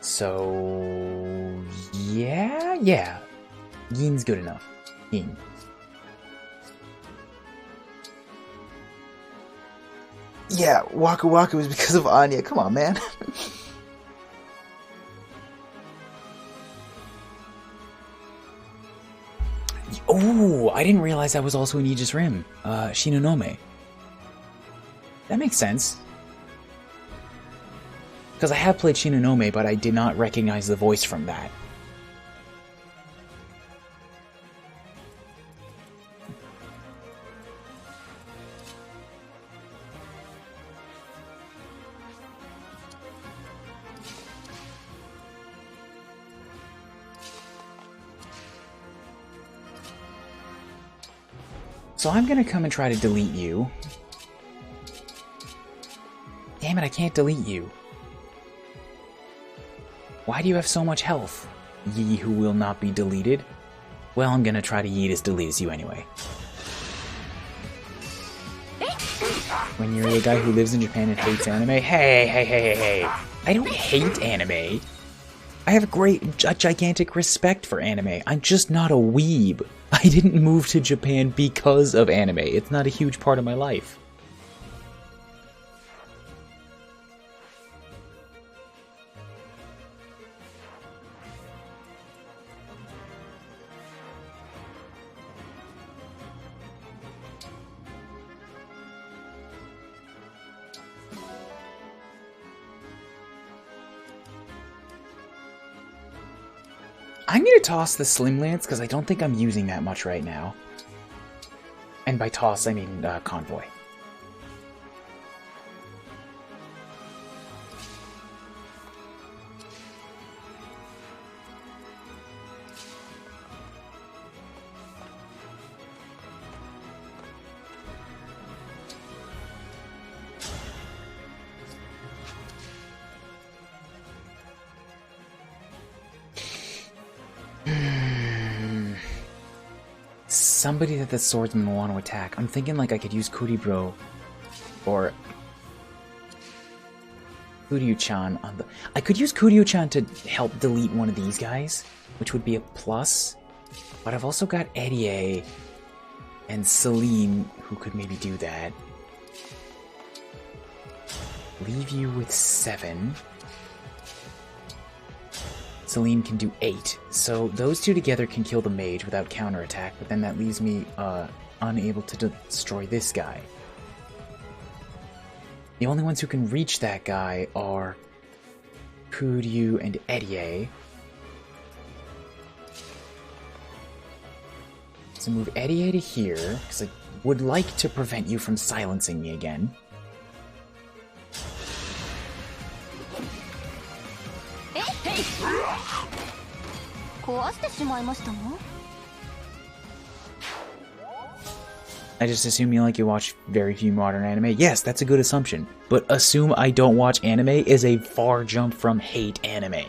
S1: So... yeah. Yin's good enough. Yin. Yeah, Waka Waka was because of Anya. Come on, man. Oh, I didn't realize that was also an Aegis Rim. Shinonome. That makes sense. Because I have played Shinonome, but I did not recognize the voice from that. So I'm gonna come and try to delete you. Damn it, I can't delete you. Why do you have so much health? Ye who will not be deleted? Well, I'm gonna try to yeet as delete as you anyway. When you're the guy who lives in Japan and hates anime? Hey. I don't hate anime. I have a gigantic respect for anime. I'm just not a weeb. I didn't move to Japan because of anime. It's not a huge part of my life. I'm gonna toss the Slim Lance because I don't think I'm using that much right now. And by toss, I mean convoy. Somebody that the swordsman will want to attack. I'm thinking like I could use Kuuribro or Kuryu-chan on the... I could use Kuryu-chan to help delete one of these guys, which would be a plus. But I've also got Eddie and Celine who could maybe do that. Leave you with 7. Celine can do 8, so those two together can kill the mage without counterattack, but then that leaves me unable to destroy this guy. The only ones who can reach that guy are Kuryu and Eddie. So move Eddie to here, because I would like to prevent you from silencing me again. I just assume you watch very few modern anime. Yes, that's a good assumption. But assume I don't watch anime is a far jump from hate anime.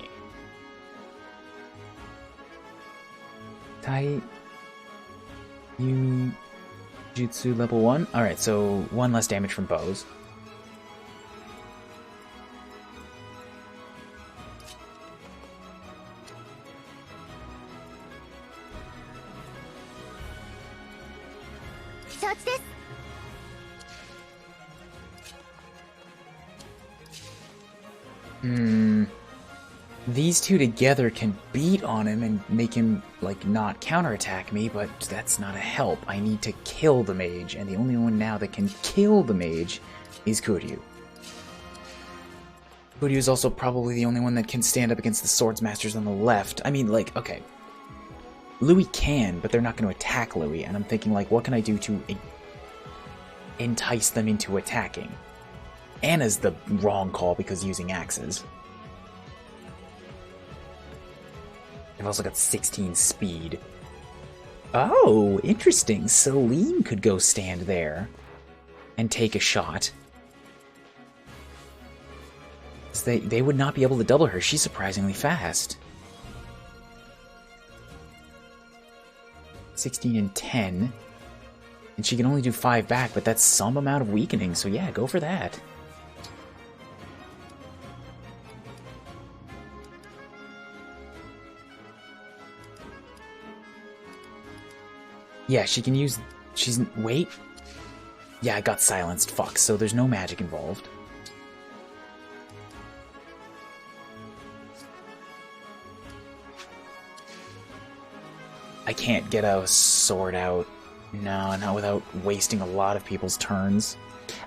S1: Tai Yu Jutsu level 1? Alright, so 1 less damage from bows. These two together can beat on him and make him, like, not counterattack me, but that's not a help. I need to kill the mage, and the only one now that can kill the mage is Kuryu. Kuryu is also probably the only one that can stand up against the Swordsmasters on the left. I mean, like, okay. Louis can, but they're not going to attack Louis, and I'm thinking, like, what can I do to entice them into attacking? Anna's the wrong call because using axes. I've also got 16 speed. Oh, interesting. Celine could go stand there and take a shot. They would not be able to double her. She's surprisingly fast. 16 and 10. And she can only do 5 back, but that's some amount of weakening, so yeah, go for that. Yeah, she can use... Wait. Yeah, I got silenced. Fuck, so there's no magic involved. I can't get a sword out. No, not without wasting a lot of people's turns.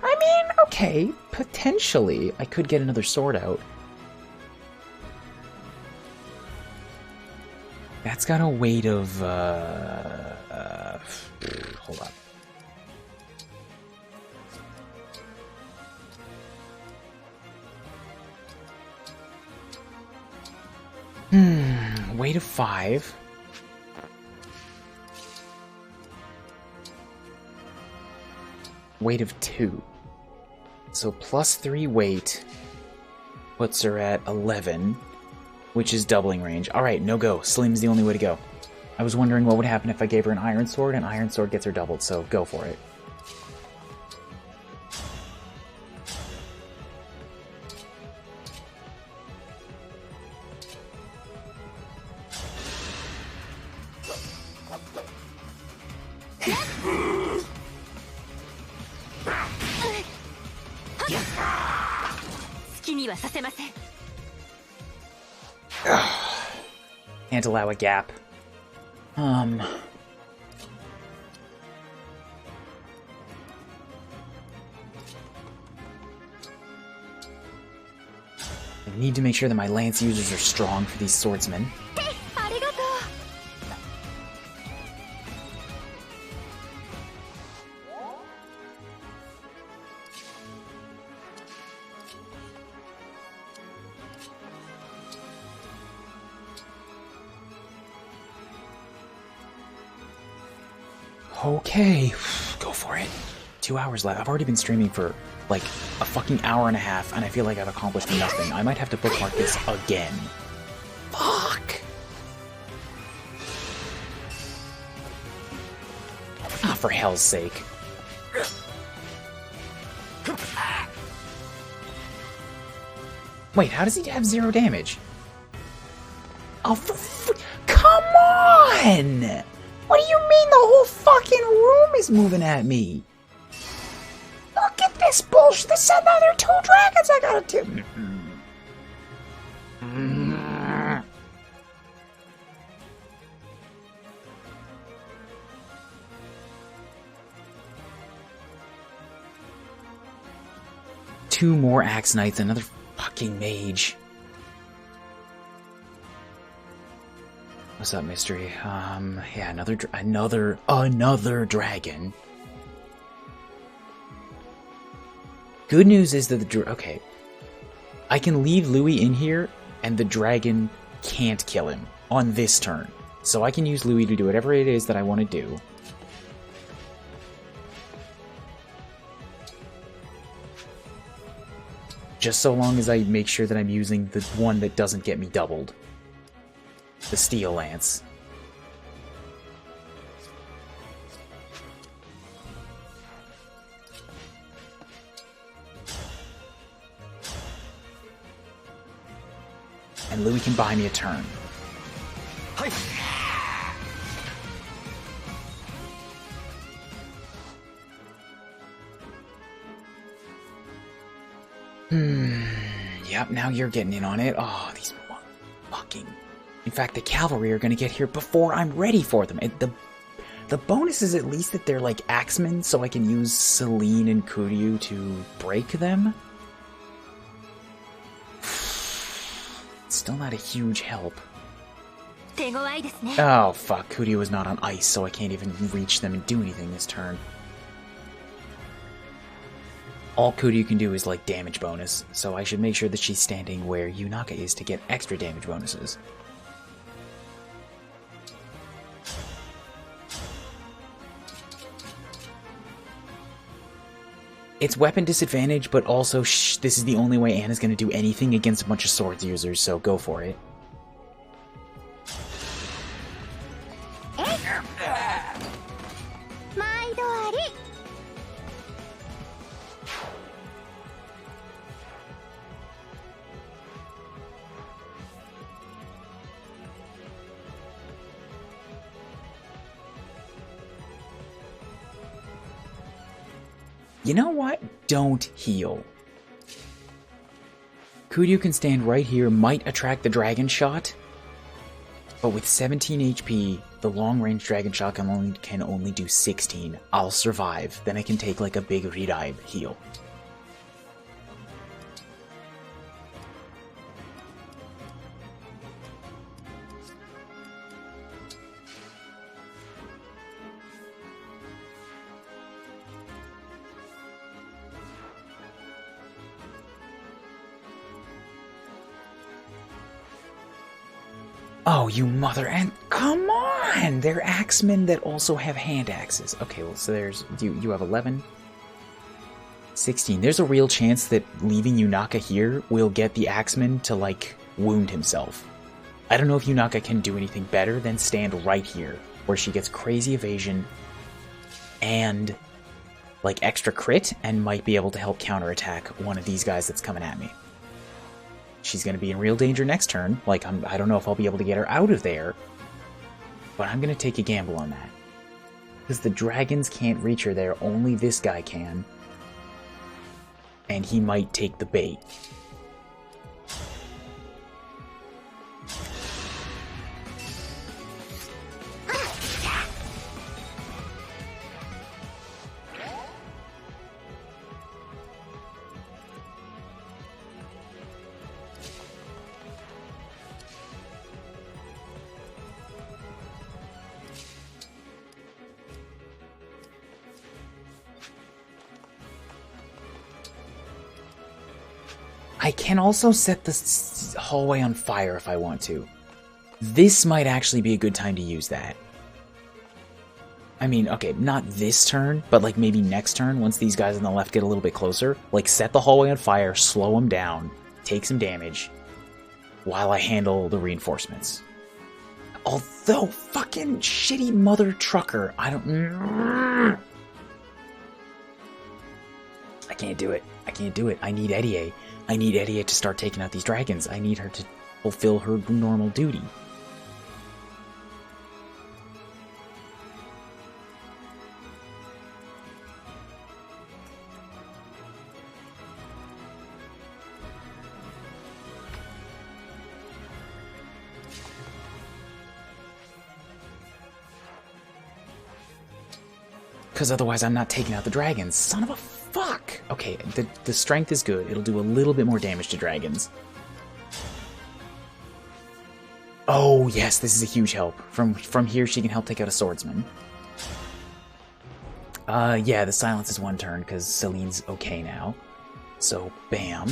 S1: I mean, okay, potentially I could get another sword out. That's got a weight of, hold up. Weight of 5. Weight of 2. So plus 3 weight puts her at 11, which is doubling range. Alright, no go. Slim's the only way to go. I was wondering what would happen if I gave her an iron sword, and iron sword gets her doubled, so go for it. Can't allow a gap. I need to make sure that my lance users are strong for these swordsmen. Okay, go for it. 2 hours left. I've already been streaming for like a fucking hour and a half, and I feel like I've accomplished nothing. I might have to bookmark this again. Fuck! Ah, for hell's sake. Wait, how does he have 0 damage? Oh, come on! What do you mean the whole fucking room is moving at me? Look at this bullshit. This is another 2 dragons I gotta do. Two more Axe Knights, another fucking mage. What's up, mystery? Yeah, another dragon. Good news is that okay. I can leave Louis in here, and the dragon can't kill him on this turn. So I can use Louis to do whatever it is that I want to do. Just so long as I make sure that I'm using the one that doesn't get me doubled. The Steel Lance. And Louis can buy me a turn. yep, now you're getting in on it. Oh, these fucking... In fact, the cavalry are gonna get here before I'm ready for them. The bonus is at least that they're like axemen, so I can use Celine and Kuryu to break them. Still not a huge help. Oh fuck, Kuryu is not on ice, so I can't even reach them and do anything this turn. All Kuryu can do is like damage bonus, so I should make sure that she's standing where Yunaka is to get extra damage bonuses. It's weapon disadvantage, but also this is the only way Anna's going to do anything against a bunch of swords users, so go for it. You know what? Don't heal. Kuryu can stand right here, might attract the dragon shot, but with 17 HP, the long-range dragon shot can only do 16. I'll survive. Then I can take like a big Ridai heal. Oh, you mother and come on! They're axemen that also have hand axes. Okay, well, so there's you have 11, 16. There's a real chance that leaving Yunaka here will get the axeman to like wound himself. I don't know if Yunaka can do anything better than stand right here, where she gets crazy evasion and like extra crit, and might be able to help counterattack one of these guys that's coming at me. She's going to be in real danger next turn. Like, I don't know if I'll be able to get her out of there. But I'm going to take a gamble on that. Because the dragons can't reach her there. Only this guy can. And he might take the bait. I can also set the hallway on fire if I want to. This might actually be a good time to use that. I mean, okay, not this turn, but like maybe next turn, once these guys on the left get a little bit closer. Like, set the hallway on fire, slow them down, take some damage, while I handle the reinforcements. Although, fucking shitty mother trucker, I can't do it. I can't do it. I need Eddie. I need Eddie to start taking out these dragons. I need her to fulfill her normal duty. Because otherwise I'm not taking out the dragons. Son of a fuck! Okay, the strength is good. It'll do a little bit more damage to dragons. Oh, yes, this is a huge help. From here, she can help take out a swordsman. Yeah, the silence is one turn, because Celine's okay now. So, bam.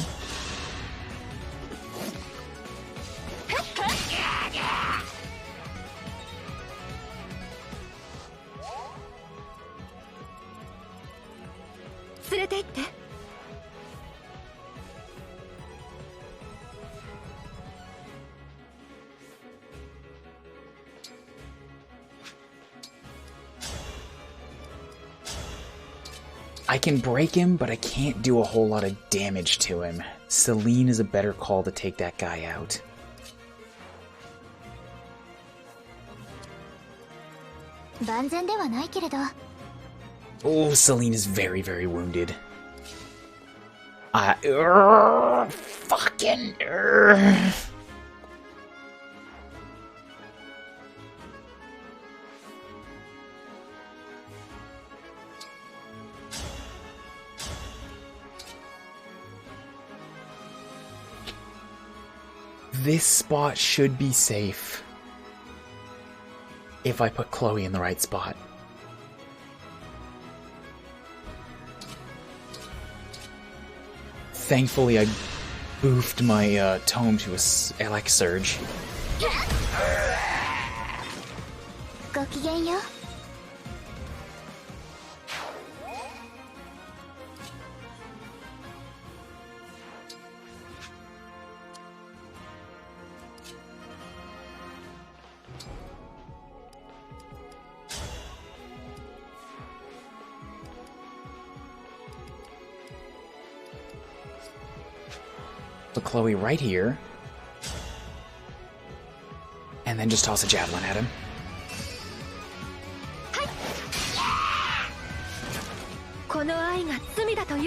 S1: I can break him, but I can't do a whole lot of damage to him. Celine is a better call to take that guy out. Oh, Celine is very, very wounded. Fucking. This spot should be safe if I put Chloe in the right spot. Thankfully, I boofed my tome to a Elec Surge.
S3: ごきげんよう。
S1: Put Chloe right here. And then just toss a javelin at him.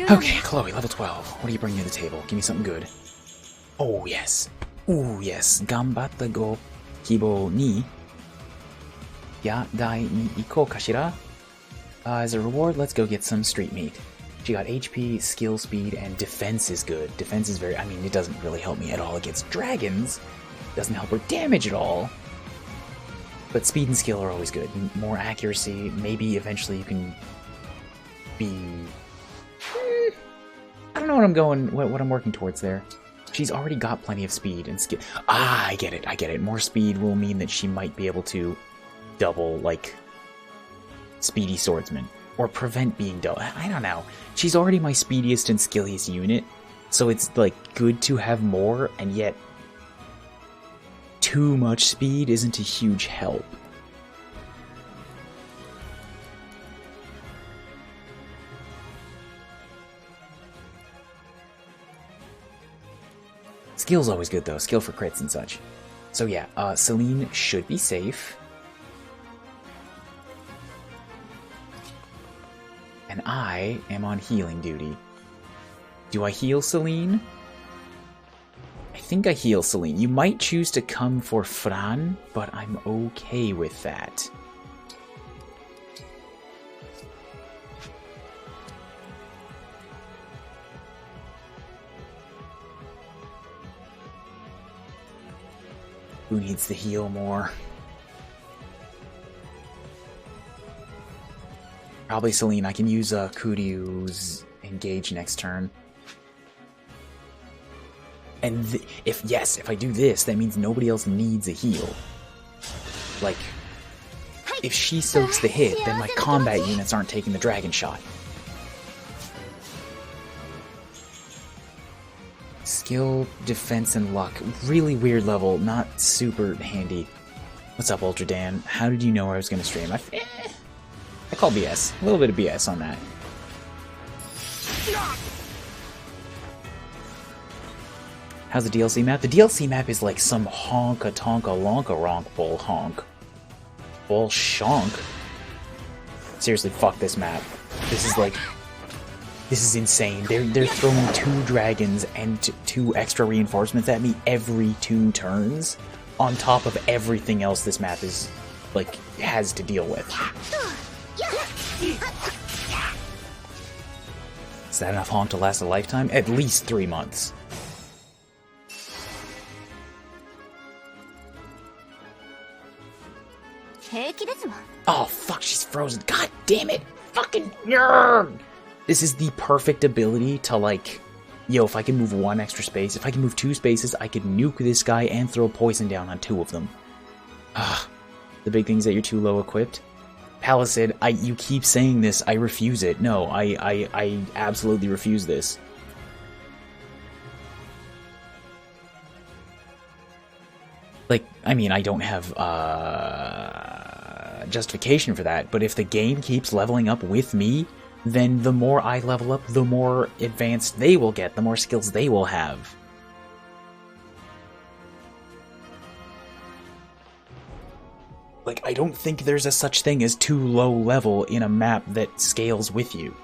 S1: Okay, Chloe, level 12. What do you bring to the table? Give me something good. Oh, yes. Oh, yes. Gambatta go kibo ni yadai ni iko kashira. As a reward, let's go get some street meat. She got HP, skill, speed, and defense is good. Defense is very... I mean, it doesn't really help me at all against dragons. Doesn't help her damage at all. But speed and skill are always good. More accuracy. Maybe eventually you can be... I don't know what I'm going... What I'm working towards there. She's already got plenty of speed and skill. Ah, I get it. I get it. More speed will mean that she might be able to double, like, Speedy Swordsman. Or prevent being double. I don't know. She's already my speediest and skilliest unit, so it's, like, good to have more, and yet too much speed isn't a huge help. Skill's always good, though. Skill for crits and such. So yeah, Celine should be safe. And I am on healing duty. Do I heal Celine? I think I heal Celine. You might choose to come for Fran, but I'm okay with that. Who needs to heal more? Probably Celine. I can use Kuryu's engage next turn. And if I do this, that means nobody else needs a heal. Like, if she soaks the hit, then my combat units aren't taking the dragon shot. Skill, defense, and luck. Really weird level, not super handy. What's up, Ultra Dan? How did you know I was going to stream? I call BS. A little bit of BS on that. How's the DLC map? The DLC map is like some honka-tonka-lonka-ronk bull honk. Bull shonk. Seriously, fuck this map. This is like... This is insane. They're throwing 2 dragons and 2 extra reinforcements at me every 2 turns, on top of everything else this map is, like, has to deal with. Is that enough honk to last a lifetime? At least 3 months. Oh, fuck, she's frozen. God damn it! Fucking nerd! This is the perfect ability to, like, yo, if I can move 1 extra space, if I can move 2 spaces, I could nuke this guy and throw poison down on 2 of them. Ah, the big thing is that you're too low equipped. Palisade, you keep saying this, I refuse it. No, I absolutely refuse this. Like, I mean, I don't have, justification for that, but if the game keeps leveling up with me, then the more I level up, the more advanced they will get, the more skills they will have. Like, I don't think there's a such thing as too low level in a map that scales with you.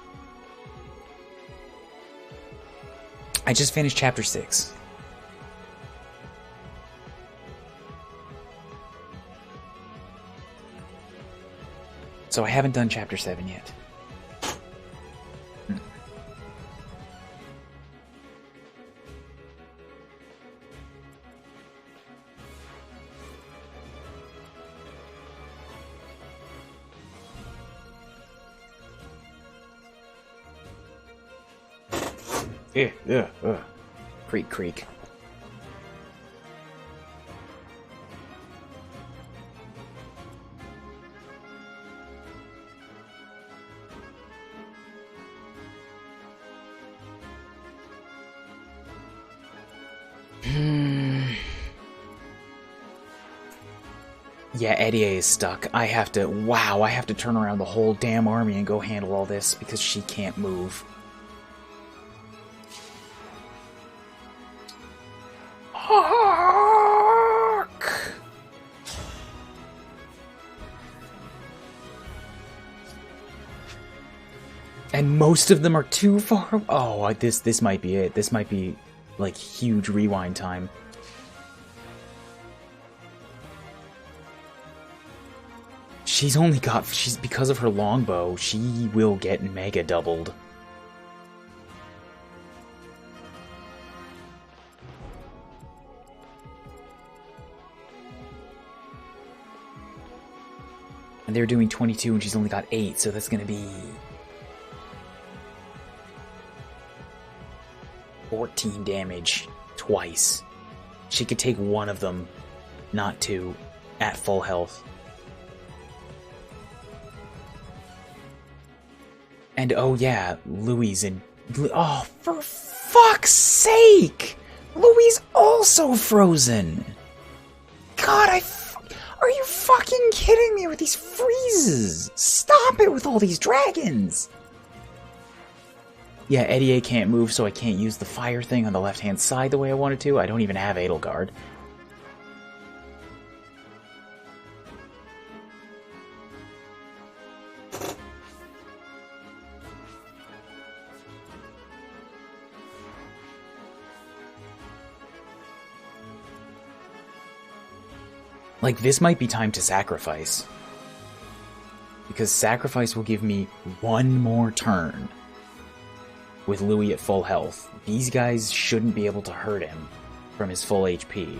S1: I just finished chapter 6. So I haven't done chapter 7 yet. Creak, creak. Yeah, Eddie is stuck. I have to... Wow, I have to turn around the whole damn army and go handle all this because she can't move. And most of them are too far. Oh, this might be it. This might be like huge rewind time. She's because of her longbow, she will get mega doubled. And they're doing 22 and she's only got 8, so that's gonna be 14 damage twice. She could take one of them, not 2, at full health. And oh yeah, Louis and... Oh, for fuck's sake! Louis also frozen! God, are you fucking kidding me with these freezes? Stop it with all these dragons! Yeah, Eddie can't move, so I can't use the fire thing on the left-hand side the way I wanted to. I don't even have Edelgard. Like, this might be time to sacrifice. Because sacrifice will give me one more turn with Louis at full health. These guys shouldn't be able to hurt him from his full HP.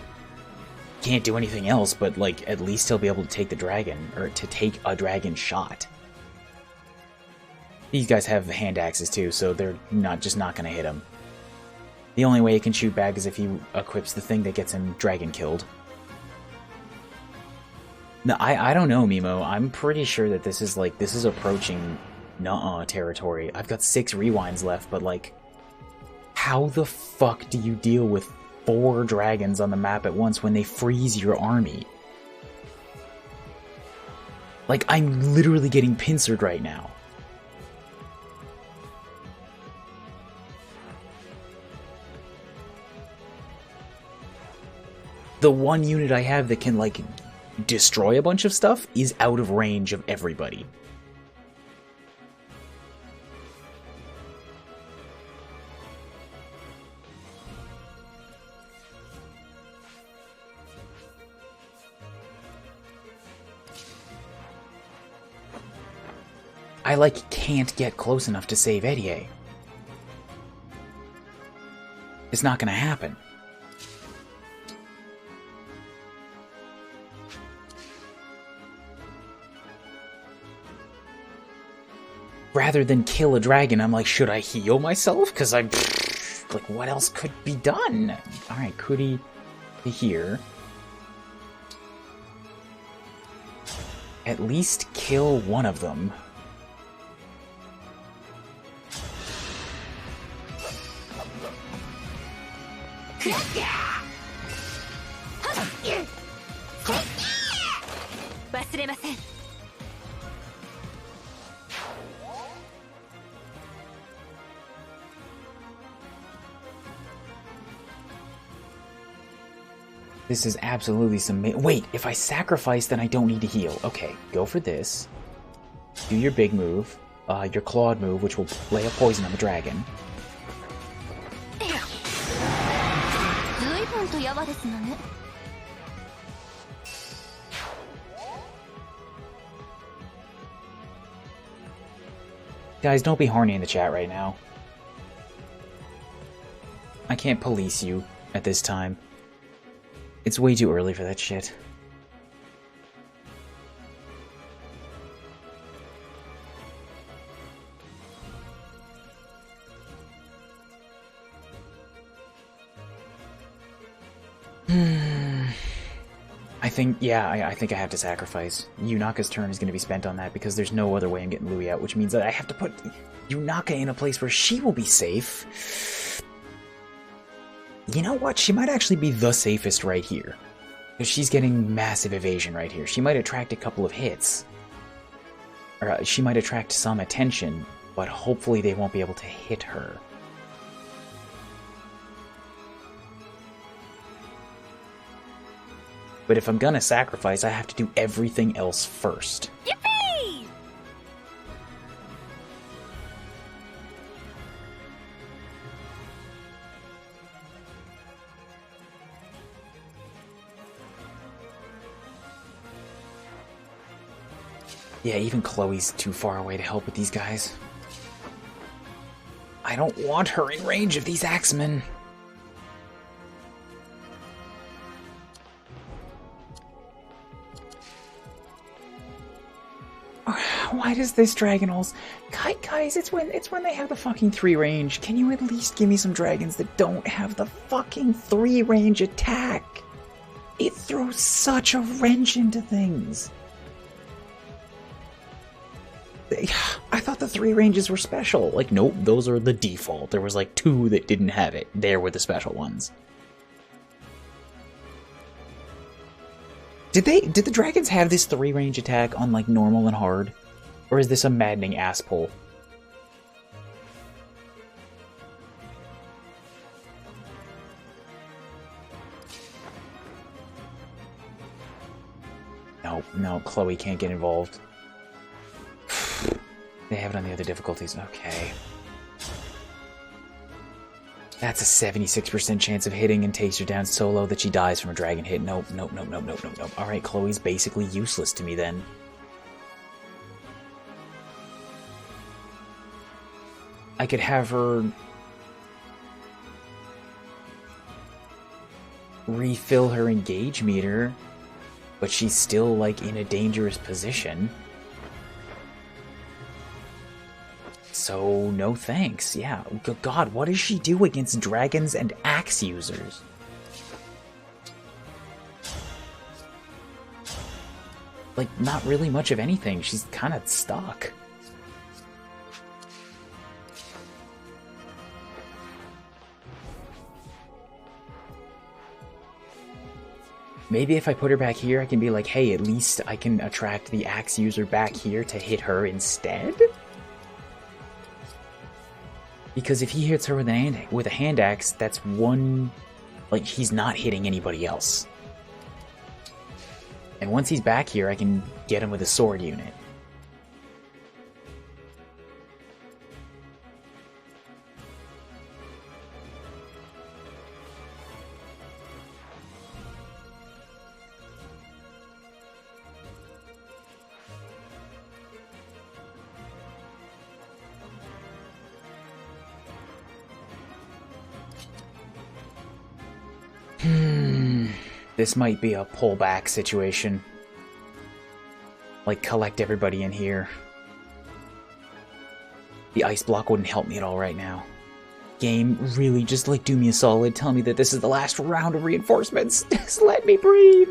S1: Can't do anything else, but, like, at least he'll be able to take the dragon, or to take a dragon shot. These guys have hand axes too, so they're not gonna hit him. The only way he can shoot back is if he equips the thing that gets him dragon killed. No, I don't know, Mimo. I'm pretty sure that this is approaching nuh-uh territory. I've got 6 rewinds left, but like, how the fuck do you deal with 4 dragons on the map at once when they freeze your army? Like, I'm literally getting pincered right now. The one unit I have that can, like, destroy a bunch of stuff is out of range of everybody. I, like, can't get close enough to save Eddie. It's not gonna happen. Rather than kill a dragon, I'm like, should I heal myself? Because I'm... like, what else could be done? Alright, Kuri here. At least kill one of them. This is absolutely some... Wait, if I sacrifice, then I don't need to heal. Okay, go for this. Do your big move. Your clawed move, which will lay a poison on the dragon.
S3: ほんとやわですのね。
S1: Guys, don't be horny in the chat right now. I can't police you at this time. It's way too early for that shit. I think I have to sacrifice. Yunaka's turn is going to be spent on that because there's no other way I'm getting Louis out, which means that I have to put Yunaka in a place where she will be safe. You know what? She might actually be the safest right here. Because she's getting massive evasion right here. She might attract a couple of hits. Or she might attract some attention, but hopefully they won't be able to hit her. But if I'm gonna sacrifice, I have to do everything else first.
S3: Yippee!
S1: Yeah, even Chloe's too far away to help with these guys. I don't want her in range of these axemen. Why does this Dragonals... Guys, it's when they have the fucking 3 range. Can you at least give me some dragons that don't have the fucking 3 range attack? It throws such a wrench into things. I thought the 3 ranges were special. Like, nope, those are the default. There was like 2 that didn't have it. There were the special ones. Did the dragons have this 3 range attack on like normal and hard? Or is this a maddening ass pull? No, Chloe can't get involved. They have it on the other difficulties. Okay. That's a 76% chance of hitting and takes her down so low that she dies from a dragon hit. Nope. Alright, Chloe's basically useless to me then. I could have her refill her engage meter, but she's still, like, in a dangerous position. So, no thanks. Yeah, God, what does she do against dragons and axe users? Like, not really much of anything. She's kind of stuck. Maybe if I put her back here, I can be like, hey, at least I can attract the axe user back here to hit her instead? Because if he hits her with a hand axe, that's one... Like, he's not hitting anybody else. And once he's back here, I can get him with a sword unit. This might be a pullback situation. Like, collect everybody in here. The ice block wouldn't help me at all right now. Game, really, just, like, do me a solid. Tell me that this is the last round of reinforcements. Just let me breathe.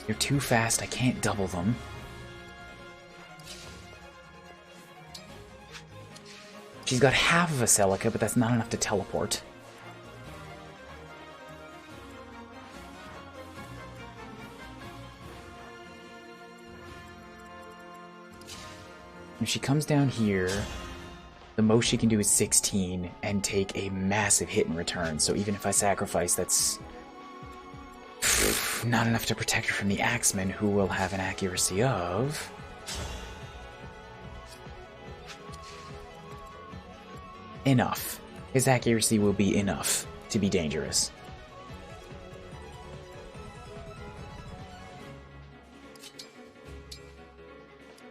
S1: You're too fast, I can't double them. She's got half of a Celica, but that's not enough to teleport. If she comes down here, the most she can do is 16 and take a massive hit in return. So even if I sacrifice, that's... Not enough to protect her from the Axemen, who will have an accuracy of... enough. His accuracy will be enough to be dangerous.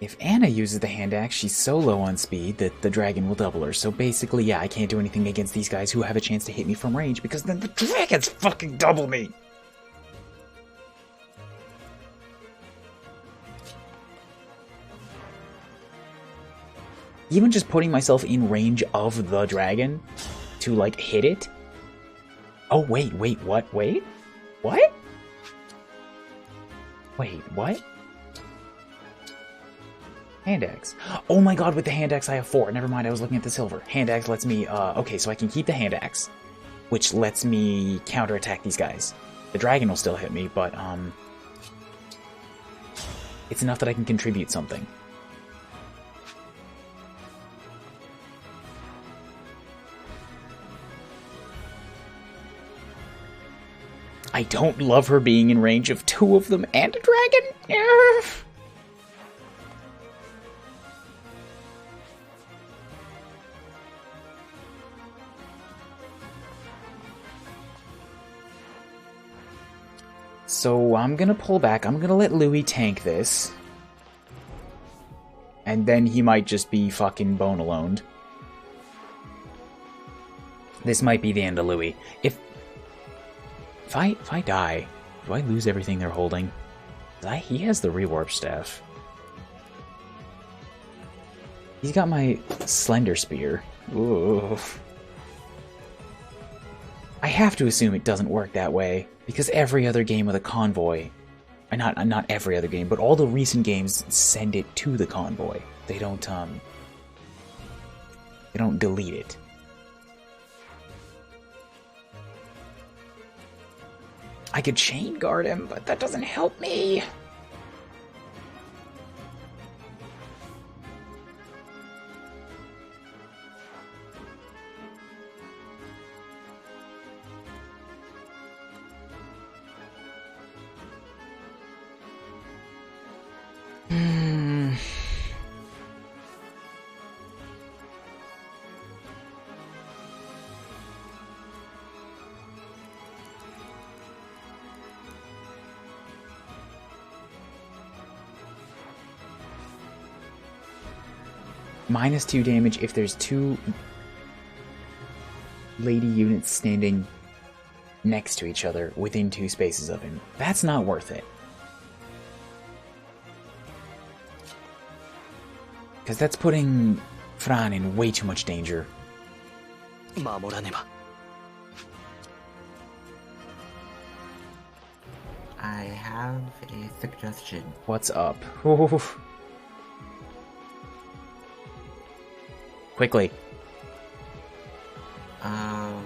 S1: If Anna uses the hand axe, she's so low on speed that the dragon will double her. So basically, yeah, I can't do anything against these guys who have a chance to hit me from range because then the dragons fucking double me! Even just putting myself in range of the dragon to, like, hit it? Oh, wait, what? Wait? What? Wait, what? Hand axe. Oh my god, with the hand axe I have 4. Never mind, I was looking at the silver. Hand axe lets me, okay, so I can keep the hand axe, which lets me counterattack these guys. The dragon will still hit me, but, it's enough that I can contribute something. I don't love her being in range of 2 of them and a dragon. So I'm gonna pull back. I'm gonna let Louis tank this. And then he might just be fucking bone alone. This might be the end of Louis. If I die, do I lose everything they're holding? He has the rewarp staff. He's got my slender spear. Ooh. I have to assume it doesn't work that way, because every other game with a convoy, not every other game, but all the recent games send it to the convoy. They don't delete it. I could chain guard him, but that doesn't help me. -2 damage if there's 2 lady units standing next to each other within 2 spaces of him. That's not worth it. Because that's putting Fran in way too much danger.
S7: I have a suggestion.
S1: What's up? Oof. Quickly.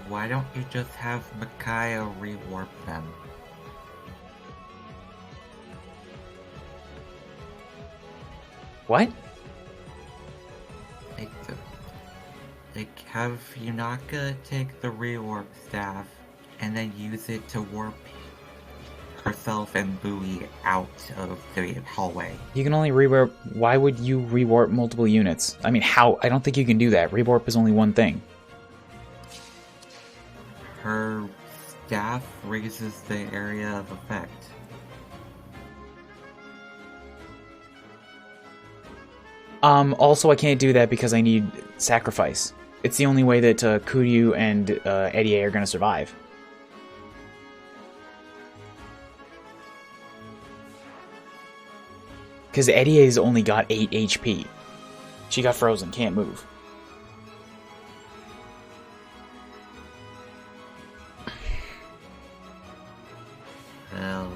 S7: Why don't you just have Micaiah rewarp them?
S1: What?
S7: Have Yunaka take the rewarp staff and then use it to warp herself and Bowie out of the hallway.
S1: You can only rewarp. Why would you rewarp multiple units? I mean, how? I don't think you can do that. Rewarp is only one thing.
S7: Her staff raises the area of effect.
S1: Also, I can't do that because I need sacrifice. It's the only way that Kuryu and Eddie are going to survive. Because Edie's only got 8 HP. She got frozen, can't move.
S7: Well,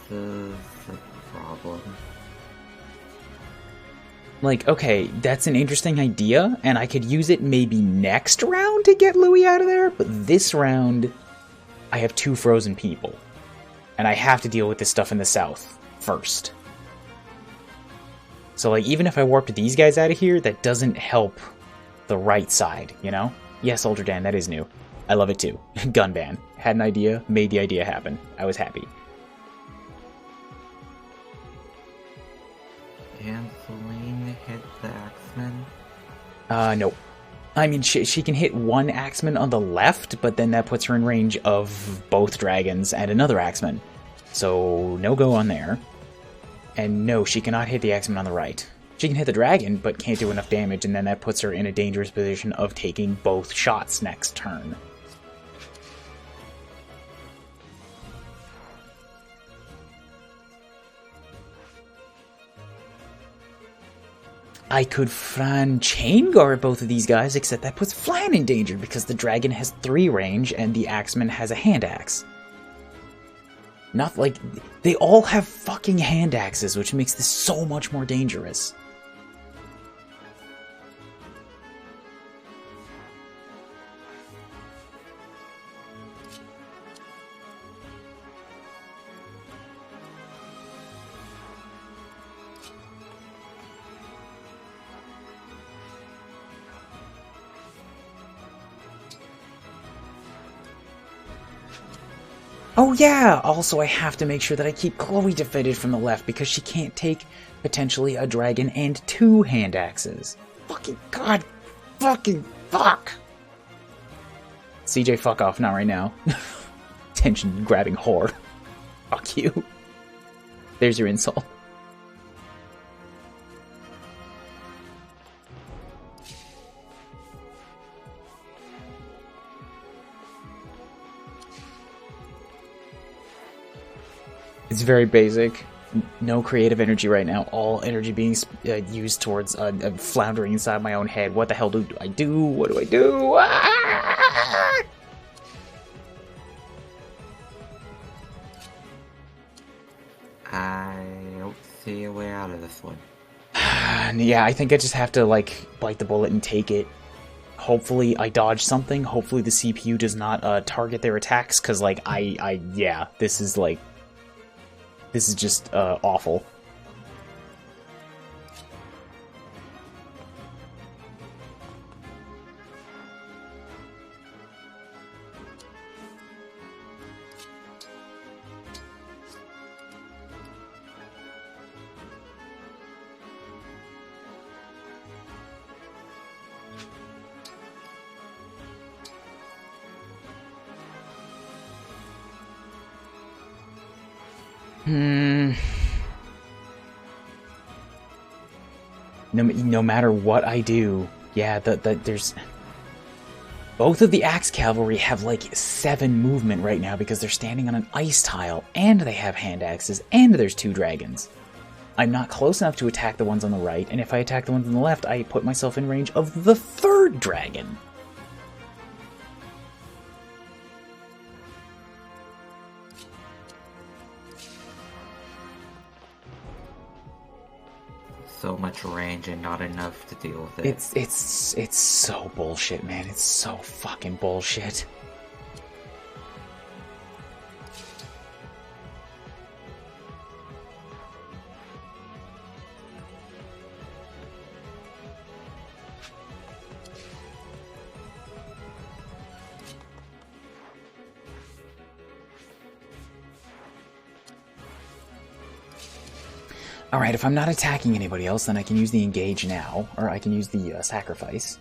S7: this is a problem.
S1: Like, okay, that's an interesting idea, and I could use it maybe next round to get Louis out of there, but this round, I have 2 frozen people. And I have to deal with this stuff in the south first. So, like, even if I warped these guys out of here, that doesn't help the right side, you know? Yes, Ultra Dan, that is new. I love it too. Gun ban. Had an idea, made the idea happen. I was happy.
S7: Can Celine hit the Axeman?
S1: No. I mean, she can hit one Axeman on the left, but then that puts her in range of both dragons and another Axeman. So, no go on there. And no, she cannot hit the Axeman on the right. She can hit the dragon, but can't do enough damage, and then that puts her in a dangerous position of taking both shots next turn. I could Fran chain guard both of these guys, except that puts Flan in danger because the dragon has 3 range and the Axeman has a hand axe. Not like they all have fucking hand axes, which makes this so much more dangerous. Oh yeah! Also, I have to make sure that I keep Chloe defended from the left because she can't take potentially a dragon and 2 hand axes. Fucking god! Fucking fuck! CJ, fuck off, not right now. Tension grabbing whore. Fuck you. There's your insult. It's very basic. No creative energy right now. All energy being used towards floundering inside my own head. What the hell do I do? What do I do? Ah!
S7: I don't see a way out of this one.
S1: Yeah, I think I just have to, like, bite the bullet and take it. Hopefully I dodge something. Hopefully the CPU does not target their attacks, because, like, yeah, this is, like... This is just awful. No matter what I do, yeah, there's... Both of the Axe Cavalry have like 7 movement right now because they're standing on an ice tile, and they have hand axes, and there's 2 dragons. I'm not close enough to attack the ones on the right, and if I attack the ones on the left, I put myself in range of the 3rd dragon.
S7: So much range and not enough to deal with it.
S1: It's so bullshit, man. It's so fucking bullshit. Alright, if I'm not attacking anybody else, then I can use the engage now, or I can use the sacrifice.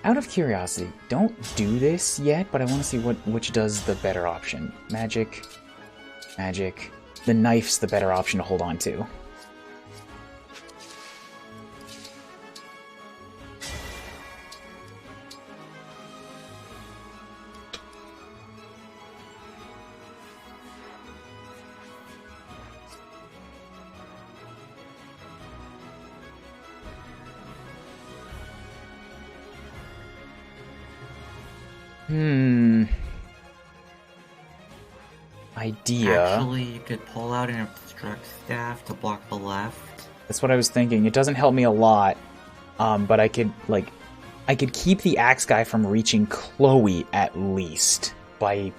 S1: Out of curiosity, don't do this yet, but I want to see which does the better option. Magic. Magic. The knife's the better option to hold on to. Idea.
S7: Actually, you could pull out an obstruct staff to block the left.
S1: That's what I was thinking. It doesn't help me a lot, but I could keep the axe guy from reaching Chloe at least by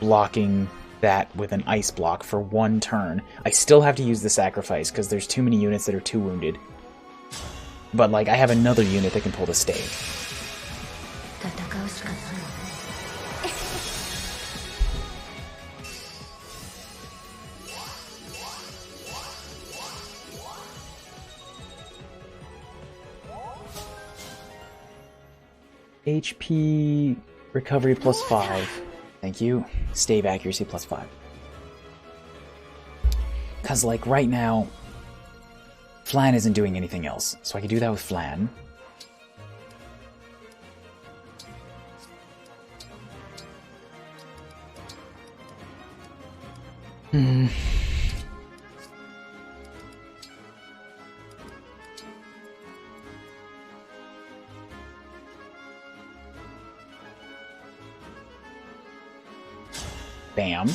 S1: blocking that with an ice block for 1 turn. I still have to use the sacrifice because there's too many units that are 2 wounded. but like I have another unit that can pull the stave. HP recovery +5. Thank you. Stave accuracy +5. Cause like right now, Flan isn't doing anything else, so I can do that with Flan. Bam.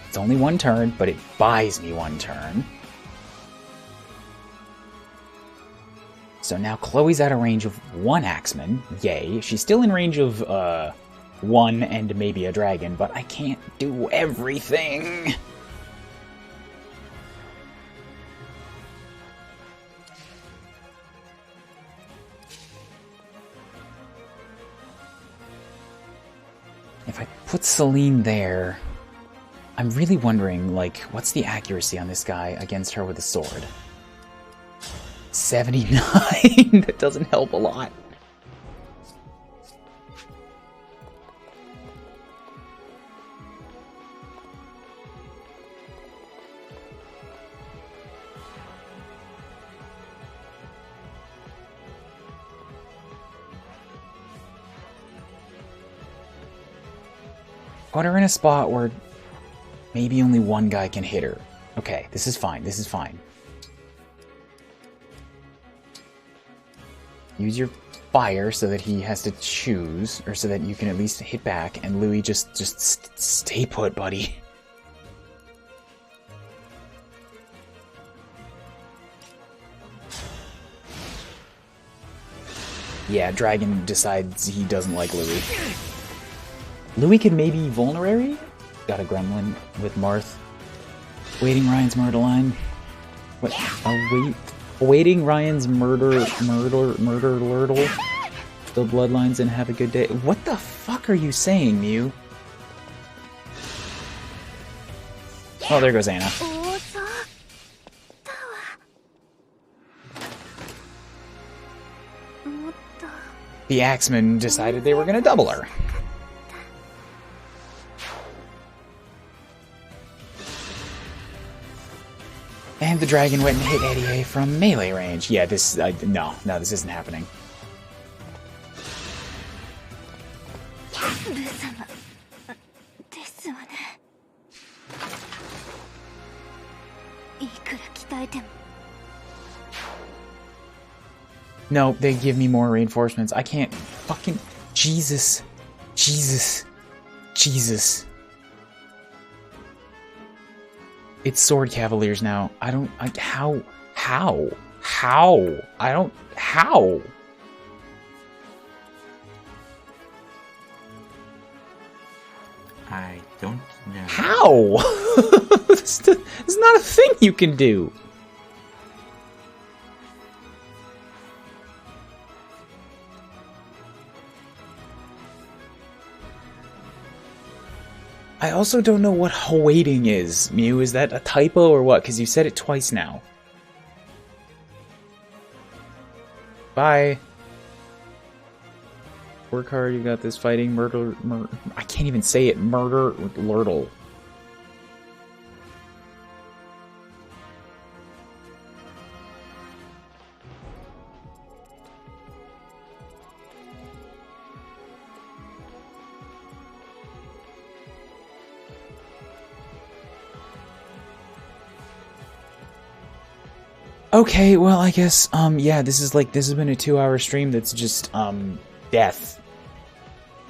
S1: It's only one turn, but it buys me one turn. So now Chloe's out of range of one Axeman. Yay. She's still in range of one and maybe a dragon, but I can't do everything. If I put Celine there, I'm really wondering, like, what's the accuracy on this guy against her with a sword? 79? That doesn't help a lot. Put her in a spot where maybe only one guy can hit her. Okay, this is fine. This is fine. Use your fire so that he has to choose, or so that you can at least hit back, and Louis just stay put, buddy. Yeah, Dragon decides he doesn't like Louis. Louis could maybe vulnerary? Got a gremlin with Marth. Waiting Ryan's murder line. What? Awaiting Ryan's murder lurtle. The bloodlines and have a good day. What the fuck are you saying, Mew? Oh, there goes Anna. The Axemen decided they were gonna double her. And the dragon went and hit Eddie from melee range. Yeah, this... no, this isn't happening. No, they give me more reinforcements. I can't fucking... Jesus. It's Sword Cavaliers now. I don't... how? I don't... how?
S7: I don't know.
S1: How? This is not a thing you can do. I also don't know what awaiting is, Mew. Is that a typo or what? Because you said it twice now. Bye. Work hard, you got this. Fighting, murder... I can't even say it. Murder, lurtle. Okay, well, I guess, yeah, this has been a 2-hour stream that's just, death.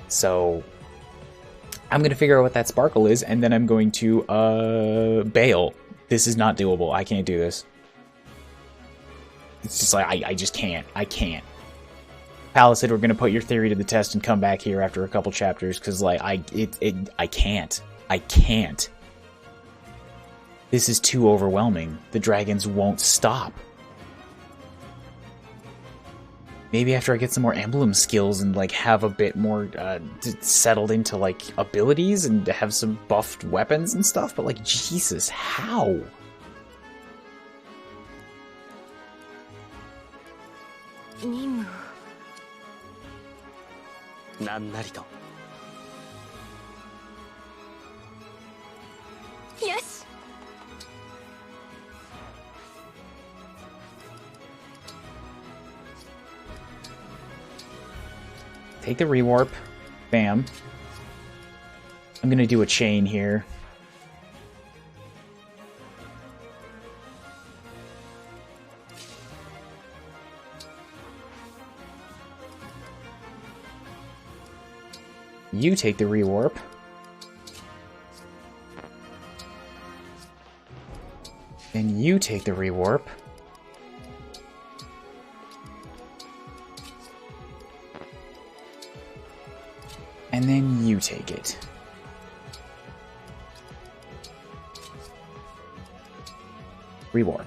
S1: So, I'm gonna figure out what that sparkle is, and then I'm going to, bail. This is not doable. I can't do this. It's just like, I just can't. I can't. Palace said we're gonna put your theory to the test and come back here after a couple chapters, because, like, I can't. I can't. This is too overwhelming. The dragons won't stop. Maybe after I get some more emblem skills and like have a bit more settled into like abilities and have some buffed weapons and stuff, but like Jesus, how? Take the rewarp. Bam. I'm gonna do a chain here. You take the rewarp. And you take the rewarp. And then you take it. Rewarp.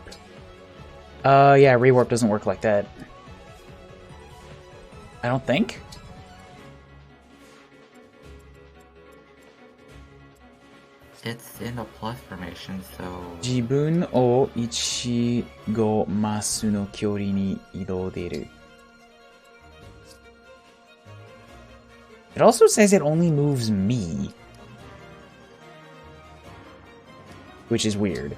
S1: Yeah, rewarp doesn't work like that. I don't think.
S7: It's in a plus formation, so...
S1: 自分を1、5マスの距離に移動でる。It also says it only moves me. Which is weird.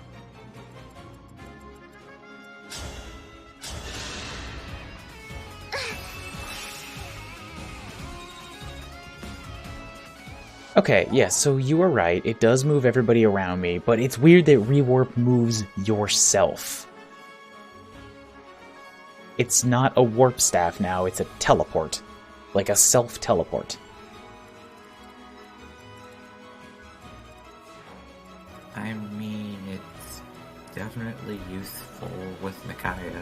S1: Okay, yeah, so you were right. It does move everybody around me, but it's weird that rewarp moves yourself. It's not a warp staff now, it's a teleport. Like a self-teleport.
S7: I mean, it's definitely useful with Micaiah,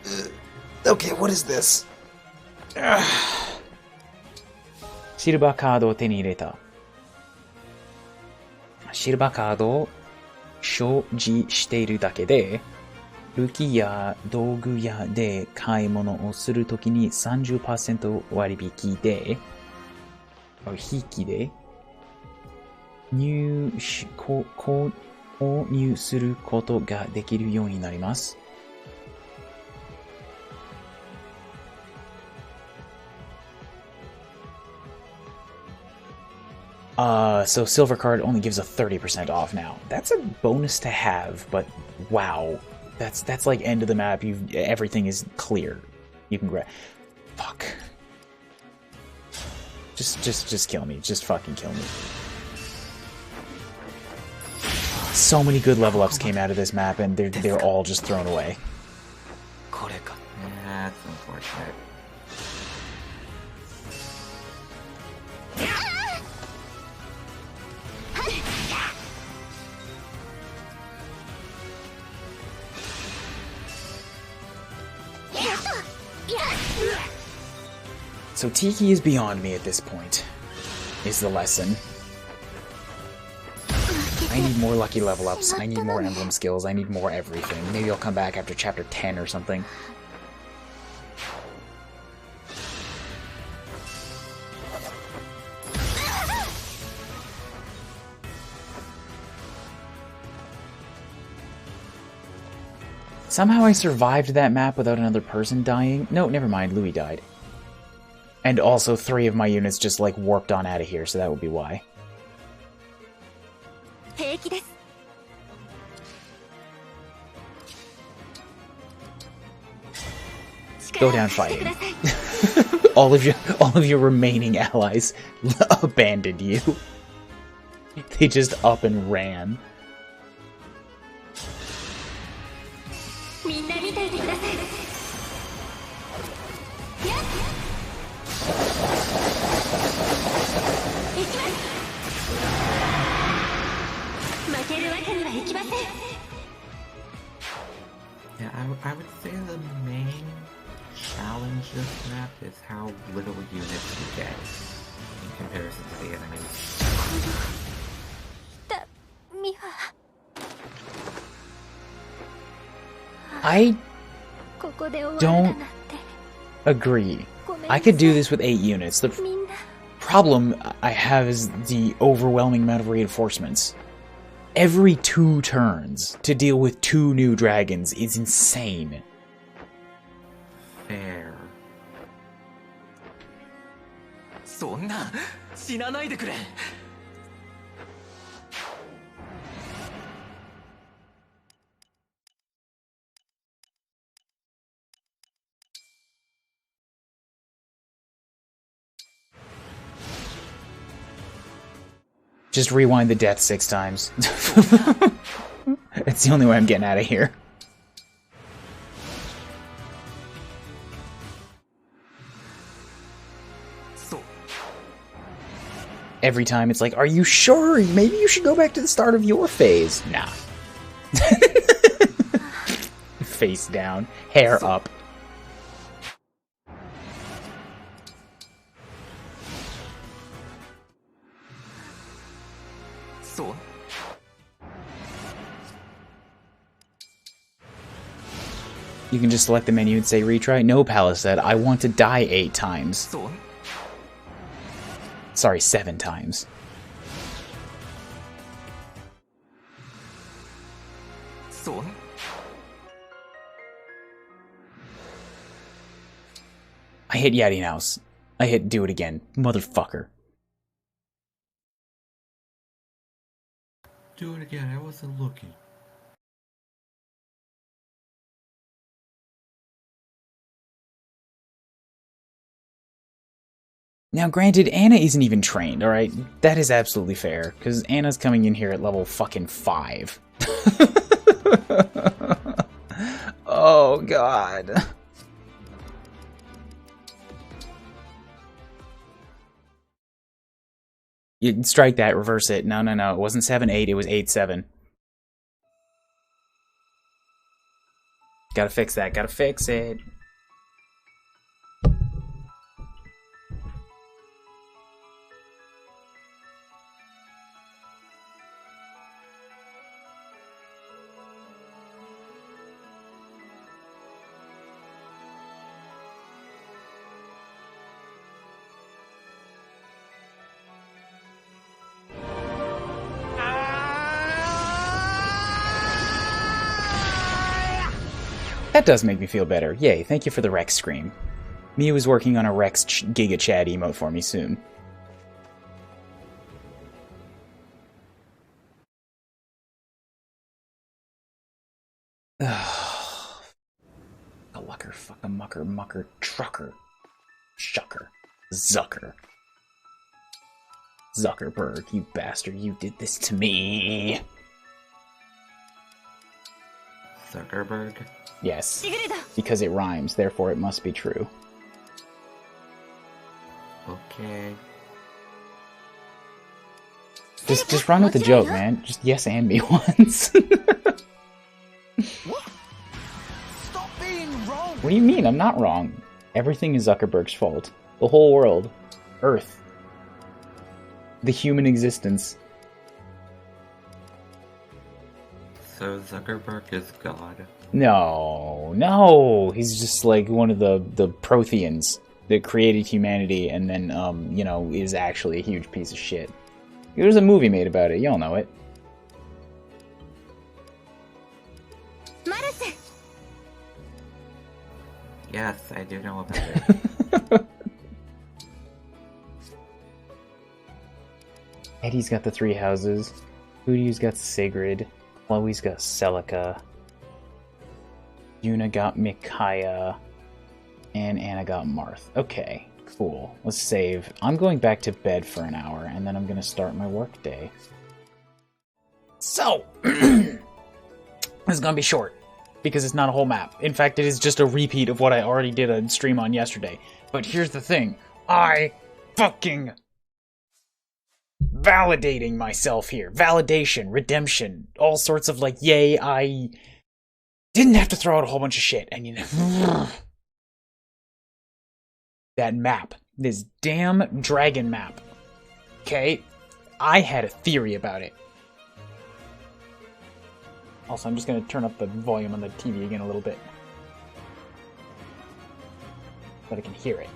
S7: but...
S1: Okay, what is this? シルバーカードを手に入れた。シルバーカードを所持しているだけで、武器や道具屋で買い物をするときに 30% 割引で、引きで購入することができるようになります。So silver card only gives a 30% off now. That's a bonus to have, but wow. That's like end of the map. Everything is clear. You can grab. Fuck. Just kill me. Just fucking kill me. So many good level ups came out of this map, and they're all just thrown away.
S7: Yeah, that's unfortunate.
S1: So Tiki is beyond me at this point, is the lesson. I need more lucky level ups, I need more emblem skills, I need more everything. Maybe I'll come back after chapter 10 or something. Somehow I survived that map without another person dying. No, never mind, Louis died. And also 3 of my units just like warped on out of here, so that would be why. Go down fighting. all of your remaining allies abandoned you. They just up and ran.
S7: Yeah, I would say the main challenge of this map is how little units you get in comparison to the enemies.
S1: I
S3: ここで終わるだなんて
S1: agree.
S3: ごめんなさい
S1: I could do this with 8 units. The
S3: みんな
S1: problem I have is the overwhelming amount of reinforcements. Every 2 turns to deal with 2 new dragons is insane.
S7: Fair.
S2: そんな死なないでくれ
S1: Just rewind the death 6 times. It's the only way I'm getting out of here. Every time it's like, are you sure? Maybe you should go back to the start of your phase. Nah. Face down, hair up.
S2: So
S1: You can just select the menu and say retry. No, Palace said, I want to die 8 times.
S2: so
S1: Sorry, 7 times.
S2: so
S1: I hit Yeti House. I hit do it again. Motherfucker.
S7: Do it again, I wasn't looking.
S1: Now, granted, Anna isn't even trained, alright? That is absolutely fair, because Anna's coming in here at level fucking 5. Oh, God. You strike that, reverse it. No, no, no. It wasn't 7-8, it was 8-7. Gotta fix that, gotta fix it. That does make me feel better. Yay, thank you for the Rex scream. Mia is working on a Rex Giga Chad emote for me soon. Ugh. A lucker, fuck a mucker, mucker, trucker. Shucker. Zucker. Zuckerberg, you bastard, you did this to me.
S7: Zuckerberg?
S1: Yes, because it rhymes, therefore it must be true.
S7: Okay.
S1: Just run with the joke, man. Just yes and me once.
S2: What? Stop being wrong.
S1: What do you mean? I'm not wrong. Everything is Zuckerberg's fault. The whole world. Earth. The human existence.
S7: So Zuckerberg is God.
S1: No, no. He's just like one of the Protheans that created humanity and then, you know, is actually a huge piece of shit. There's a movie made about it. Y'all know it.
S7: Yes, I do know about it.
S1: Eddie's got the 3 houses. Foodie's got Sigrid. Chloe's got Celica. Yuna got Micaiah. And Anna got Marth. Okay, cool. Let's save. I'm going back to bed for an hour, and then I'm going to start my work day. So, this is going to be short, because it's not a whole map. In fact, it is just a repeat of what I already did a stream on yesterday. But here's the thing. I fucking... validating myself here. Validation, redemption, all sorts of like, yay, I didn't have to throw out a whole bunch of shit. And you know, that map, this damn dragon map, okay? I had a theory about it. Also, I'm just going to turn up the volume on the TV again a little bit. So that I can hear it.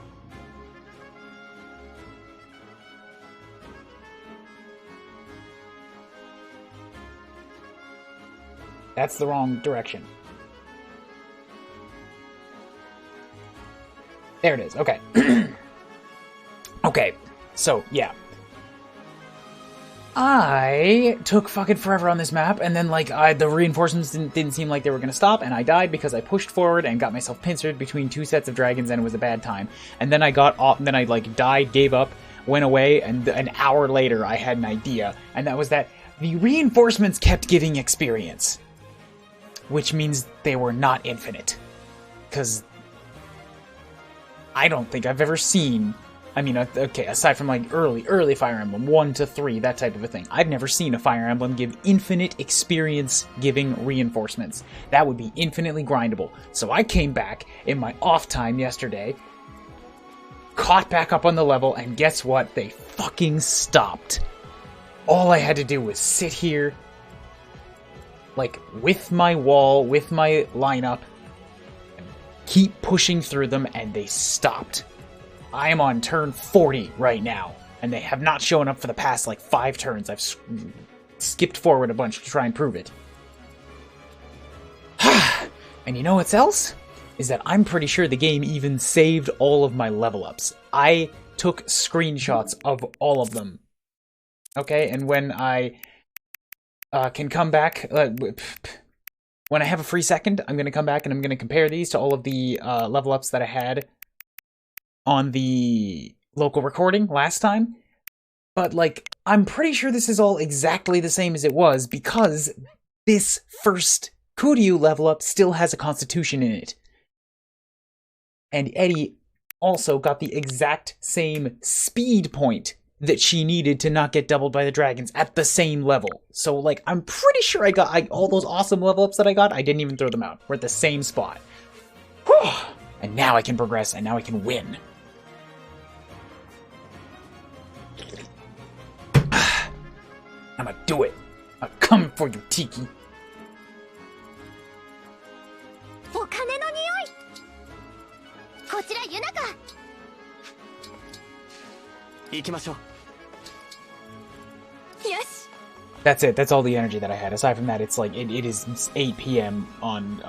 S1: That's the wrong direction. There it is. Okay. Okay. So, yeah. I took fucking forever on this map, and then, like, the reinforcements didn't seem like they were gonna stop, and I died because I pushed forward and got myself pincered between 2 sets of dragons, and it was a bad time. And then I got off, and then I, like, died, gave up, went away, and an hour later I had an idea, and that was that the reinforcements kept giving experience. Which means they were not infinite. Because I don't think I've ever seen... I mean, okay, aside from like early Fire Emblem, 1 to 3, that type of a thing. I've never seen a Fire Emblem give infinite experience-giving reinforcements. That would be infinitely grindable. So I came back in my off time yesterday, caught back up on the level, and guess what? They fucking stopped. All I had to do was sit here, like, with my wall, with my lineup, and keep pushing through them, and they stopped. I am on turn 40 right now, and they have not shown up for the past, like, 5 turns. I've skipped forward a bunch to try and prove it. And you know what's else? Is that I'm pretty sure the game even saved all of my level ups. I took screenshots of all of them. Okay, and when I can come back, when I have a free second, I'm going to come back and I'm going to compare these to all of the level ups that I had on the local recording last time. But, like, I'm pretty sure this is all exactly the same as it was, because this first Kuuribro level up still has a constitution in it. And Eddie also got the exact same speed point that she needed to not get doubled by the dragons at the same level. So, like, I'm pretty sure I got all those awesome level ups that I got, I didn't even throw them out. We're at the same spot. Whew. And now I can progress, and now I can win. I'ma do it. I'm coming for you, Tiki.
S3: お金の匂い。こちらユナか。
S2: 行きましょう。
S3: よし。
S1: That's it. That's all the energy that I had. Aside from that, it's like, it is 8 p.m. on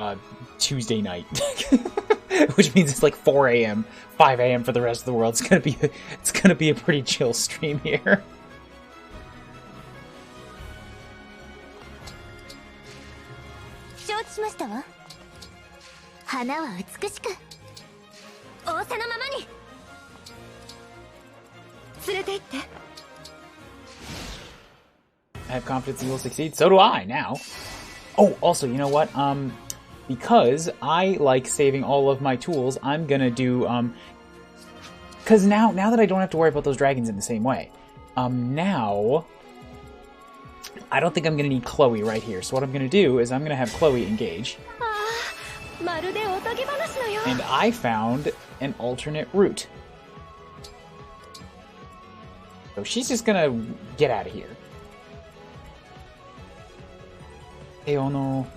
S1: Tuesday night. Which means it's like 4 a.m., 5 a.m. for the rest of the world. It's gonna be a pretty chill stream here.
S3: 承知しましたわ。花は美しく、仰せのままに。連れて行って。
S1: I have confidence you will succeed. So do I now. Oh, also, you know what? Because I like saving all of my tools, I'm gonna do because now that I don't have to worry about those dragons in the same way, now I don't think I'm gonna need Chloe right here. So what I'm gonna do is I'm gonna have Chloe engage. And I found an alternate route. So she's just gonna get out of here. Hey, oh no.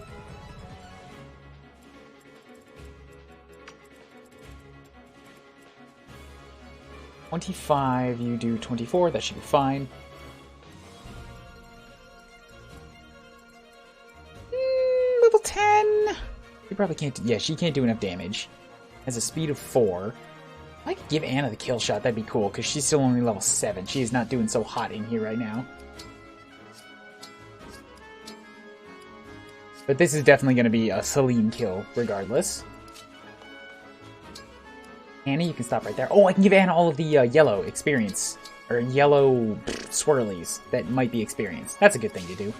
S1: $25, you do 24, that should be fine. Level 10! She probably can't, yeah, she can't do enough damage. Has a speed of 4. I could give Anna the kill shot, that'd be cool, because she's still only level 7. She is not doing so hot in here right now. But this is definitely going to be a Celine kill, regardless. Anna, you can stop right there. Oh, I can give Anna all of the yellow experience. Or yellow swirlies that might be experience. That's a good thing to do.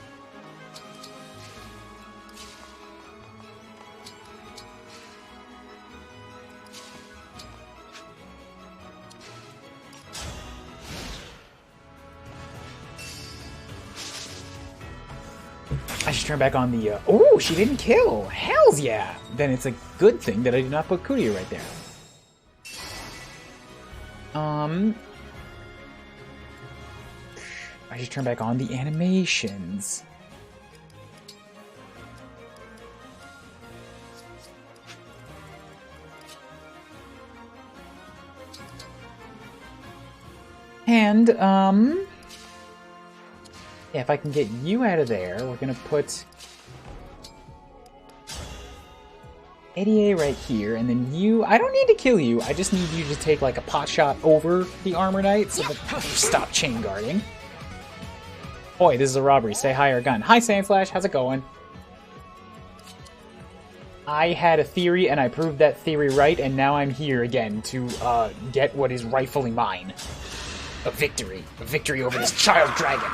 S1: I should turn back on the, oh, she didn't kill! Hells yeah! Then it's a good thing that I did not put Kuuribro right there. I should turn back on the animations. And, yeah, if I can get you out of there, we're gonna put Eddie right here, and then you... I don't need to kill you, I just need you to take, like, a pot shot over the Armor Knight so that you stop chain guarding. Boy, this is a robbery. Say hi or gun. Hi, Sandslash, how's it going? I had a theory, and I proved that theory right, and now I'm here again to, get what is rightfully mine. A victory. A victory over this child dragon.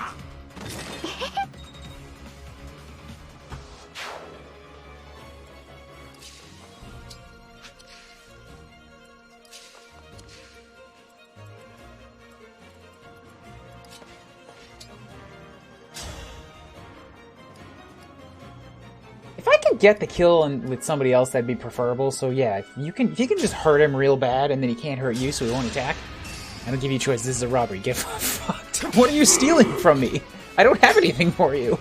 S1: If I could get the kill with somebody else, that'd be preferable. So yeah, if you can just hurt him real bad, and then he can't hurt you, so he won't attack. I don't give you a choice. This is a robbery. Get fucked. What are you stealing from me? I don't have anything for you.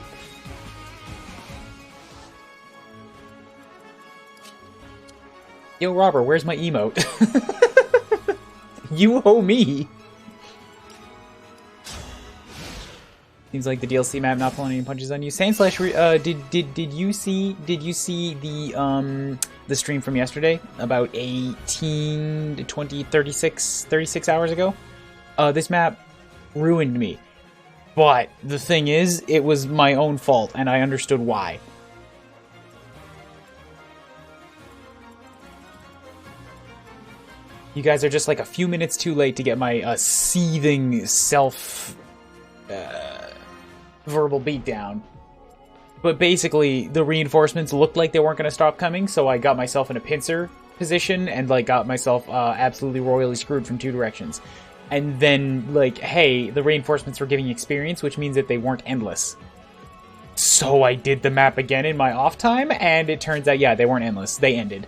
S1: Yo, robber, where's my emote? You owe me. Seems like the DLC map not pulling any punches on you. Sandslash, did you see the stream from yesterday about 18 to 20 36 hours ago? This map ruined me. But the thing is, it was my own fault and I understood why. You guys are just like a few minutes too late to get my seething self verbal beatdown. But basically, the reinforcements looked like they weren't going to stop coming, so I got myself in a pincer position and like got myself absolutely royally screwed from two directions. And then, like, hey, the reinforcements were giving experience, which means that they weren't endless. So I did the map again in my off time, and it turns out, yeah, they weren't endless. They ended.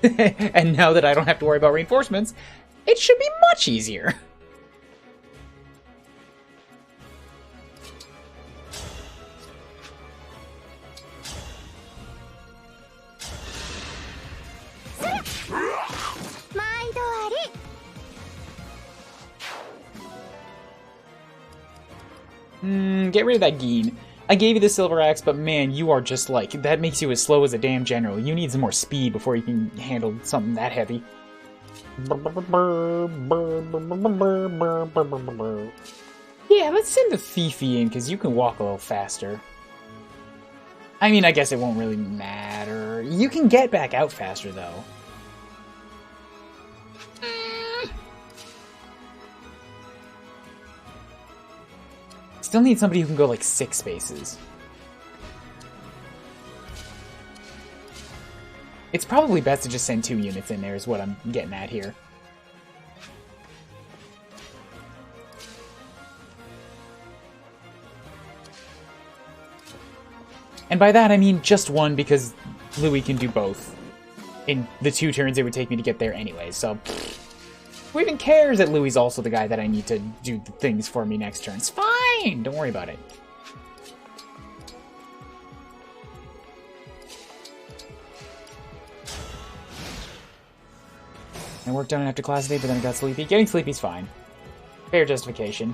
S1: And now that I don't have to worry about reinforcements, it should be much easier. Get rid of that Geen. I gave you the Silver Axe, but man, you are just like... That makes you as slow as a damn general. You need some more speed before you can handle something that heavy. Yeah, let's send the Thiefy in, because you can walk a little faster. I mean, I guess it won't really matter. You can get back out faster, though. Still need somebody who can go like 6 spaces. It's probably best to just send 2 units in there is what I'm getting at here. And by that I mean just 1 because Louis can do both. In the 2 turns it would take me to get there anyway, so... Who even cares that Louis is also the guy that I need to do the things for me next turn? It's fine! Don't worry about it. I worked on it after class today, but then I got sleepy. Getting sleepy's fine. Fair justification.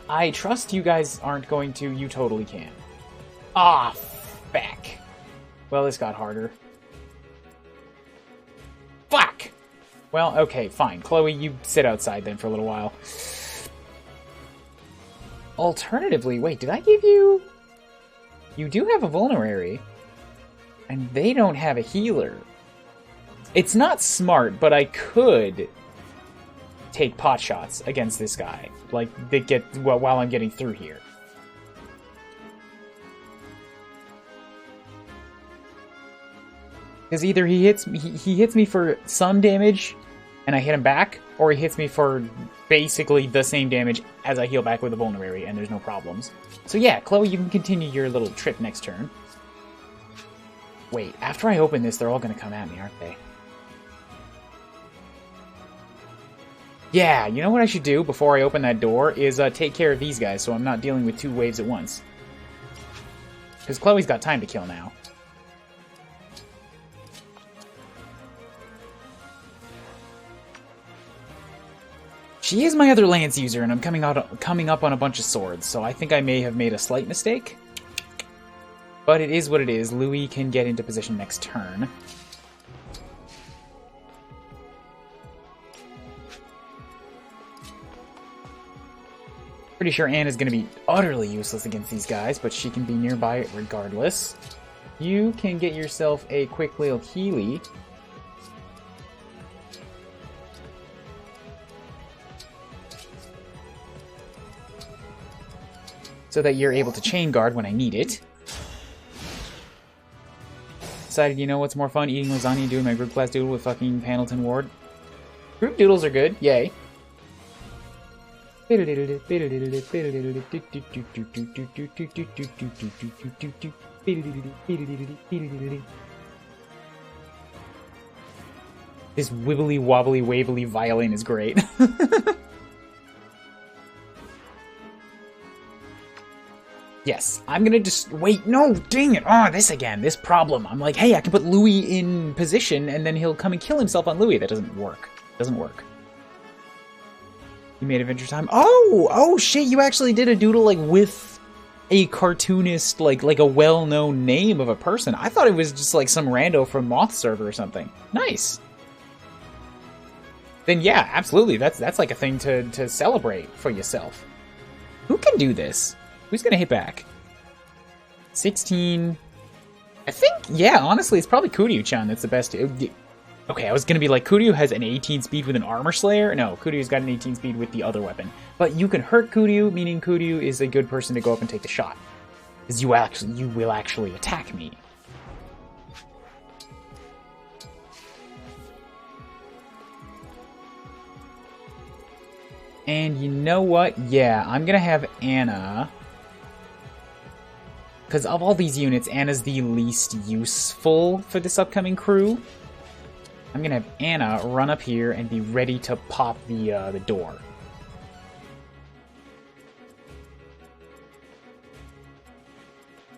S1: I trust you guys aren't going to. You totally can. Ah, feck. Well, this got harder. Fuck! Well, okay, fine. Chloe, you sit outside then for a little while. Alternatively, wait, did I give you... You do have a vulnerary. And they don't have a healer. It's not smart, but I could take pot shots against this guy. Like, they get while I'm getting through here. Because either he hits me for some damage, and I hit him back, or he hits me for basically the same damage as I heal back with a vulnerary, and there's no problems. So yeah, Chloe, you can continue your little trip next turn. Wait, after I open this, they're all going to come at me, aren't they? Yeah, you know what I should do before I open that door is take care of these guys so I'm not dealing with 2 waves at once. Because Chloe's got time to kill now. She is my other lance user, and I'm coming up on a bunch of swords, so I think I may have made a slight mistake. But it is what it is. Louis can get into position next turn. Pretty sure Anna's going to be utterly useless against these guys, but she can be nearby regardless. You can get yourself a quick little Healy. So that you're able to chain guard when I need it. Decided, you know what's more fun? Eating lasagna and doing my group class doodle with fucking Pendleton Ward. Group doodles are good, yay. This wibbly wobbly wavely violin is great. Yes, I'm gonna just wait. No, dang it! Oh, this again, this problem. I'm like, hey, I can put Louis in position, and then he'll come and kill himself on Louis. That doesn't work. Doesn't work. You made Adventure Time. Oh shit! You actually did a doodle like with a cartoonist, like a well-known name of a person. I thought it was just like some rando from Moth server or something. Nice. Then yeah, absolutely. That's like a thing to celebrate for yourself. Who can do this? Who's gonna hit back? 16. I think, yeah, honestly, it's probably Kuryu-chan that's the best. Okay, I was gonna be like, Kuryu has an 18 speed with an armor slayer. No, Kuryu's got an 18 speed with the other weapon. But you can hurt Kuryu, meaning Kuryu is a good person to go up and take the shot. Because you will actually attack me. And you know what? Yeah, I'm gonna have Anna. Because of all these units, Anna's the least useful for this upcoming crew. I'm gonna have Anna run up here and be ready to pop the door.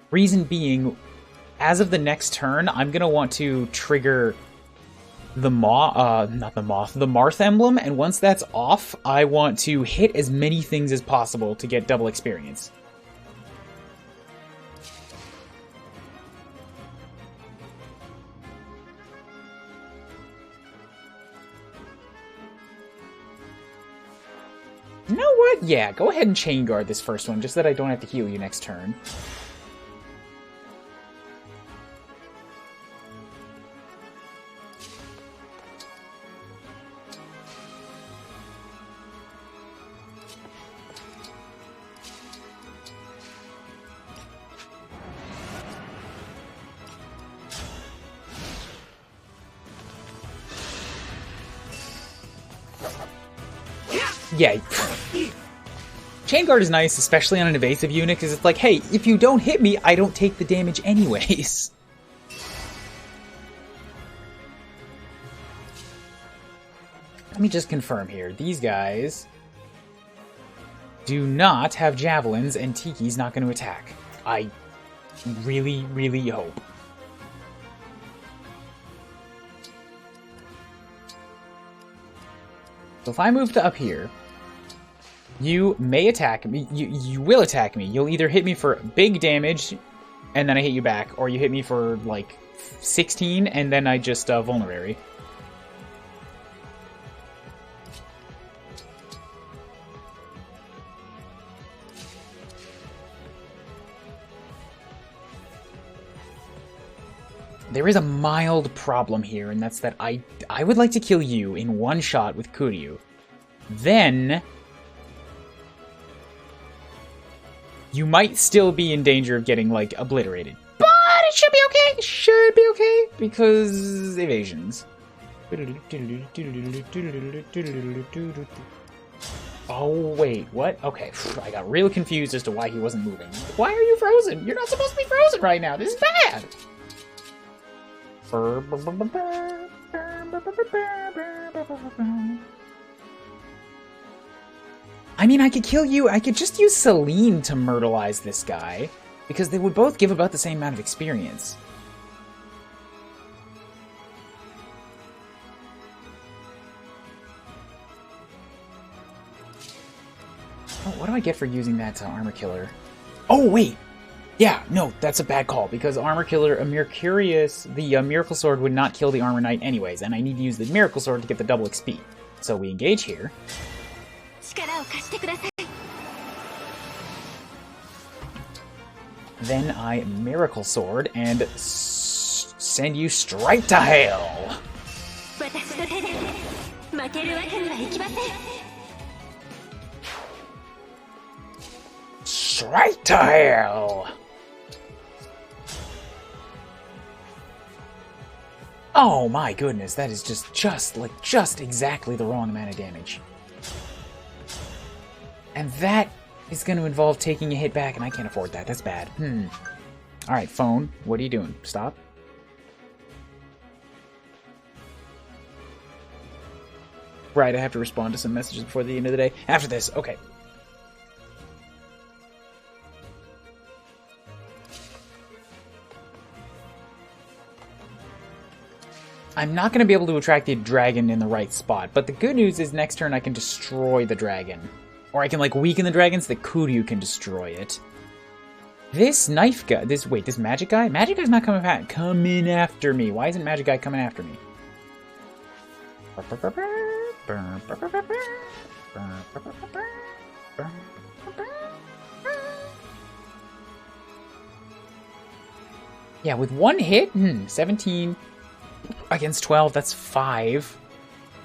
S1: Reason being, as of the next turn, I'm gonna want to trigger the Marth emblem, and once that's off, I want to hit as many things as possible to get double experience. You know what? Yeah, go ahead and chain guard this first one, just so that I don't have to heal you next turn. Yeah. Chain guard is nice, especially on an evasive unit, because it's like, hey, if you don't hit me, I don't take the damage anyways. Let me just confirm here. These guys do not have javelins, and Tiki's not going to attack. I really, really hope. So if I move to up here, you may attack me. You will attack me. You'll either hit me for big damage, and then I hit you back, or you hit me for, like, 16, and then I just vulnerary. There is a mild problem here, and that's that I would like to kill you in one shot with Kuryu. Then you might still be in danger of getting, like, obliterated. But it should be okay! It should be okay! Because evasions. Oh, wait, what? Okay, I got real confused as to why he wasn't moving. Why are you frozen? You're not supposed to be frozen right now! This is bad! I mean, I could kill you. I could just use Celine to myrtleize this guy, because they would both give about the same amount of experience. What do I get for using that armor killer? Oh, wait! Yeah, no, that's a bad call, because armor killer, the miracle sword would not kill the armor knight anyways, and I need to use the miracle sword to get the double XP. So we engage here. Then I miracle sword and send you straight to hell. Straight to hell. Oh my goodness, that is just exactly the wrong amount of damage. And that is going to involve taking a hit back, and I can't afford that. That's bad. Alright, phone, what are you doing? Stop. Right, I have to respond to some messages before the end of the day. After this, okay. I'm not going to be able to attract the dragon in the right spot, but the good news is next turn I can destroy the dragon. Or I can, like, weaken the dragon so that Kuryu can destroy it. This knife guy, this magic guy? Magic guy's not coming after me. Why isn't magic guy coming after me? Yeah, with one hit? 17 against 12, that's 5.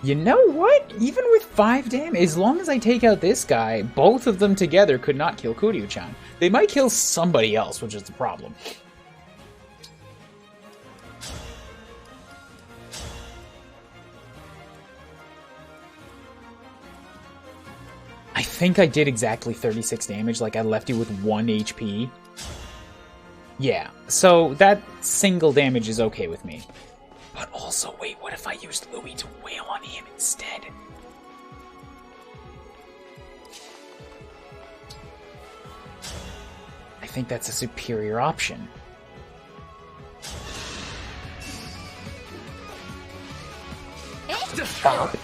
S1: You know what? Even with 5 damage, as long as I take out this guy, both of them together could not kill Kuryu-chan. They might kill somebody else, which is the problem. I think I did exactly 36 damage, like I left you with 1 HP. Yeah, so that single damage is okay with me. But also, wait, what if I used Louis to wail on him instead? I think that's a superior option. Bop.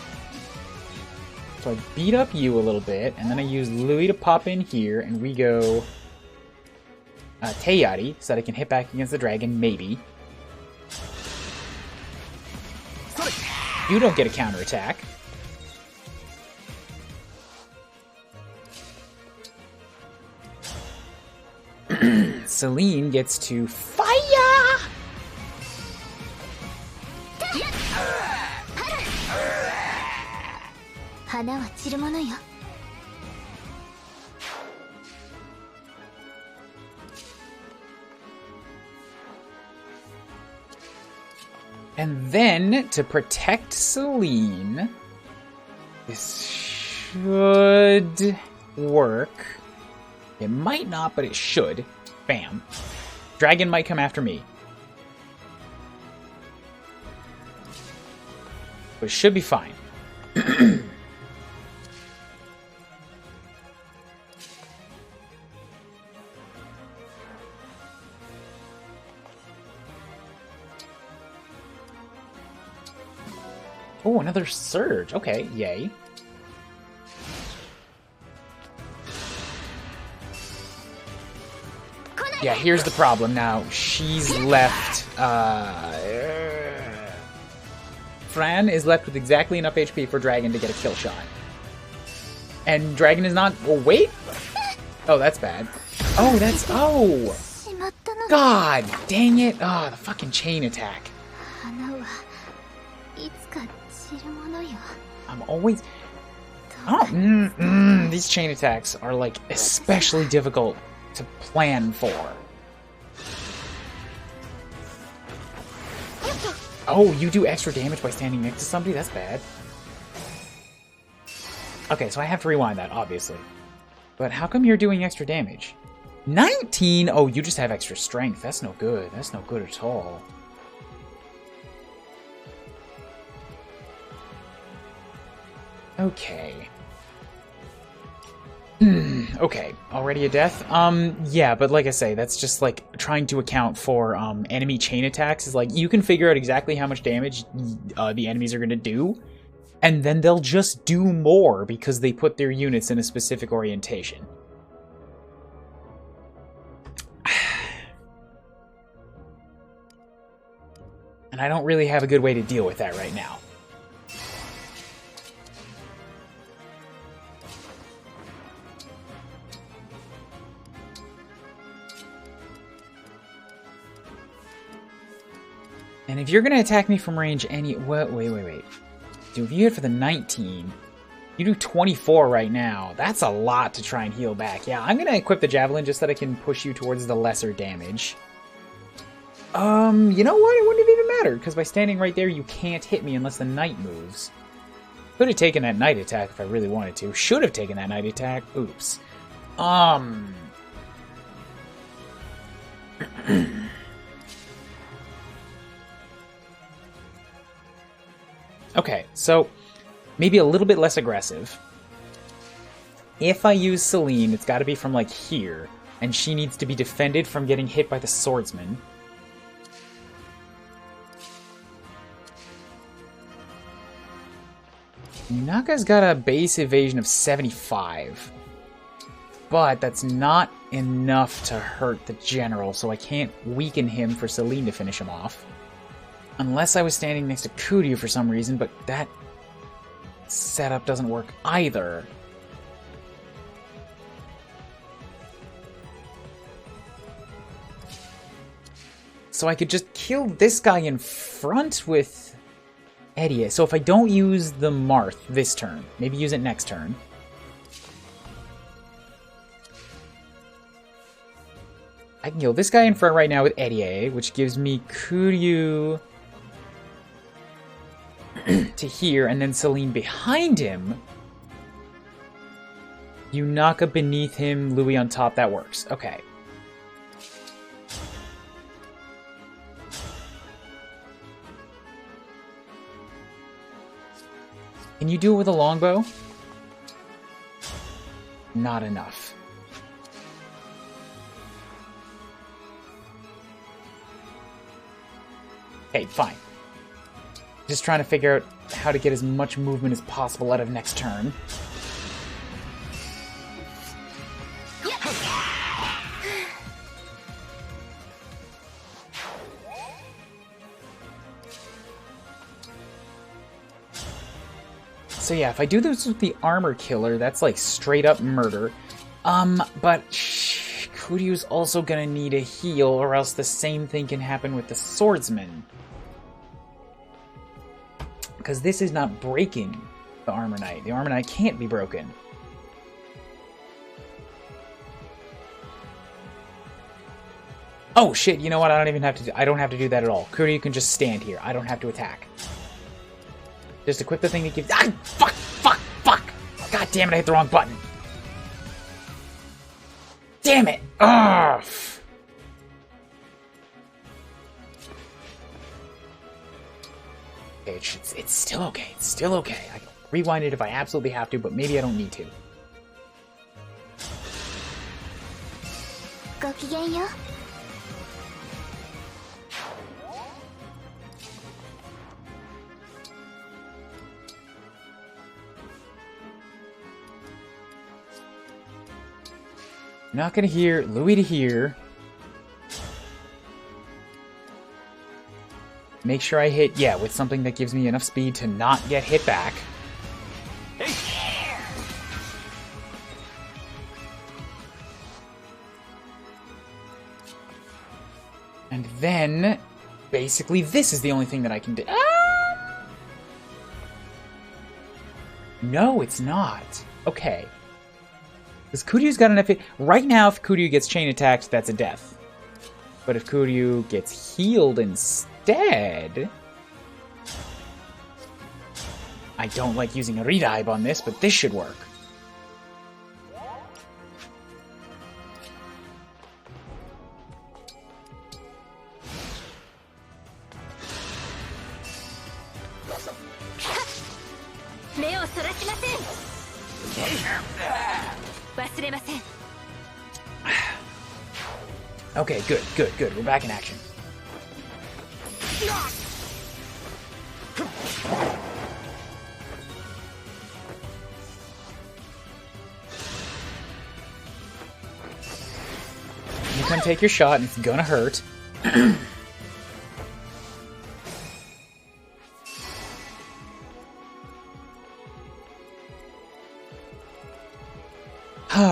S1: So I beat up you a little bit, and then I use Louis to pop in here, and we go Teiyari, so that I can hit back against the dragon, maybe. You don't get a counterattack. Celine gets to fire! And then, to protect Celine, this should work. It might not, but it should. Bam. Dragon might come after me. But it should be fine. Oh, another surge. Okay, yay. Yeah, here's the problem now. She's left, Fran is left with exactly enough HP for Dragon to get a kill shot. And Dragon is not... Oh, wait! Oh, that's bad. Oh, that's... Oh! God dang it! Oh, the fucking chain attack. I'm always... Oh, these chain attacks are, like, especially difficult to plan for. Oh, you do extra damage by standing next to somebody? That's bad. Okay, so I have to rewind that, obviously. But how come you're doing extra damage? 19? Oh, you just have extra strength. That's no good. That's no good at all. Okay. Okay, already a death? Yeah, but like I say, that's just like trying to account for enemy chain attacks. Is like, you can figure out exactly how much damage the enemies are going to do, And then they'll just do more because they put their units in a specific orientation. And I don't really have a good way to deal with that right now. And if you're going to attack me from range any... Wait. Dude, if you hit for the 19, you do 24 right now. That's a lot to try and heal back. Yeah, I'm going to equip the Javelin just so that I can push you towards the lesser damage. You know what? It wouldn't have even mattered, because by standing right there, you can't hit me unless the Knight moves. Could have taken that Knight attack if I really wanted to. Should have taken that Knight attack. Oops. Okay, so maybe a little bit less aggressive. If I use Celine, it's got to be from like here, and she needs to be defended from getting hit by the swordsman. Naka's got a base evasion of 75, but that's not enough to hurt the general, so I can't weaken him for Celine to finish him off. Unless I was standing next to Kuuribro for some reason, but that setup doesn't work either. So I could just kill this guy in front with Eddie. So if I don't use the Marth this turn, maybe use it next turn. I can kill this guy in front right now with Eddie, which gives me Kuuribro to here, and then Celine behind him. Yunaka beneath him, Louis on top. That works. Okay. Can you do it with a longbow? Not enough. Okay, fine. Just trying to figure out how to get as much movement as possible out of next turn. So yeah, if I do this with the armor killer, that's like straight up murder. But Kuuribro's also gonna need a heal, or else the same thing can happen with the swordsman. Because this is not breaking the Armor Knight. The Armor Knight can't be broken. Oh shit, you know what? I don't have to do that at all. Kuuribro can just stand here. I don't have to attack. Just equip the thing that gives... Ah! Fuck! God damn it, I hit the wrong button. Damn it! Ugh! It's still okay. It's still okay. I can rewind it if I absolutely have to, but maybe I don't need to. Not gonna hear Louis to here. Make sure I hit, yeah, with something that gives me enough speed to not get hit back. And then, basically, this is the only thing that I can do. Ah! No, it's not. Okay. Because Kuuribro's got enough hit. Right now, if Kuuribro gets chain attacked, that's a death. But if Kuuribro gets healed instead... I don't like using a Redive on this, but this should work. Okay, good. We're back in action. come take your shot, and it's gonna hurt.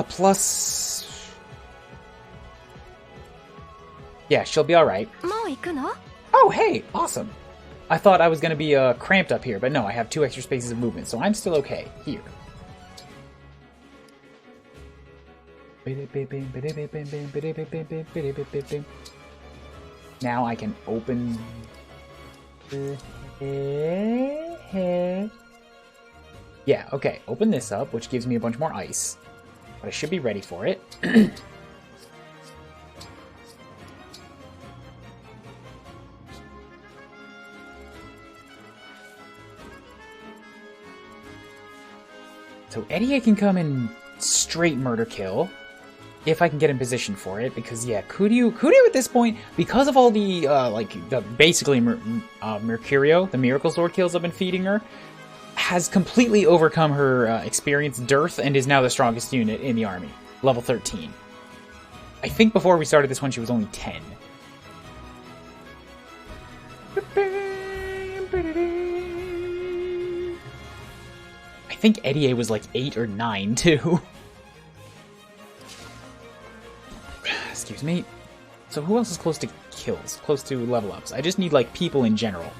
S1: Plus... Yeah, she'll be alright. Oh, hey! Awesome! I thought I was gonna be cramped up here, but no, I have 2 extra spaces of movement, so I'm still okay. Here. Now I can open... Yeah, okay, open this up, which gives me a bunch more ice. But I should be ready for it. So Eddie can come and straight murder kill. If I can get in position for it, because yeah, Kuryu at this point, because of all the basically Mercurio, the Miracle Sword kills I've been feeding her, has completely overcome her experience dearth and is now the strongest unit in the army, level 13. I think before we started this one, she was only 10. I think Eddie was like 8 or 9 too. Excuse me. So who else is close to kills? Close to level ups? I just need, like, people in general.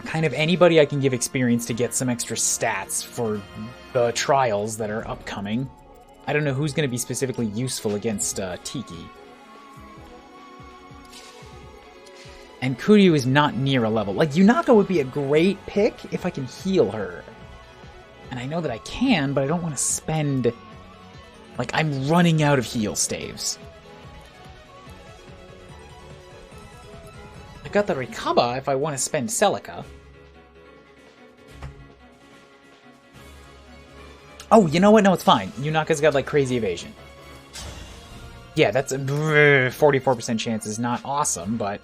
S1: Kind of anybody I can give experience to get some extra stats for the trials that are upcoming. I don't know who's going to be specifically useful against Tiki. And Kuryu is not near a level. Like, Yunaka would be a great pick if I can heal her. And I know that I can, but I don't want to spend... Like, I'm running out of heal staves. I got the Rikaba if I want to spend Celica. Oh, you know what? No, it's fine. Yunaka's got, like, crazy evasion. Yeah, that's a 44% chance is not awesome, but...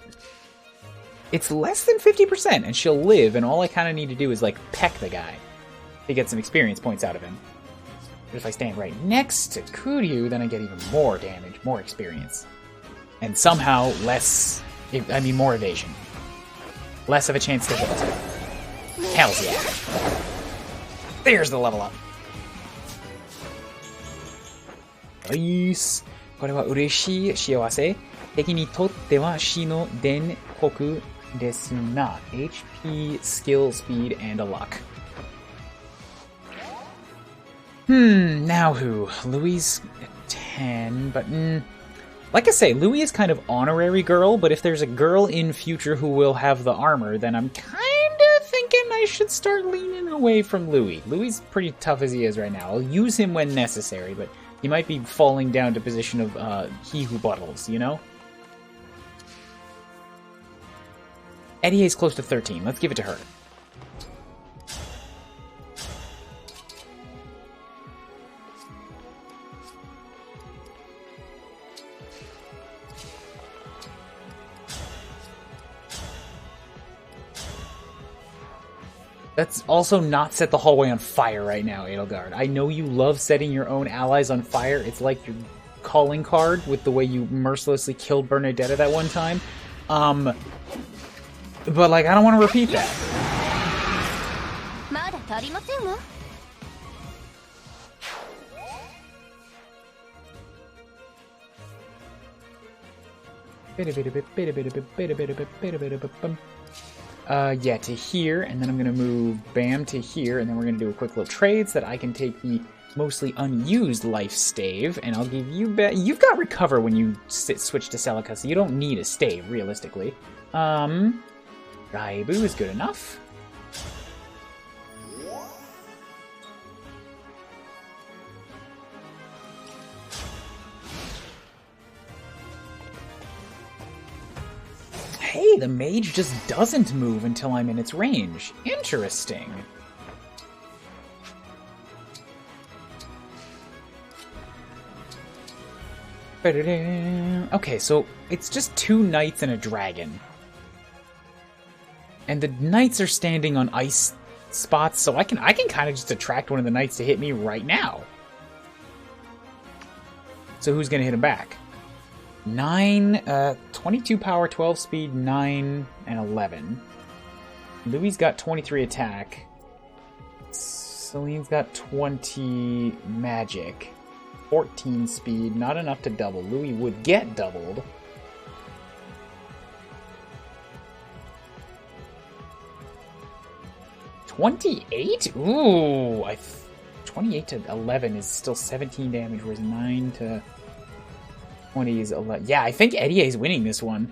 S1: It's less than 50%, and she'll live, and all I kind of need to do is, like, peck the guy to get some experience points out of him. But if I stand right next to Kuryu, then I get even more damage, more experience. And somehow less... more evasion. Less of a chance to hit. Hells yeah. There's the level up. Nice. これは嬉しい幸せ。敵にとっては死の伝告ですな。HP, skill, speed, and a luck. Now who? Louis 10, but like I say, Louis is kind of honorary girl, but if there's a girl in future who will have the armor, then I'm kind of thinking I should start leaning away from Louis. Louis is pretty tough as he is right now. I'll use him when necessary, but he might be falling down to position of he who bottles, you know? Eddie is close to 13. Let's give it to her. Let's also not set the hallway on fire right now, Edelgard. I know you love setting your own allies on fire. It's like your calling card with the way you mercilessly killed Bernadetta that one time. But, like, I don't want to repeat that. Yeah, to here, and then I'm going to move Bam to here, and then we're going to do a quick little trade so that I can take the mostly unused life stave, and I'll give you back. You've got recover when you switch to Celica, so you don't need a stave, realistically. Raibu is good enough. Hey, the mage just doesn't move until I'm in its range. Interesting. Okay, so it's just 2 knights and a dragon. And the knights are standing on ice spots, so I can kind of just attract one of the knights to hit me right now. So who's gonna hit him back? 22 power, 12 speed, 9, and 11. Louis got 23 attack. Celine's got 20 magic. 14 speed, not enough to double. Louis would get doubled. $28? Ooh, 28 to 11 is still 17 damage, whereas 9 to 20 is 11. Yeah, I think Eddie is winning this one.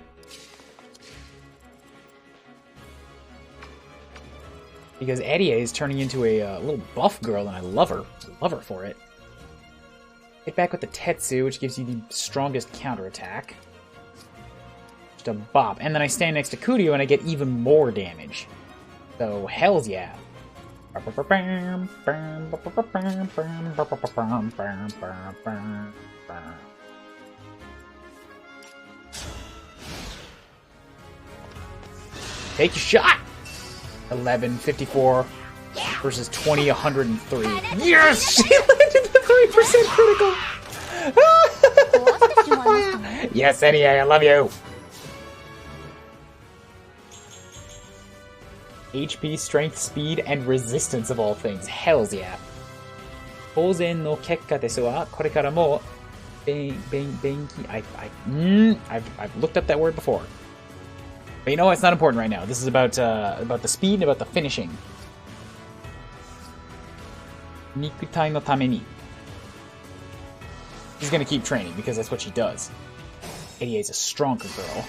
S1: Because Eddie is turning into a little buff girl, and I love her. Love her for it. Hit back with the Tetsu, which gives you the strongest counterattack. Just a bop. And then I stand next to Kuuribro and I get even more damage. So, hells yeah. Take your shot! 1154 versus 20, 103. Yes! She landed the 3% critical! Yes, Eddie, I love you! HP, strength, speed, and resistance of all things. Hells yeah. 当然の結果ですわ。これからも I've looked up that word before. But you know what? It's not important right now. This is about the speed and about the finishing. 肉体のために. She's gonna keep training because that's what she does. Eddie is a stronger girl.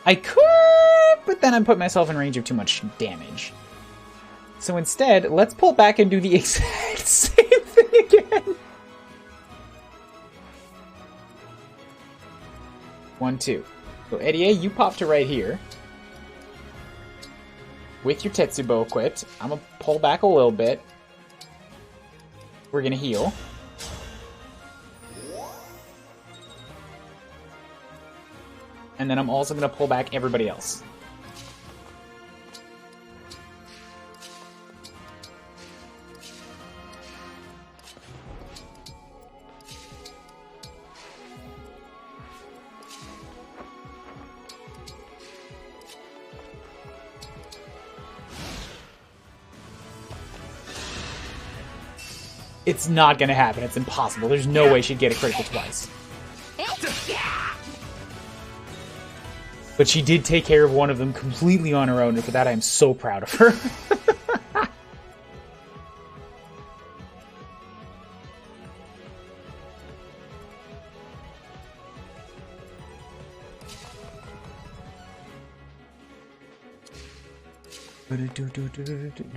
S1: I could, but then I'm putting myself in range of too much damage. So instead, let's pull back and do the exact same thing again. 1, 2. So Eddie, you pop to right here. With your Tetsubo equipped. I'm gonna pull back a little bit. We're gonna heal. And then I'm also gonna pull back everybody else. It's not gonna happen. It's impossible. There's no way she'd get a critical twice. But she did take care of one of them completely on her own, and for that I am so proud of her.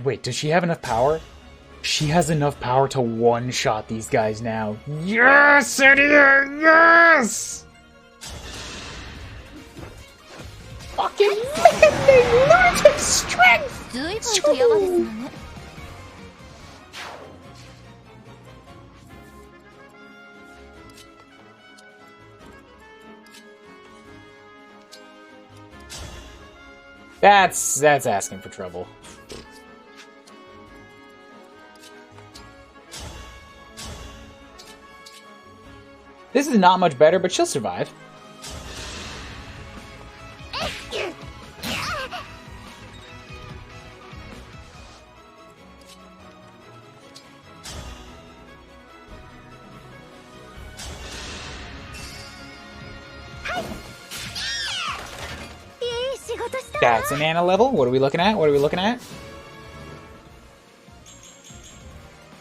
S1: Wait, does she have enough power? She has enough power to one-shot these guys now. Yes, Eddie! Yes! Fucking maddening lunatic strength! That's asking for trouble. This is not much better, but she'll survive. That's an Anna level. What are we looking at? What are we looking at?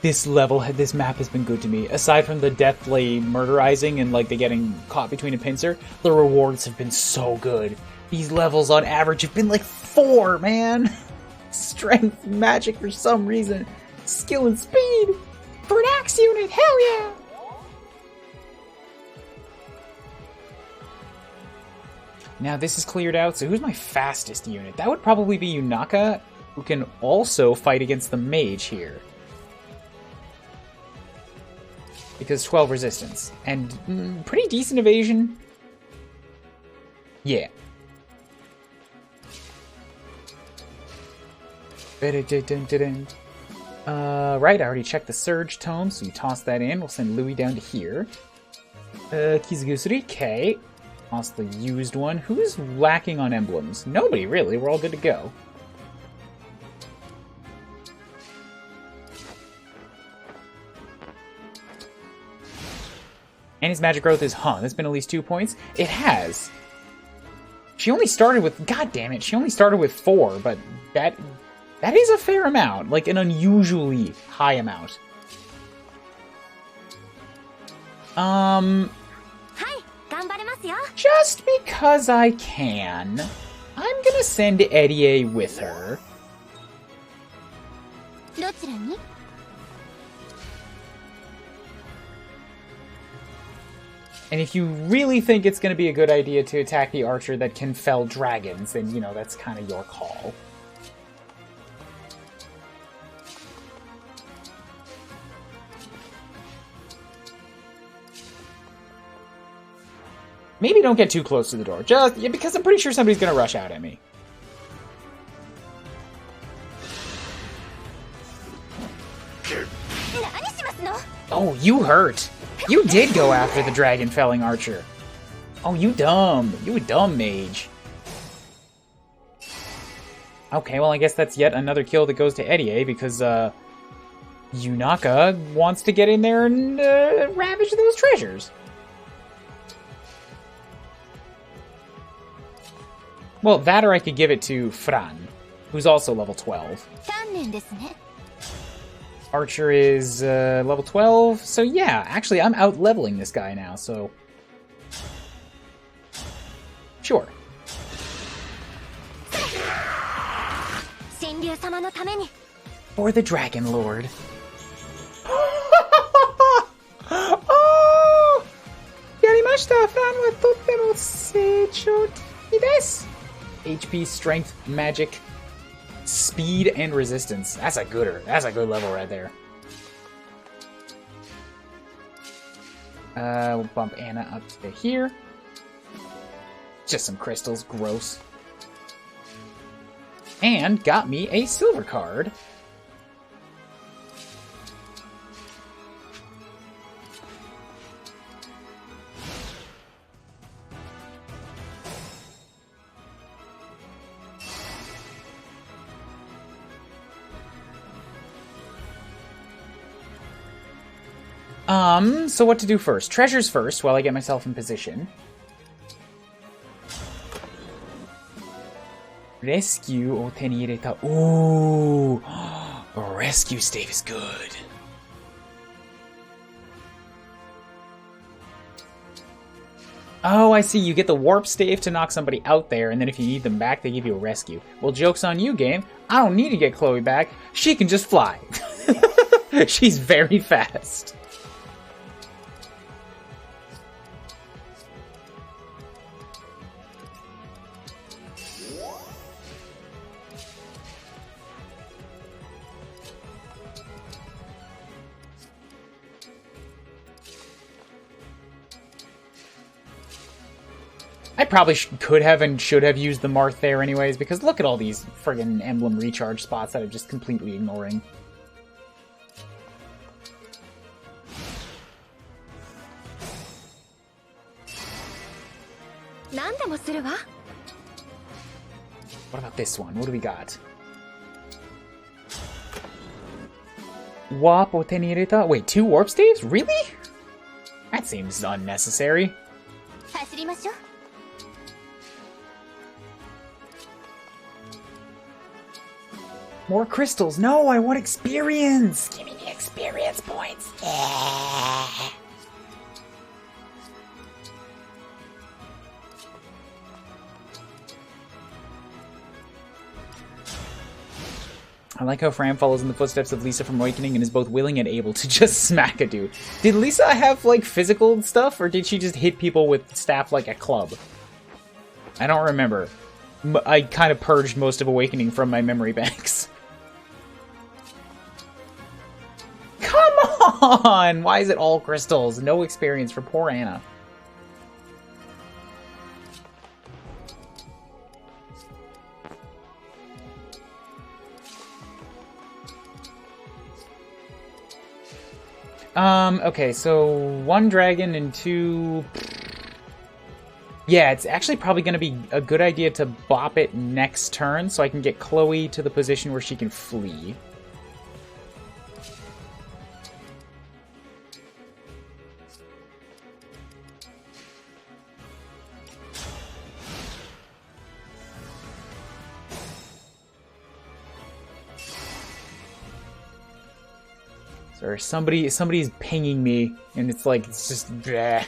S1: This map has been good to me. Aside from the deathly murderizing and like the getting caught between a pincer, the rewards have been so good. These levels on average have been like 4, man. Strength, magic for some reason, skill and speed for an axe unit. Hell yeah! Now this is cleared out, so who's my fastest unit? That would probably be Yunaka, who can also fight against the mage here. Because 12 resistance. And pretty decent evasion. Yeah. Right, I already checked the surge tome, so you toss that in. We'll send Louis down to here. Kizugusuri, K. Toss the used one. Who's lacking on emblems? Nobody, really. We're all good to go. And his magic growth is, that's been at least 2 points. It has. She only started with, god damn it, she only started with 4, but that is a fair amount. Like, an unusually high amount. Just because I can, I'm gonna send Eddie with her. And if you really think it's gonna be a good idea to attack the archer that can fell dragons, then, you know, that's kind of your call. Maybe don't get too close to the door, just because I'm pretty sure somebody's gonna rush out at me. Oh, you hurt. You did go after the dragon felling archer. Oh, you dumb. You a dumb mage. Okay, well, I guess that's yet another kill that goes to Eddie, because, Yunaka wants to get in there and, ravage those treasures. Well, that or I could give it to Fran, who's also level 12. Archer is level 12, so yeah, actually I'm out-leveling this guy now, so... Sure. For the Dragon Lord. Oh! Yarimashita! Fran wa tottemo seijouki desu! HP, strength, magic, speed, and resistance. That's a gooder. That's a good level right there. We'll bump Anna up to here. Just some crystals. Gross. And got me a silver card. So what to do first? Treasures first, while I get myself in position. Rescue o te ni ireta. Ooh! Rescue stave is good. Oh, I see. You get the warp stave to knock somebody out there, and then if you need them back, they give you a rescue. Well, joke's on you, game. I don't need to get Chloe back. She can just fly. She's very fast. I probably could have and should have used the Marth there anyways, because look at all these friggin' emblem recharge spots that I'm just completely ignoring. What about this one? What do we got? Warp o te ni ireta? Wait, 2 warp staves? Really? That seems unnecessary. More crystals. No, I want experience. Give me the experience points. Yeah. I like how Fran follows in the footsteps of Lisa from Awakening and is both willing and able to just smack a dude. Did Lisa have, like, physical stuff, or did she just hit people with staff like a club? I don't remember. I kind of purged most of Awakening from my memory banks. Come on! Why is it all crystals? No experience for poor Anna. Okay, so 1 dragon and 2... Yeah, it's actually probably going to be a good idea to bop it next turn so I can get Chloe to the position where she can flee. Sorry, somebody's pinging me, and it's like, it's just... bleh.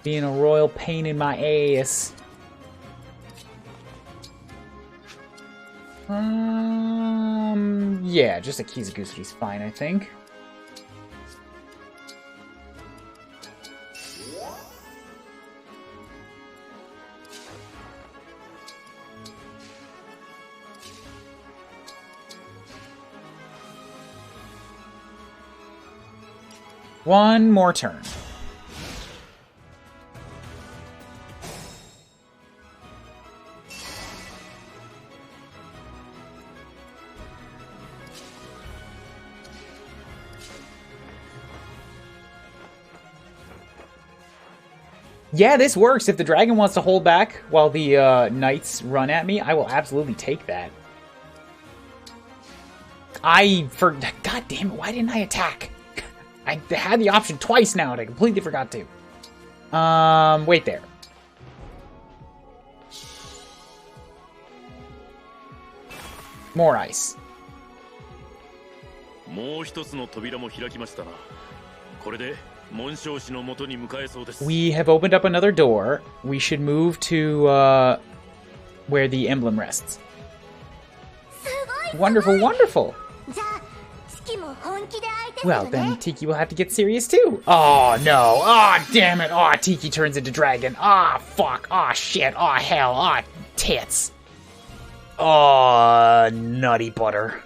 S1: Being a royal pain in my ass. Yeah, just a Kizagusuri's fine, I think. One more turn. Yeah, this works. If the dragon wants to hold back while the knights run at me, I will absolutely take that. God damn it, why didn't I attack? I had the option twice now, and I completely forgot to. Wait there. More ice.
S4: もう一つの扉も開きましたな。これで紋章師の元に向かえそうです。
S1: We have opened up another door. We should move to where the emblem rests. Wonderful, wonderful. Well, then Tiki will have to get serious too. Oh no. Oh damn it. Oh, Tiki turns into dragon. Ah, fuck. Oh shit. Oh hell. Oh tits. Oh, nutty butter.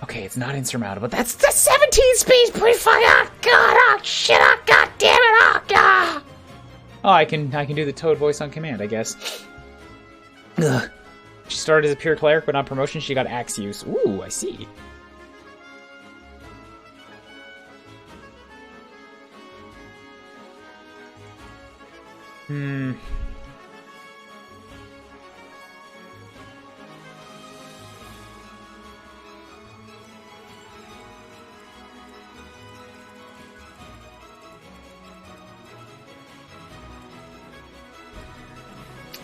S1: Okay, it's not insurmountable. That's the 17 speed, please fuck. Oh god. Oh shit. Oh god damn it. Oh god. Oh, I can do the Toad voice on command, I guess. Ugh. She started as a pure cleric, but on promotion she got axe use. Ooh, I see.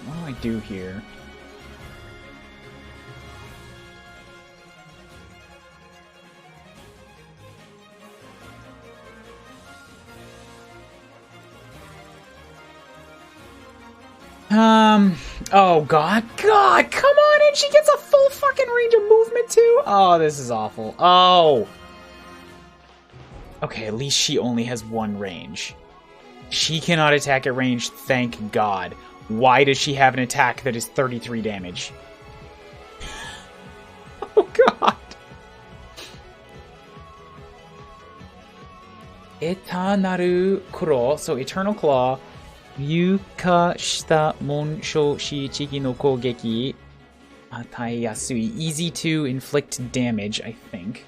S1: What do I do here? Oh god, come on, and she gets a full fucking range of movement too? Oh, this is awful. Oh. Okay, at least she only has 1 range. She cannot attack at range, thank god. Why does she have an attack that is 33 damage? Oh god. Etanaru Kuro, so Eternal Claw. Ryuka shita monsho shi chiki no kogeki. Atai yasui. Easy to inflict damage, I think.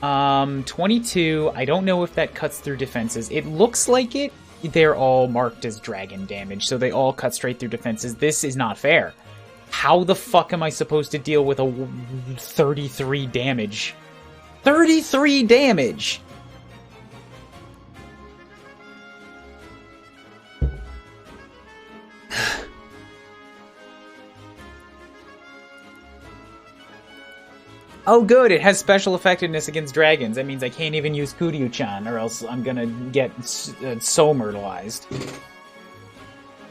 S1: 22. I don't know if that cuts through defenses. It looks like it. They're all marked as dragon damage, so they all cut straight through defenses. This is not fair. How the fuck am I supposed to deal with a 33 damage? 33 damage! Oh good, it has special effectiveness against dragons. That means I can't even use Kuryu-chan, or else I'm gonna get so myrtleized.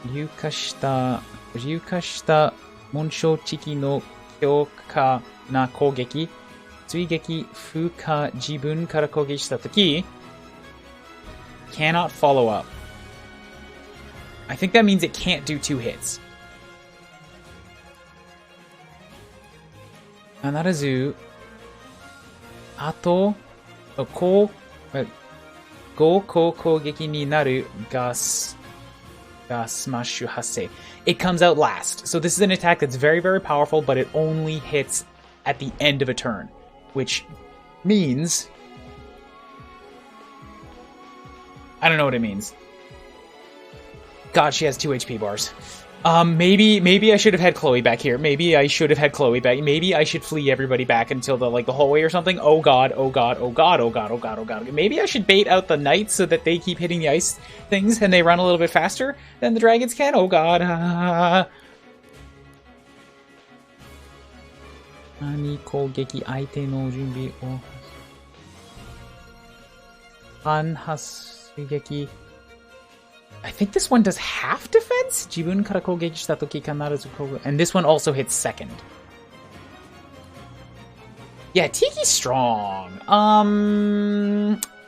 S1: Ryuka shita monsho chiki no kyoka na kogeki. Tsuigeki fuka jibun kara kogeki shita toki. Cannot follow up. I think that means it can't do 2 hits. Anarazu. Ato. Go kogeki ni naru ga smashu hase. It comes out last. So this is an attack that's very, very powerful, but it only hits at the end of a turn. which means... I don't know what it means. God, she has 2 HP bars. Maybe I should have had Chloe back here. Maybe I should have had Chloe back. Maybe I should flee everybody back until the hallway or something. Oh god, oh god, oh god, oh god, oh god, oh god. Maybe I should bait out the knights so that they keep hitting the ice things and they run a little bit faster than the dragons can. Oh god. Nani kougeki aite no junbi o Hanhasugeki. I think this one does half defense? Jibun kara kougeki shita toki kanarazu kougeki. And this one also hits second. Yeah, Tiki's strong.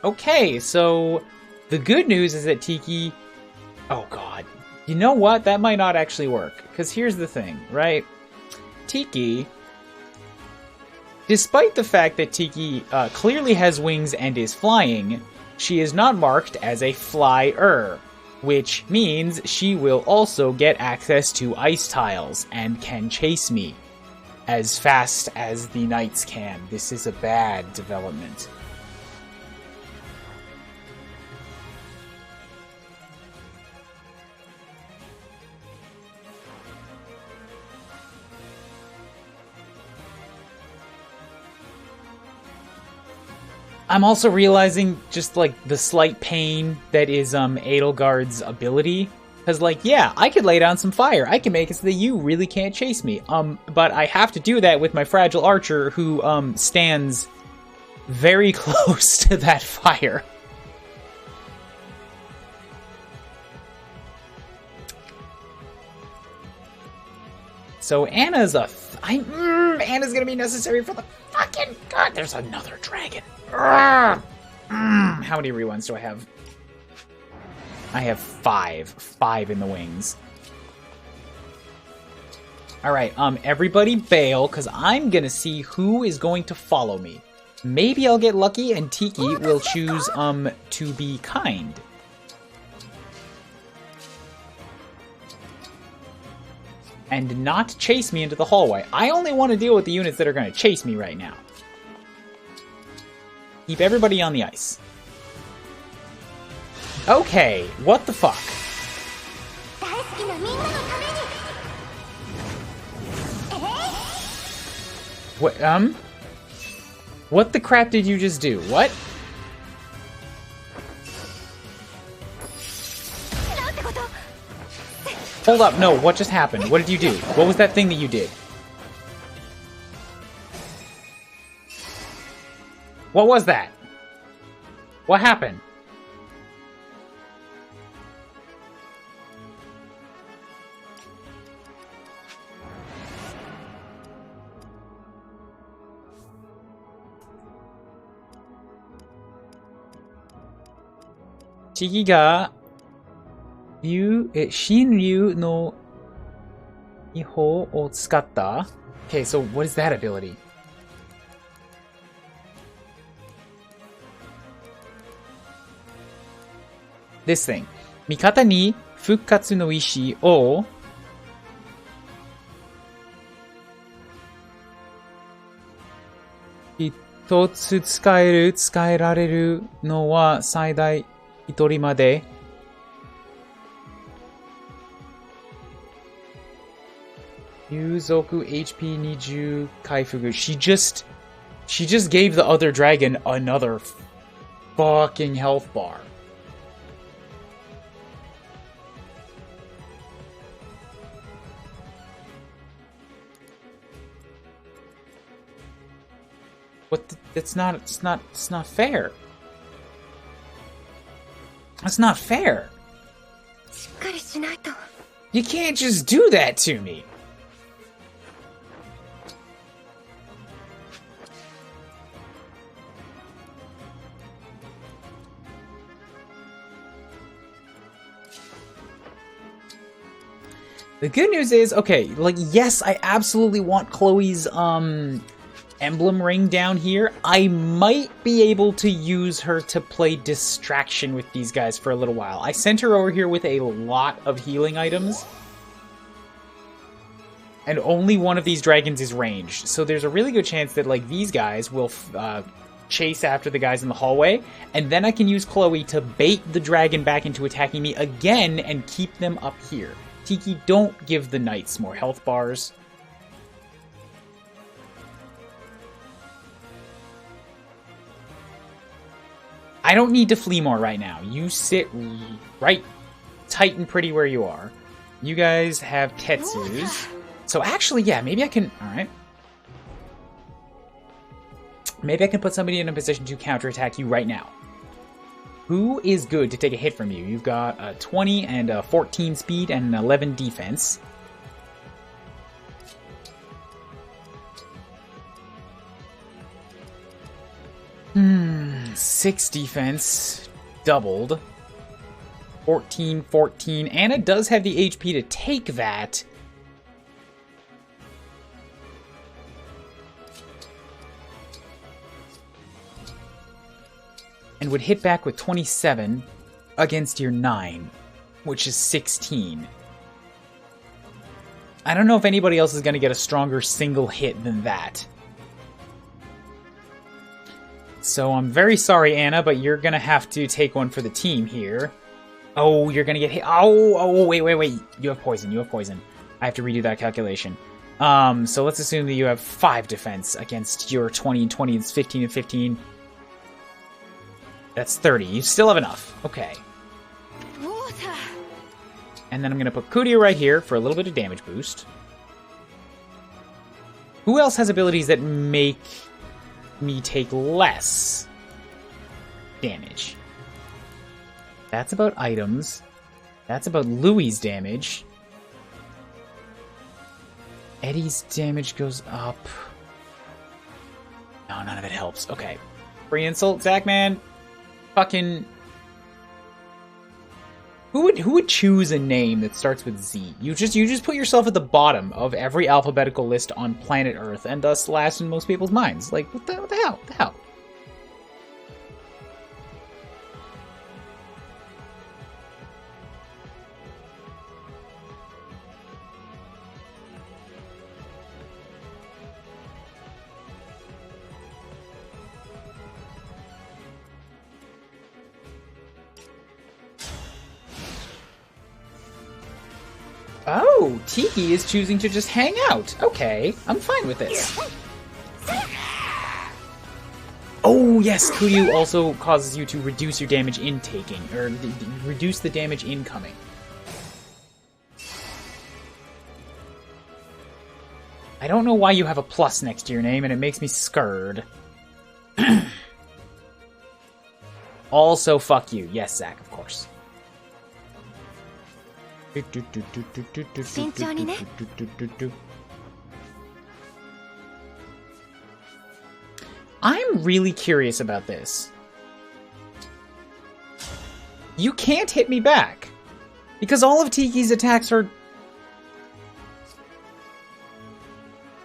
S1: Okay, so the good news is that Tiki... Oh god. You know what? That might not actually work. Because here's the thing, right? Tiki... Despite the fact that Tiki clearly has wings and is flying, she is not marked as a flyer, which means she will also get access to ice tiles and can chase me as fast as the knights can. This is a bad development. I'm also realizing just, like, the slight pain that is, Edelgard's ability. Because, like, yeah, I could lay down some fire. I can make it so that you really can't chase me. But I have to do that with my fragile archer who, stands very close to that fire. So Anna's Anna's gonna be necessary for the fucking... God, there's another dragon. How many rewinds do I have? I have 5. 5 in the wings. Alright, everybody bail, because I'm gonna see who is going to follow me. Maybe I'll get lucky and Tiki will choose, to be kind. And not chase me into the hallway. I only want to deal with the units that are going to chase me right now. Keep everybody on the ice. Okay, what the fuck? What, what the crap did you just do? What? Hold up, no, what just happened? What did you do? What was that thing that you did? What was that? What happened? Tiki ga Shinryu no Iho o tsukatta. Okay, so what is that ability? This thing. Mikata ni fukkatsu no ishi o hitotsu tsukaerareru no wa saidai hitori made. Yuzoku HP Niju Kaifugu. She just gave the other dragon another fucking health bar. What? It's not fair. That's not fair. You can't just do that to me. The good news is, okay, like, yes, I absolutely want Chloe's, emblem ring down here. I might be able to use her to play distraction with these guys for a little while. I sent her over here with a lot of healing items. And only one of these dragons is ranged. So there's a really good chance that, like, these guys will chase after the guys in the hallway. And then I can use Chloe to bait the dragon back into attacking me again and keep them up here. Tiki, don't give the knights more health bars. I don't need to flee more right now. You sit right tight and pretty where you are. You guys have Tetsu's. So actually, yeah, maybe I can... Alright. Maybe I can put somebody in a position to counterattack you right now. Who is good to take a hit from you? You've got a 20 and a 14 speed and an 11 defense. Hmm, 6 defense, doubled. 14, 14. Anna does have the HP to take that. And would hit back with 27 against your 9, which is 16. I don't know if anybody else is going to get a stronger single hit than that. So I'm very sorry, Anna, but you're going to have to take one for the team here. Oh, you're going to get hit. Oh, wait. You have poison. I have to redo that calculation. So let's assume that you have 5 defense against your 20 and 20. It's 15 and 15. That's 30. You still have enough. Okay. And then I'm going to put Kuuribro right here for a little bit of damage boost. Who else has abilities that make me take less damage? That's about items. That's about Louis' damage. Eddie's damage goes up. No, none of it helps. Okay. Free insult, Zachman. Fucking... Who would choose a name that starts with Z? You just put yourself at the bottom of every alphabetical list on planet Earth, and thus last in most people's minds. Like, what the hell? What the hell? Oh, Tiki is choosing to just hang out. Okay, I'm fine with this. Oh, yes, Kuyu also causes you to reduce your damage intaking, or reduce the damage incoming. I don't know why you have a plus next to your name, and it makes me scared. Also, fuck you. Yes, Zach, of course. I'm really curious about this. You can't hit me back, because all of Tiki's attacks are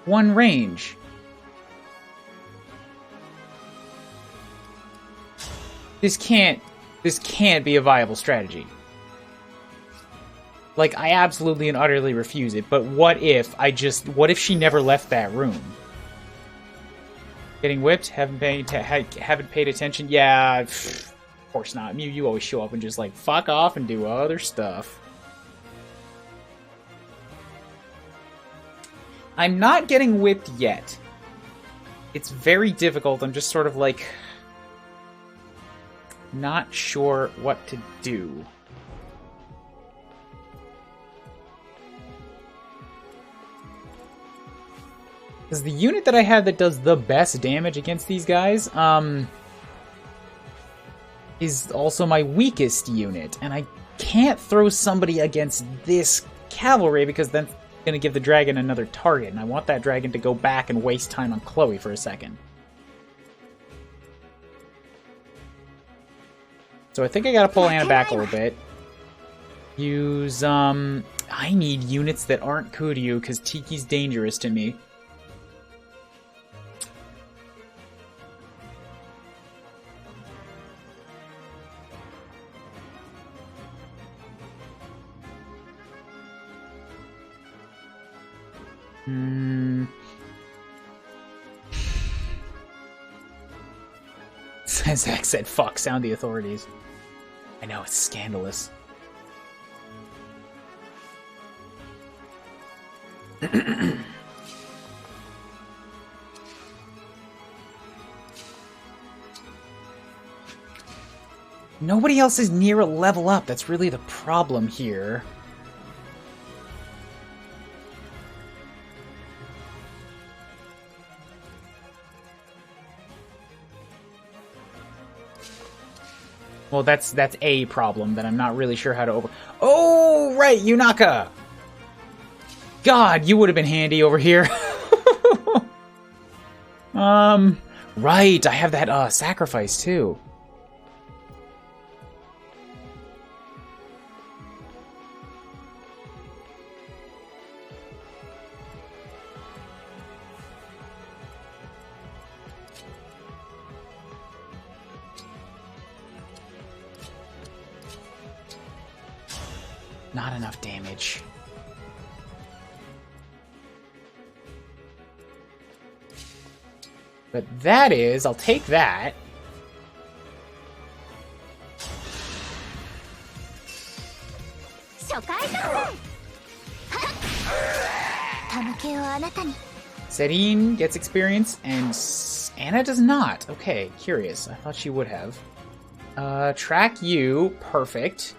S1: one range. This can't be a viable strategy. Like, I absolutely and utterly refuse it, but what if she never left that room? Getting whipped? Haven't paid attention? Yeah, of course not. You always show up and just, like, fuck off and do other stuff. I'm not getting whipped yet. It's very difficult. I'm just sort of, like, not sure what to do. Because the unit that I have that does the best damage against these guys, is also my weakest unit. And I can't throw somebody against this cavalry because then it's going to give the dragon another target. And I want that dragon to go back and waste time on Chloe for a second. So I think I got to pull Anna back a little bit. Use, I need units that aren't Kuuribro because Tiki's dangerous to me. Zach said, fuck, sound the authorities. I know, it's scandalous. Nobody else is near a level up. That's really the problem here. Well, that's a problem that I'm not really sure how to over... Oh, right, Yunaka! God, you would have been handy over here. Right, I have that, sacrifice, too. Not enough damage. But that is, I'll take that. Serene gets experience, and Anna does not. Okay, curious. I thought she would have. Track you. Perfect.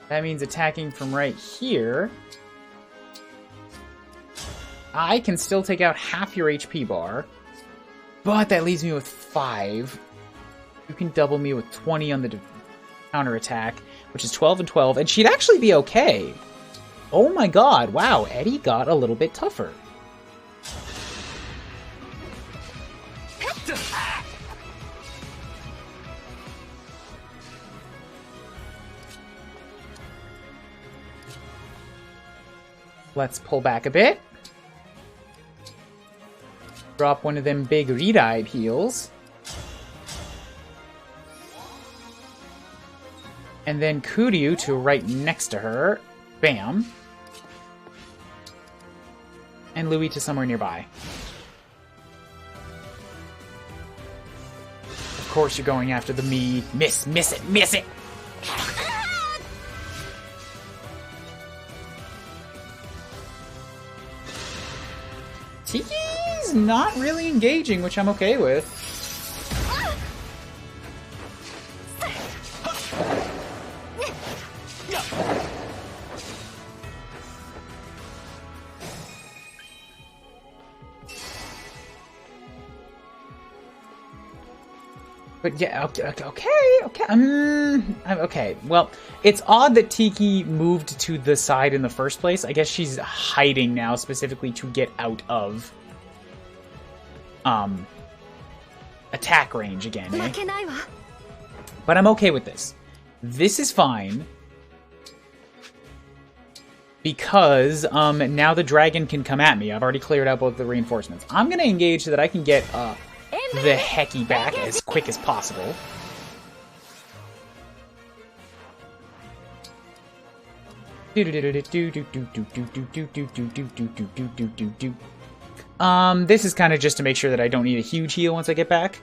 S1: That means attacking from right here. I can still take out half your HP bar, but that leaves me with 5. You can double me with 20 on the counterattack, which is 12 and 12, and she'd actually be okay. Oh my god, wow, Eddie got a little bit tougher. Let's pull back a bit. Drop one of them big Reed-Eyed heals. And then Kuryu to right next to her. Bam. And Louis to somewhere nearby. Of course you're going after the me. Miss it, miss it! Tiki's not really engaging, which I'm okay with. But yeah, okay. Well, it's odd that Tiki moved to the side in the first place. I guess she's hiding now specifically to get out of attack range again, eh? But I'm okay with this. This is fine. Because now the dragon can come at me. I've already cleared out both the reinforcements. I'm gonna engage so that I can get the hecky back as quick as possible. This is kind of just to make sure that I don't need a huge heal once I get back.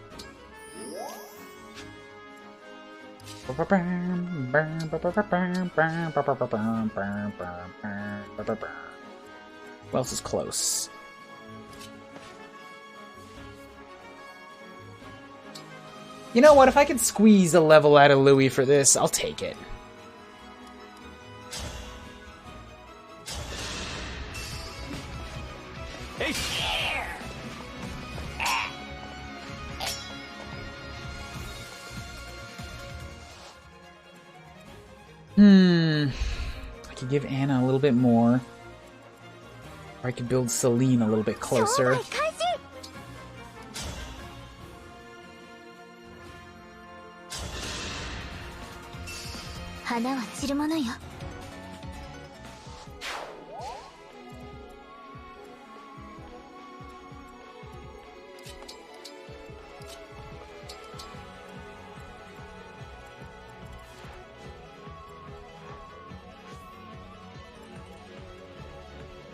S1: Who else is close? You know what? If I could squeeze a level out of Louis for this, I'll take it. I could give Anna a little bit more. Or I could build Celine a little bit closer.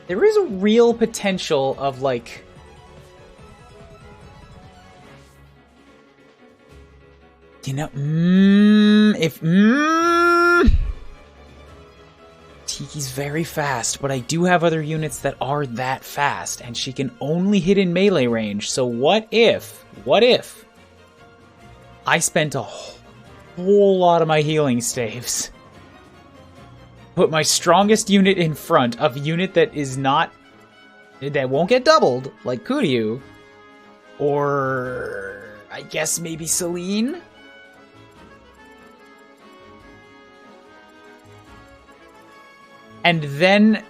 S1: There is a real potential of, like... You know, Tiki's very fast, but I do have other units that are that fast, and she can only hit in melee range. So what if I spent a whole lot of my healing staves, put my strongest unit in front of a unit that won't get doubled, like Kuryu, or I guess maybe Celine? And then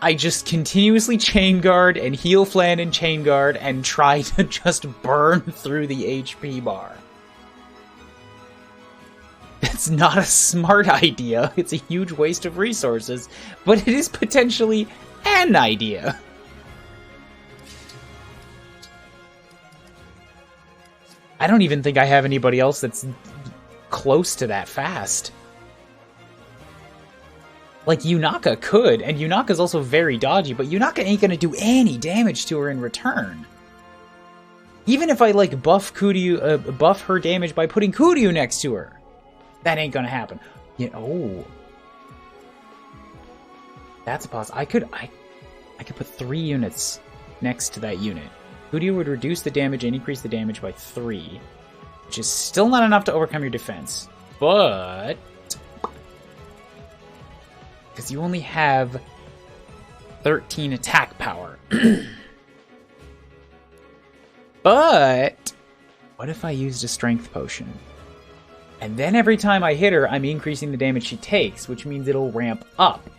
S1: I just continuously chain guard and heal Flan and chain guard and try to just burn through the HP bar. That's not a smart idea. It's a huge waste of resources, but it is potentially an idea. I don't even think I have anybody else that's close to that fast. Like, Yunaka could, and Yunaka's also very dodgy, but Yunaka ain't gonna do any damage to her in return. Even if I, like, buff her damage by putting Kuryu next to her, that ain't gonna happen. Yeah, oh. That's a possibility. I could put 3 units next to that unit. Kuryu would reduce the damage and increase the damage by 3, which is still not enough to overcome your defense, but... because you only have 13 attack power. But what if I used a strength potion? And then every time I hit her, I'm increasing the damage she takes, which means it'll ramp up.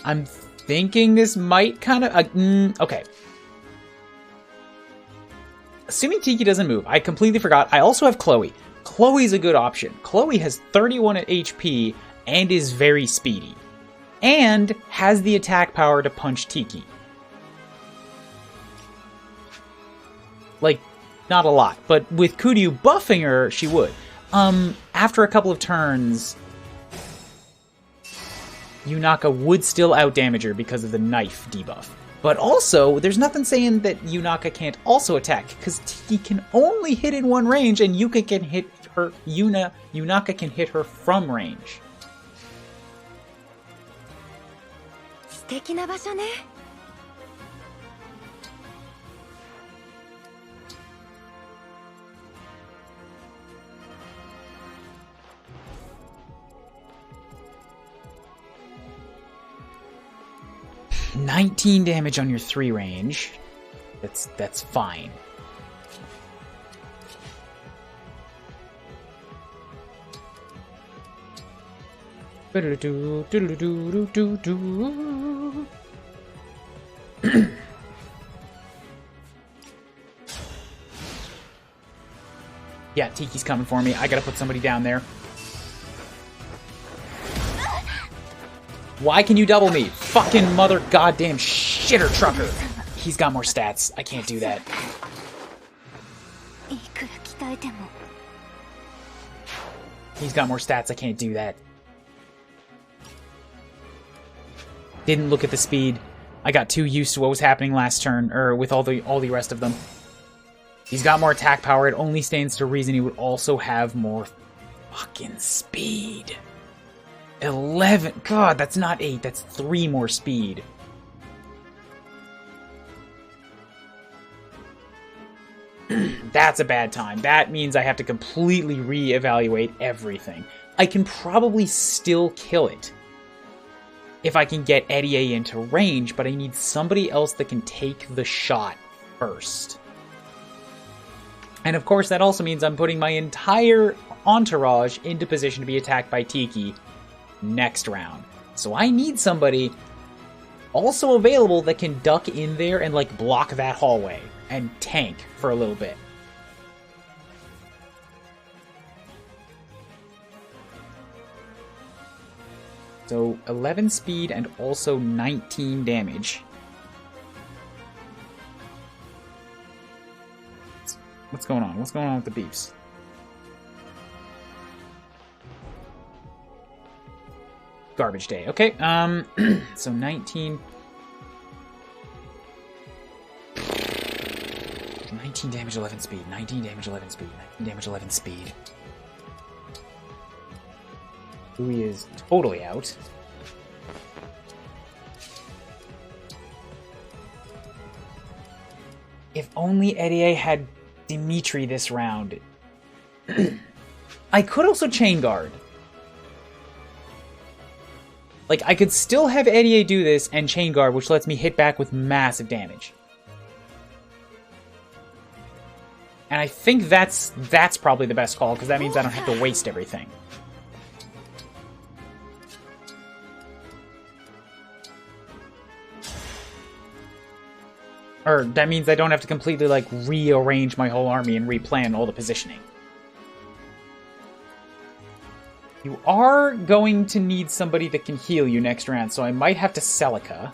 S1: I'm thinking this might kind of... okay. Assuming Tiki doesn't move, I completely forgot. I also have Chloe. Chloe's a good option. Chloe has 31 HP and is very speedy. And has the attack power to punch Tiki. Like, not a lot. But with Kuryu buffing her, she would. After a couple of turns... Yunaka would still outdamage her because of the knife debuff. But also, there's nothing saying that Yunaka can't also attack, because Tiki can only hit in one range, and Yunaka can hit her from range.
S3: 素敵な場所ね。
S1: 19 damage on your 3 range. That's fine. Yeah, Tiki's coming for me. I gotta put somebody down there. Why can you double me? Fucking mother goddamn shitter trucker. He's got more stats. I can't do that. He's got more stats. I can't do that. Didn't look at the speed. I got too used to what was happening last turn, or with all the rest of them. He's got more attack power. It only stands to reason he would also have more fucking speed. 11. God, that's not 8. That's 3 more speed. That's a bad time. That means I have to completely re-evaluate everything. I can probably still kill it if I can get Eddie A into range, but I need somebody else that can take the shot first. And of course, that also means I'm putting my entire entourage into position to be attacked by Tiki next round. So I need somebody also available that can duck in there and like block that hallway and tank for a little bit. So 11 speed and also 19 damage. What's going on? What's going on with the beeps? Garbage day. Okay, so 19... 19 damage, 11 speed. 19 damage, 11 speed. 19 damage, 11 speed. Louis is totally out. If only Eddie had Dimitri this round. I could also chain guard. Like, I could still have Eddie do this and chain guard, which lets me hit back with massive damage. And I think that's probably the best call, because that means I don't have to waste everything. Or that means I don't have to completely, like, rearrange my whole army and replan all the positioning. You are going to need somebody that can heal you next round, so I might have to Celica.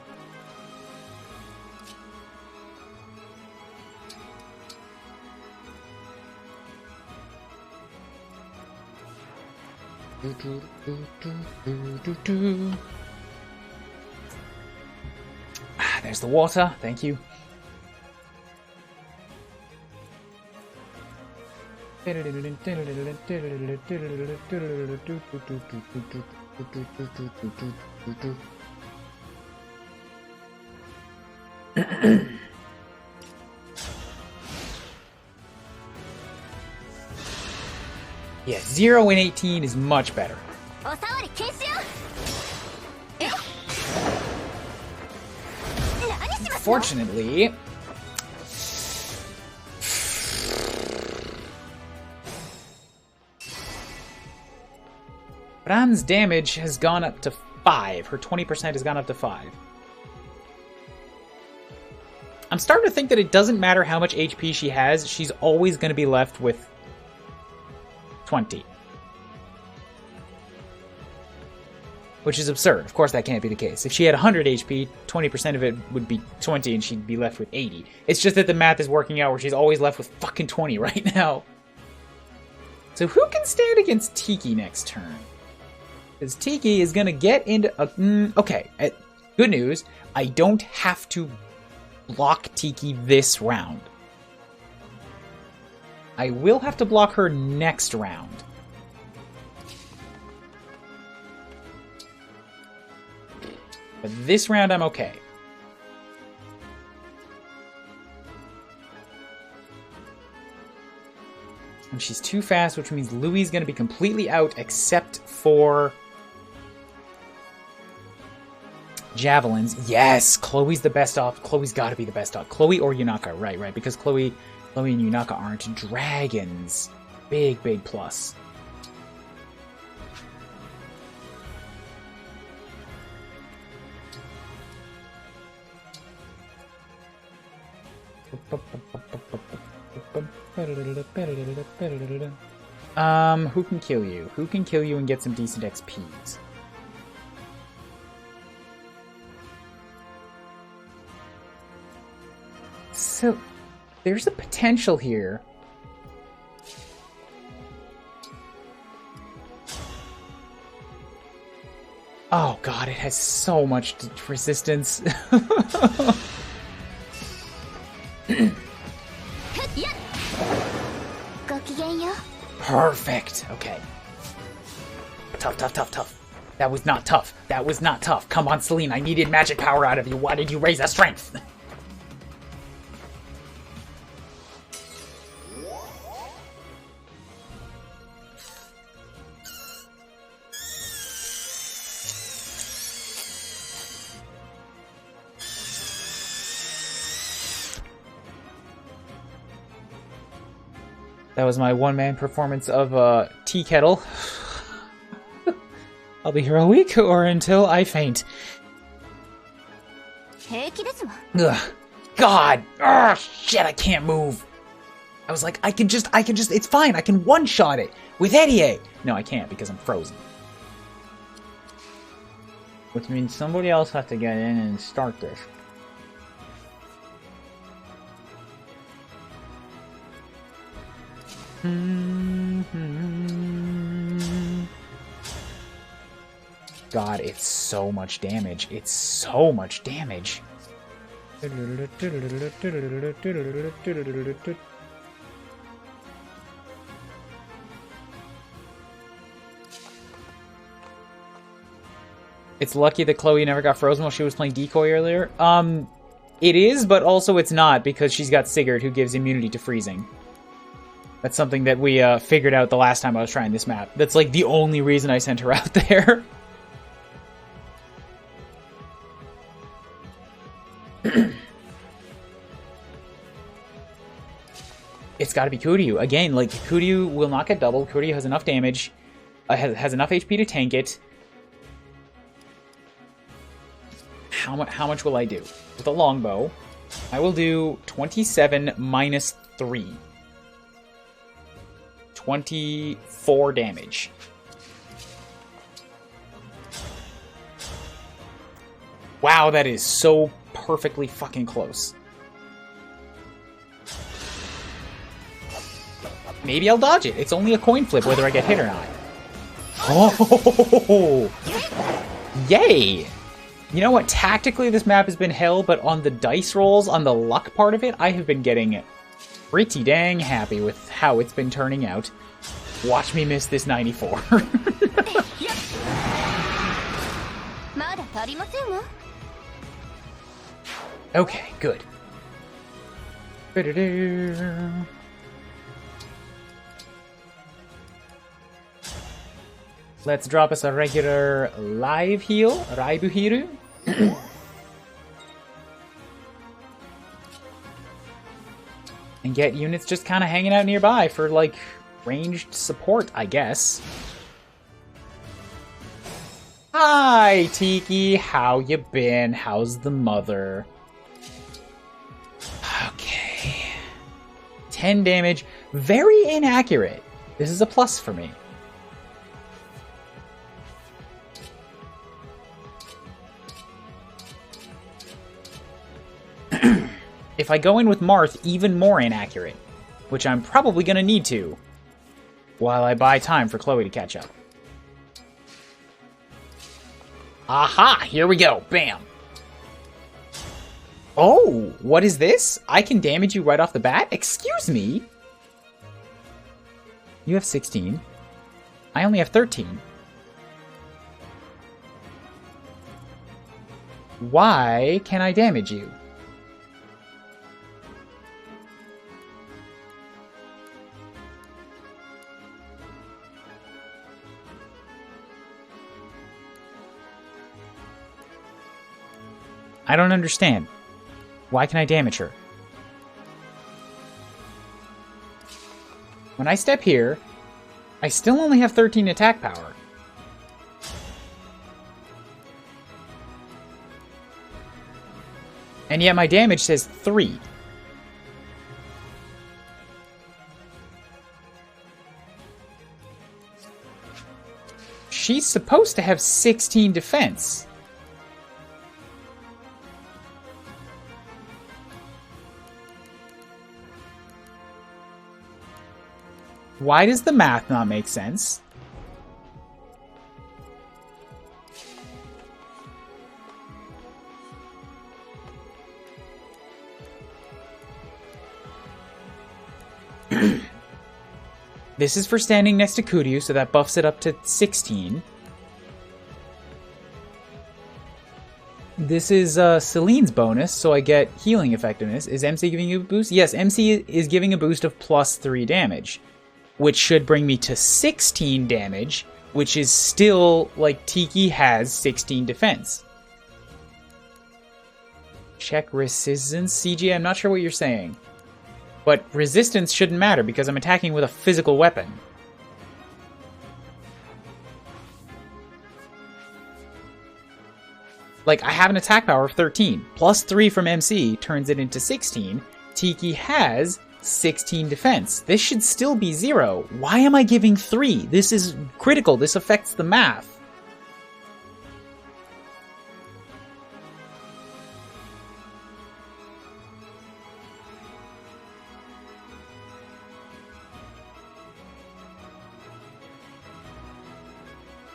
S1: Ah, there's the water. Thank you. Yeah, 0 and 18 is much better. Fortunately, Fran's damage has gone up to 5. Her 20% has gone up to 5. I'm starting to think that it doesn't matter how much HP she has, she's always going to be left with 20. Which is absurd. Of course that can't be the case. If she had 100 HP, 20% of it would be 20 and she'd be left with 80. It's just that the math is working out where she's always left with fucking 20 right now. So who can stand against Tiki next turn? Because Tiki is going to get into a... okay, good news. I don't have to block Tiki this round. I will have to block her next round. But this round, I'm okay. And she's too fast, which means Louis is going to be completely out except for javelins. Yes, Chloe's the best off. Chloe's got to be the best off. Chloe or Yunaka, right, because Chloe and Yunaka aren't dragons. Big, big plus. Who can kill you? Who can kill you and get some decent XPs? So, there's a potential here. Oh god, it has so much resistance. Perfect. Okay. Tough, tough, tough, tough. That was not tough. That was not tough. Come on, Celine. I needed magic power out of you. Why did you raise our strength? That was my one-man performance of Tea Kettle. I'll be here a week or until I faint. Ugh. God! Ugh, shit, I can't move. I was like, I can just, it's fine, I can one-shot it with Eddie. No, I can't because I'm frozen. Which means somebody else has to get in and start this. God, it's so much damage. It's so much damage. It's lucky that Chloe never got frozen while she was playing Decoy earlier. It is, but also it's not, because she's got Sigurd, who gives immunity to freezing. That's something that we figured out the last time I was trying this map. That's like the only reason I sent her out there. It's got to be Kuuribro. Again, like, Kuuribro will not get doubled. Kuuribro has enough damage, has enough HP to tank it. How much will I do? With a longbow, I will do 27 minus 3. 24 damage. Wow, that is so perfectly fucking close. Maybe I'll dodge it. It's only a coin flip whether I get hit or not. Oh! Yay! You know what? Tactically, this map has been hell, but on the dice rolls, on the luck part of it, I have been getting pretty dang happy with how it's been turning out. Watch me miss this 94. Okay, good. Let's drop us a regular live heal, Raibuhiru. And get units just kind of hanging out nearby for, like, ranged support, I guess. Hi, Tiki. How you been? How's the mother? Okay. 10 damage. Very inaccurate. This is a plus for me. If I go in with Marth, even more inaccurate. Which I'm probably going to need to. While I buy time for Chloe to catch up. Aha! Here we go. Bam! Oh! What is this? I can damage you right off the bat? Excuse me? You have 16. I only have 13. Why can I damage you? I don't understand. Why can I damage her? When I step here, I still only have 13 attack power. And yet my damage says 3. She's supposed to have 16 defense. Why does the math not make sense? This is for standing next to Kuuribro, so that buffs it up to 16. This is Celine's bonus, so I get healing effectiveness. Is MC giving you a boost? Yes, MC is giving a boost of plus 3 damage. Which should bring me to 16 damage, which is still, like, Tiki has 16 defense. Check resistance. CG, I'm not sure what you're saying. But resistance shouldn't matter because I'm attacking with a physical weapon. Like, I have an attack power of 13. Plus 3 from MC turns it into 16. Tiki has 16 defense. This should still be 0. Why am I giving 3? This is critical. This affects the math.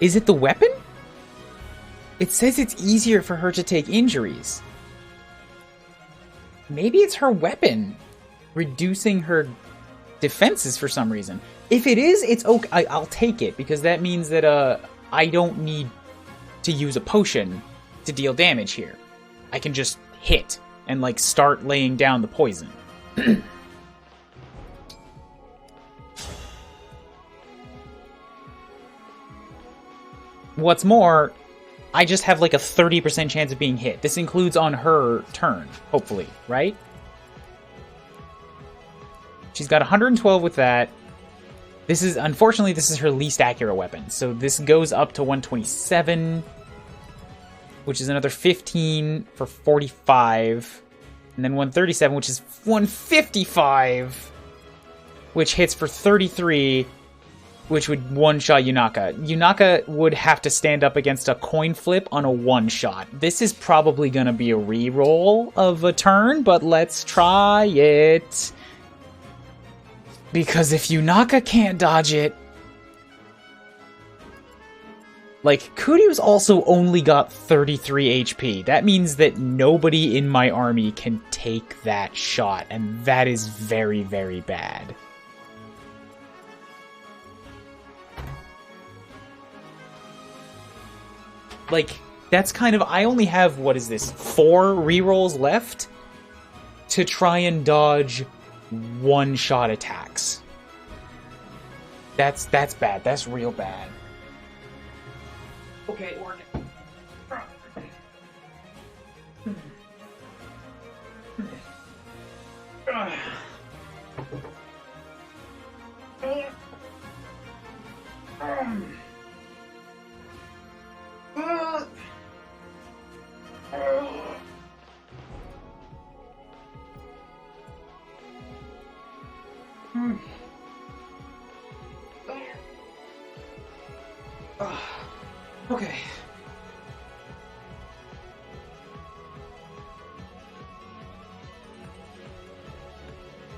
S1: Is it the weapon? It says it's easier for her to take injuries. Maybe it's her weapon reducing her defenses for some reason. If it is, it's okay. I'll take it, because that means that I don't need to use a potion to deal damage here. I can just hit and like start laying down the poison. What's more, I just have like a 30% chance of being hit. This includes on her turn, hopefully, right? She's got 112 with that. This is, unfortunately, this is her least accurate weapon. So this goes up to 127, which is another 15 for 45. And then 137, which is 155, which hits for 33, which would one-shot Yunaka. Yunaka would have to stand up against a coin flip on a one-shot. This is probably going to be a re-roll of a turn, but let's try it. Because if Yunaka can't dodge it... Like, Kuryu's also only got 33 HP. That means that nobody in my army can take that shot, and that is very, very bad. Like, that's kind of... I only have, what is this, 4 rerolls left to try and dodge one-shot attacks. That's bad. That's real bad. Okay, Oregon. Okay.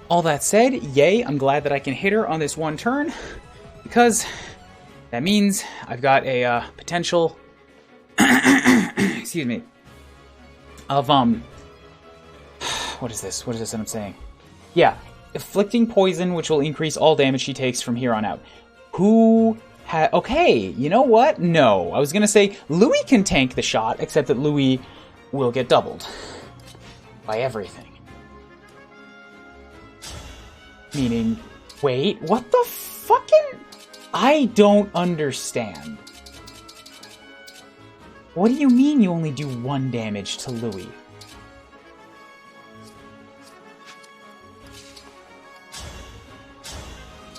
S1: All that said, yay, I'm glad that I can hit her on this one turn, because that means I've got a potential, excuse me, of, what is this? What is this that I'm saying? Yeah, inflicting poison, which will increase all damage she takes from here on out. Okay, you know what? No. I was gonna say, Louis can tank the shot, except that Louis will get doubled by everything. Meaning, wait, what the fucking... I don't understand. What do you mean you only do 1 damage to Louis?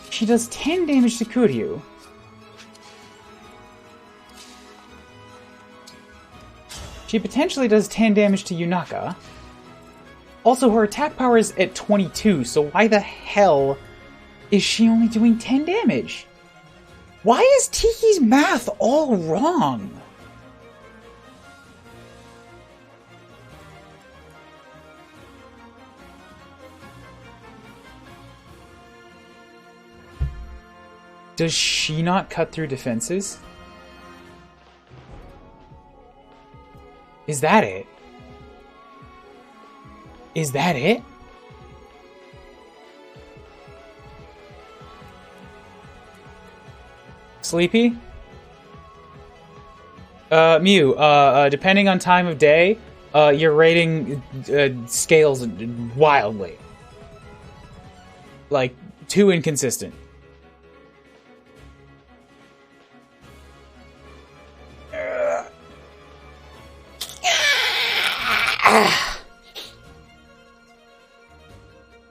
S1: She does 10 damage to Kuryu. She potentially does 10 damage to Yunaka. Also, her attack power is at 22, so why the hell is she only doing 10 damage? Why is Tiki's math all wrong? Does she not cut through defenses? Is that it? Is that it? Sleepy? Mew, depending on time of day, your rating scales wildly. Like, too inconsistent.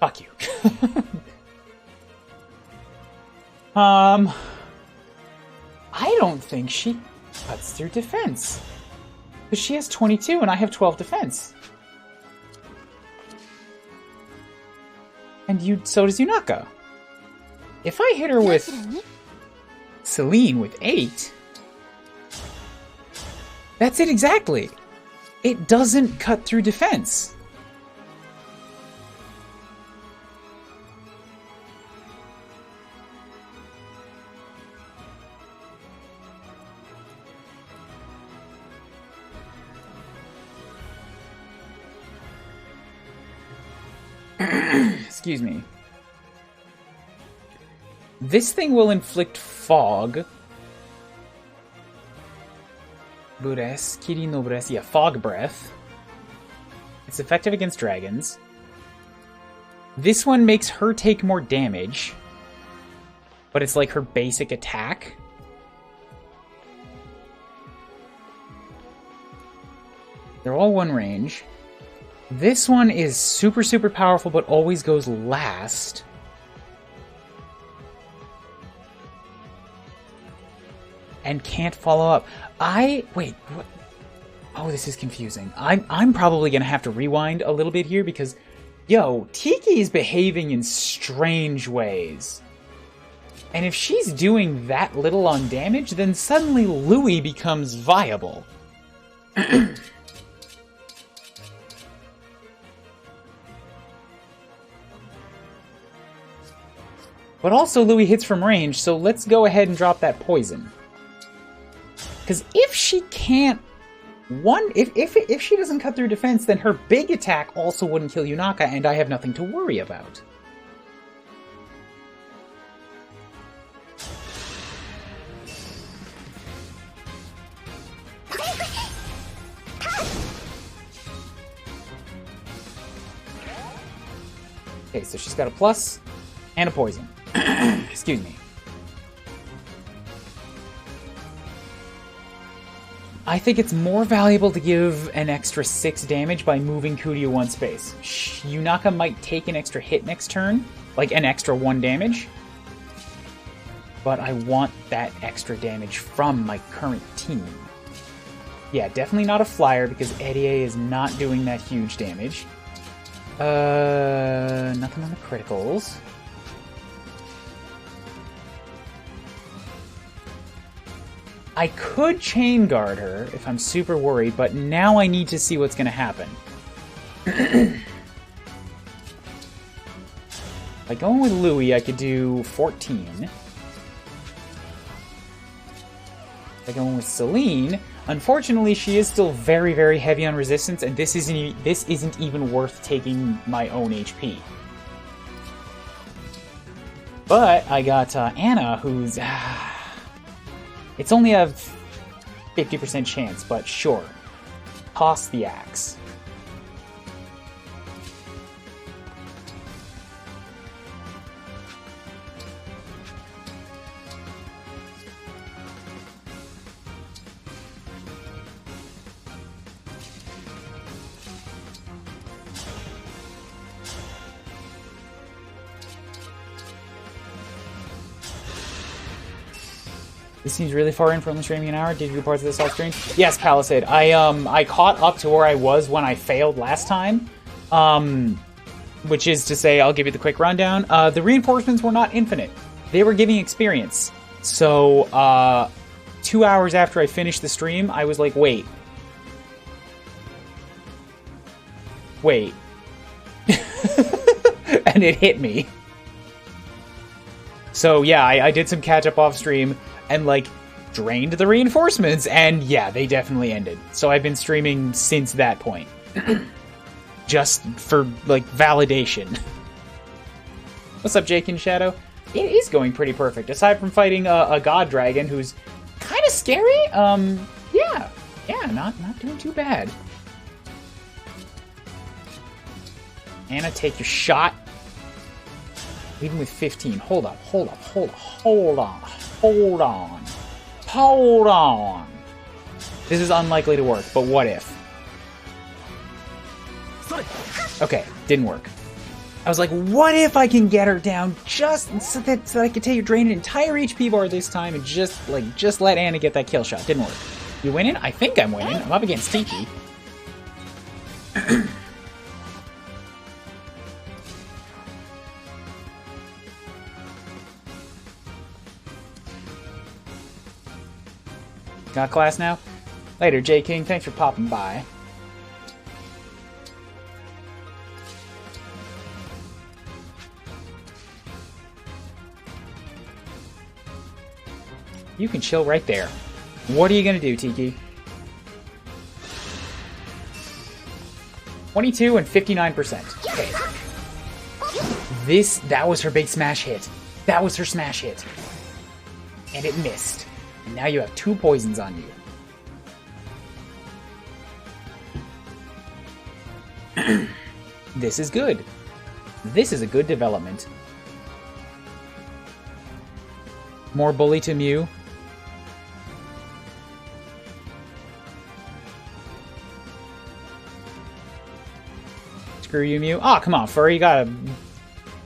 S1: Fuck you. I don't think she cuts through defense. Because she has 22 and I have 12 defense. And so does Yunaka. If I hit her with Celine with 8, that's it exactly. It doesn't cut through defense. Excuse me. This thing will inflict fog. Bures, Kiri no Bures, yeah, fog breath. It's effective against dragons. This one makes her take more damage, but it's like her basic attack. They're all one range. This one is super, super powerful, but always goes last. And can't follow up. Wait, what? Oh, this is confusing. I'm probably gonna have to rewind a little bit here because, yo, Tiki is behaving in strange ways. And if she's doing that little on damage, then suddenly Louis becomes viable. But also Louis hits from range, so let's go ahead and drop that poison. Because if she can't... If she doesn't cut through defense, then her big attack also wouldn't kill Yunaka, and I have nothing to worry about. Okay, so she's got a plus and a poison. Excuse me. I think it's more valuable to give an extra 6 damage by moving Kuryu one space. Yunaka might take an extra hit next turn, like an extra 1 damage. But I want that extra damage from my current team. Yeah, definitely not a flyer because Eddie is not doing that huge damage. Nothing on the criticals. I could chain guard her if I'm super worried, but now I need to see what's going to happen. By going with Louis, I could do 14. By going with Celine, unfortunately, she is still very, very heavy on resistance, and this isn't even worth taking my own HP. But I got Anna, who's... It's only a 50% chance, but sure. Toss the axe. This seems really far in for only streaming an hour. Did you do parts of this off stream? Yes, Palisade. I caught up to where I was when I failed last time. Which is to say, I'll give you the quick rundown. The reinforcements were not infinite. They were giving experience. So, 2 hours after I finished the stream, I was like, wait. And it hit me. So yeah, I did some catch up off stream and like drained the reinforcements, and yeah, they definitely ended. So I've been streaming since that point. Just for like validation. What's up, Jake in Shadow? It is going pretty perfect. Aside from fighting a god dragon who's kind of scary, yeah, not doing too bad. Anna, take your shot. Even with 15. Hold on. This is unlikely to work, but what if? Okay, didn't work. I was like, what if I can get her down just so that I can drain an entire HP bar this time and just let Anna get that kill shot. Didn't work. You winning? I think I'm winning. I'm up against Tiki. Got class now? Later, J King. Thanks for popping by. You can chill right there. What are you gonna do, Tiki? 22 and 59%. Okay. That was her big smash hit. That was her smash hit. And it missed. And now you have 2 poisons on you. This is good. This is a good development. More bully to Mew. Screw you, Mew. Oh, come on, Furry. You gotta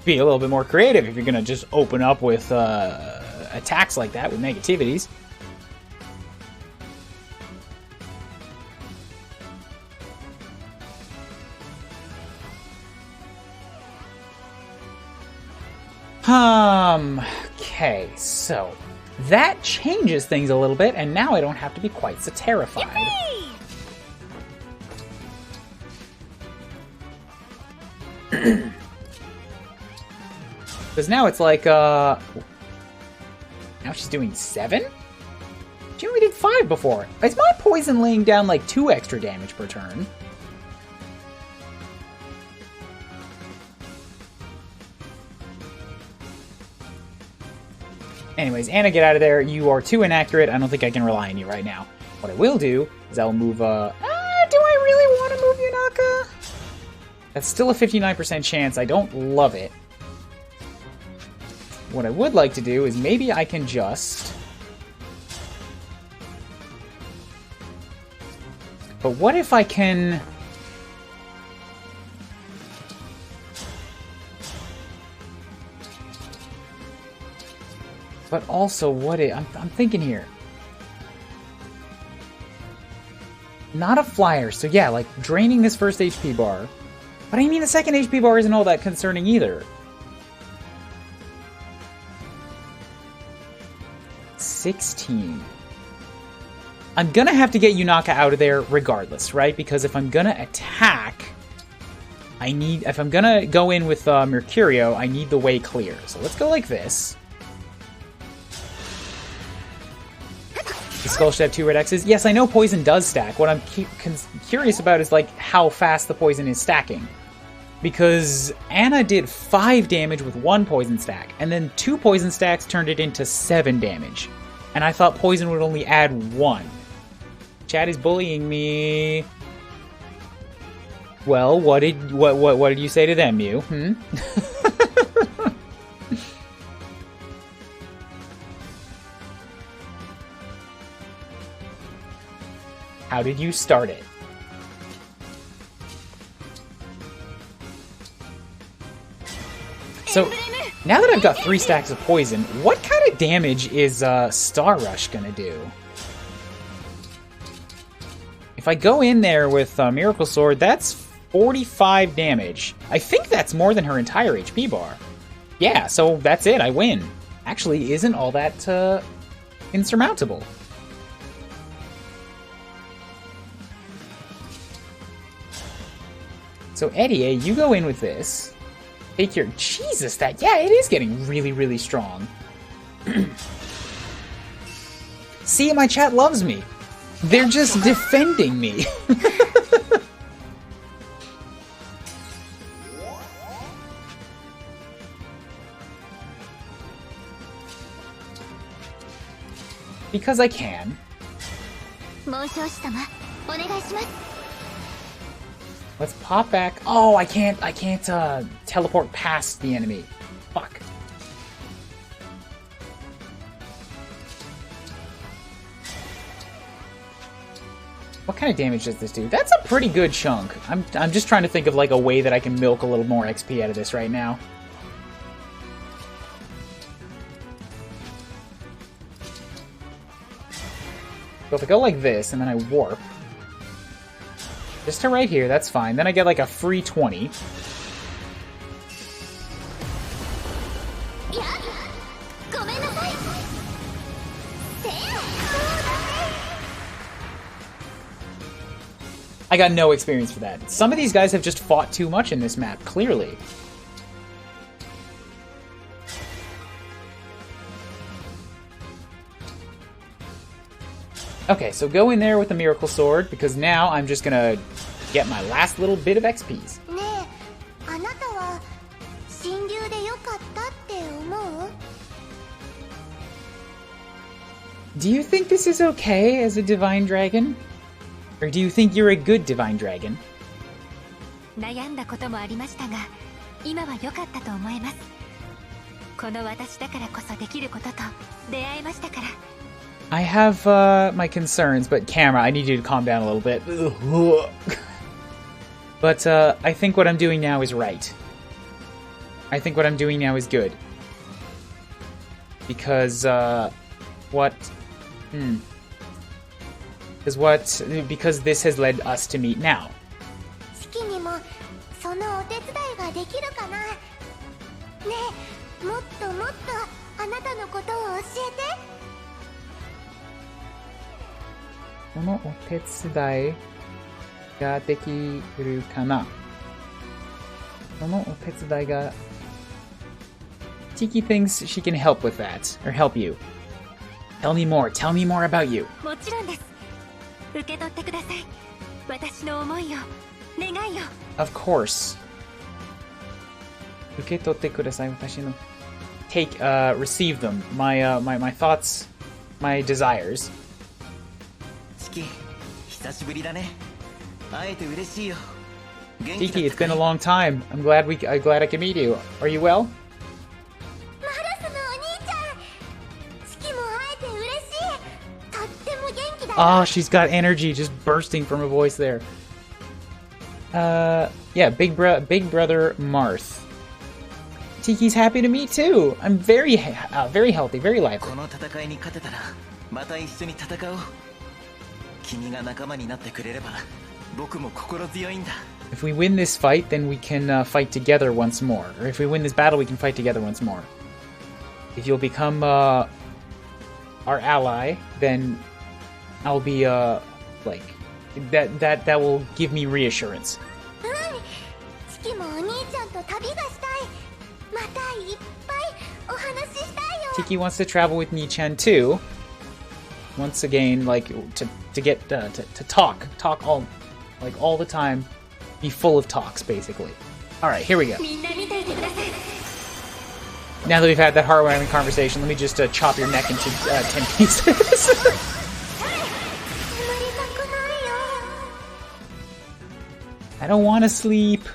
S1: be a little bit more creative if you're gonna just open up with attacks like that with negativities. Okay, so that changes things a little bit, and now I don't have to be quite so terrified. Because now it's like, now she's doing 7? She only did 5 before. Is my poison laying down like 2 extra damage per turn? Anyways, Anna, get out of there. You are too inaccurate. I don't think I can rely on you right now. What I will do is I'll move, do I really want to move Yunaka? That's still a 59% chance. I don't love it. What I would like to do is maybe I can just... But what if I can... But also, what I'm thinking here. Not a flyer, so yeah, like draining this first HP bar. But I mean, the second HP bar isn't all that concerning either. 16. I'm gonna have to get Yunaka out of there regardless, right? Because if I'm gonna attack, if I'm gonna go in with Mercurio, I need the way clear. So let's go like this. The skull should have 2 red X's. Yes, I know poison does stack. What I'm curious about is like how fast the poison is stacking. Because Anna did 5 damage with 1 poison stack, and then 2 poison stacks turned it into 7 damage. And I thought poison would only add 1. Chat is bullying me. Well, what did you say to them, Mew? How did you start it? So, now that I've got 3 stacks of poison, what kind of damage is Star Rush gonna do? If I go in there with Miracle Sword, that's 45 damage. I think that's more than her entire HP bar. Yeah, so that's it, I win. Actually, isn't all that insurmountable. So Eddie, you go in with this. Take your... Jesus, yeah, it is getting really, really strong. See, my chat loves me. They're just defending me. Because I can. Let's pop back. Oh, I can't teleport past the enemy. Fuck. What kind of damage does this do? That's a pretty good chunk. I'm just trying to think of like a way that I can milk a little more XP out of this right now. So if I go like this and then I warp just to right here, that's fine. Then I get like a free 20. I got no experience for that. Some of these guys have just fought too much in this map, clearly. Okay, so go in there with the Miracle Sword, because now I'm just gonna get my last little bit of XPs.
S3: 親友でよかったって思う？
S1: Do you think this is okay as a divine dragon? Or do you think you're a good divine dragon?
S3: 悩んだこともありましたが、今は良かったと思います。この私だからこそできることと出会えましたから。
S1: I have my concerns, but camera, I need you to calm down a little bit. But I think what I'm doing now is right. I think what I'm doing now is good. Because because this has led us to meet now.
S3: 式にもそのお手伝いができるかな。ねえ、もっともっとあなたのことを教えて。
S1: そのお手伝いができるかな。そのお手伝いが Tiki thinks she can help with that, or help you. Tell me more about you.
S3: もちろんです。受け取ってください。私の思いを、願いを。
S1: Of course. 受け取ってください、私の。Take, receive them. My thoughts, my desires.
S2: チキ、久しぶりだね。会えて嬉しいよ。
S1: Tiki, it's been a long time. I'm glad I can meet you. Are you well?
S3: マラスのお兄ちゃん。式も会えて嬉しい。とっても元気だよ。
S1: Oh, she's got energy just bursting from her voice there. Yeah, big brother Marth. Tiki's happy to meet too. I'm very healthy, very lively.
S2: この戦いに勝てたらまた一緒に戦おう。君が仲間になってくれれば僕も心強いんだ。
S1: If we win this fight, then we can fight together once more. Or if we win this battle, we can fight together once more. If you'll become our ally, then I'll be like that will give me reassurance.
S3: 式もお兄ちゃんと旅がしたい。またいっぱいお話ししたいよ。
S1: Tiki wants to travel with Ni-chan too. Once again, like to get to talk all the time, be full of talks basically. All right, here we go.
S3: みんな見ていてください。
S1: Now that we've had that heartwarming conversation, let me just chop your neck into 10 pieces.
S3: 眠りたくないよ。
S1: I don't want to sleep.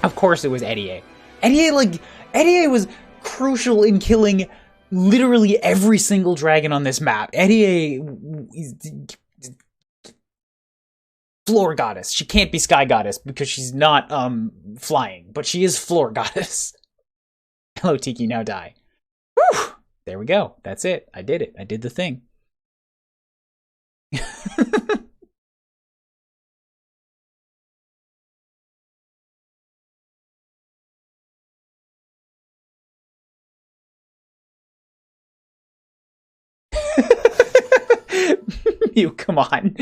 S1: Of course it was Eddie. Eddie was crucial in killing literally every single dragon on this map. Eddie is floor goddess. She can't be sky goddess because she's not flying, but she is floor goddess. Hello, Tiki, now die. Whew! There we go. That's it. I did it. I did the thing. You come on.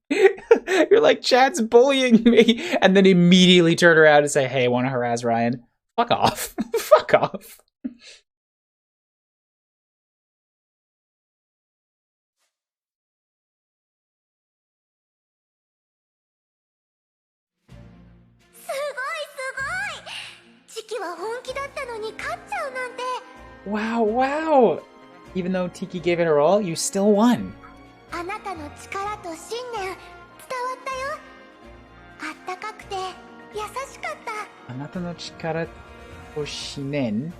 S1: You're like, Chad's bullying me, and then immediately turn around and say, hey, I want to harass Ryan. Fuck off. Fuck off. Wow. Even though Tiki gave it her all, you still won.
S3: あなたの力と信念伝わったよ。あったかくて優しかった。
S1: あなたの力と信念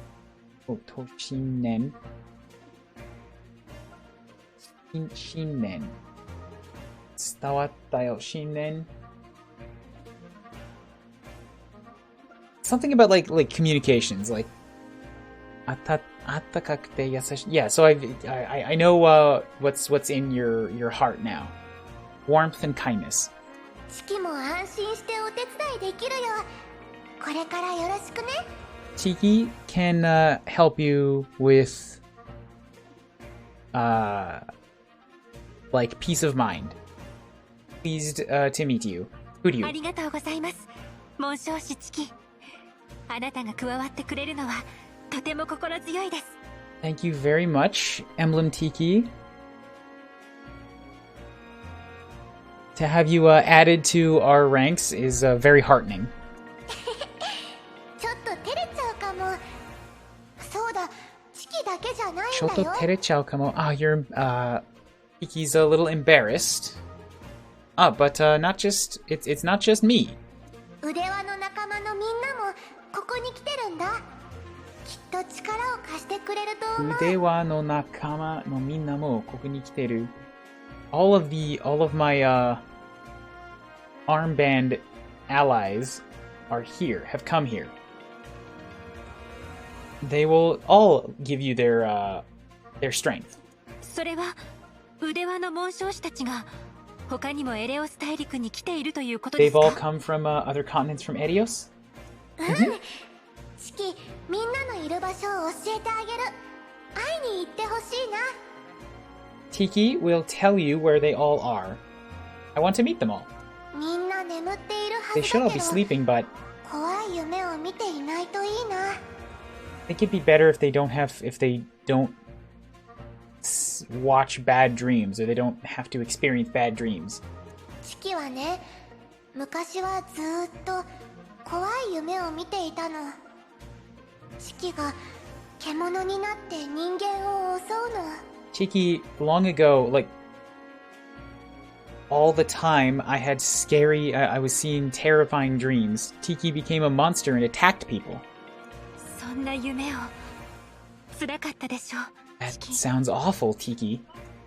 S1: 信念伝わったよ。信念 Something about like communications, like あったかくて優しい. Yeah, so I know what's in your heart now. Warmth and kindness.
S3: 式も安心してお手伝いできるよ。これからよろしくね。
S1: Tiki can help you with like peace of mind. Pleased to meet you. Who do you?
S3: ありがとうございます。紋章師チキ。あなたが加わってくれるのはとても心強いです。
S1: Thank you very much, Emblem Tiki. To have you added to our ranks is very heartening.
S3: ちょっと照れちゃうかも。そうだ、チキだけじゃないんだよ。
S1: ちょっと照れちゃうかも. Ah, you're Tiki's a little embarrassed. Ah, but not just it's not just me.
S3: 腕輪の仲間のみんなもここに来てるんだ。きっと力を貸してくれると思う。
S1: 腕輪の仲間のみんなもここに来てる. All of my armband allies are here, have come here. They will all give you their strength.
S8: それは腕輪の紋章師たちが他にもエレオス大陸に来ているということで
S1: They've
S8: す
S1: all
S8: か？
S1: come from other continents from Edios?
S3: チキ、みんなのいる場所を教えてあげる。会いに行ってほしいな。
S1: Tiki will tell you where they all are. I want to meet them all.
S3: みんな眠っているは
S1: They
S3: ず
S1: should
S3: だ
S1: all
S3: け
S1: be
S3: ど、
S1: sleeping, but
S3: 怖い夢を見ていないといいな。
S1: it could be better if they don't watch bad dreams, or they don't have to experience bad dreams.
S3: チキはね、昔はずーっと怖い夢を見ていたの。チキが獣になって人間を襲うの。
S1: Tiki, long ago, like, all the time I had I was seeing terrifying dreams. Tiki became a monster and attacked people.
S8: そんな夢を辛かったでしょう。
S1: That sounds awful, Tiki.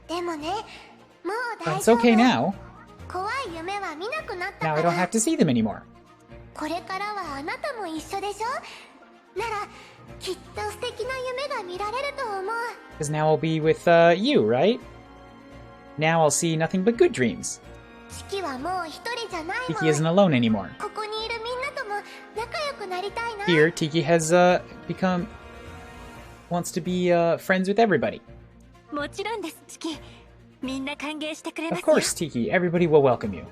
S3: でもね、もう
S1: But
S3: 大
S1: it's
S3: 丈夫。
S1: okay now.
S3: 怖い夢は見なくなった
S1: Now
S3: か
S1: I don't
S3: ら。
S1: have to see them anymore.
S3: これからはあなたも一緒でしょ。ならきっと素敵な夢が見られると思う。
S1: Because now I'll be with you, right? Now I'll see nothing but good dreams.
S3: チキはもう一人じゃないも
S1: Tiki isn't
S3: ん。
S1: alone anymore.
S3: ここにいるみんなとも仲良くなりたいな。
S1: Here, Tiki has wants to be friends with everybody.
S8: もちろんです、チキ。みんな歓迎してくれま
S1: Of
S8: すよ。
S1: course, Tiki. Everybody will welcome you.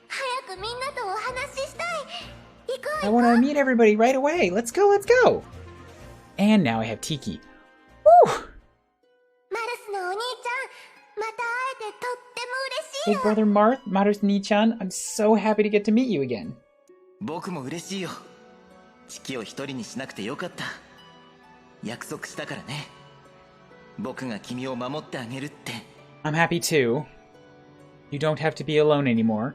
S3: 早くみんなとお話ししたい。行こう
S1: I
S3: 行こ
S1: want
S3: う。
S1: to meet everybody right away. Let's go, let's go. And now I have Tiki. Woo!
S3: マルスのお兄ちゃん、また会えてとっても嬉しい
S1: Big
S3: よ。
S1: brother Maru's Nichan, I'm so happy to get to meet you again.
S2: 僕も嬉しいよ。チキを一人にしなくてよかった。約束したからね。僕が君を守ってあげるって。
S1: I'm happy too. You don't have to be alone anymore,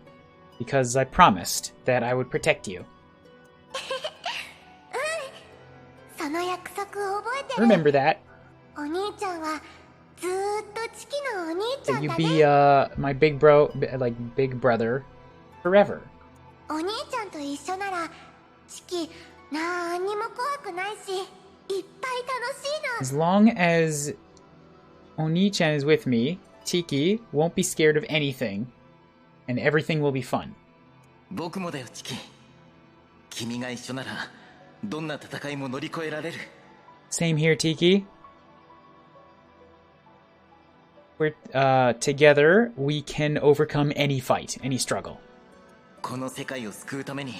S1: because I promised that I would protect you.
S3: その約束を覚えてる。
S1: Remember that.
S3: お兄ちゃんはずーっとチキのお兄ちゃ
S1: That
S3: ん
S1: you
S3: だ
S1: be
S3: ね。
S1: my big brother forever.
S3: お兄ちゃんと一緒ならチキなんにも怖くないし、いっぱい楽しいの。
S1: As long as Oni-chan is with me, Tiki won't be scared of anything, and everything will be fun.
S2: 僕もだよ、チキ。君が一緒ならどんな戦いも乗り越えられる。
S1: Same here, Tiki. We're together. We can overcome any fight, any struggle.
S2: この世界を救うために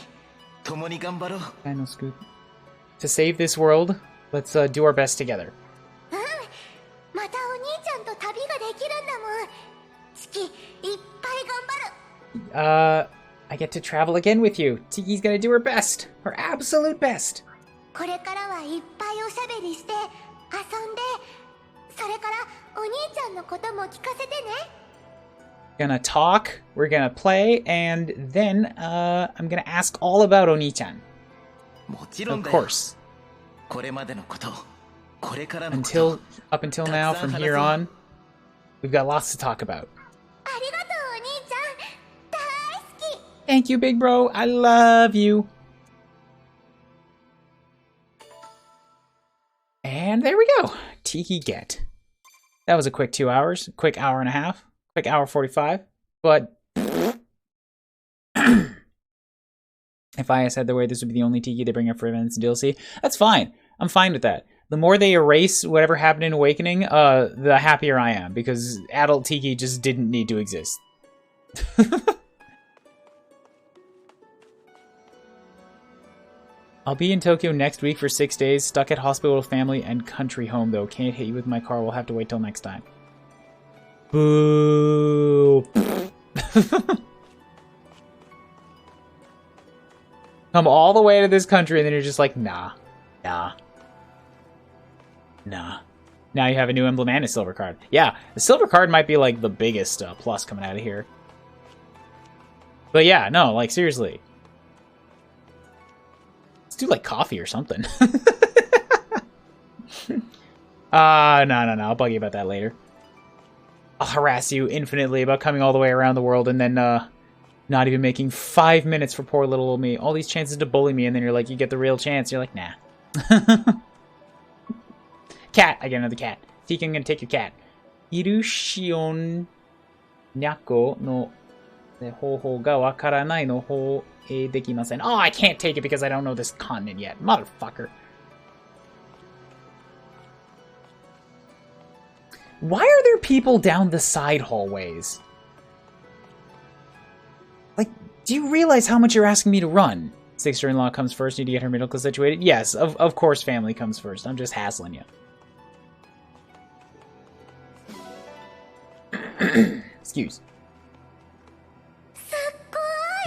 S2: 共に頑張ろう。
S1: Final scoop. To save this world, let's do our best together.
S3: またお兄ちゃんと旅ができるんだもん。チキいっぱい頑張る。
S1: I get to travel again with you. Tiki's gonna do her best, her absolute best.
S3: これからはいっぱいおしゃべりして遊んで、それからお兄ちゃんのことも聞かせてね。
S1: Gonna talk, we're gonna play, and then I'm gonna ask all about Oni-chan.
S2: もちろん
S1: Of
S2: だよ。
S1: course.
S2: これまでのこと、これからのこと。
S1: Up until now, from here on, we've got lots to talk about.
S3: ありがとうお兄ちゃん。大好き。
S1: Thank you, big bro. I love you. And there we go. Tiki get. That was a quick 2 hours, quick hour and a half, quick hour 45. But if I said the way this would be the only Tiki they bring up for events and DLC, that's fine. I'm fine with that. The more they erase whatever happened in Awakening, the happier I am, because adult Tiki just didn't need to exist. I'll be in Tokyo next week for 6 days, stuck at hospital, family, and country home, though. Can't hit you with my car, we'll have to wait till next time. Boo. Come all the way to this country and then you're just like, nah. Nah. Nah. Now you have a new emblem and a silver card. Yeah, the silver card might be like the biggest plus coming out of here. But yeah, no, like seriously. Let's do like coffee or something. No. I'll bug you about that later. I'll harass you infinitely about coming all the way around the world and then not even making 5 minutes for poor little old me. All these chances to bully me and then you're like, you get the real chance. You're like, nah. Cat. I get another cat. Tiki, I'm gonna take your cat. Irushion Nyako no Hoho ga wakaranai no ho dekimasen. Oh, I can't take it because I don't know this continent yet. Motherfucker. Why are there people down the side hallways? Like, do you realize how much you're asking me to run? Sister-in-law comes first. Need to get her medical situated. Yes, of course family comes first. I'm just hassling you. Excuse.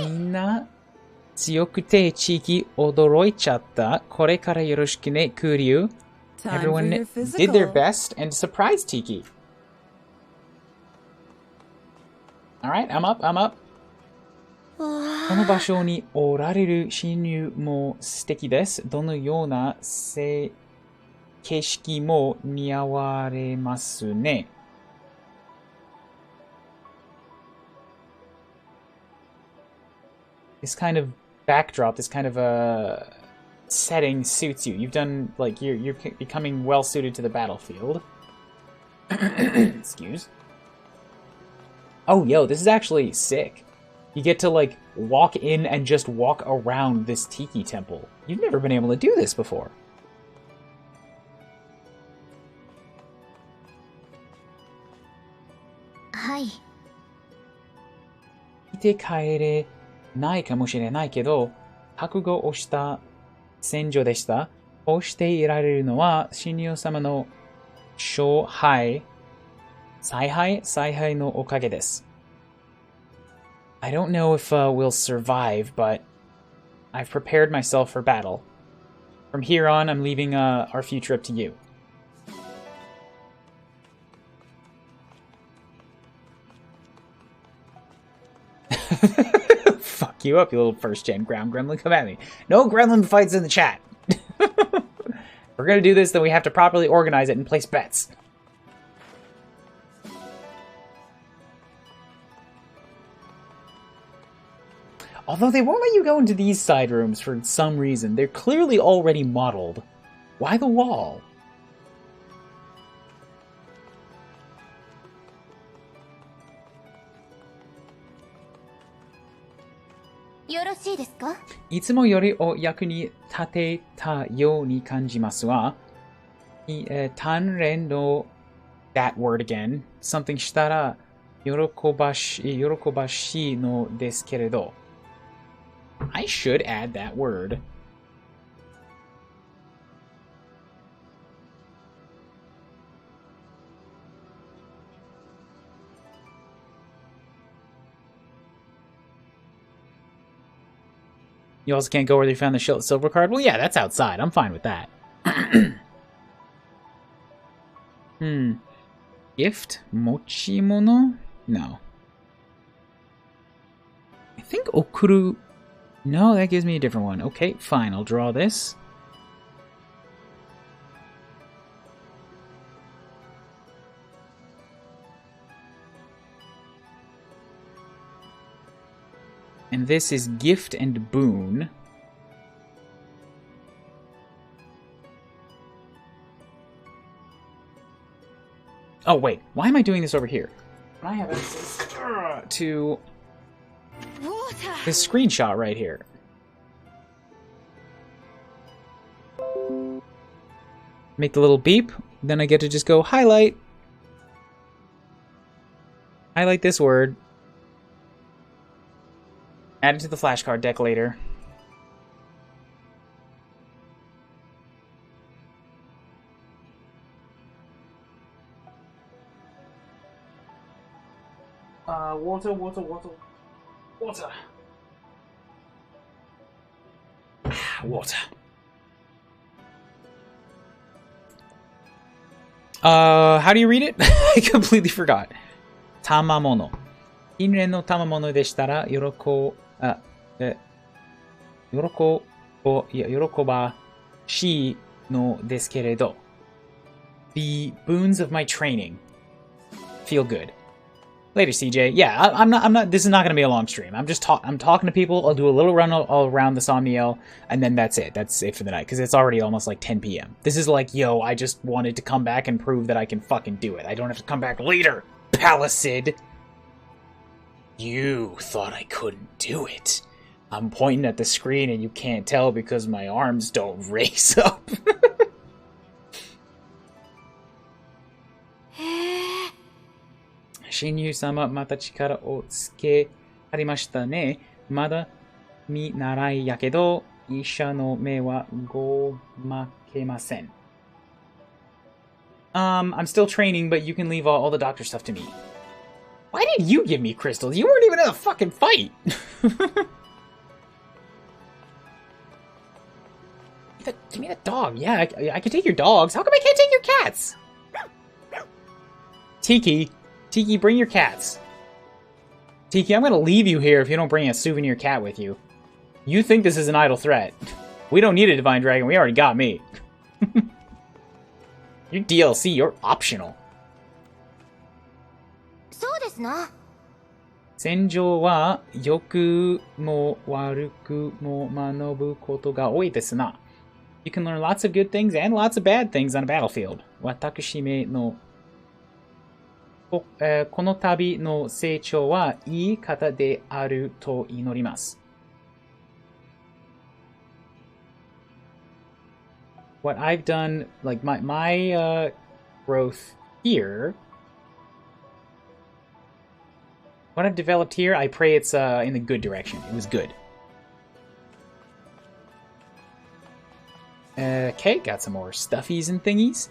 S1: みんな強くて地域驚いちゃった。これからよろしくね、クーリュー。Everyone did their best and surprised Tiki. Alright, I'm up, I'm up. この場所におられる親友も素敵です。どのような景色も似合われますね。This kind of backdrop, this kind of setting suits you. You've done, like, you're becoming well suited to the battlefield. Excuse. Oh, yo, this is actually sick. You get to, like, walk in and just walk around this Tiki temple. You've never been able to do this before.
S3: Hi.
S1: 見て帰れないかもしれないけど、覚悟をした戦場でした。こうしていられるのは、神友様の采配のおかげです。I don't know if we'll survive, but I've prepared myself for battle. From here on, I'm leaving our future up to you. Fuck you up, you little first-gen ground gremlin. Come at me. No gremlin fights in the chat. We're gonna do this, then we have to properly organize it and place bets. Although they won't let you go into these side rooms for some reason. They're clearly already modeled. Why the wall?
S3: Yoroshiii desu ka?
S1: いつもよりお役に立てたように感じますわ。鍛錬の that word again. Something したら喜ばしいのですけれど。I should add that word. You also can't go where they found the silver card? Well, yeah, that's outside. I'm fine with that. Gift? Mochimono? No. I think okuru... No, that gives me a different one. Okay, fine. I'll draw this. And this is gift and boon. Oh, wait. Why am I doing this over here? I have access to this screenshot right here. Make the little beep. Then I get to just go highlight. Highlight this word. Add it to the flashcard deck later. water, water, water, water. Water. How do you read it? I completely forgot. Tamamono. 人間の賜でしたら、喜ばしいのですけれど。The boons of my training feel good. Later, CJ. Yeah, I'm not. This is not going to be a long stream. I'm talking to people. I'll do a little run all around the Somniel, and then that's it. That's it for the night, because it's already almost like 10 p.m. This is like, yo, I just wanted to come back and prove that I can fucking do it. I don't have to come back later, Palisade. You thought I couldn't do it. I'm pointing at the screen and you can't tell because my arms don't raise up. 親友様、また力をつけありましたね。まだ見習いやけど、医者の目はごまけません。I'm still training, but you can leave all the doctor stuff to me. Why did you give me crystals? You weren't even in a fucking fight! Give me that dog. Yeah, I can take your dogs. How come I can't take your cats? Tiki, bring your cats. Tiki, I'm gonna leave you here if you don't bring a souvenir cat with you. You think this is an idle threat. We don't need a divine dragon. We already got me. Your DLC, you're optional.
S3: そうですな。
S1: 戦場は良くも悪くも学ぶことが多いですな。You can learn lots of good things and lots of bad things on a battlefield. 私めのこの旅の成長はいい方であると祈ります。What I've done, like my growth here, what I've developed here, I pray it's in the good direction. It was good. Okay, got some more stuffies and thingies.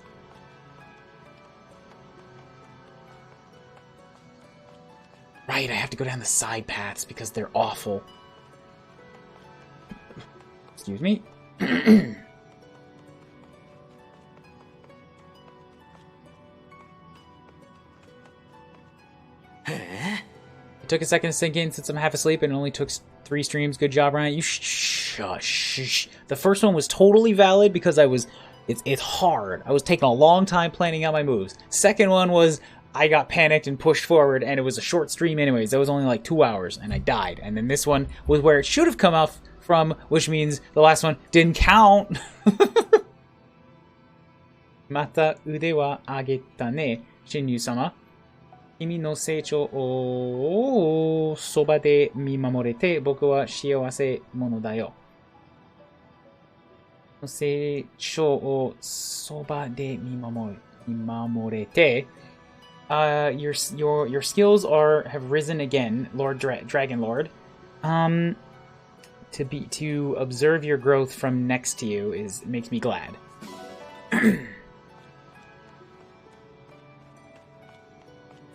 S1: Right, I have to go down the side paths because they're awful. Excuse me. It took a second to sink in since I'm half asleep and it only took 3 streams. Good job, Ryan. You shush. The first one was totally valid because it's hard. I was taking a long time planning out my moves. Second one was I got panicked and pushed forward and it was a short stream anyways. That was only like 2 hours and I died. And then this one was where it should have come off from, which means the last one didn't count. また腕は上げたね、親友様。君の成長をそばで見守れて僕は幸せ者だよ。成長をそばで見守れて、your skills have risen again, Lord Dragon Lord. To observe your growth from next to you makes me glad.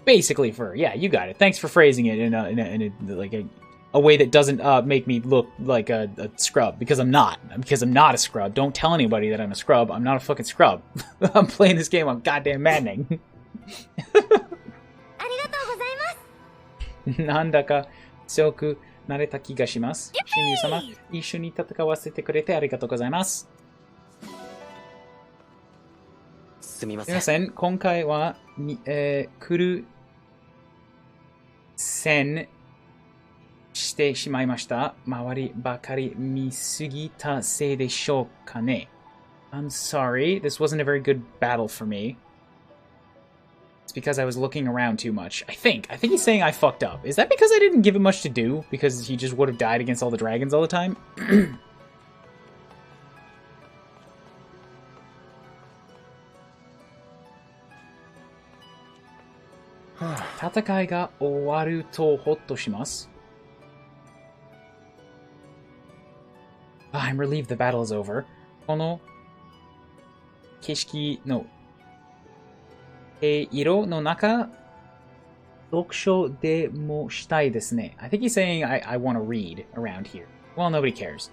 S1: Basically, yeah, you got it. Thanks for phrasing it in a way that doesn't make me look like a scrub, because I'm not. Because I'm not a scrub. Don't tell anybody that I'm a scrub. I'm not a fucking scrub. I'm playing this game on goddamn Maddening. なんだか強くなれた気がします。親友様、一緒に戦わせてくれてありがとうございます。すみません。今回は苦戦してしまいました。周りばかり見すぎたせいでしょうかね。I'm sorry. This wasn't a very good battle for me. It's because I was looking around too much. I think he's saying I fucked up. Is that because I didn't give him much to do? Because he just would have died against all the dragons all the time? 戦いが終わるとホッとします。I'm relieved the battle is over. この景色の色の中、読書でもしたいですね. I think he's saying I want to read around here. Well, nobody cares.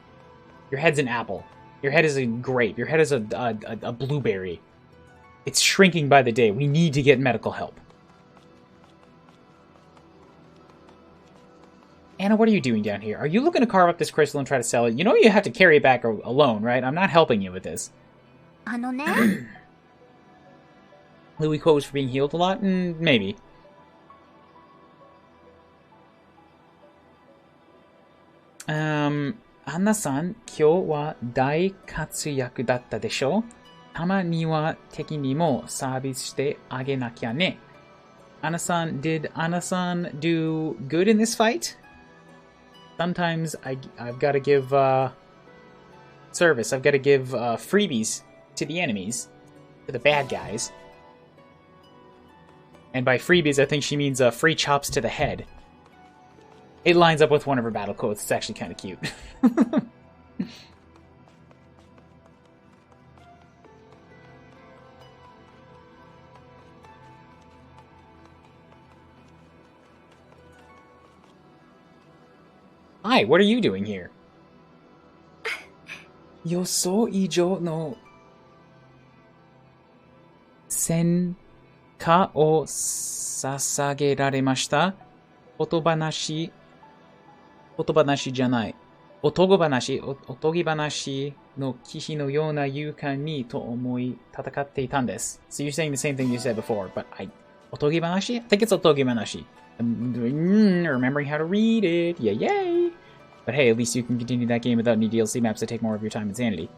S1: Your head's an apple. Your head is a grape. Your head is a blueberry. It's shrinking by the day. We need to get medical help. Anna, what are you doing down here? Are you looking to carve up this crystal and try to sell it? You know you have to carry it back alone, right? I'm not helping you with this. Louis quotes for being healed a lot? Maybe. Anna-san, 今日は大活躍だったでしょ? たまには敵にもサービスしてあげなきゃね. Anna-san, did Anna-san do good in this fight? Sometimes I've got to give service. I've got to give freebies to the enemies, to the bad guys. And by freebies, I think she means free chops to the head. It lines up with one of her battle quotes. It's actually kind of cute. Hi, what are you doing here? 予想以上の戦果を捧げられました。言話じゃない。おとぎ話の騎士のような勇敢にと思い戦っていたんです。So you're saying the same thing you said before, butおとぎ話? I think it's おとぎ話. Remembering how to read it. Yay! But hey, at least you can continue that game without any DLC maps that take more of your time and sanity.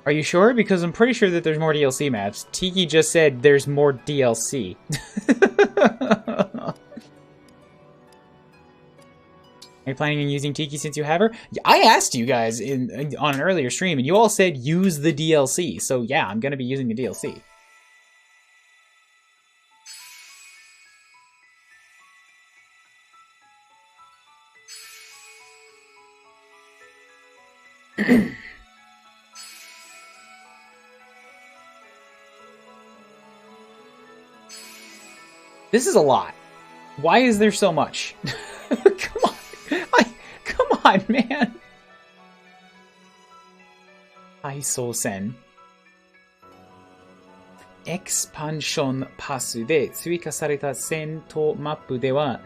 S1: Are you sure? Because I'm pretty sure that there's more DLC maps. Tiki just said there's more DLC. Are you planning on using Tiki since you have her? I asked you guys on an earlier stream, and you all said use the DLC. So yeah, I'm going to be using the DLC. This is a lot. Why is there so much? Come on. Come on, man. Aiso-sen. Expansion パスで追加された戦闘マップでは、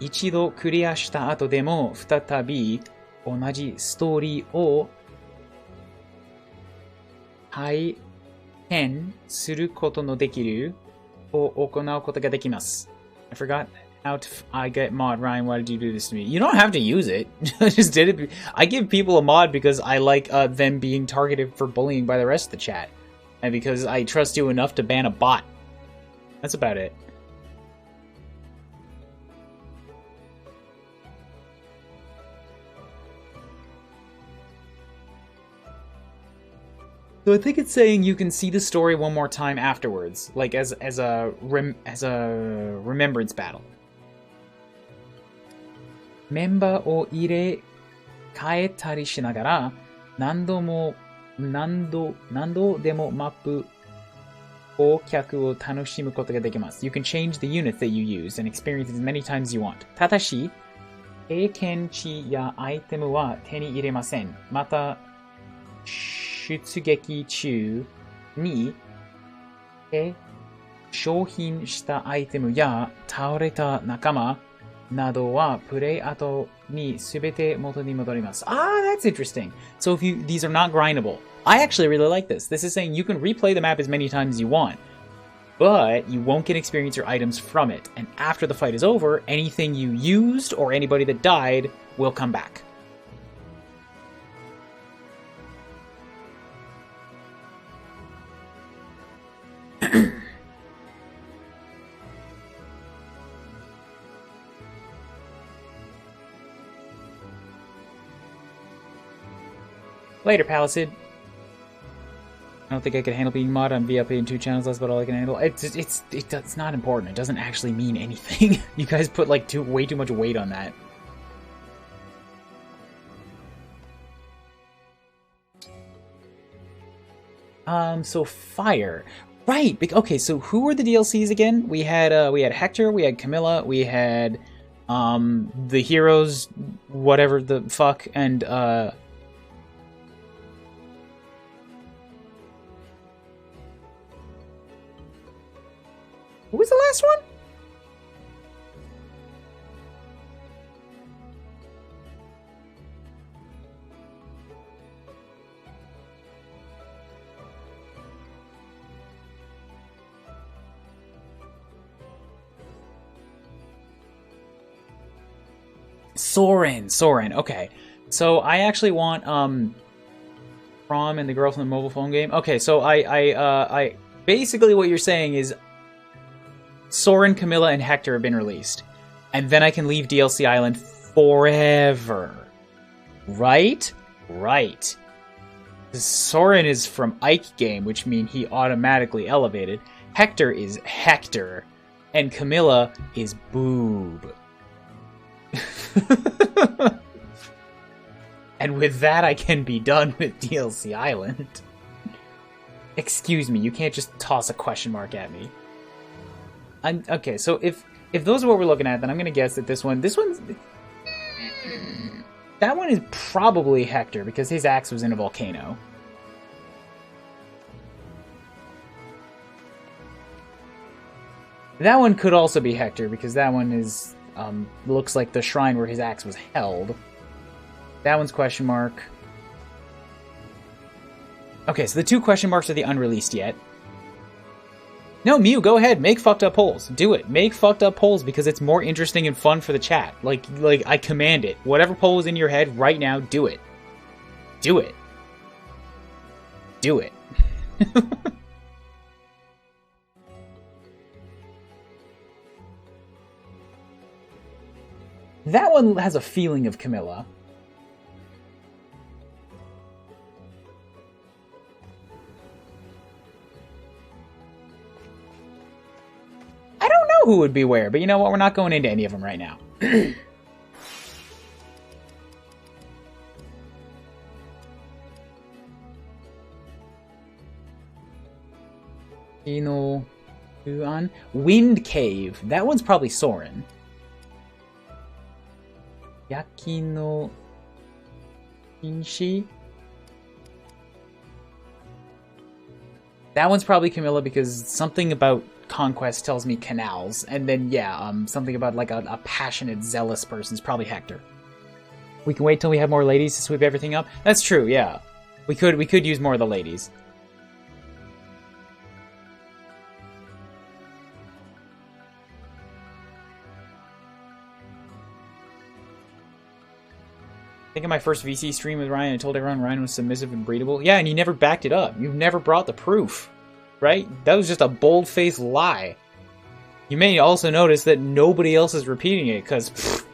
S1: 一度クリアした後でも再び同じストーリーを体験することのできるを行うことができます。I forgot how to I get mod. Ryan, why did you do this to me? You don't have to use it. I just did it. I give people a mod because I like them being targeted for bullying by the rest of the chat. And because I trust you enough to ban a bot. That's about it. So I think it's saying you can see the story one more time afterwards, like as a remembrance battle. メンバーを入れ替えたりしながら何度でもマップを客を楽しむことができます。You can change the units that you use and experience it as many times as you want. ただし、経験値やアイテムは手に入れません。また、出撃中に商品したアイテムや倒れた仲間などはプレイ後に全て元に戻ります。That's interesting. So if these are not grindable. I actually really like this. This is saying you can replay the map as many times as you want, but you won't get experience or items from it. And after the fight is over, anything you used or anybody that died will come back. Later, Palisade. I don't think I can handle being mod on VIP in 2 channels. That's about all I can handle. It's not important. It doesn't actually mean anything. You guys put like way too much weight on that. So fire. Right. Okay, so who were the DLCs again? We had Hector, we had Camilla, we had the heroes, whatever the fuck, and who was the last one? Soren. Okay, so I actually want Prom and the girl from the mobile phone game. Okay, so I basically what you're saying is Soren, Camilla, and Hector have been released, and then I can leave DLC Island forever. Right. Soren is from Ike game, which means he automatically elevated. Hector is Hector, and Camilla is Boob. And with that, I can be done with DLC Island. Excuse me, you can't just toss a question mark at me. Okay, so if those are what we're looking at, then I'm gonna guess that this one's... That one is probably Hector, because his axe was in a volcano. That one could also be Hector, because that one is... looks like the shrine where his axe was held. That one's question mark. Okay, so the two question marks are the unreleased yet. No, Mew, go ahead. Make fucked up polls. Do it. Make fucked up polls because it's more interesting and fun for the chat. Like I command it. Whatever poll is in your head right now, do it. Do it. Do it. That one has a feeling of Camilla. I don't know who would be where, but you know what? We're not going into any of them right now. Wind Cave. That one's probably Soren. Yakino Inshi. That one's probably Camilla because something about Conquest tells me canals, and then yeah, something about like a passionate, zealous person's probably Hector. We can wait till we have more ladies to sweep everything up. That's true, yeah. We could use more of the ladies. I think in my first VC stream with Ryan, I told everyone Ryan was submissive and breedable. Yeah, and you never backed it up. You've never brought the proof. Right? That was just a bold-faced lie. You may also notice that nobody else is repeating it, because...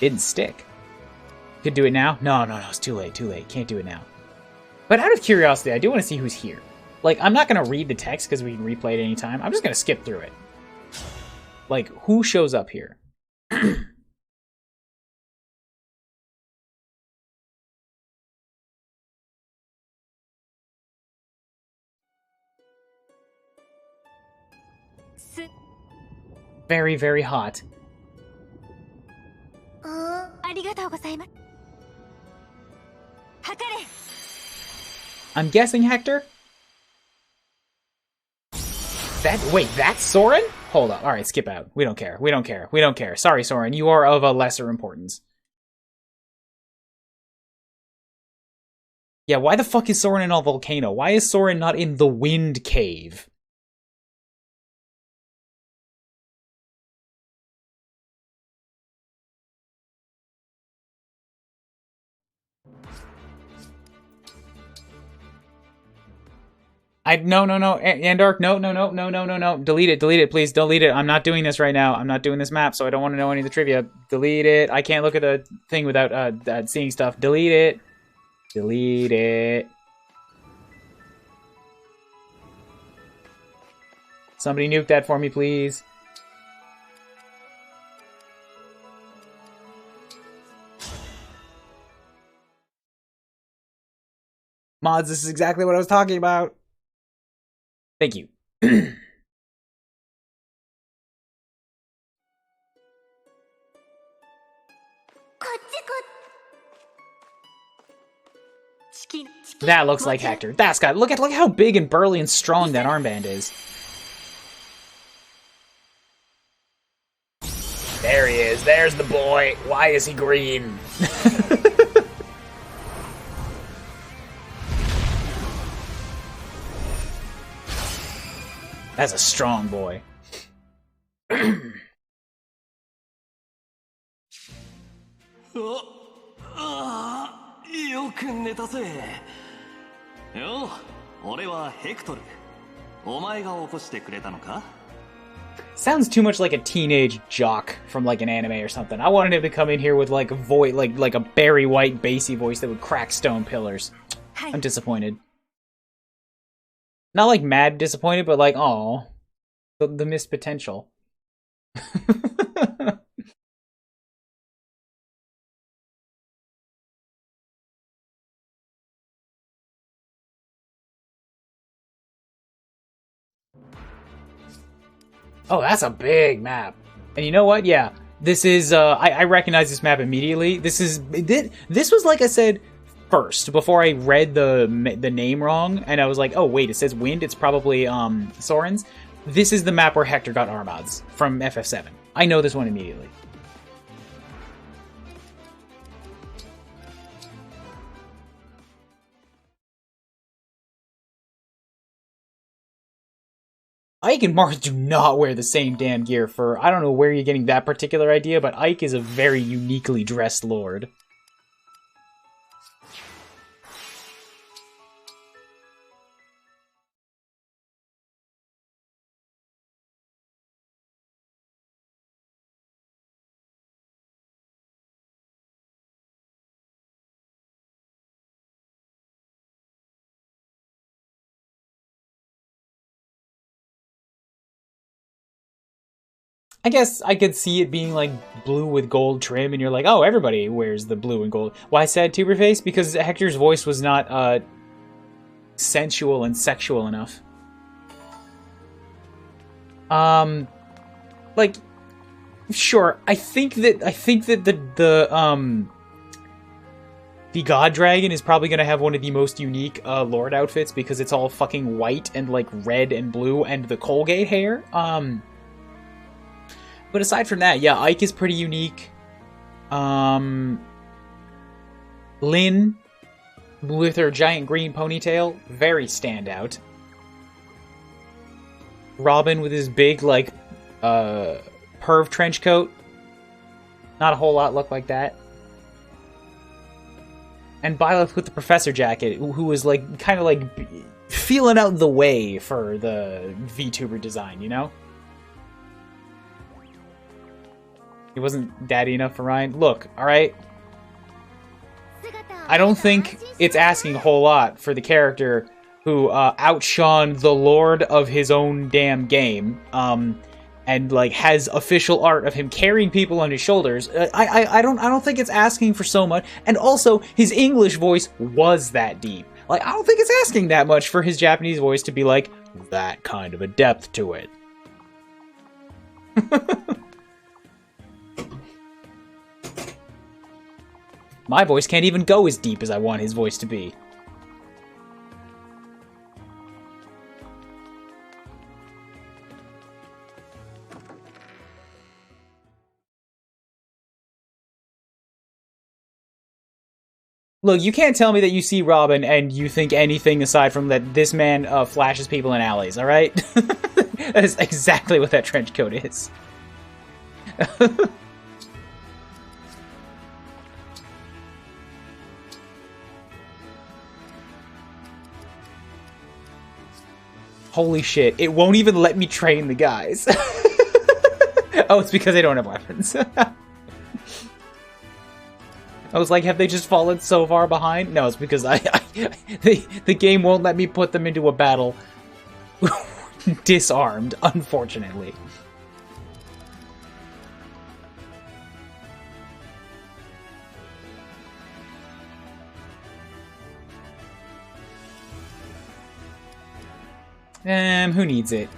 S1: didn't stick. Could do it now? No, it's too late, Can't do it now. But out of curiosity, I do want to see who's here. Like, I'm not going to read the text, because we can replay it anytime. I'm just going to skip through it. Like, who shows up here? Very, very hot. I'm guessing Hector? Wait, that's Soren? Hold up. Alright, skip out. We don't care. Sorry, Soren. You are of a lesser importance. Yeah, why the fuck is Soren in a volcano? Why is Soren not in the Wind Cave? No, Andark, no. Delete it, please. Delete it. I'm not doing this right now. I'm not doing this map, so I don't want to know any of the trivia. Delete it. I can't look at the thing without seeing stuff. Delete it. Delete it. Somebody nuke that for me, please. Mods, this is exactly what I was talking about. Thank you. That looks like Hector. That's got look how big and burly and strong that armband is. There he is. There's the boy. Why is he green? That's a strong boy.
S9: よく寝たぜ。よう、俺はヘクトル。お前が起こしてくれたのか?
S1: Sounds too much like a teenage jock from like an anime or something. I wanted him to come in here with like a voice, like a Barry White bassy voice that would crack stone pillars. I'm disappointed. Not like mad disappointed, but like, oh, the missed potential. Oh, that's a big map. And you know what? Yeah, this is, I recognize this map immediately. This was, like I said, first, before I read the name wrong, and I was like, oh, wait, it says wind, it's probably, Soren's. This is the map where Hector got Armads from FF7. I know this one immediately. Ike and Mars do not wear the same damn gear for... I don't know where you're getting that particular idea, but Ike is a very uniquely dressed lord. I guess I could see it being like blue with gold trim, and you're like, oh, everybody wears the blue and gold. Why sad Tuberface? Because Hector's voice was not sensual and sexual enough. Like, sure, I think that the God Dragon is probably gonna have one of the most unique Lord outfits because it's all fucking white and like red and blue and the Colgate hair. But aside from that, yeah, Ike is pretty unique. Lynn, with her giant green ponytail, very standout. Robin with his big, like, perv trench coat. Not a whole lot look like that. And Byleth with the professor jacket, who was, like, kind of, like, feeling out the way for the VTuber design, you know? He wasn't daddy enough for Ryan. Look, alright? I don't think it's asking a whole lot for the character who outshone the lord of his own damn game, and like has official art of him carrying people on his shoulders. I don't think it's asking for so much. And also, his English voice was that deep. Like, I don't think it's asking that much for his Japanese voice to be like that kind of a depth to it. My voice can't even go as deep as I want his voice to be. Look, you can't tell me that you see Robin and you think anything aside from that this man flashes people in alleys, alright? That is exactly what that trench coat is. Holy shit, it won't even let me train the guys. Oh, it's because they don't have weapons. I was like, have they just fallen so far behind? No, it's because the game won't let me put them into a battle disarmed, unfortunately. Who needs it?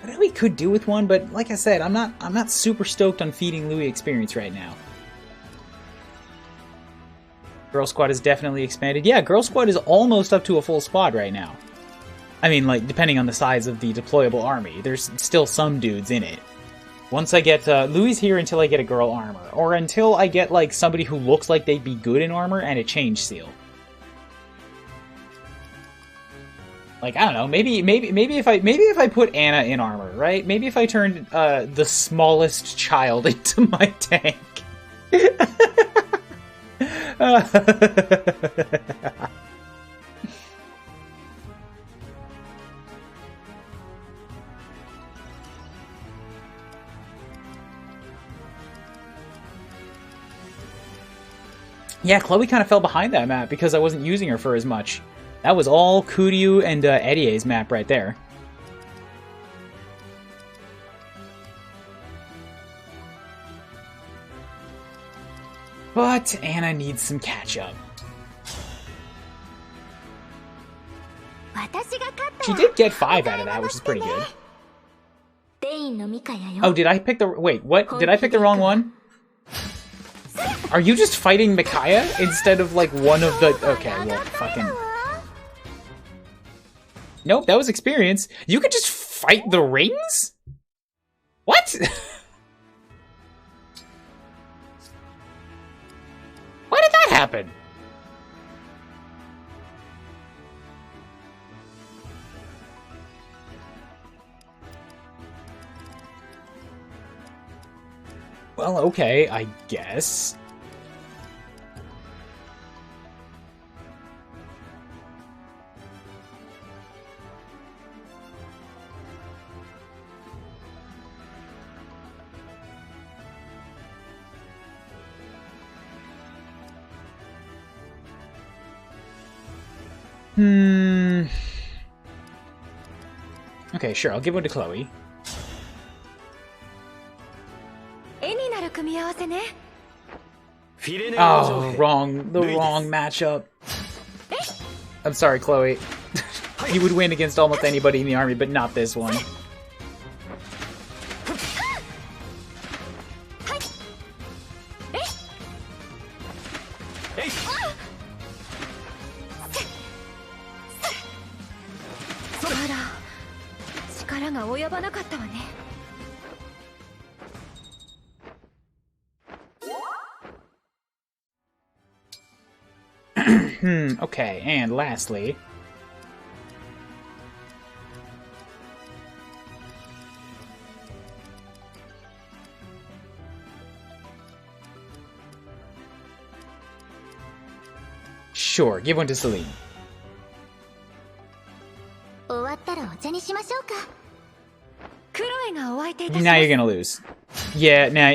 S1: I know we could do with one, but like I said, I'm not super stoked on feeding Louis experience right now. Girl Squad is definitely expanded. Yeah, Girl Squad is almost up to a full squad right now. I mean, like, depending on the size of the deployable army. There's still some dudes in it. Once I get, Louis here until I get a girl armor. Or until I get, like, somebody who looks like they'd be good in armor and a change seal. Like, I don't know, maybe if I put Anna in armor, right? Maybe if I turned, the smallest child into my tank. Yeah, Chloe kind of fell behind that map because I wasn't using her for as much. That was all Kuryu and Edier's map right there. But Anna needs some catch-up. She did get 5 out of that, which is pretty good. Oh, did I pick the... Wait, what? Did I pick the wrong one? Are you just fighting Micaiah instead of, like, one of the... Okay, well, fucking... Nope, that was experience. You could just fight the rings? What? Why did that happen? Well, okay, I guess. Okay, sure, I'll give one to Chloe. Oh, wrong. The wrong matchup. I'm sorry, Chloe. You would win against almost anybody in the army, but not this one. Okay, and lastly... Sure, give one to Celine. Now you're gonna lose. Yeah, now,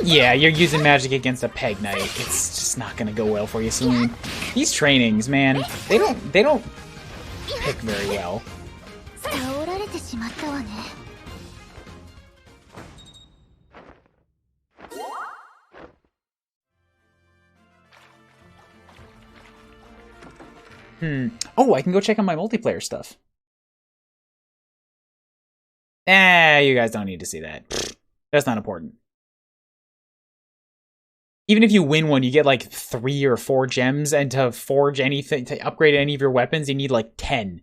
S1: yeah, you're using magic against a peg knight. It's just not gonna go well for you, Celine. These trainings, man, they don't pick very well. Oh, I can go check on my multiplayer stuff. You guys don't need to see that. That's not important. Even if you win one, you get like 3 or 4 gems, and to forge anything, to upgrade any of your weapons, you need like 10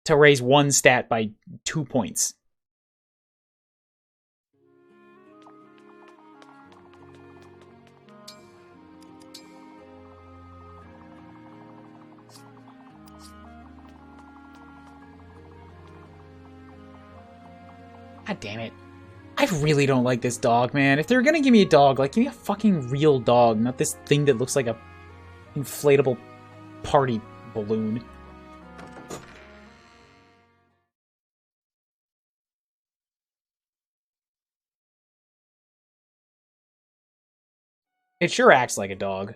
S1: to raise one stat by 2 points. God damn it. I really don't like this dog, man. If they're gonna give me a dog, like, give me a fucking real dog, not this thing that looks like a inflatable party balloon. It sure acts like a dog.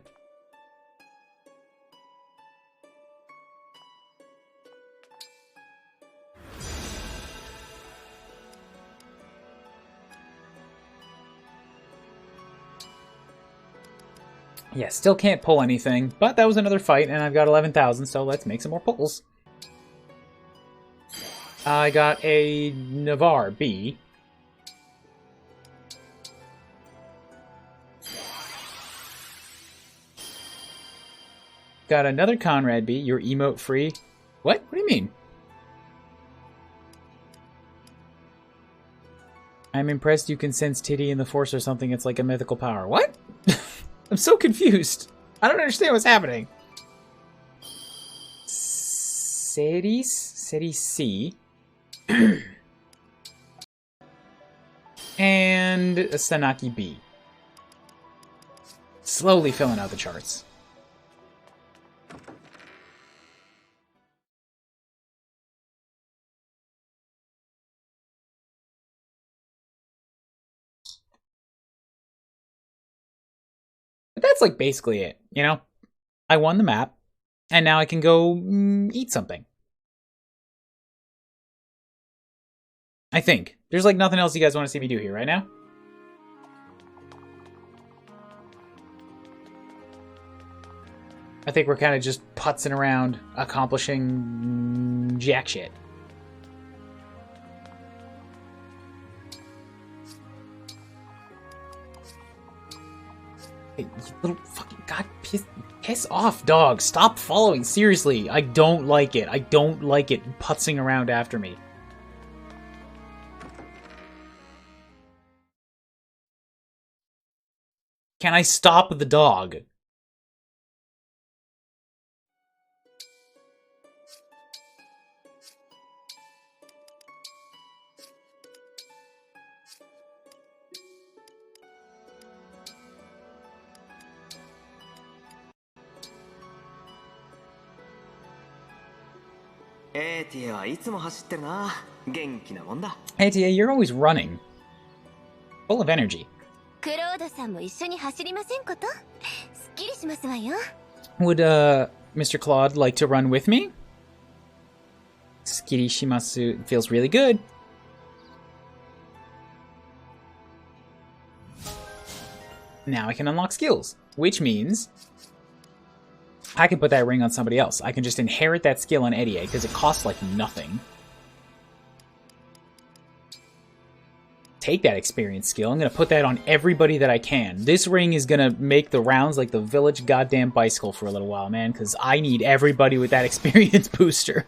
S1: Yeah, still can't pull anything, but that was another fight, and I've got 11,000, so let's make some more pulls. I got a Navarre B. Got another Conrad B. You're emote free. What? What do you mean? I'm impressed you can sense titty in the force or something. It's like a mythical power. What? I'm so confused. I don't understand what's happening. Series C. And a Sanaki B. Slowly filling out the charts. But that's like basically it, you know? I won the map, and now I can go eat something. I think. There's like nothing else you guys want to see me do here right now. I think we're kind of just putzing around, accomplishing jack shit. Hey, you little fucking god, piss off, dog. Stop following. Seriously, I don't like it. I don't like it putzing around after me. Can I stop the dog? Hey Tia, you're always running. Full of energy. Would Mr. Claude like to run with me? Skiri shimasu feels really good. Now I can unlock skills, which means I can put that ring on somebody else. I can just inherit that skill on Eddie because it costs like nothing. Take that experience skill. I'm going to put that on everybody that I can. This ring is going to make the rounds like the village goddamn bicycle for a little while, man, because I need everybody with that experience booster.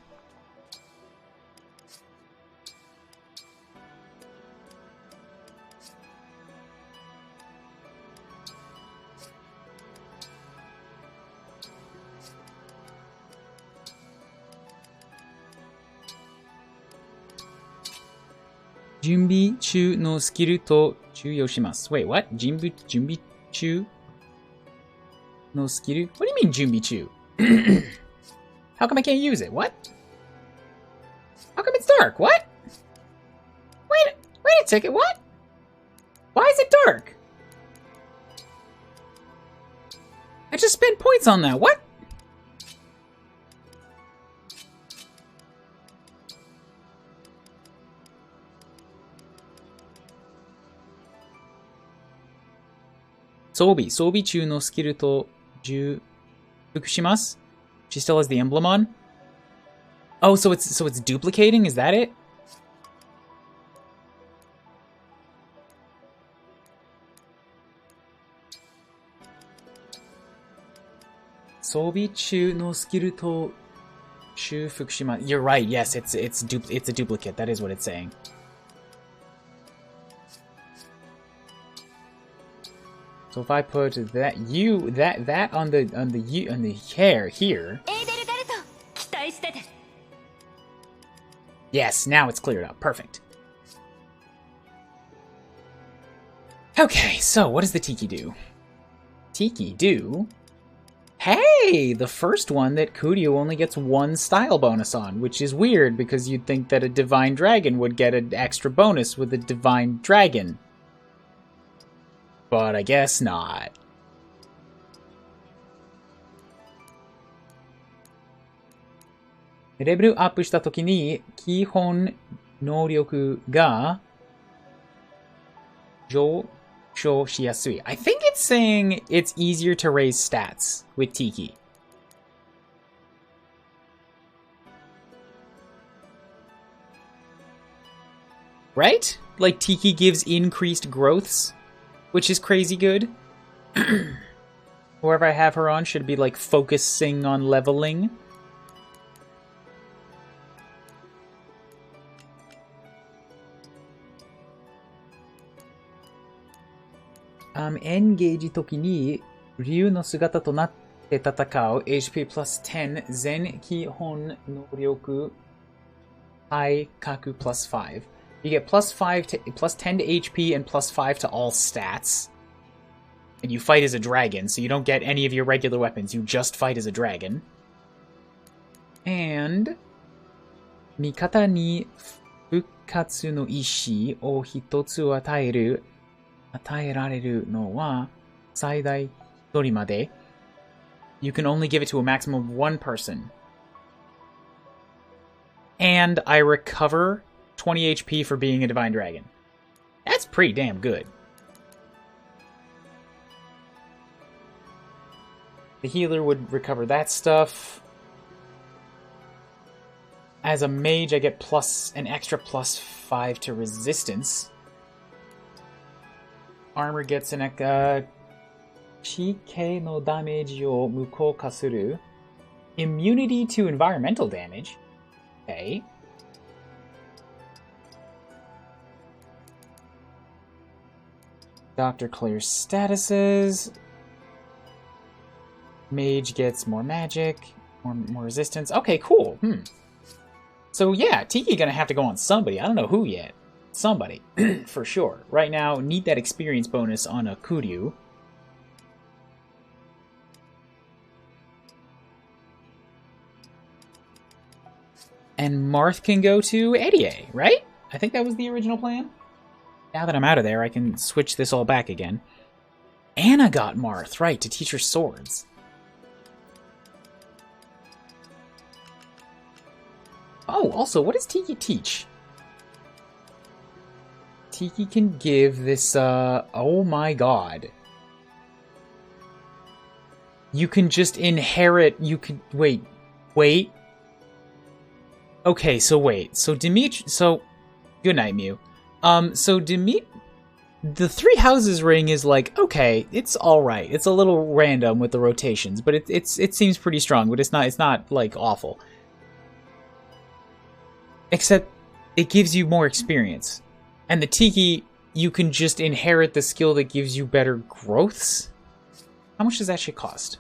S1: Junbi chu no skill to chuyo shimasu. Wait, what? Junbi chu no skill? What do you mean Junbi chu? How come I can't use it? What? How come it's dark? What? Wait a second, what? Why is it dark? I just spent points on that. What? Sobi chu no skill to ju fukushimasu. She still has the emblem on. Oh, so it's duplicating? Is that it? Sobi chu no skill to ju fukushimasu. You're right. Yes, it's a duplicate. That is what it's saying. So if I put that on the hair here. Yes, now it's cleared up. Perfect. Okay, so what does the Tiki do? Tiki do. Hey, the first one that Kuryu only gets one style bonus on, which is weird because you'd think that a Divine Dragon would get an extra bonus with a Divine Dragon. But I guess not. Level アップしたときに基本能力が上昇しやすい. I think it's saying it's easier to raise stats with Tiki. Right? Like, Tiki gives increased growths, which is crazy good. Whoever I have her on should be, like, focusing on leveling. Engage 時に竜の姿となって戦う HP plus 10全基本能力Hai Kaku plus 5. You get plus 10 to HP and plus 5 to all stats. And you fight as a dragon, so you don't get any of your regular weapons. You just fight as a dragon. And 味方に復活の石を一つ与えられるのは最大1人まで。You can only give it to a maximum of one person. And I recover 20 HP for being a Divine Dragon. That's pretty damn good. The healer would recover that stuff. As a mage, I get an extra plus 5 to resistance. Armor gets an PK no damageを無効化する. Immunity to environmental damage. Okay. Doctor clears statuses. Mage gets more magic, more resistance. Okay, cool. So yeah, Tiki gonna have to go on somebody. I don't know who yet. Somebody, for sure. Right now, need that experience bonus on a Kuryu. And Marth can go to Eddie, right? I think that was the original plan. Now that I'm out of there, I can switch this all back again. Anna got Marth, right, to teach her swords. Oh, also, what does Tiki teach? Tiki can give this, oh my god. You can just inherit, wait. Okay, so wait. So good night, Mew. The Three Houses ring is like, okay, it's alright. It's a little random with the rotations, but it seems pretty strong, but it's not like awful. Except it gives you more experience. And the Tiki, you can just inherit the skill that gives you better growths? How much does that shit cost?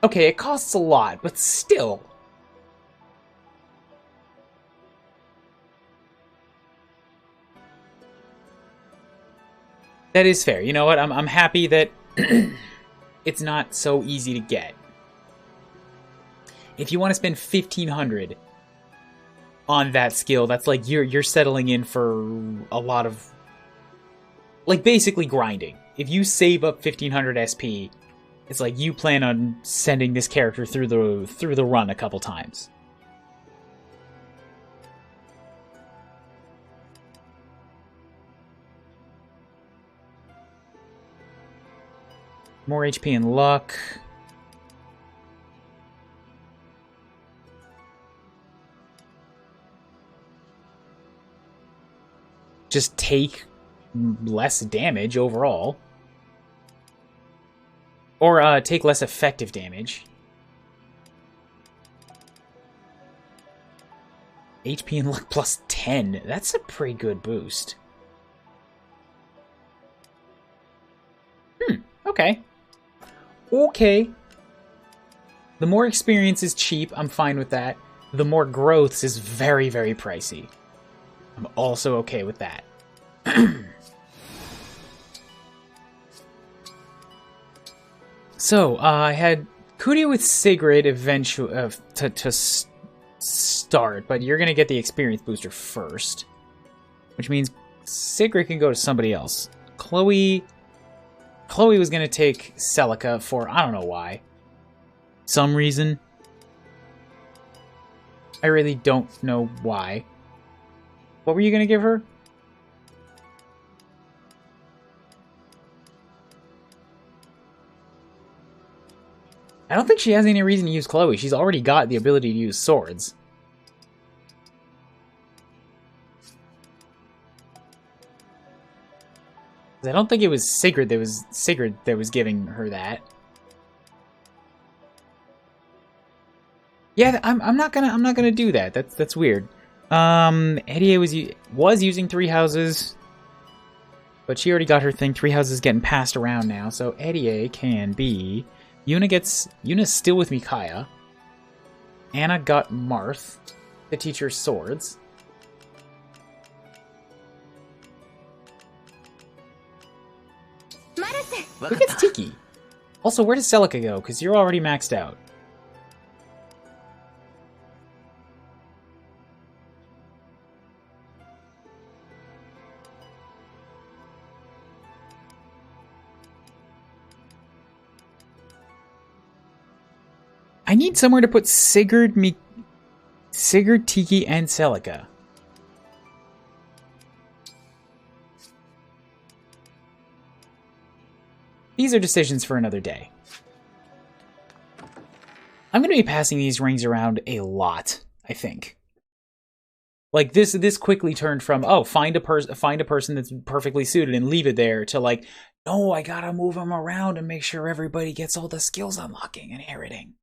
S1: Okay, it costs a lot, but still. That is fair. You know what? I'm happy that it's not so easy to get. If you want to spend 1,500 on that skill, that's like you're settling in for a lot of, like, basically grinding. If you save up 1,500 SP, it's like you plan on sending this character through the run a couple times. More HP and luck. Just take less damage overall. Or take less effective damage. HP and luck plus 10. That's a pretty good boost. Okay. Okay. The more experience is cheap, I'm fine with that. The more growths is very, very pricey. I'm also okay with that. So, I had Kuryu with Sigrid eventually to start, but you're gonna get the experience booster first. Which means Sigrid can go to somebody else. Chloe was gonna take Celica for, I don't know why. Some reason. I really don't know why. What were you gonna give her? I don't think she has any reason to use Chloe. She's already got the ability to use swords. I don't think it was Sigrid that was giving her that. Yeah, I'm not gonna do that. That's weird. Eddie was using 3 houses, but she already got her thing. 3 houses getting passed around now, so Eddie can be. Yuna's still with Micaiah. Anna got Marth to teach her swords. Who gets Tiki? Also, where does Celica go? Because you're already maxed out. I need somewhere to put Sigurd, Tiki, and Celica. These are decisions for another day. I'm going to be passing these rings around a lot, I think. Like, this quickly turned from, oh, find a person that's perfectly suited and leave it there, to like, no, I gotta move them around and make sure everybody gets all the skills unlocking and inheriting.